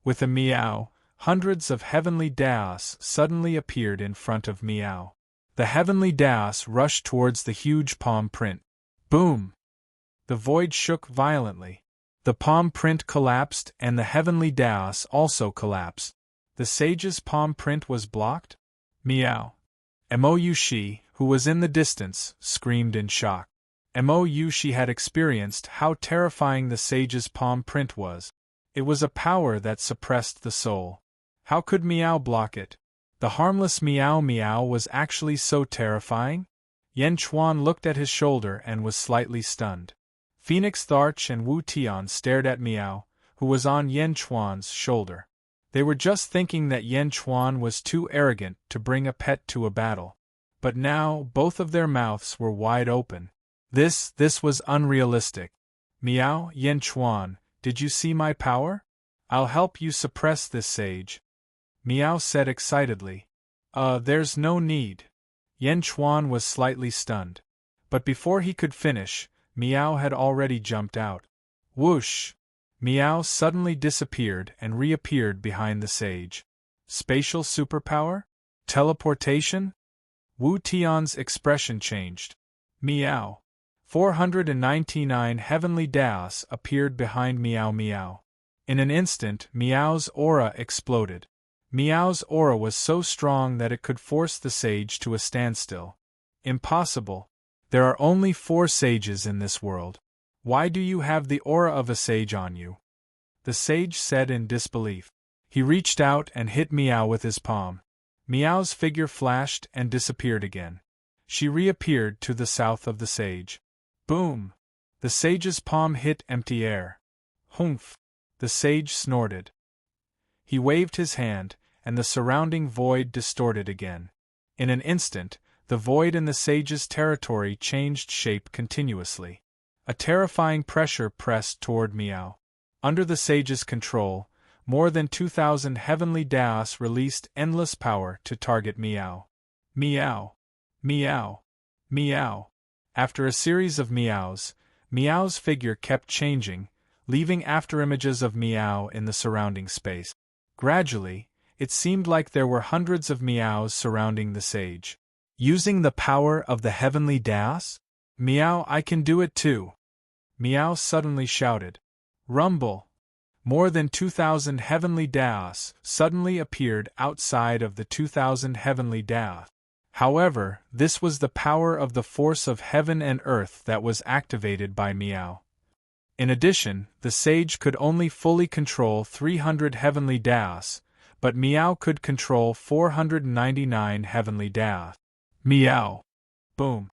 With a meow, hundreds of heavenly Daos suddenly appeared in front of Miao. The heavenly Daos rushed towards the huge palm print. Boom! The void shook violently. The palm print collapsed and the heavenly Daos also collapsed. The sage's palm print was blocked? Meow! Mo Shi, who was in the distance, screamed in shock. Mo Shi had experienced how terrifying the sage's palm print was. It was a power that suppressed the soul. How could Miao block it? The harmless Miao Miao was actually so terrifying? Yen Chuan looked at his shoulder and was slightly stunned. Phoenix Tharch and Wu Tian stared at Miao, who was on Yen Chuan's shoulder. They were just thinking that Yen Chuan was too arrogant to bring a pet to a battle. But now, both of their mouths were wide open. This was unrealistic. Miao, Yen Chuan, did you see my power? I'll help you suppress this sage. Miao said excitedly. There's no need. Yen Chuan was slightly stunned. But before he could finish, Miao had already jumped out. Whoosh! Miao suddenly disappeared and reappeared behind the sage. Spatial superpower? Teleportation? Wu Tian's expression changed. Miao! 499 heavenly Daos appeared behind Miao Miao. In an instant, Miao's aura exploded. Miao's aura was so strong that it could force the sage to a standstill. Impossible. There are only 4 sages in this world. Why do you have the aura of a sage on you? The sage said in disbelief. He reached out and hit Miao with his palm. Miao's figure flashed and disappeared again. She reappeared to the south of the sage. Boom! The sage's palm hit empty air. Humph! The sage snorted. He waved his hand, and the surrounding void distorted again. In an instant, the void in the sage's territory changed shape continuously. A terrifying pressure pressed toward Miao. Under the sage's control, more than 2,000 heavenly Daos released endless power to target Miao. Miao! Miao! Miao! After a series of meows, Miao's figure kept changing, leaving afterimages of Miao in the surrounding space. Gradually, it seemed like there were hundreds of meows surrounding the sage. Using the power of the heavenly Daos? Miao, I can do it too! Miao suddenly shouted. Rumble! More than 2,000 heavenly Daos suddenly appeared outside of the 2,000 heavenly Daos. However, this was the power of the force of heaven and earth that was activated by Miao. In addition, the sage could only fully control 300 heavenly Daos, but Miao could control 499 heavenly Daos. Miao! Boom!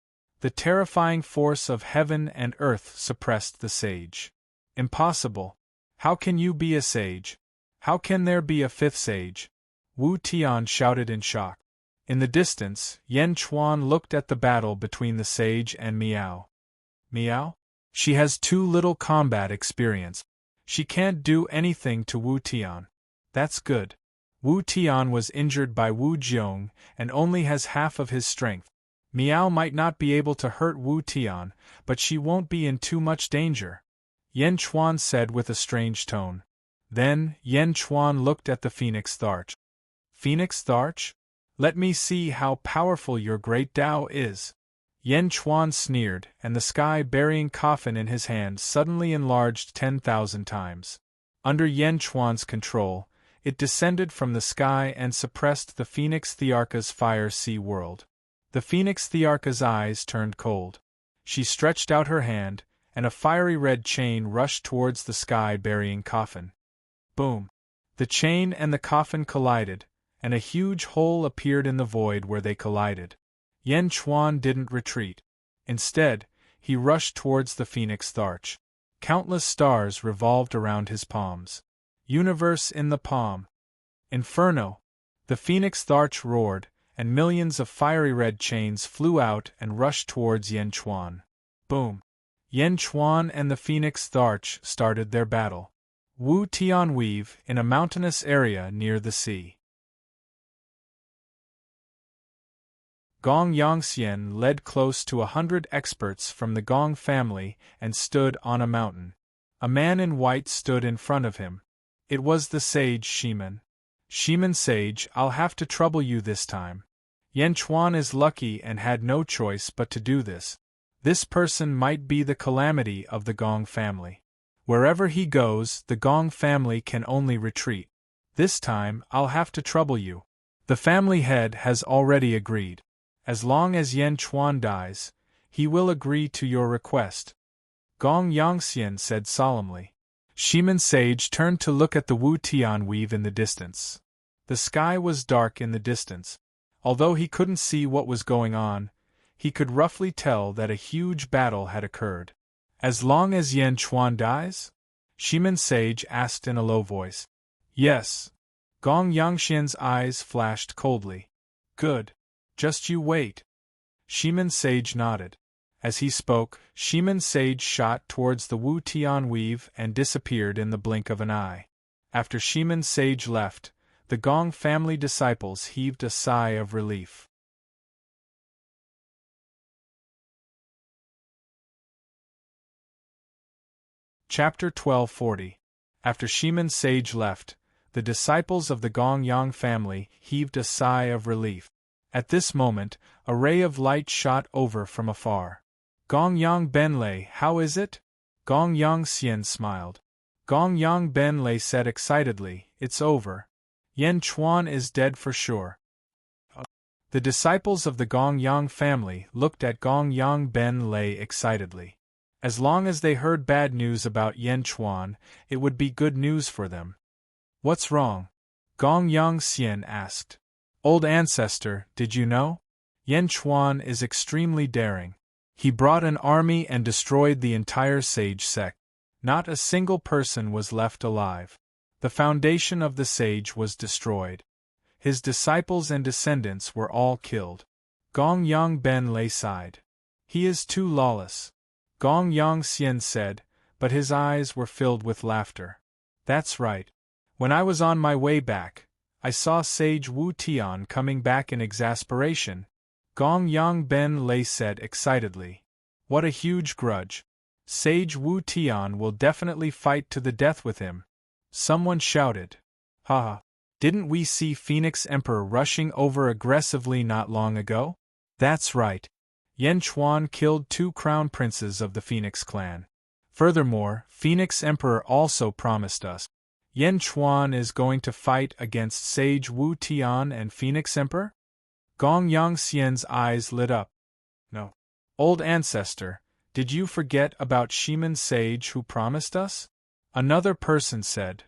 The terrifying force of heaven and earth suppressed the sage. Impossible! How can you be a sage? How can there be a 5th sage? Wu Tian shouted in shock. In the distance, Yen Chuan looked at the battle between the sage and Miao. Miao? She has too little combat experience. She can't do anything to Wu Tian. That's good. Wu Tian was injured by Wu Jiong and only has half of his strength. Miao might not be able to hurt Wu Tian, but she won't be in too much danger. Yen Chuan said with a strange tone. Then, Yen Chuan looked at the Phoenix Tharch. Phoenix Tharch? Let me see how powerful your great Tao is. Yen Chuan sneered, and the sky-burying coffin in his hand suddenly enlarged 10,000 times. Under Yen Chuan's control, it descended from the sky and suppressed the Phoenix Thearka's fire sea world. The Phoenix Thearka's eyes turned cold. She stretched out her hand, and a fiery red chain rushed towards the sky-burying coffin. Boom! The chain and the coffin collided, and a huge hole appeared in the void where they collided. Yen Chuan didn't retreat. Instead, he rushed towards the phoenix arch. Countless stars revolved around his palms. Universe in the palm. Inferno! The phoenix arch roared, and millions of fiery red chains flew out and rushed towards Yen Chuan. Boom! Yen Chuan and the phoenix arch started their battle. Wu Tian weave in a mountainous area near the sea. Gong Yangxian led close to 100 experts from the Gong family and stood on a mountain. A man in white stood in front of him. It was the sage Shiman. Shiman sage, I'll have to trouble you this time. Yen Chuan is lucky and had no choice but to do this. This person might be the calamity of the Gong family. Wherever he goes, the Gong family can only retreat. This time, I'll have to trouble you. The family head has already agreed. As long as Yen Chuan dies, he will agree to your request. Gong Yangxian said solemnly. Shiman sage turned to look at the Wu Tian weave in the distance. The sky was dark in the distance. Although he couldn't see what was going on, he could roughly tell that a huge battle had occurred. As long as Yen Chuan dies? Shiman sage asked in a low voice. Yes. Gong Yangxian's eyes flashed coldly. Good. Just you wait. Shiman sage nodded. As he spoke, Shiman sage shot towards the Wu Tian weave and disappeared in the blink of an eye. After Shiman sage left, the Gong family disciples heaved a sigh of relief. Chapter 1240. After Shiman sage left, the disciples of the Gong Yang family heaved a sigh of relief. At this moment, a ray of light shot over from afar. Gong Yang Benlei, how is it? Gong Yang Xian smiled. Gong Yang Benlei said excitedly, it's over. Yen Chuan is dead for sure. The disciples of the Gong Yang family looked at Gong Yang Benlei excitedly. As long as they heard bad news about Yen Chuan, it would be good news for them. What's wrong? Gong Yang Xian asked. Old ancestor, did you know? Yen Chuan is extremely daring. He brought an army and destroyed the entire sage sect. Not a single person was left alive. The foundation of the sage was destroyed. His disciples and descendants were all killed. Gong Yang Benlei sighed. He is too lawless. Gong Yang Xian said, but his eyes were filled with laughter. That's right. When I was on my way back, I saw Sage Wu Tian coming back in exasperation. Gong Yang Benlei said excitedly. What a huge grudge. Sage Wu Tian will definitely fight to the death with him. Someone shouted. Haha. Didn't we see Phoenix Emperor rushing over aggressively not long ago? That's right. Yen Chuan killed 2 crown princes of the Phoenix clan. Furthermore, Phoenix Emperor also promised us. Yen Chuan is going to fight against Sage Wu Tian and Phoenix Emperor? Gong Yangxian's eyes lit up. No. Old ancestor, did you forget about Shiman Sage who promised us? Another person said.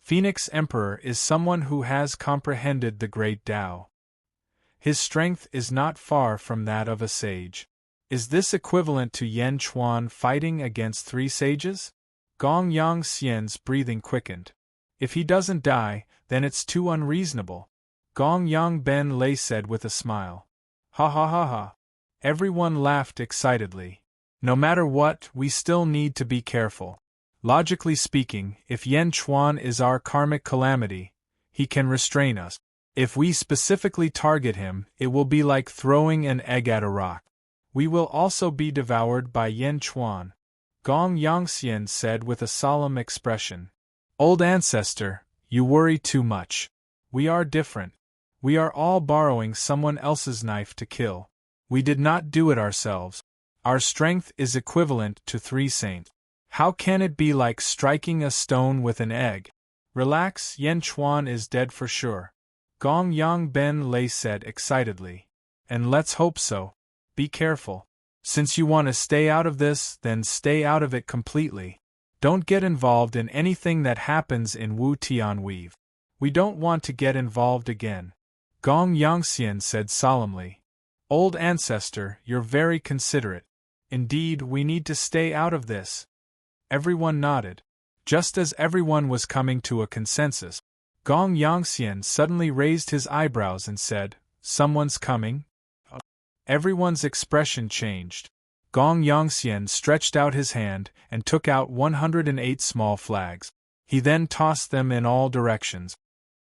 Phoenix Emperor is someone who has comprehended the great Tao. His strength is not far from that of a sage. Is this equivalent to Yen Chuan fighting against 3 sages? Gong Yangxian's breathing quickened. If he doesn't die, then it's too unreasonable. Gong Yang Benlei said with a smile. Ha ha ha ha. Everyone laughed excitedly. No matter what, we still need to be careful. Logically speaking, if Yen Chuan is our karmic calamity, he can restrain us. If we specifically target him, it will be like throwing an egg at a rock. We will also be devoured by Yen Chuan. Gong Yangxian said with a solemn expression. Old ancestor, you worry too much. We are different. We are all borrowing someone else's knife to kill. We did not do it ourselves. Our strength is equivalent to 3 saints. How can it be like striking a stone with an egg? Relax, Yen Chuan is dead for sure. Gong Yang Benlei said excitedly. And let's hope so. Be careful. Since you want to stay out of this, then stay out of it completely. Don't get involved in anything that happens in Wu Tian Weave. We don't want to get involved again. Gong Yangxian said solemnly. Old ancestor, you're very considerate. Indeed, we need to stay out of this. Everyone nodded. Just as everyone was coming to a consensus, Gong Yangxian suddenly raised his eyebrows and said, Someone's coming? Everyone's expression changed. Gong Yangxian stretched out his hand and took out 108 small flags. He then tossed them in all directions.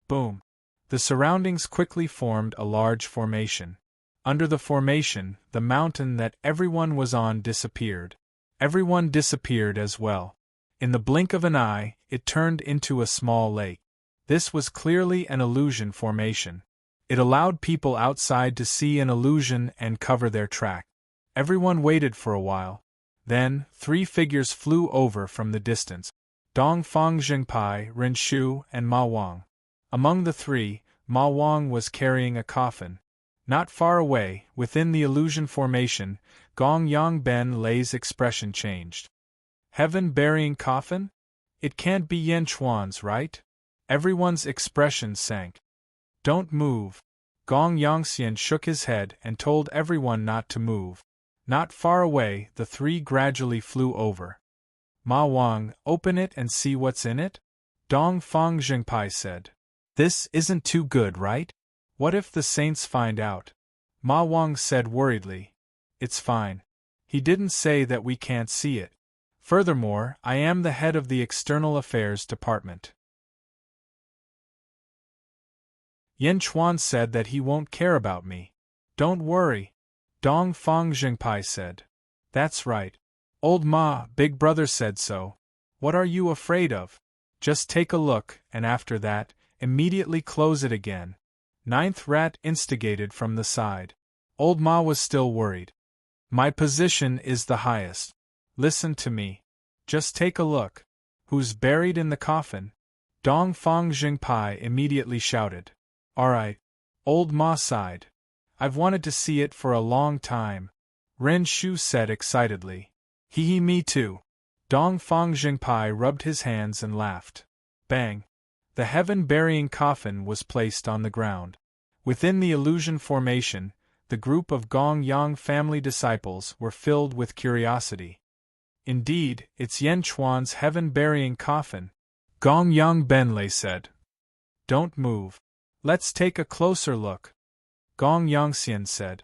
Boom! The surroundings quickly formed a large formation. Under the formation, the mountain that everyone was on disappeared. Everyone disappeared as well. In the blink of an eye, it turned into a small lake. This was clearly an illusion formation. It allowed people outside to see an illusion and cover their track. Everyone waited for a while. Then, 3 figures flew over from the distance. Dongfang Jingpai, Ren Shu, and Ma Wang. Among the 3, Ma Wang was carrying a coffin. Not far away, within the illusion formation, Gong Yang Lei's expression changed. Heaven-burying coffin? It can't be Yan Chuan's, right? Everyone's expression sank. Don't move. Gong Yangxian shook his head and told everyone not to move. Not far away, the 3 gradually flew over. Ma Wang, open it and see what's in it? Dongfang Jingpai said. This isn't too good, right? What if the saints find out? Ma Wang said worriedly. It's fine. He didn't say that we can't see it. Furthermore, I am the head of the External Affairs Department. Yan Chuan said that he won't care about me. Don't worry. Dongfang Jingpai said. That's right. Old Ma, Big Brother said so. What are you afraid of? Just take a look, and after that, immediately close it again. 9th rat instigated from the side. Old Ma was still worried. My position is the highest. Listen to me. Just take a look. Who's buried in the coffin? Dongfang Jingpai immediately shouted. Alright. Old Ma sighed. I've wanted to see it for a long time. Ren Shu said excitedly. Hee me too. Dongfang Jingpai rubbed his hands and laughed. Bang! The heaven-burying coffin was placed on the ground. Within the illusion formation, the group of Gong Yang family disciples were filled with curiosity. Indeed, it's Yan Chuan's heaven-burying coffin, Gong Yang Lei said. Don't move. Let's take a closer look. Gong Yangxian said.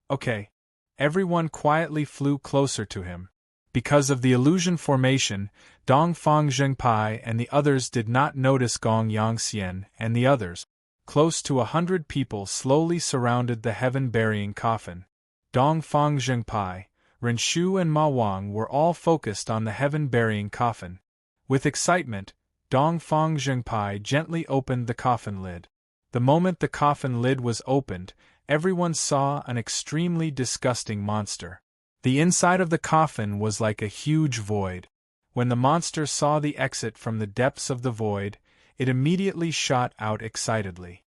Okay. Everyone quietly flew closer to him. Because of the illusion formation, Dongfang Jingpai and the others did not notice Gong Yangxian and the others. Close to 100 people slowly surrounded the heaven-burying coffin. Dongfang Jingpai, Ren Shu and Ma Wang were all focused on the heaven-burying coffin. With excitement, Dongfang Jingpai gently opened the coffin lid. The moment the coffin lid was opened, everyone saw an extremely disgusting monster. The inside of the coffin was like a huge void. When the monster saw the exit from the depths of the void, it immediately shot out excitedly.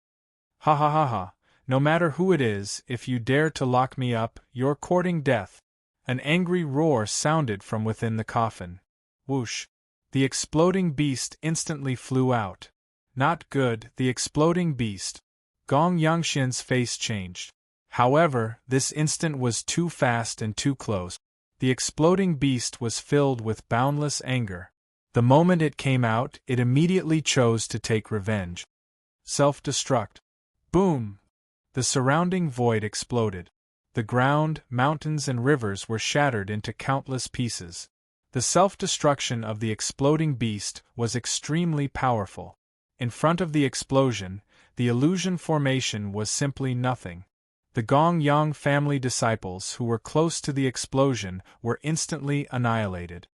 Ha ha ha ha, no matter who it is, if you dare to lock me up, you're courting death. An angry roar sounded from within the coffin. Whoosh! The exploding beast instantly flew out. Not good, the exploding beast. Gong Yangxian's face changed. However, this instant was too fast and too close. The exploding beast was filled with boundless anger. The moment it came out, it immediately chose to take revenge. Self-destruct. Boom! The surrounding void exploded. The ground, mountains and rivers were shattered into countless pieces. The self-destruction of the exploding beast was extremely powerful. In front of the explosion, the illusion formation was simply nothing. The Gong Yang family disciples who were close to the explosion were instantly annihilated.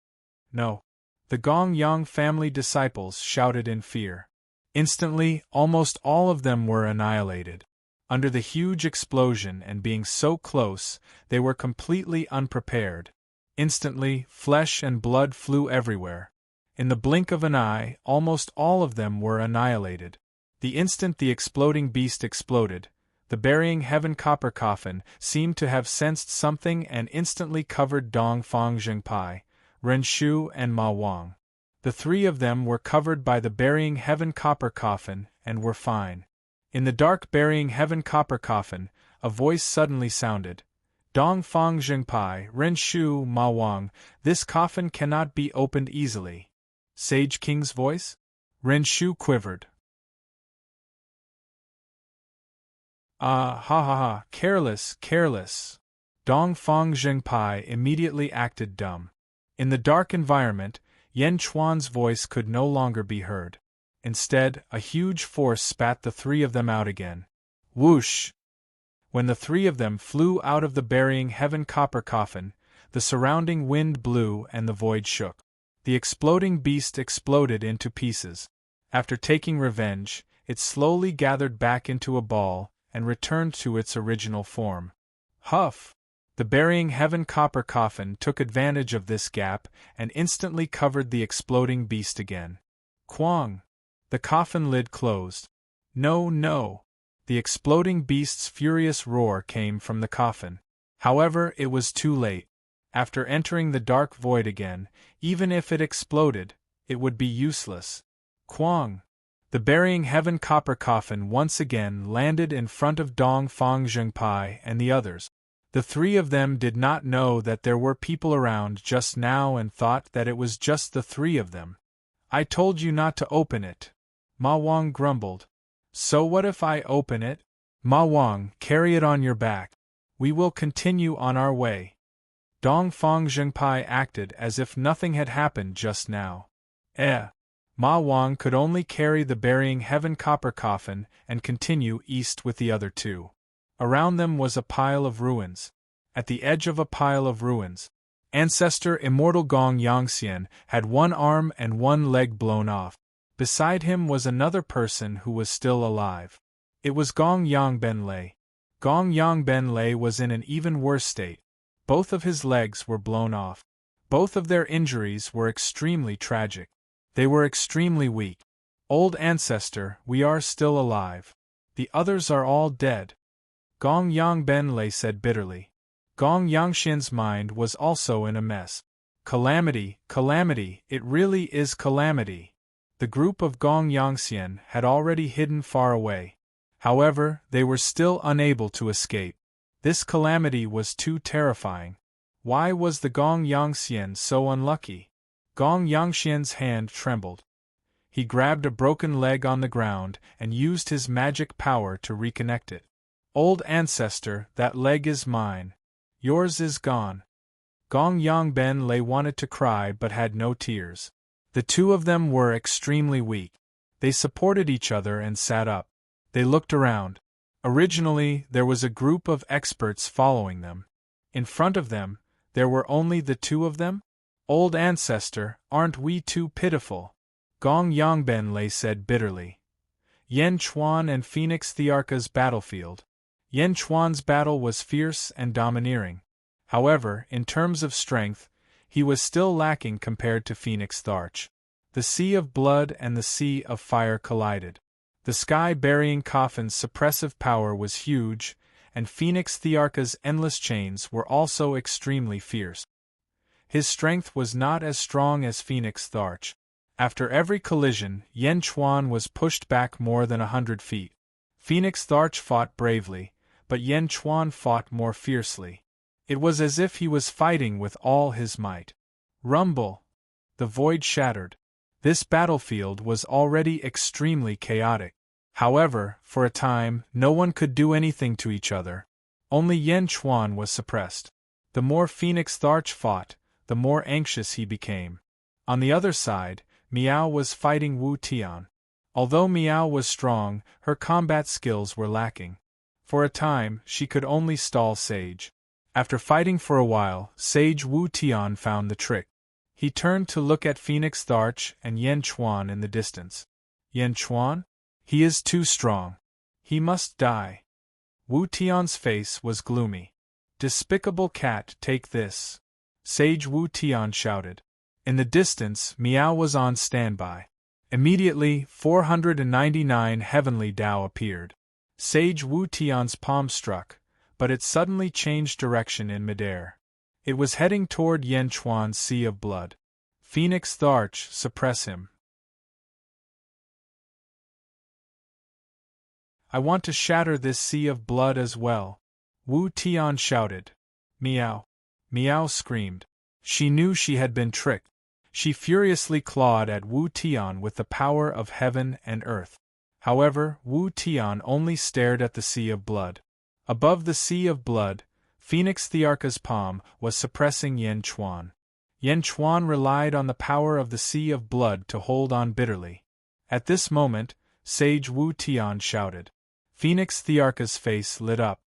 No. The Gong Yang family disciples shouted in fear. Instantly, almost all of them were annihilated. Under the huge explosion and being so close, they were completely unprepared. Instantly, flesh and blood flew everywhere. In the blink of an eye, almost all of them were annihilated. The instant the exploding beast exploded, the burying heaven copper coffin seemed to have sensed something and instantly covered Dongfang Jingpai, Ren Shu and Ma Wang. The three of them were covered by the burying heaven copper coffin and were fine. In the dark burying heaven copper coffin, a voice suddenly sounded. Dong Fang Zhengpai, Ren Shu Ma Wang, this coffin cannot be opened easily. Sage King's voice? Ren Shu quivered. Ah, ha ha ha, careless, careless. Dong Fang Zhengpai immediately acted dumb. In the dark environment, Yan Chuan's voice could no longer be heard. Instead, a huge force spat the three of them out again. Whoosh! When the three of them flew out of the burying heaven copper coffin, the surrounding wind blew and the void shook. The exploding beast exploded into pieces. After taking revenge, it slowly gathered back into a ball and returned to its original form. Huff! The burying heaven copper coffin took advantage of this gap and instantly covered the exploding beast again. Quang! The coffin lid closed. No, no! The exploding beast's furious roar came from the coffin. However, it was too late. After entering the dark void again, even if it exploded, it would be useless. Quang! The burying heaven copper coffin once again landed in front of Dong Fang Zhengpai and the others. The three of them did not know that there were people around just now and thought that it was just the three of them. I told you not to open it. Ma Wang grumbled. So what if I open it? Ma Wang, carry it on your back. We will continue on our way. Dong Fang Zhengpai acted as if nothing had happened just now. Ma Wang could only carry the burying heaven copper coffin and continue east with the other two. Around them was a pile of ruins. At the edge of a pile of ruins, ancestor Immortal Gong Yangxian had one arm and one leg blown off. Beside him was another person who was still alive. It was Gong Yangbenlei. Gong Yangbenlei was in an even worse state. Both of his legs were blown off. Both of their injuries were extremely tragic. They were extremely weak. Old ancestor, we are still alive. The others are all dead. Gong Yangbenlei said bitterly. Gong Yangxian's mind was also in a mess. Calamity, calamity, it really is calamity. The group of Gong Yangxian had already hidden far away. However, they were still unable to escape. This calamity was too terrifying. Why was the Gong Yangxian so unlucky? Gong Yangxian's hand trembled. He grabbed a broken leg on the ground and used his magic power to reconnect it. Old ancestor, that leg is mine. Yours is gone. Gong Yangbenlei wanted to cry but had no tears. The two of them were extremely weak. They supported each other and sat up. They looked around. Originally, there was a group of experts following them. In front of them, there were only the two of them? Old ancestor, aren't we too pitiful? Gong Yangbenlei said bitterly. Yan Chuan and Phoenix Thearka's battlefield. Yan Chuan's battle was fierce and domineering. However, in terms of strength, he was still lacking compared to Phoenix Tharch. The sea of blood and the sea of fire collided. The sky-burying coffin's suppressive power was huge, and Phoenix Thearka's endless chains were also extremely fierce. His strength was not as strong as Phoenix Tharch. After every collision, Yan Chuan was pushed back more than 100 feet. Phoenix Tharch fought bravely, but Yan Chuan fought more fiercely. It was as if he was fighting with all his might. Rumble! The void shattered. This battlefield was already extremely chaotic. However, for a time, no one could do anything to each other. Only Yan Chuan was suppressed. The more Phoenix Tharch fought, the more anxious he became. On the other side, Miao was fighting Wu Tian. Although Miao was strong, her combat skills were lacking. For a time, she could only stall Sage. After fighting for a while, Sage Wu Tian found the trick. He turned to look at Phoenix Tharch and Yan Chuan in the distance. Yan Chuan? He is too strong. He must die. Wu Tian's face was gloomy. Despicable cat, take this. Sage Wu Tian shouted. In the distance, Miao was on standby. Immediately, 499 heavenly Dao appeared. Sage Wu Tian's palm struck, but it suddenly changed direction in midair. It was heading toward Yan Chuan's sea of blood. Phoenix Tharch, suppress him. I want to shatter this sea of blood as well, Wu Tian shouted. Meow. Meow screamed. She knew she had been tricked. She furiously clawed at Wu Tian with the power of heaven and earth. However, Wu Tian only stared at the sea of blood. Above the sea of blood, Phoenix Tharka's palm was suppressing Yen Chuan. Yen Chuan relied on the power of the sea of blood to hold on bitterly. At this moment, Sage Wu Tian shouted. Phoenix Tharka's face lit up.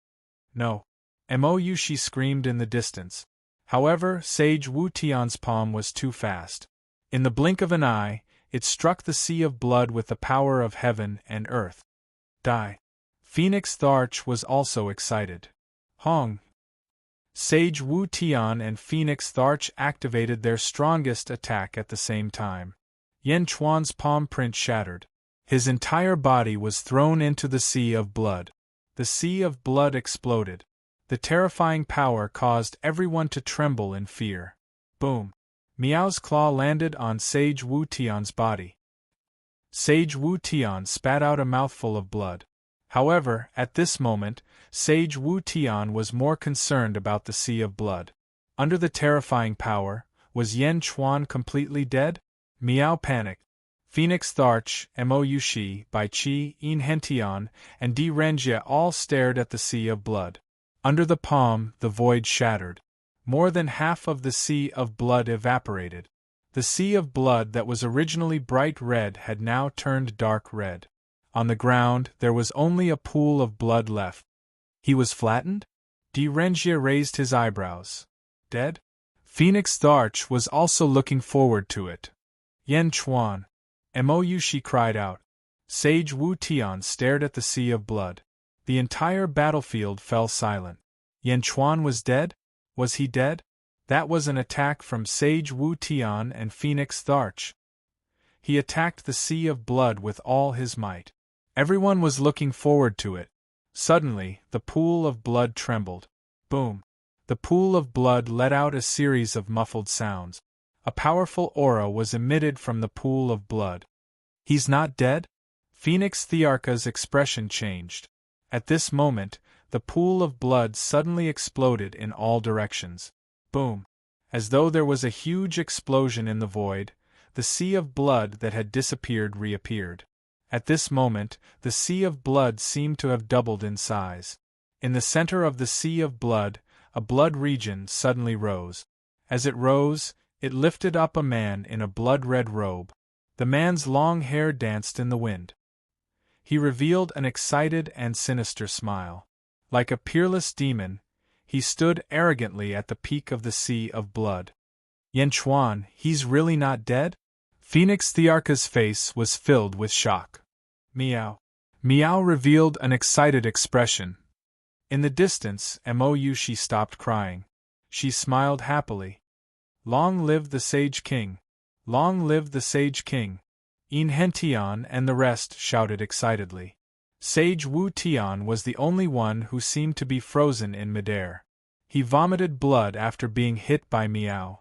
No. Mou, she screamed in the distance. However, Sage Wu Tian's palm was too fast. In the blink of an eye, it struck the sea of blood with the power of heaven and earth. Die. Phoenix Tharch was also excited. Hong. Sage Wu Tian and Phoenix Tharch activated their strongest attack at the same time. Yen Chuan's palm print shattered. His entire body was thrown into the sea of blood. The sea of blood exploded. The terrifying power caused everyone to tremble in fear. Boom! Meow's claw landed on Sage Wu Tian's body. Sage Wu Tian spat out a mouthful of blood. However, at this moment, Sage Wu Tian was more concerned about the sea of blood. Under the terrifying power, was Yen Chuan completely dead? Meow panicked. Phoenix Tharch, Mou Shi, Bai Qi, In Hentian, and Di Renjia all stared at the sea of blood. Under the palm, the void shattered. More than half of the sea of blood evaporated. The sea of blood that was originally bright red had now turned dark red. On the ground, there was only a pool of blood left. He was flattened? Di Renjia raised his eyebrows. Dead? Phoenix Tharch was also looking forward to it. Yen Chuan. Mou, she cried out. Sage Wu Tian stared at the sea of blood. The entire battlefield fell silent. Yen Chuan was dead? Was he dead? That was an attack from Sage Wu Tian and Phoenix Tharch. He attacked the sea of blood with all his might. Everyone was looking forward to it. Suddenly, the pool of blood trembled. Boom! The pool of blood let out a series of muffled sounds. A powerful aura was emitted from the pool of blood. He's not dead? Phoenix Tharka's expression changed. At this moment, the pool of blood suddenly exploded in all directions. Boom! As though there was a huge explosion in the void, the sea of blood that had disappeared reappeared. At this moment, the sea of blood seemed to have doubled in size. In the center of the sea of blood, a blood region suddenly rose. As it rose, it lifted up a man in a blood-red robe. The man's long hair danced in the wind. He revealed an excited and sinister smile. Like a peerless demon, he stood arrogantly at the peak of the sea of blood. Yen Chuan, he's really not dead? Phoenix Tharka's face was filled with shock. Meow. Meow revealed an excited expression. In the distance, Mou, she stopped crying. She smiled happily. Long live the Sage King! Long live the Sage King! In Hentian and the rest shouted excitedly. Sage Wu Tian was the only one who seemed to be frozen in midair. He vomited blood after being hit by Meow.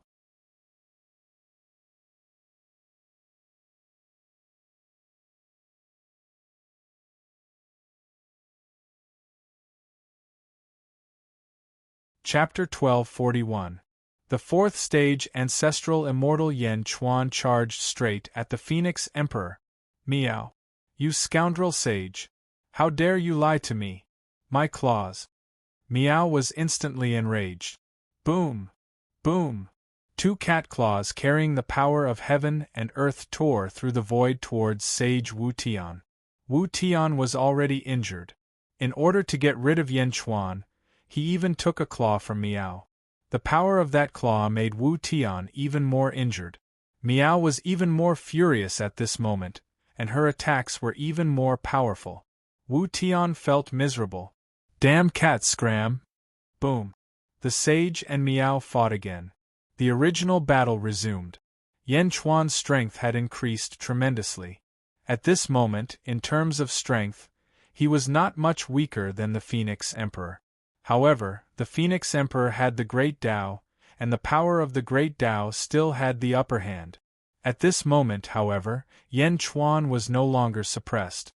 Chapter 1241. The fourth stage ancestral immortal Yen Chuan charged straight at the Phoenix Emperor. Meow. You scoundrel sage! How dare you lie to me? My claws! Meow was instantly enraged. Boom! Boom! Two cat claws carrying the power of heaven and earth tore through the void towards Sage Wu Tian. Wu Tian was already injured. In order to get rid of Yen Chuan, he even took a claw from Meow. The power of that claw made Wu Tian even more injured. Meow was even more furious at this moment, and her attacks were even more powerful. Wu Tian felt miserable. Damn cat scram! Boom! The sage and Meow fought again. The original battle resumed. Yen Chuan's strength had increased tremendously. At this moment, in terms of strength, he was not much weaker than the Phoenix Emperor. However, the Phoenix Emperor had the Great Tao, and the power of the great Tao still had the upper hand. At this moment, however, Yan Chuan was no longer suppressed.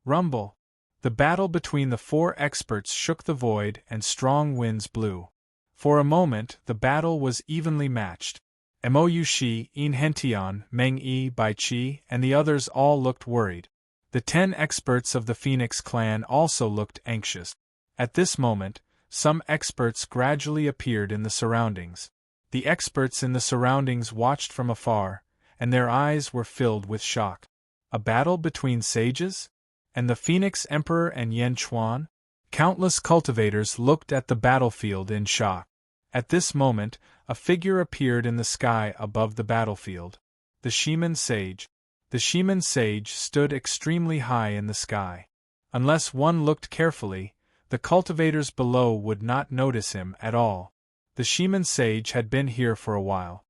Rumble! The battle between the four experts shook the void and strong winds blew. For a moment, the battle was evenly matched. Mo Shi, In Hentian, Meng Yi, Bai Qi, and the others all looked worried. The 10 experts of the Phoenix clan also looked anxious. At this moment, some experts gradually appeared in the surroundings. The experts in the surroundings watched from afar, and their eyes were filled with shock. A battle between sages? And the Phoenix Emperor and Yan Chuan? Countless cultivators looked at the battlefield in shock. At this moment, a figure appeared in the sky above the battlefield. The Shaman Sage. The Shaman Sage stood extremely high in the sky. Unless one looked carefully, the cultivators below would not notice him at all. The Shaman Sage had been here for a while.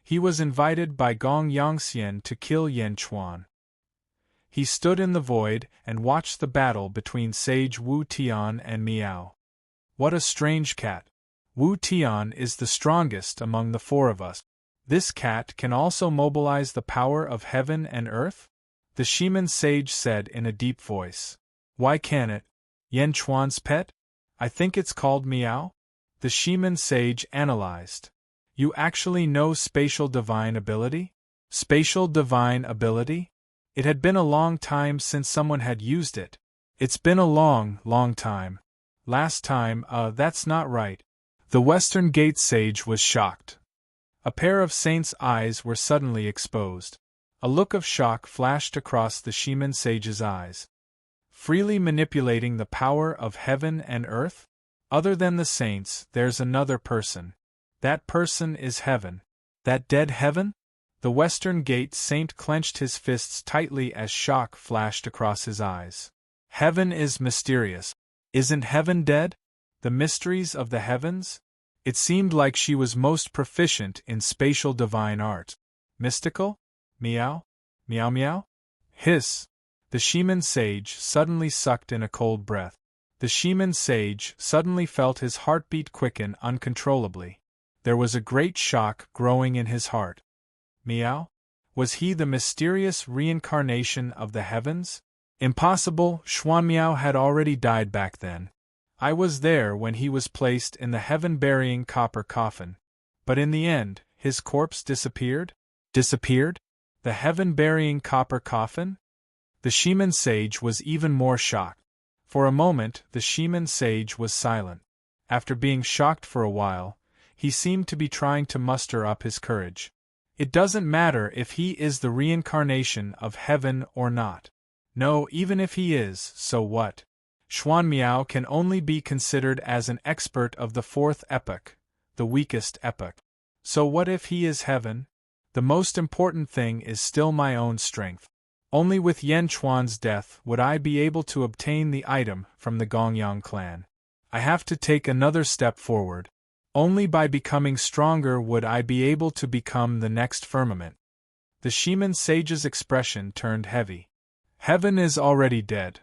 He was invited by Gong Yangxian to kill Yan Chuan. He stood in the void and watched the battle between Sage Wu Tian and Miao. What a strange cat! Wu Tian is the strongest among the four of us. This cat can also mobilize the power of heaven and earth? The Shaman Sage said in a deep voice. Why can it? Yan Chuan's pet? I think it's called Miao? The Shaman Sage analyzed. You actually know spatial divine ability? Spatial divine ability? It had been a long time since someone had used it. It's been a long, long time. Last time, that's not right. The Western Gate Sage was shocked. A pair of saint's eyes were suddenly exposed. A look of shock flashed across the Shaman Sage's eyes. Freely manipulating the power of heaven and earth? Other than the saints, there's another person. That person is heaven. That dead heaven? The Western Gate Saint clenched his fists tightly as shock flashed across his eyes. Heaven is mysterious. Isn't heaven dead? The mysteries of the heavens? It seemed like she was most proficient in spatial divine art. Mystical? Meow? Meow meow? Hiss! The Shaman Sage suddenly sucked in a cold breath. The Shaman Sage suddenly felt his heartbeat quicken uncontrollably. There was a great shock growing in his heart. Meow? Was he the mysterious reincarnation of the heavens? Impossible, Xuan Miao had already died back then. I was there when he was placed in the heaven-burying copper coffin. But in the end, his corpse disappeared? Disappeared? The heaven-burying copper coffin? The Shaman Sage was even more shocked. For a moment, the Shaman Sage was silent. After being shocked for a while, he seemed to be trying to muster up his courage. It doesn't matter if he is the reincarnation of heaven or not. No, even if he is, so what? Xuan Miao can only be considered as an expert of the fourth epoch, the weakest epoch. So what if he is heaven? The most important thing is still my own strength. Only with Yan Chuan's death would I be able to obtain the item from the Gongyang clan. I have to take another step forward. Only by becoming stronger would I be able to become the next firmament. The Shaman Sage's expression turned heavy. Heaven is already dead.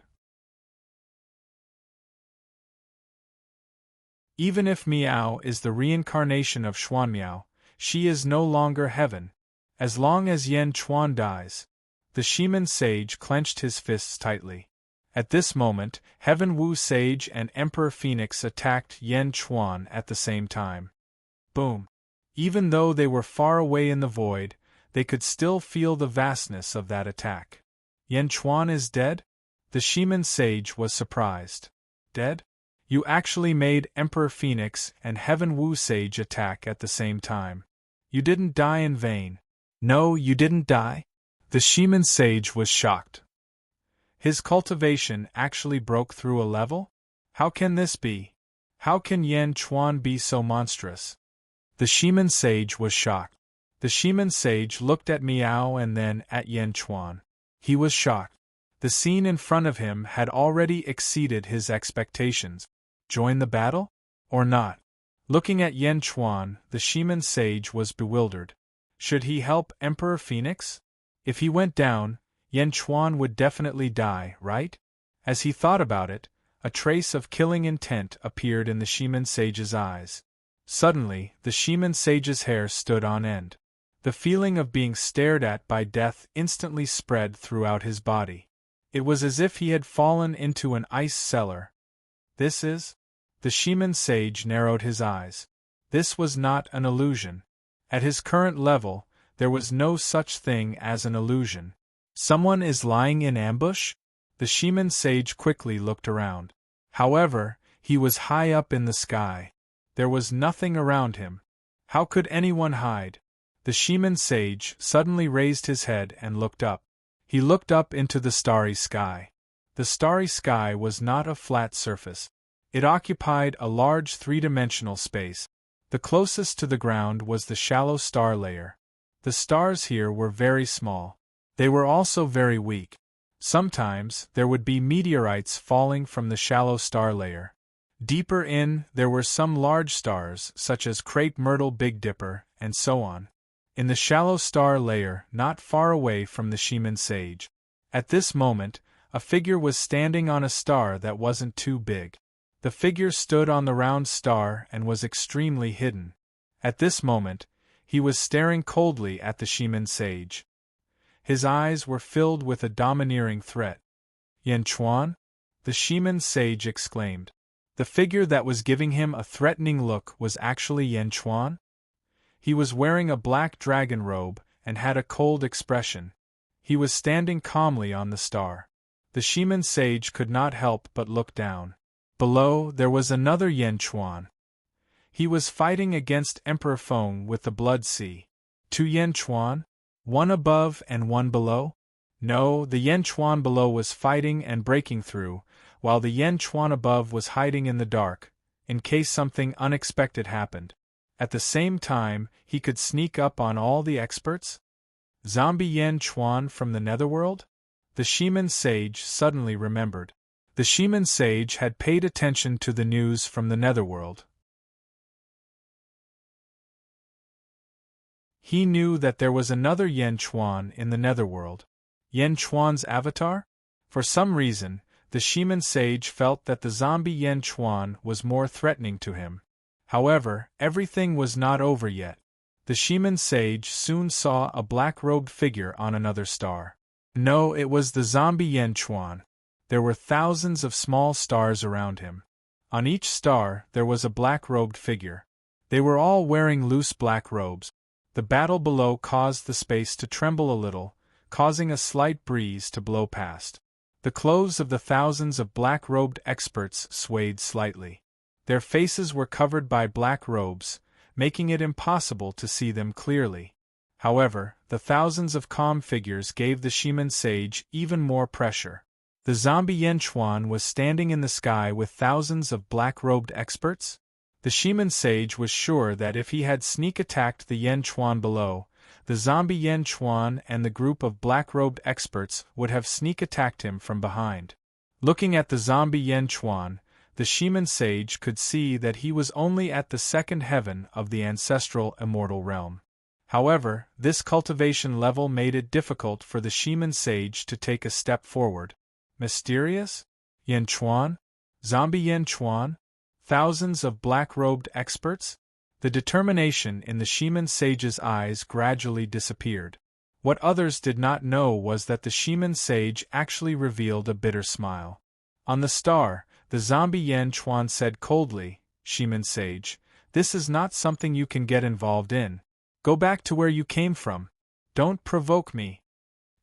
Even if Miao is the reincarnation of Xuan Miao, she is no longer heaven. As long as Yan Chuan dies. The Shaman Sage clenched his fists tightly. At this moment, Heaven Wu Sage and Emperor Phoenix attacked Yan Chuan at the same time. Boom! Even though they were far away in the void, they could still feel the vastness of that attack. Yan Chuan is dead? The Shaman Sage was surprised. Dead? You actually made Emperor Phoenix and Heaven Wu Sage attack at the same time. You didn't die in vain. No, you didn't die? The Shaman Sage was shocked. His cultivation actually broke through a level? How can this be? How can Yan Chuan be so monstrous? The Shaman Sage was shocked. The Shaman Sage looked at Miao and then at Yan Chuan. He was shocked. The scene in front of him had already exceeded his expectations. Join the battle? Or not? Looking at Yan Chuan, the Shaman Sage was bewildered. Should he help Emperor Phoenix? If he went down, Yan Chuan would definitely die, right? As he thought about it, a trace of killing intent appeared in the Shaman Sage's eyes. Suddenly, the Shaman sage's hair stood on end. The feeling of being stared at by death instantly spread throughout his body. It was as if he had fallen into an ice cellar. This is? The Shaman sage narrowed his eyes. This was not an illusion. At his current level, there was no such thing as an illusion. Someone is lying in ambush? The Shaman sage quickly looked around. However, he was high up in the sky. There was nothing around him. How could anyone hide? The Shaman sage suddenly raised his head and looked up. He looked up into the starry sky. The starry sky was not a flat surface. It occupied a large three-dimensional space. The closest to the ground was the shallow star layer. The stars here were very small. They were also very weak. Sometimes there would be meteorites falling from the shallow star layer. Deeper in, there were some large stars, such as Crepe Myrtle Big Dipper, and so on. In the shallow star layer, not far away from the Shaman sage. At this moment, a figure was standing on a star that wasn't too big. The figure stood on the round star and was extremely hidden. At this moment, he was staring coldly at the Shaman sage. His eyes were filled with a domineering threat. Yan Chuan? The Shaman sage exclaimed. The figure that was giving him a threatening look was actually Yan Chuan? He was wearing a black dragon robe and had a cold expression. He was standing calmly on the star. The Shaman sage could not help but look down. Below, there was another Yan Chuan. He was fighting against Emperor Feng with the Blood Sea. Two Yan Chuan? One above and one below? No, the Yan Chuan below was fighting and breaking through, while the Yan Chuan above was hiding in the dark, in case something unexpected happened. At the same time, he could sneak up on all the experts? Zombie Yan Chuan from the Netherworld? The Shaman sage suddenly remembered. The Shaman sage had paid attention to the news from the Netherworld. He knew that there was another Yan Chuan in the Netherworld. Yan Chuan's avatar? For some reason, the Shaman sage felt that the zombie Yan Chuan was more threatening to him. However, everything was not over yet. The Shaman sage soon saw a black-robed figure on another star. No, it was the zombie Yan Chuan. There were thousands of small stars around him. On each star, there was a black-robed figure. They were all wearing loose black robes. The battle below caused the space to tremble a little, causing a slight breeze to blow past. The clothes of the thousands of black-robed experts swayed slightly. Their faces were covered by black robes, making it impossible to see them clearly. However, the thousands of calm figures gave the Shaman sage even more pressure. The zombie Yan Chuan was standing in the sky with thousands of black-robed experts? The Shaman sage was sure that if he had sneak-attacked the Yan Chuan below, the zombie Yan Chuan and the group of black-robed experts would have sneak-attacked him from behind. Looking at the zombie Yan Chuan, the Shaman sage could see that he was only at the second heaven of the ancestral immortal realm. However, this cultivation level made it difficult for the Shaman sage to take a step forward. Mysterious? Yan Chuan? Zombie Yan Chuan? Thousands of black-robed experts? The determination in the Shaman sage's eyes gradually disappeared. What others did not know was that the Shaman sage actually revealed a bitter smile. On the star, the zombie Yan Chuan said coldly, "Shaman sage, this is not something you can get involved in. Go back to where you came from. Don't provoke me."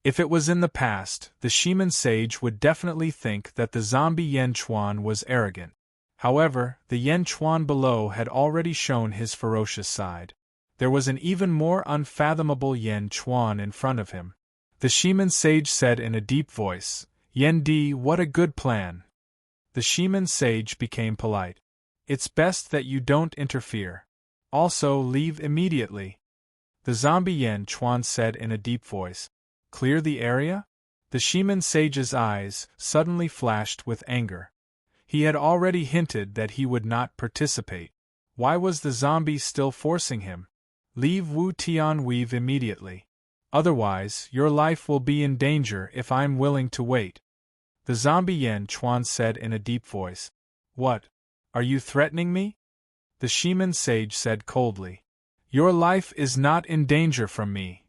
If it was in the past, the Shaman sage would definitely think that the zombie Yan Chuan was arrogant. However, the Yan Chuan below had already shown his ferocious side. There was an even more unfathomable Yan Chuan in front of him. The Shaman sage said in a deep voice, "Yan Di, what a good plan." The Shaman sage became polite. "It's best that you don't interfere. Also, leave immediately." The zombie Yan Chuan said in a deep voice, "Clear the area?" The Shaman sage's eyes suddenly flashed with anger. He had already hinted that he would not participate. Why was the zombie still forcing him? "Leave Wu Tian Weave immediately. Otherwise, your life will be in danger if I'm willing to wait." The zombie Yan Chuan said in a deep voice. "What? Are you threatening me?" The Shaman sage said coldly. Your life is not in danger from me.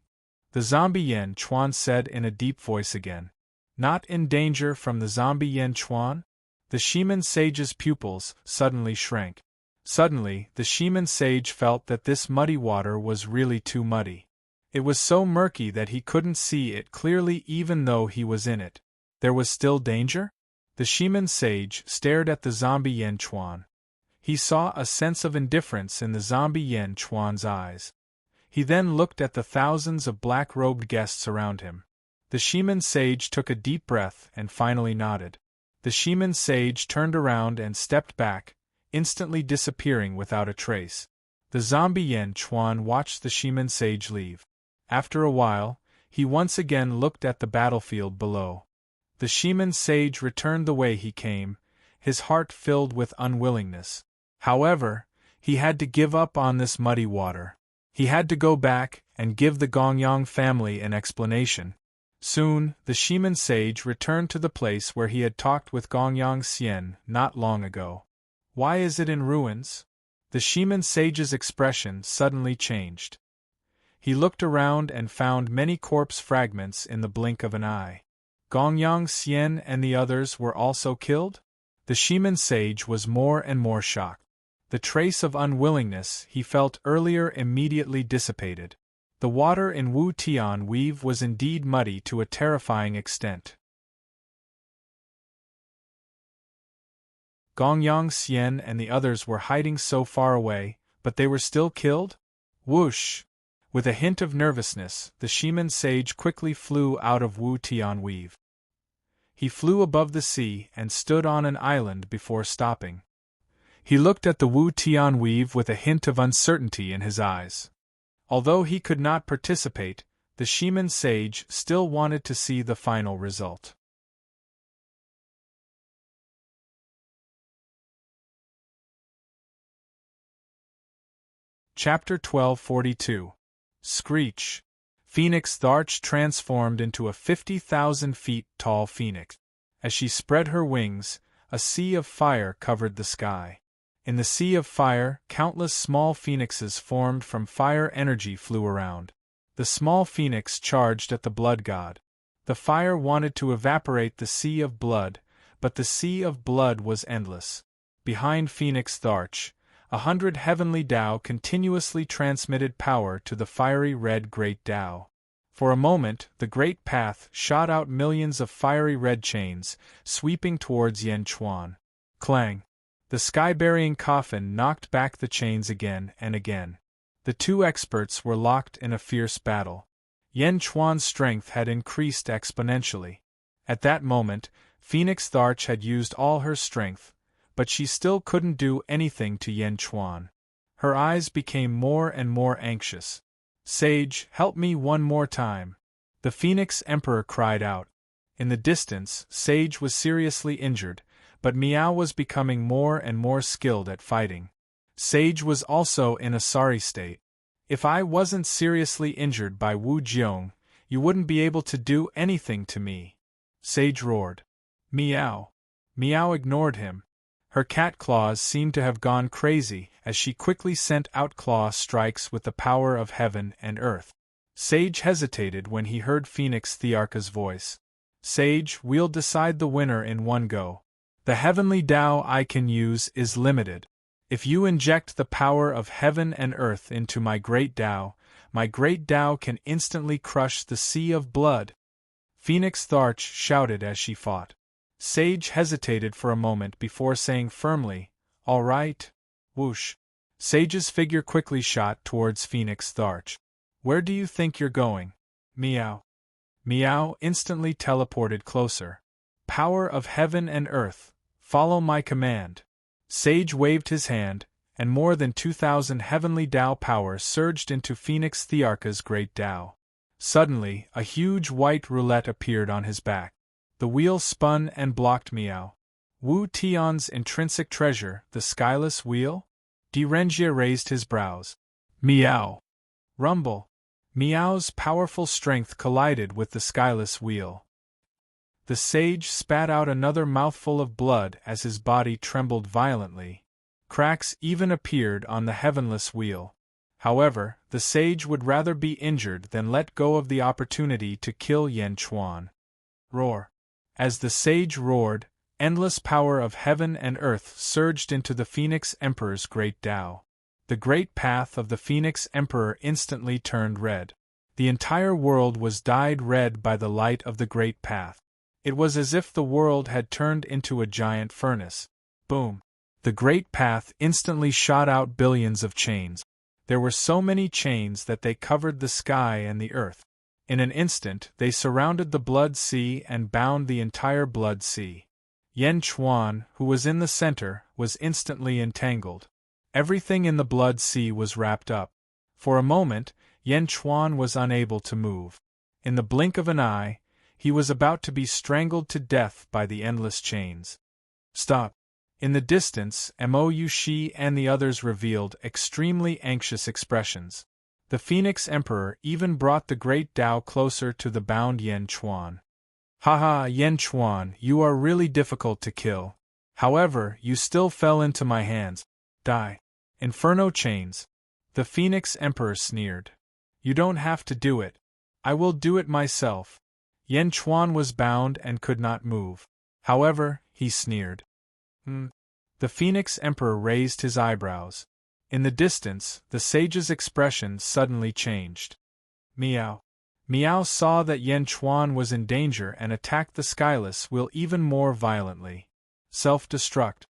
The zombie Yen Chuan said in a deep voice again. Not in danger from the zombie Yen Chuan? The Shaman sage's pupils suddenly shrank. Suddenly, the Shaman sage felt that this muddy water was really too muddy. It was so murky that he couldn't see it clearly even though he was in it. There was still danger? The Shaman sage stared at the zombie Yen Chuan. He saw a sense of indifference in the zombie Yen Chuan's eyes. He then looked at the thousands of black-robed guests around him. The Shaman sage took a deep breath and finally nodded. The Shaman sage turned around and stepped back, instantly disappearing without a trace. The zombie Yen Chuan watched the Shaman sage leave. After a while, he once again looked at the battlefield below. The Shaman sage returned the way he came, his heart filled with unwillingness. However, he had to give up on this muddy water. He had to go back and give the Gongyang family an explanation. Soon, the Shaman sage returned to the place where he had talked with Gongyang Xian not long ago. Why is it in ruins? The Shaman sage's expression suddenly changed. He looked around and found many corpse fragments in the blink of an eye. Gongyang Xian and the others were also killed? The Shaman sage was more and more shocked. The trace of unwillingness he felt earlier immediately dissipated. The water in Wu Tian Weave was indeed muddy to a terrifying extent. Gongyang Xian and the others were hiding so far away, but they were still killed? Whoosh! With a hint of nervousness, the Shaman sage quickly flew out of Wu Tian Weave. He flew above the sea and stood on an island before stopping. He looked at the Wu Tian Weave with a hint of uncertainty in his eyes. Although he could not participate, the Shaman sage still wanted to see the final result. Chapter 1242. Screech. Phoenix Tharch transformed into a 50,000 feet tall phoenix. As she spread her wings, a sea of fire covered the sky. In the sea of fire, countless small phoenixes formed from fire energy flew around. The small phoenix charged at the blood god. The fire wanted to evaporate the sea of blood, but the sea of blood was endless. Behind Phoenix Tharch, 100 heavenly Tao continuously transmitted power to the fiery red Great Tao. For a moment, the Great Path shot out millions of fiery red chains, sweeping towards Yen Chuan. Clang! The sky-burying coffin knocked back the chains again and again. The two experts were locked in a fierce battle. Yen Chuan's strength had increased exponentially. At that moment, Phoenix Tharch had used all her strength, but she still couldn't do anything to Yen Chuan. Her eyes became more and more anxious. Sage, help me one more time. The Phoenix Emperor cried out. In the distance, Sage was seriously injured, but Miao was becoming more and more skilled at fighting. Sage was also in a sorry state. If I wasn't seriously injured by Wu Jiong, you wouldn't be able to do anything to me. Sage roared. Miao. Miao ignored him. Her cat claws seemed to have gone crazy as she quickly sent out claw strikes with the power of heaven and earth. Sage hesitated when he heard Phoenix Thearka's voice. Sage, we'll decide the winner in one go. The heavenly Tao I can use is limited. If you inject the power of heaven and earth into my great Tao can instantly crush the sea of blood. Phoenix Tharch shouted as she fought. Sage hesitated for a moment before saying firmly, all right. Whoosh. Sage's figure quickly shot towards Phoenix Tharch. Where do you think you're going? Miao. Miao instantly teleported closer. Power of heaven and earth, follow my command. Sage waved his hand, and more than 2,000 heavenly Tao power surged into Phoenix Thearka's great Tao. Suddenly, a huge white roulette appeared on his back. The wheel spun and blocked Miao. Wu Tian's intrinsic treasure, the skyless wheel? Renjie raised his brows. Miao. Rumble. Miao's powerful strength collided with the skyless wheel. The sage spat out another mouthful of blood as his body trembled violently. Cracks even appeared on the heavenless wheel. However, the sage would rather be injured than let go of the opportunity to kill Yen Chuan. Roar. As the sage roared, endless power of heaven and earth surged into the Phoenix Emperor's great Tao. The great path of the Phoenix Emperor instantly turned red. The entire world was dyed red by the light of the great path. It was as if the world had turned into a giant furnace. Boom! The great path instantly shot out billions of chains. There were so many chains that they covered the sky and the earth. In an instant, they surrounded the Blood Sea and bound the entire Blood Sea. Yen Chuan, who was in the center, was instantly entangled. Everything in the Blood Sea was wrapped up. For a moment, Yen Chuan was unable to move. In the blink of an eye, he was about to be strangled to death by the endless chains. Stop! In the distance, Mo Shi and the others revealed extremely anxious expressions. The Phoenix Emperor even brought the great Tao closer to the bound Yen Chuan. Haha, Yen Chuan, you are really difficult to kill. However, you still fell into my hands. Die. Inferno chains. The Phoenix Emperor sneered. You don't have to do it. I will do it myself. Yen Chuan was bound and could not move. However, he sneered. The Phoenix Emperor raised his eyebrows. In the distance, the sage's expression suddenly changed. Meow. Meow saw that Yen Chuan was in danger and attacked the skyless wheel even more violently. Self-destruct.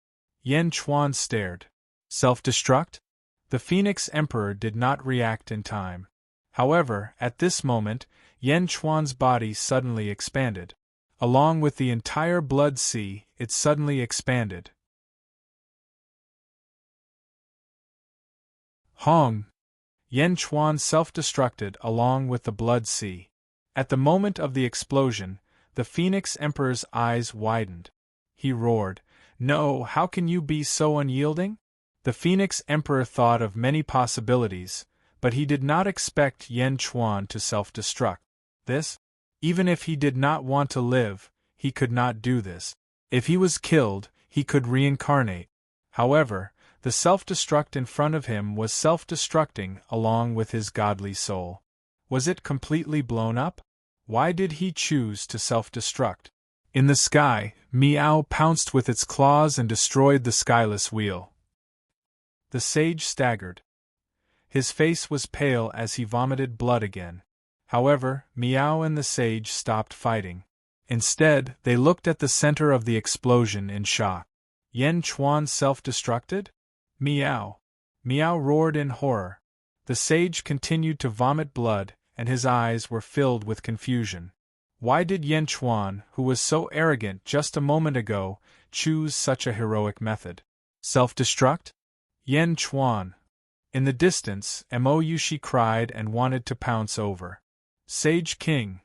Yen Chuan stared. Self-destruct? The Phoenix Emperor did not react in time. However, at this moment, Yen Chuan's body suddenly expanded. Along with the entire Blood Sea, it suddenly expanded. Hong! Yen Chuan self-destructed along with the Blood Sea. At the moment of the explosion, the Phoenix Emperor's eyes widened. He roared, "No, how can you be so unyielding?" The Phoenix Emperor thought of many possibilities, but he did not expect Yen Chuan to self-destruct. This? Even if he did not want to live, he could not do this. If he was killed, he could reincarnate. However, the self-destruct in front of him was self-destructing along with his godly soul. Was it completely blown up? Why did he choose to self-destruct? In the sky, Meow pounced with its claws and destroyed the skyless wheel. The sage staggered. His face was pale as he vomited blood again. However, Meow and the sage stopped fighting. Instead, they looked at the center of the explosion in shock. Yen Chuan self-destructed? Meow! Meow roared in horror. The sage continued to vomit blood, and his eyes were filled with confusion. Why did Yen Chuan, who was so arrogant just a moment ago, choose such a heroic method? Self-destruct? Yen Chuan! In the distance, Mo Yushi cried and wanted to pounce over. Sage King!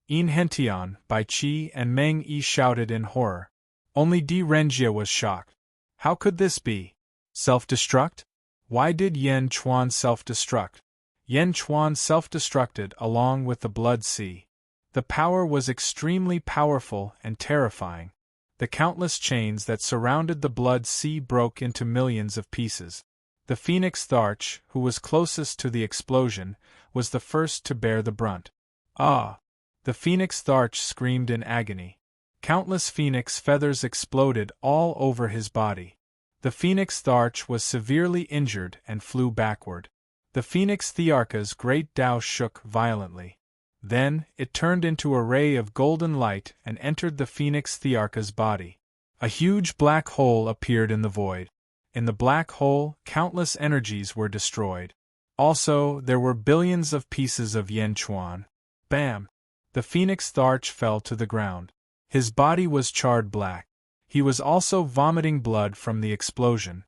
In Hentian, Bai Qi and Meng Yi shouted in horror. Only Di Renjia was shocked. How could this be? Self-destruct? Why did Yen Chuan self-destruct? Yen Chuan self-destructed along with the Blood Sea. The power was extremely powerful and terrifying. The countless chains that surrounded the Blood Sea broke into millions of pieces. The Phoenix Tharch, who was closest to the explosion, was the first to bear the brunt. Ah! The Phoenix Tharch screamed in agony. Countless phoenix feathers exploded all over his body. The Phoenix Tharch was severely injured and flew backward. The Phoenix Thearka's great Tao shook violently. Then, it turned into a ray of golden light and entered the Phoenix Thearka's body. A huge black hole appeared in the void. In the black hole, countless energies were destroyed. Also, there were billions of pieces of Yen Chuan. Bam! The Phoenix Tharch fell to the ground. His body was charred black. He was also vomiting blood from the explosion.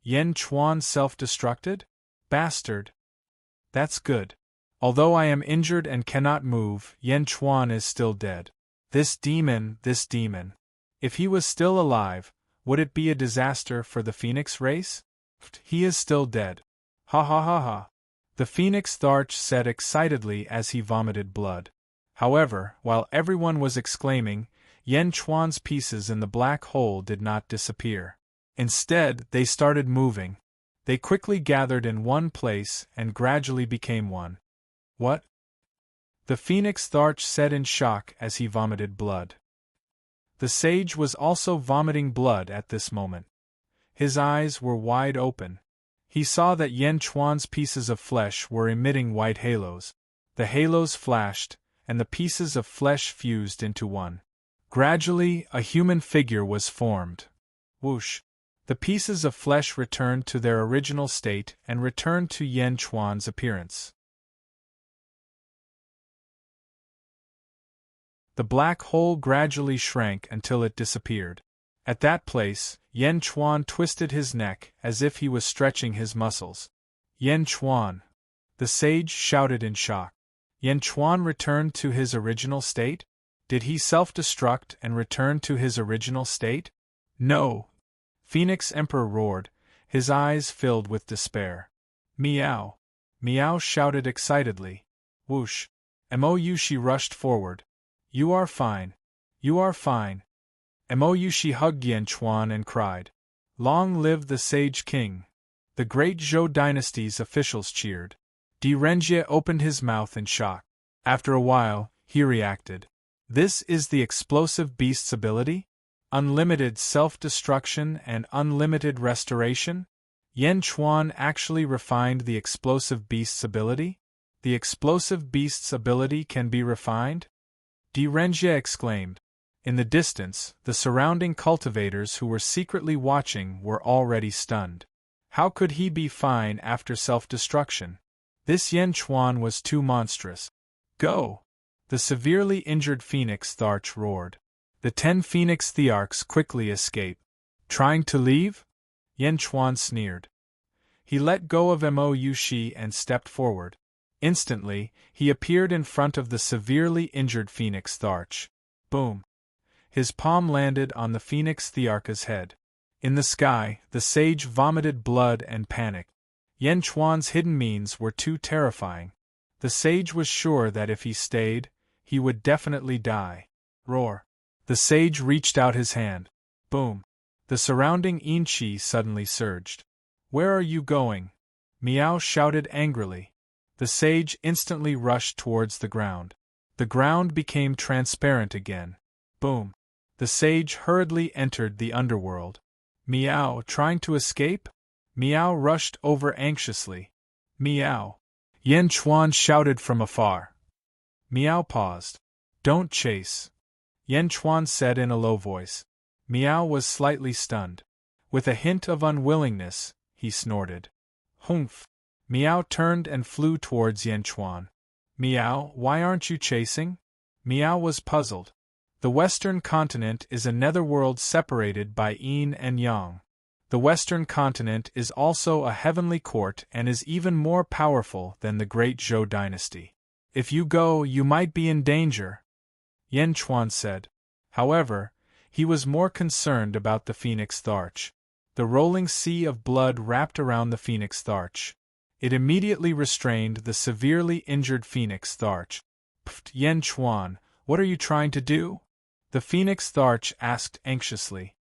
Yen Chuan self-destructed? Bastard! That's good. Although I am injured and cannot move, Yen Chuan is still dead. This demon. If he was still alive, would it be a disaster for the Phoenix race? He is still dead. Ha ha ha ha. The Phoenix Tharch said excitedly as he vomited blood. However, while everyone was exclaiming, Yen Chuan's pieces in the black hole did not disappear. Instead, they started moving. They quickly gathered in one place and gradually became one. What? The phoenix Tharch said in shock as he vomited blood. The sage was also vomiting blood at this moment. His eyes were wide open. He saw that Yen Chuan's pieces of flesh were emitting white halos. The halos flashed, and the pieces of flesh fused into one. Gradually, a human figure was formed. Whoosh! The pieces of flesh returned to their original state and returned to Yen Chuan's appearance. The black hole gradually shrank until it disappeared. At that place, Yen Chuan twisted his neck as if he was stretching his muscles. Yen Chuan! The sage shouted in shock. Yen Chuan returned to his original state? Did he self-destruct and return to his original state? No! Phoenix Emperor roared, his eyes filled with despair. Meow! Meow shouted excitedly. Whoosh! Mo-Yushi rushed forward. You are fine. You are fine. Mo-Yushi hugged Yen Chuan and cried. Long live the Sage King! The great Zhou dynasty's officials cheered. Di Renjie opened his mouth in shock. After a while, he reacted. This is the explosive beast's ability? Unlimited self-destruction and unlimited restoration? Yen Chuan actually refined the explosive beast's ability? The explosive beast's ability can be refined? Di Renjie exclaimed. In the distance, the surrounding cultivators who were secretly watching were already stunned. How could he be fine after self-destruction? This Yen Chuan was too monstrous. Go! The severely injured Phoenix Tharch roared. The 10 Phoenix Thearchs quickly escaped. Trying to leave? Yen Chuan sneered. He let go of Mo-Yushi and stepped forward. Instantly, he appeared in front of the severely injured Phoenix Tharch. Boom! His palm landed on the Phoenix Thearch's head. In the sky, the sage vomited blood and panicked. Yen Chuan's hidden means were too terrifying. The sage was sure that if he stayed, he would definitely die. Roar! The sage reached out his hand. Boom! The surrounding Yin-Chi suddenly surged. Where are you going? Meow shouted angrily. The sage instantly rushed towards the ground. The ground became transparent again. Boom! The sage hurriedly entered the underworld. Meow trying to escape? Meow rushed over anxiously. Meow! Yen Chuan shouted from afar. Meow paused. Don't chase. Yen Chuan said in a low voice. Meow was slightly stunned. With a hint of unwillingness, he snorted. Humph! Meow turned and flew towards Yen Chuan. Meow, why aren't you chasing? Meow was puzzled. The Western continent is a netherworld separated by yin and yang. The Western continent is also a heavenly court and is even more powerful than the great Zhou dynasty. If you go, you might be in danger, Yen Chuan said. However, he was more concerned about the Phoenix Tharch. The rolling sea of blood wrapped around the Phoenix Tharch. It immediately restrained the severely injured Phoenix Tharch. Pfft, Yen Chuan, what are you trying to do? The Phoenix Tharch asked anxiously.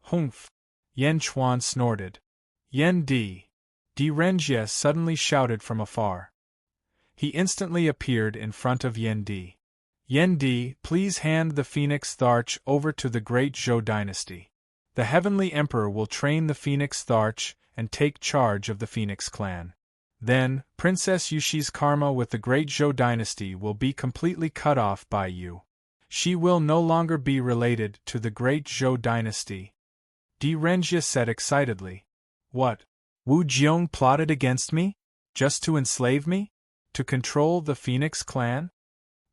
Humph! Yen Chuan snorted. Yen Di! Di Renjie suddenly shouted from afar. He instantly appeared in front of Yen Di. Yen Di, please hand the Phoenix Tharch over to the great Zhou dynasty. The Heavenly Emperor will train the Phoenix Tharch and take charge of the Phoenix clan. Then, Princess Yushi's karma with the great Zhou dynasty will be completely cut off by you. She will no longer be related to the great Zhou dynasty. Di Renjie said excitedly. What? Wu Jiong plotted against me? Just to enslave me? To control the Phoenix clan?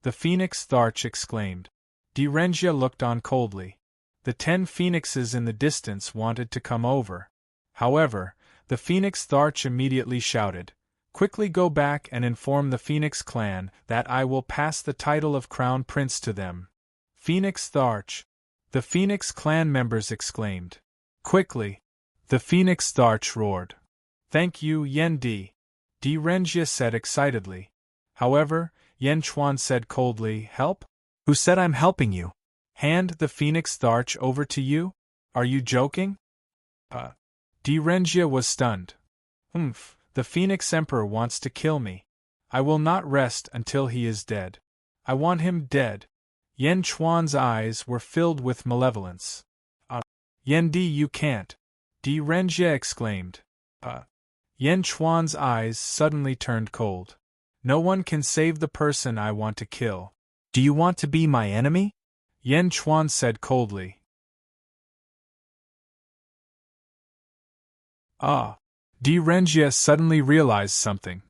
The Phoenix Tharch exclaimed. Di Renjie looked on coldly. The 10 phoenixes in the distance wanted to come over. However, the Phoenix Tharch immediately shouted, Quickly go back and inform the Phoenix clan that I will pass the title of Crown Prince to them. Phoenix Tharch! The Phoenix clan members exclaimed. Quickly! The Phoenix Tharch roared. Thank you, Yen Di! Di Renjie said excitedly. However, Yen Chuan said coldly, Help? Who said I'm helping you? Hand the Phoenix Tharch over to you? Are you joking? Renjia was stunned. The Phoenix Emperor wants to kill me. I will not rest until he is dead. I want him dead. Yan Chuan's eyes were filled with malevolence. Yan Di, you can't. Renjia exclaimed. Yan Chuan's eyes suddenly turned cold. No one can save the person I want to kill. Do you want to be my enemy? Yan Chuan said coldly. Renjia suddenly realized something.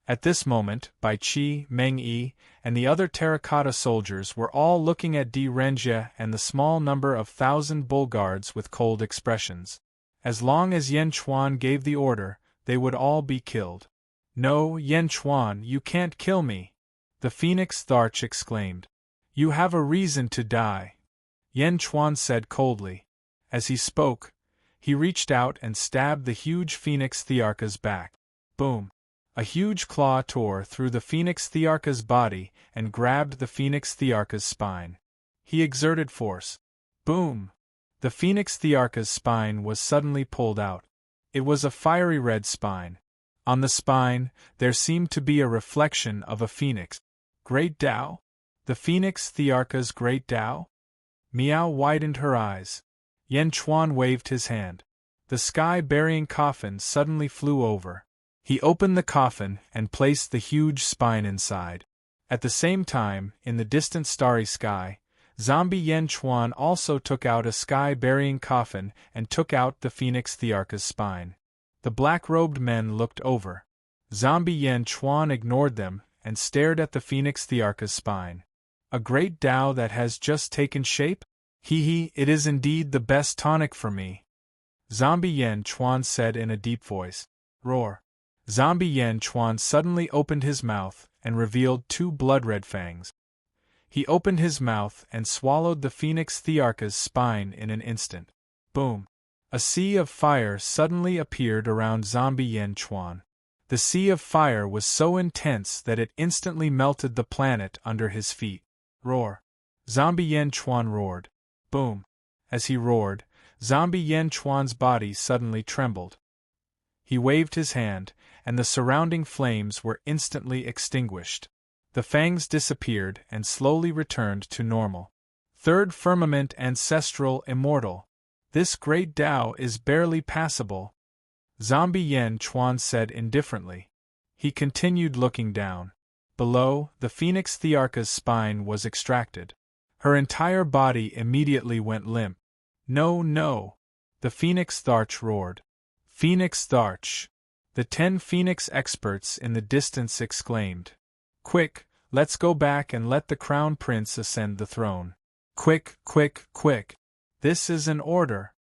At this moment, Bai Qi, Meng Yi, and the other terracotta soldiers were all looking at Renjia and the small number of 1,000 bull guards with cold expressions. As long as Yan Chuan gave the order, they would all be killed. No, Yan Chuan, you can't kill me! The Phoenix Tharch exclaimed. You have a reason to die. Yan Chuan said coldly. As he spoke, he reached out and stabbed the huge Phoenix Thearcha's back. Boom! A huge claw tore through the Phoenix Thearcha's body and grabbed the Phoenix Thearcha's spine. He exerted force. Boom! The Phoenix Thearcha's spine was suddenly pulled out. It was a fiery red spine. On the spine, there seemed to be a reflection of a phoenix. Great Tao? The Phoenix Thearcha's great Tao? Miao widened her eyes. Yan Chuan waved his hand. The sky-burying coffin suddenly flew over. He opened the coffin and placed the huge spine inside. At the same time, in the distant starry sky, zombie Yan Chuan also took out a sky-burying coffin and took out the Phoenix Thearcha's spine. The black-robed men looked over. Zombie Yan Chuan ignored them and stared at the Phoenix Thearcha's spine. A great Tao that has just taken shape? It is indeed the best tonic for me. Zombie Yan Chuan said in a deep voice. Roar. Zombie Yan Chuan suddenly opened his mouth and revealed 2 blood-red fangs. He opened his mouth and swallowed the Phoenix Thearcha's spine in an instant. Boom! A sea of fire suddenly appeared around zombie Yan Chuan. The sea of fire was so intense that it instantly melted the planet under his feet. Roar! Zombie Yan Chuan roared. Boom! As he roared, zombie Yan Chuan's body suddenly trembled. He waved his hand, and the surrounding flames were instantly extinguished. The fangs disappeared and slowly returned to normal. Third firmament ancestral immortal. This great Tao is barely passable. Zombie Yan Chuan said indifferently. He continued looking down. Below, the Phoenix Thearcha's spine was extracted. Her entire body immediately went limp. No, no! The Phoenix Tharch roared. Phoenix Tharch! The 10 Phoenix experts in the distance exclaimed. Quick, let's go back and let the Crown Prince ascend the throne. Quick, quick, quick! This is an order!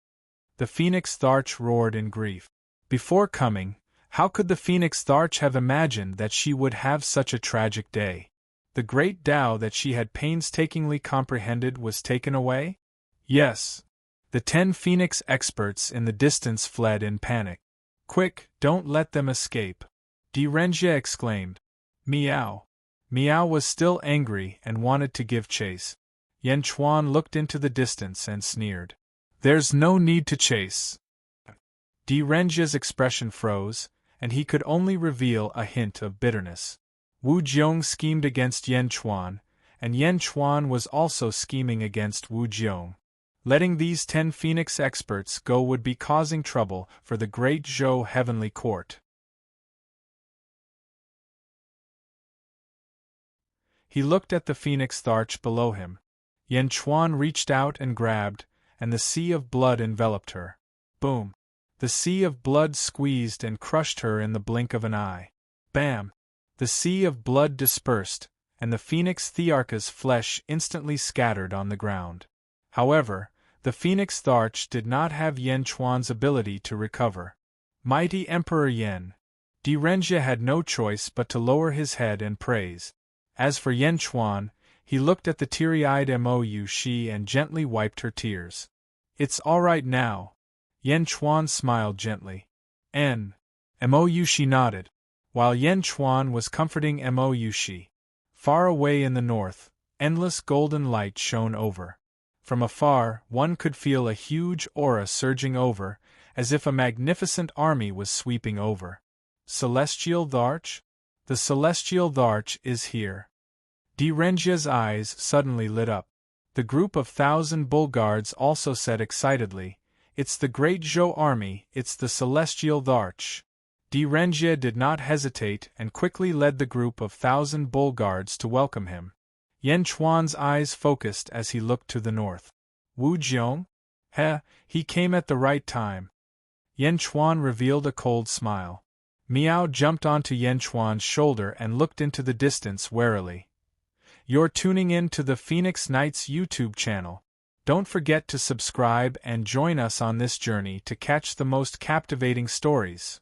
The Phoenix Tharch roared in grief. Before coming, how could the Phoenix Tharch have imagined that she would have such a tragic day? The great Tao that she had painstakingly comprehended was taken away? Yes. The 10 Phoenix experts in the distance fled in panic. Quick, don't let them escape! Renjia exclaimed. Miao! Miao was still angry and wanted to give chase. Yan Chuan looked into the distance and sneered. There's no need to chase. Renjia's expression froze, and he could only reveal a hint of bitterness. Wu Jiong schemed against Yan Chuan, and Yan Chuan was also scheming against Wu Jiong. Letting these 10 Phoenix experts go would be causing trouble for the great Zhou Heavenly Court. He looked at the Phoenix Tharch below him. Yan Chuan reached out and grabbed, and the sea of blood enveloped her. Boom! The sea of blood squeezed and crushed her in the blink of an eye. Bam! The sea of blood dispersed, and the Phoenix Thearcha's flesh instantly scattered on the ground. However, the Phoenix Tharch did not have Yan Chuan's ability to recover. Mighty Emperor Yan! Renjia had no choice but to lower his head and praise. As for Yan Chuan, he looked at the teary-eyed Mo Shi and gently wiped her tears. It's all right now. Yan Chuan smiled gently. Mo Shi nodded. While Yan Chuan was comforting Mo Shi, far away in the north, endless golden light shone over. From afar, one could feel a huge aura surging over, as if a magnificent army was sweeping over. Celestial Dharch? The Celestial Dharch is here. Direnjia's eyes suddenly lit up. The group of 1,000 Bulgards also said excitedly, "It's the great Zhou army, it's the Celestial Dharch." Direnjia did not hesitate and quickly led the group of 1,000 Bulgards to welcome him. Yan Chuan's eyes focused as he looked to the north. Wu Jiong? He came at the right time. Yan Chuan revealed a cold smile. Miao jumped onto Yan Chuan's shoulder and looked into the distance warily. You're tuning in to the Phoenix Knights YouTube channel. Don't forget to subscribe and join us on this journey to catch the most captivating stories.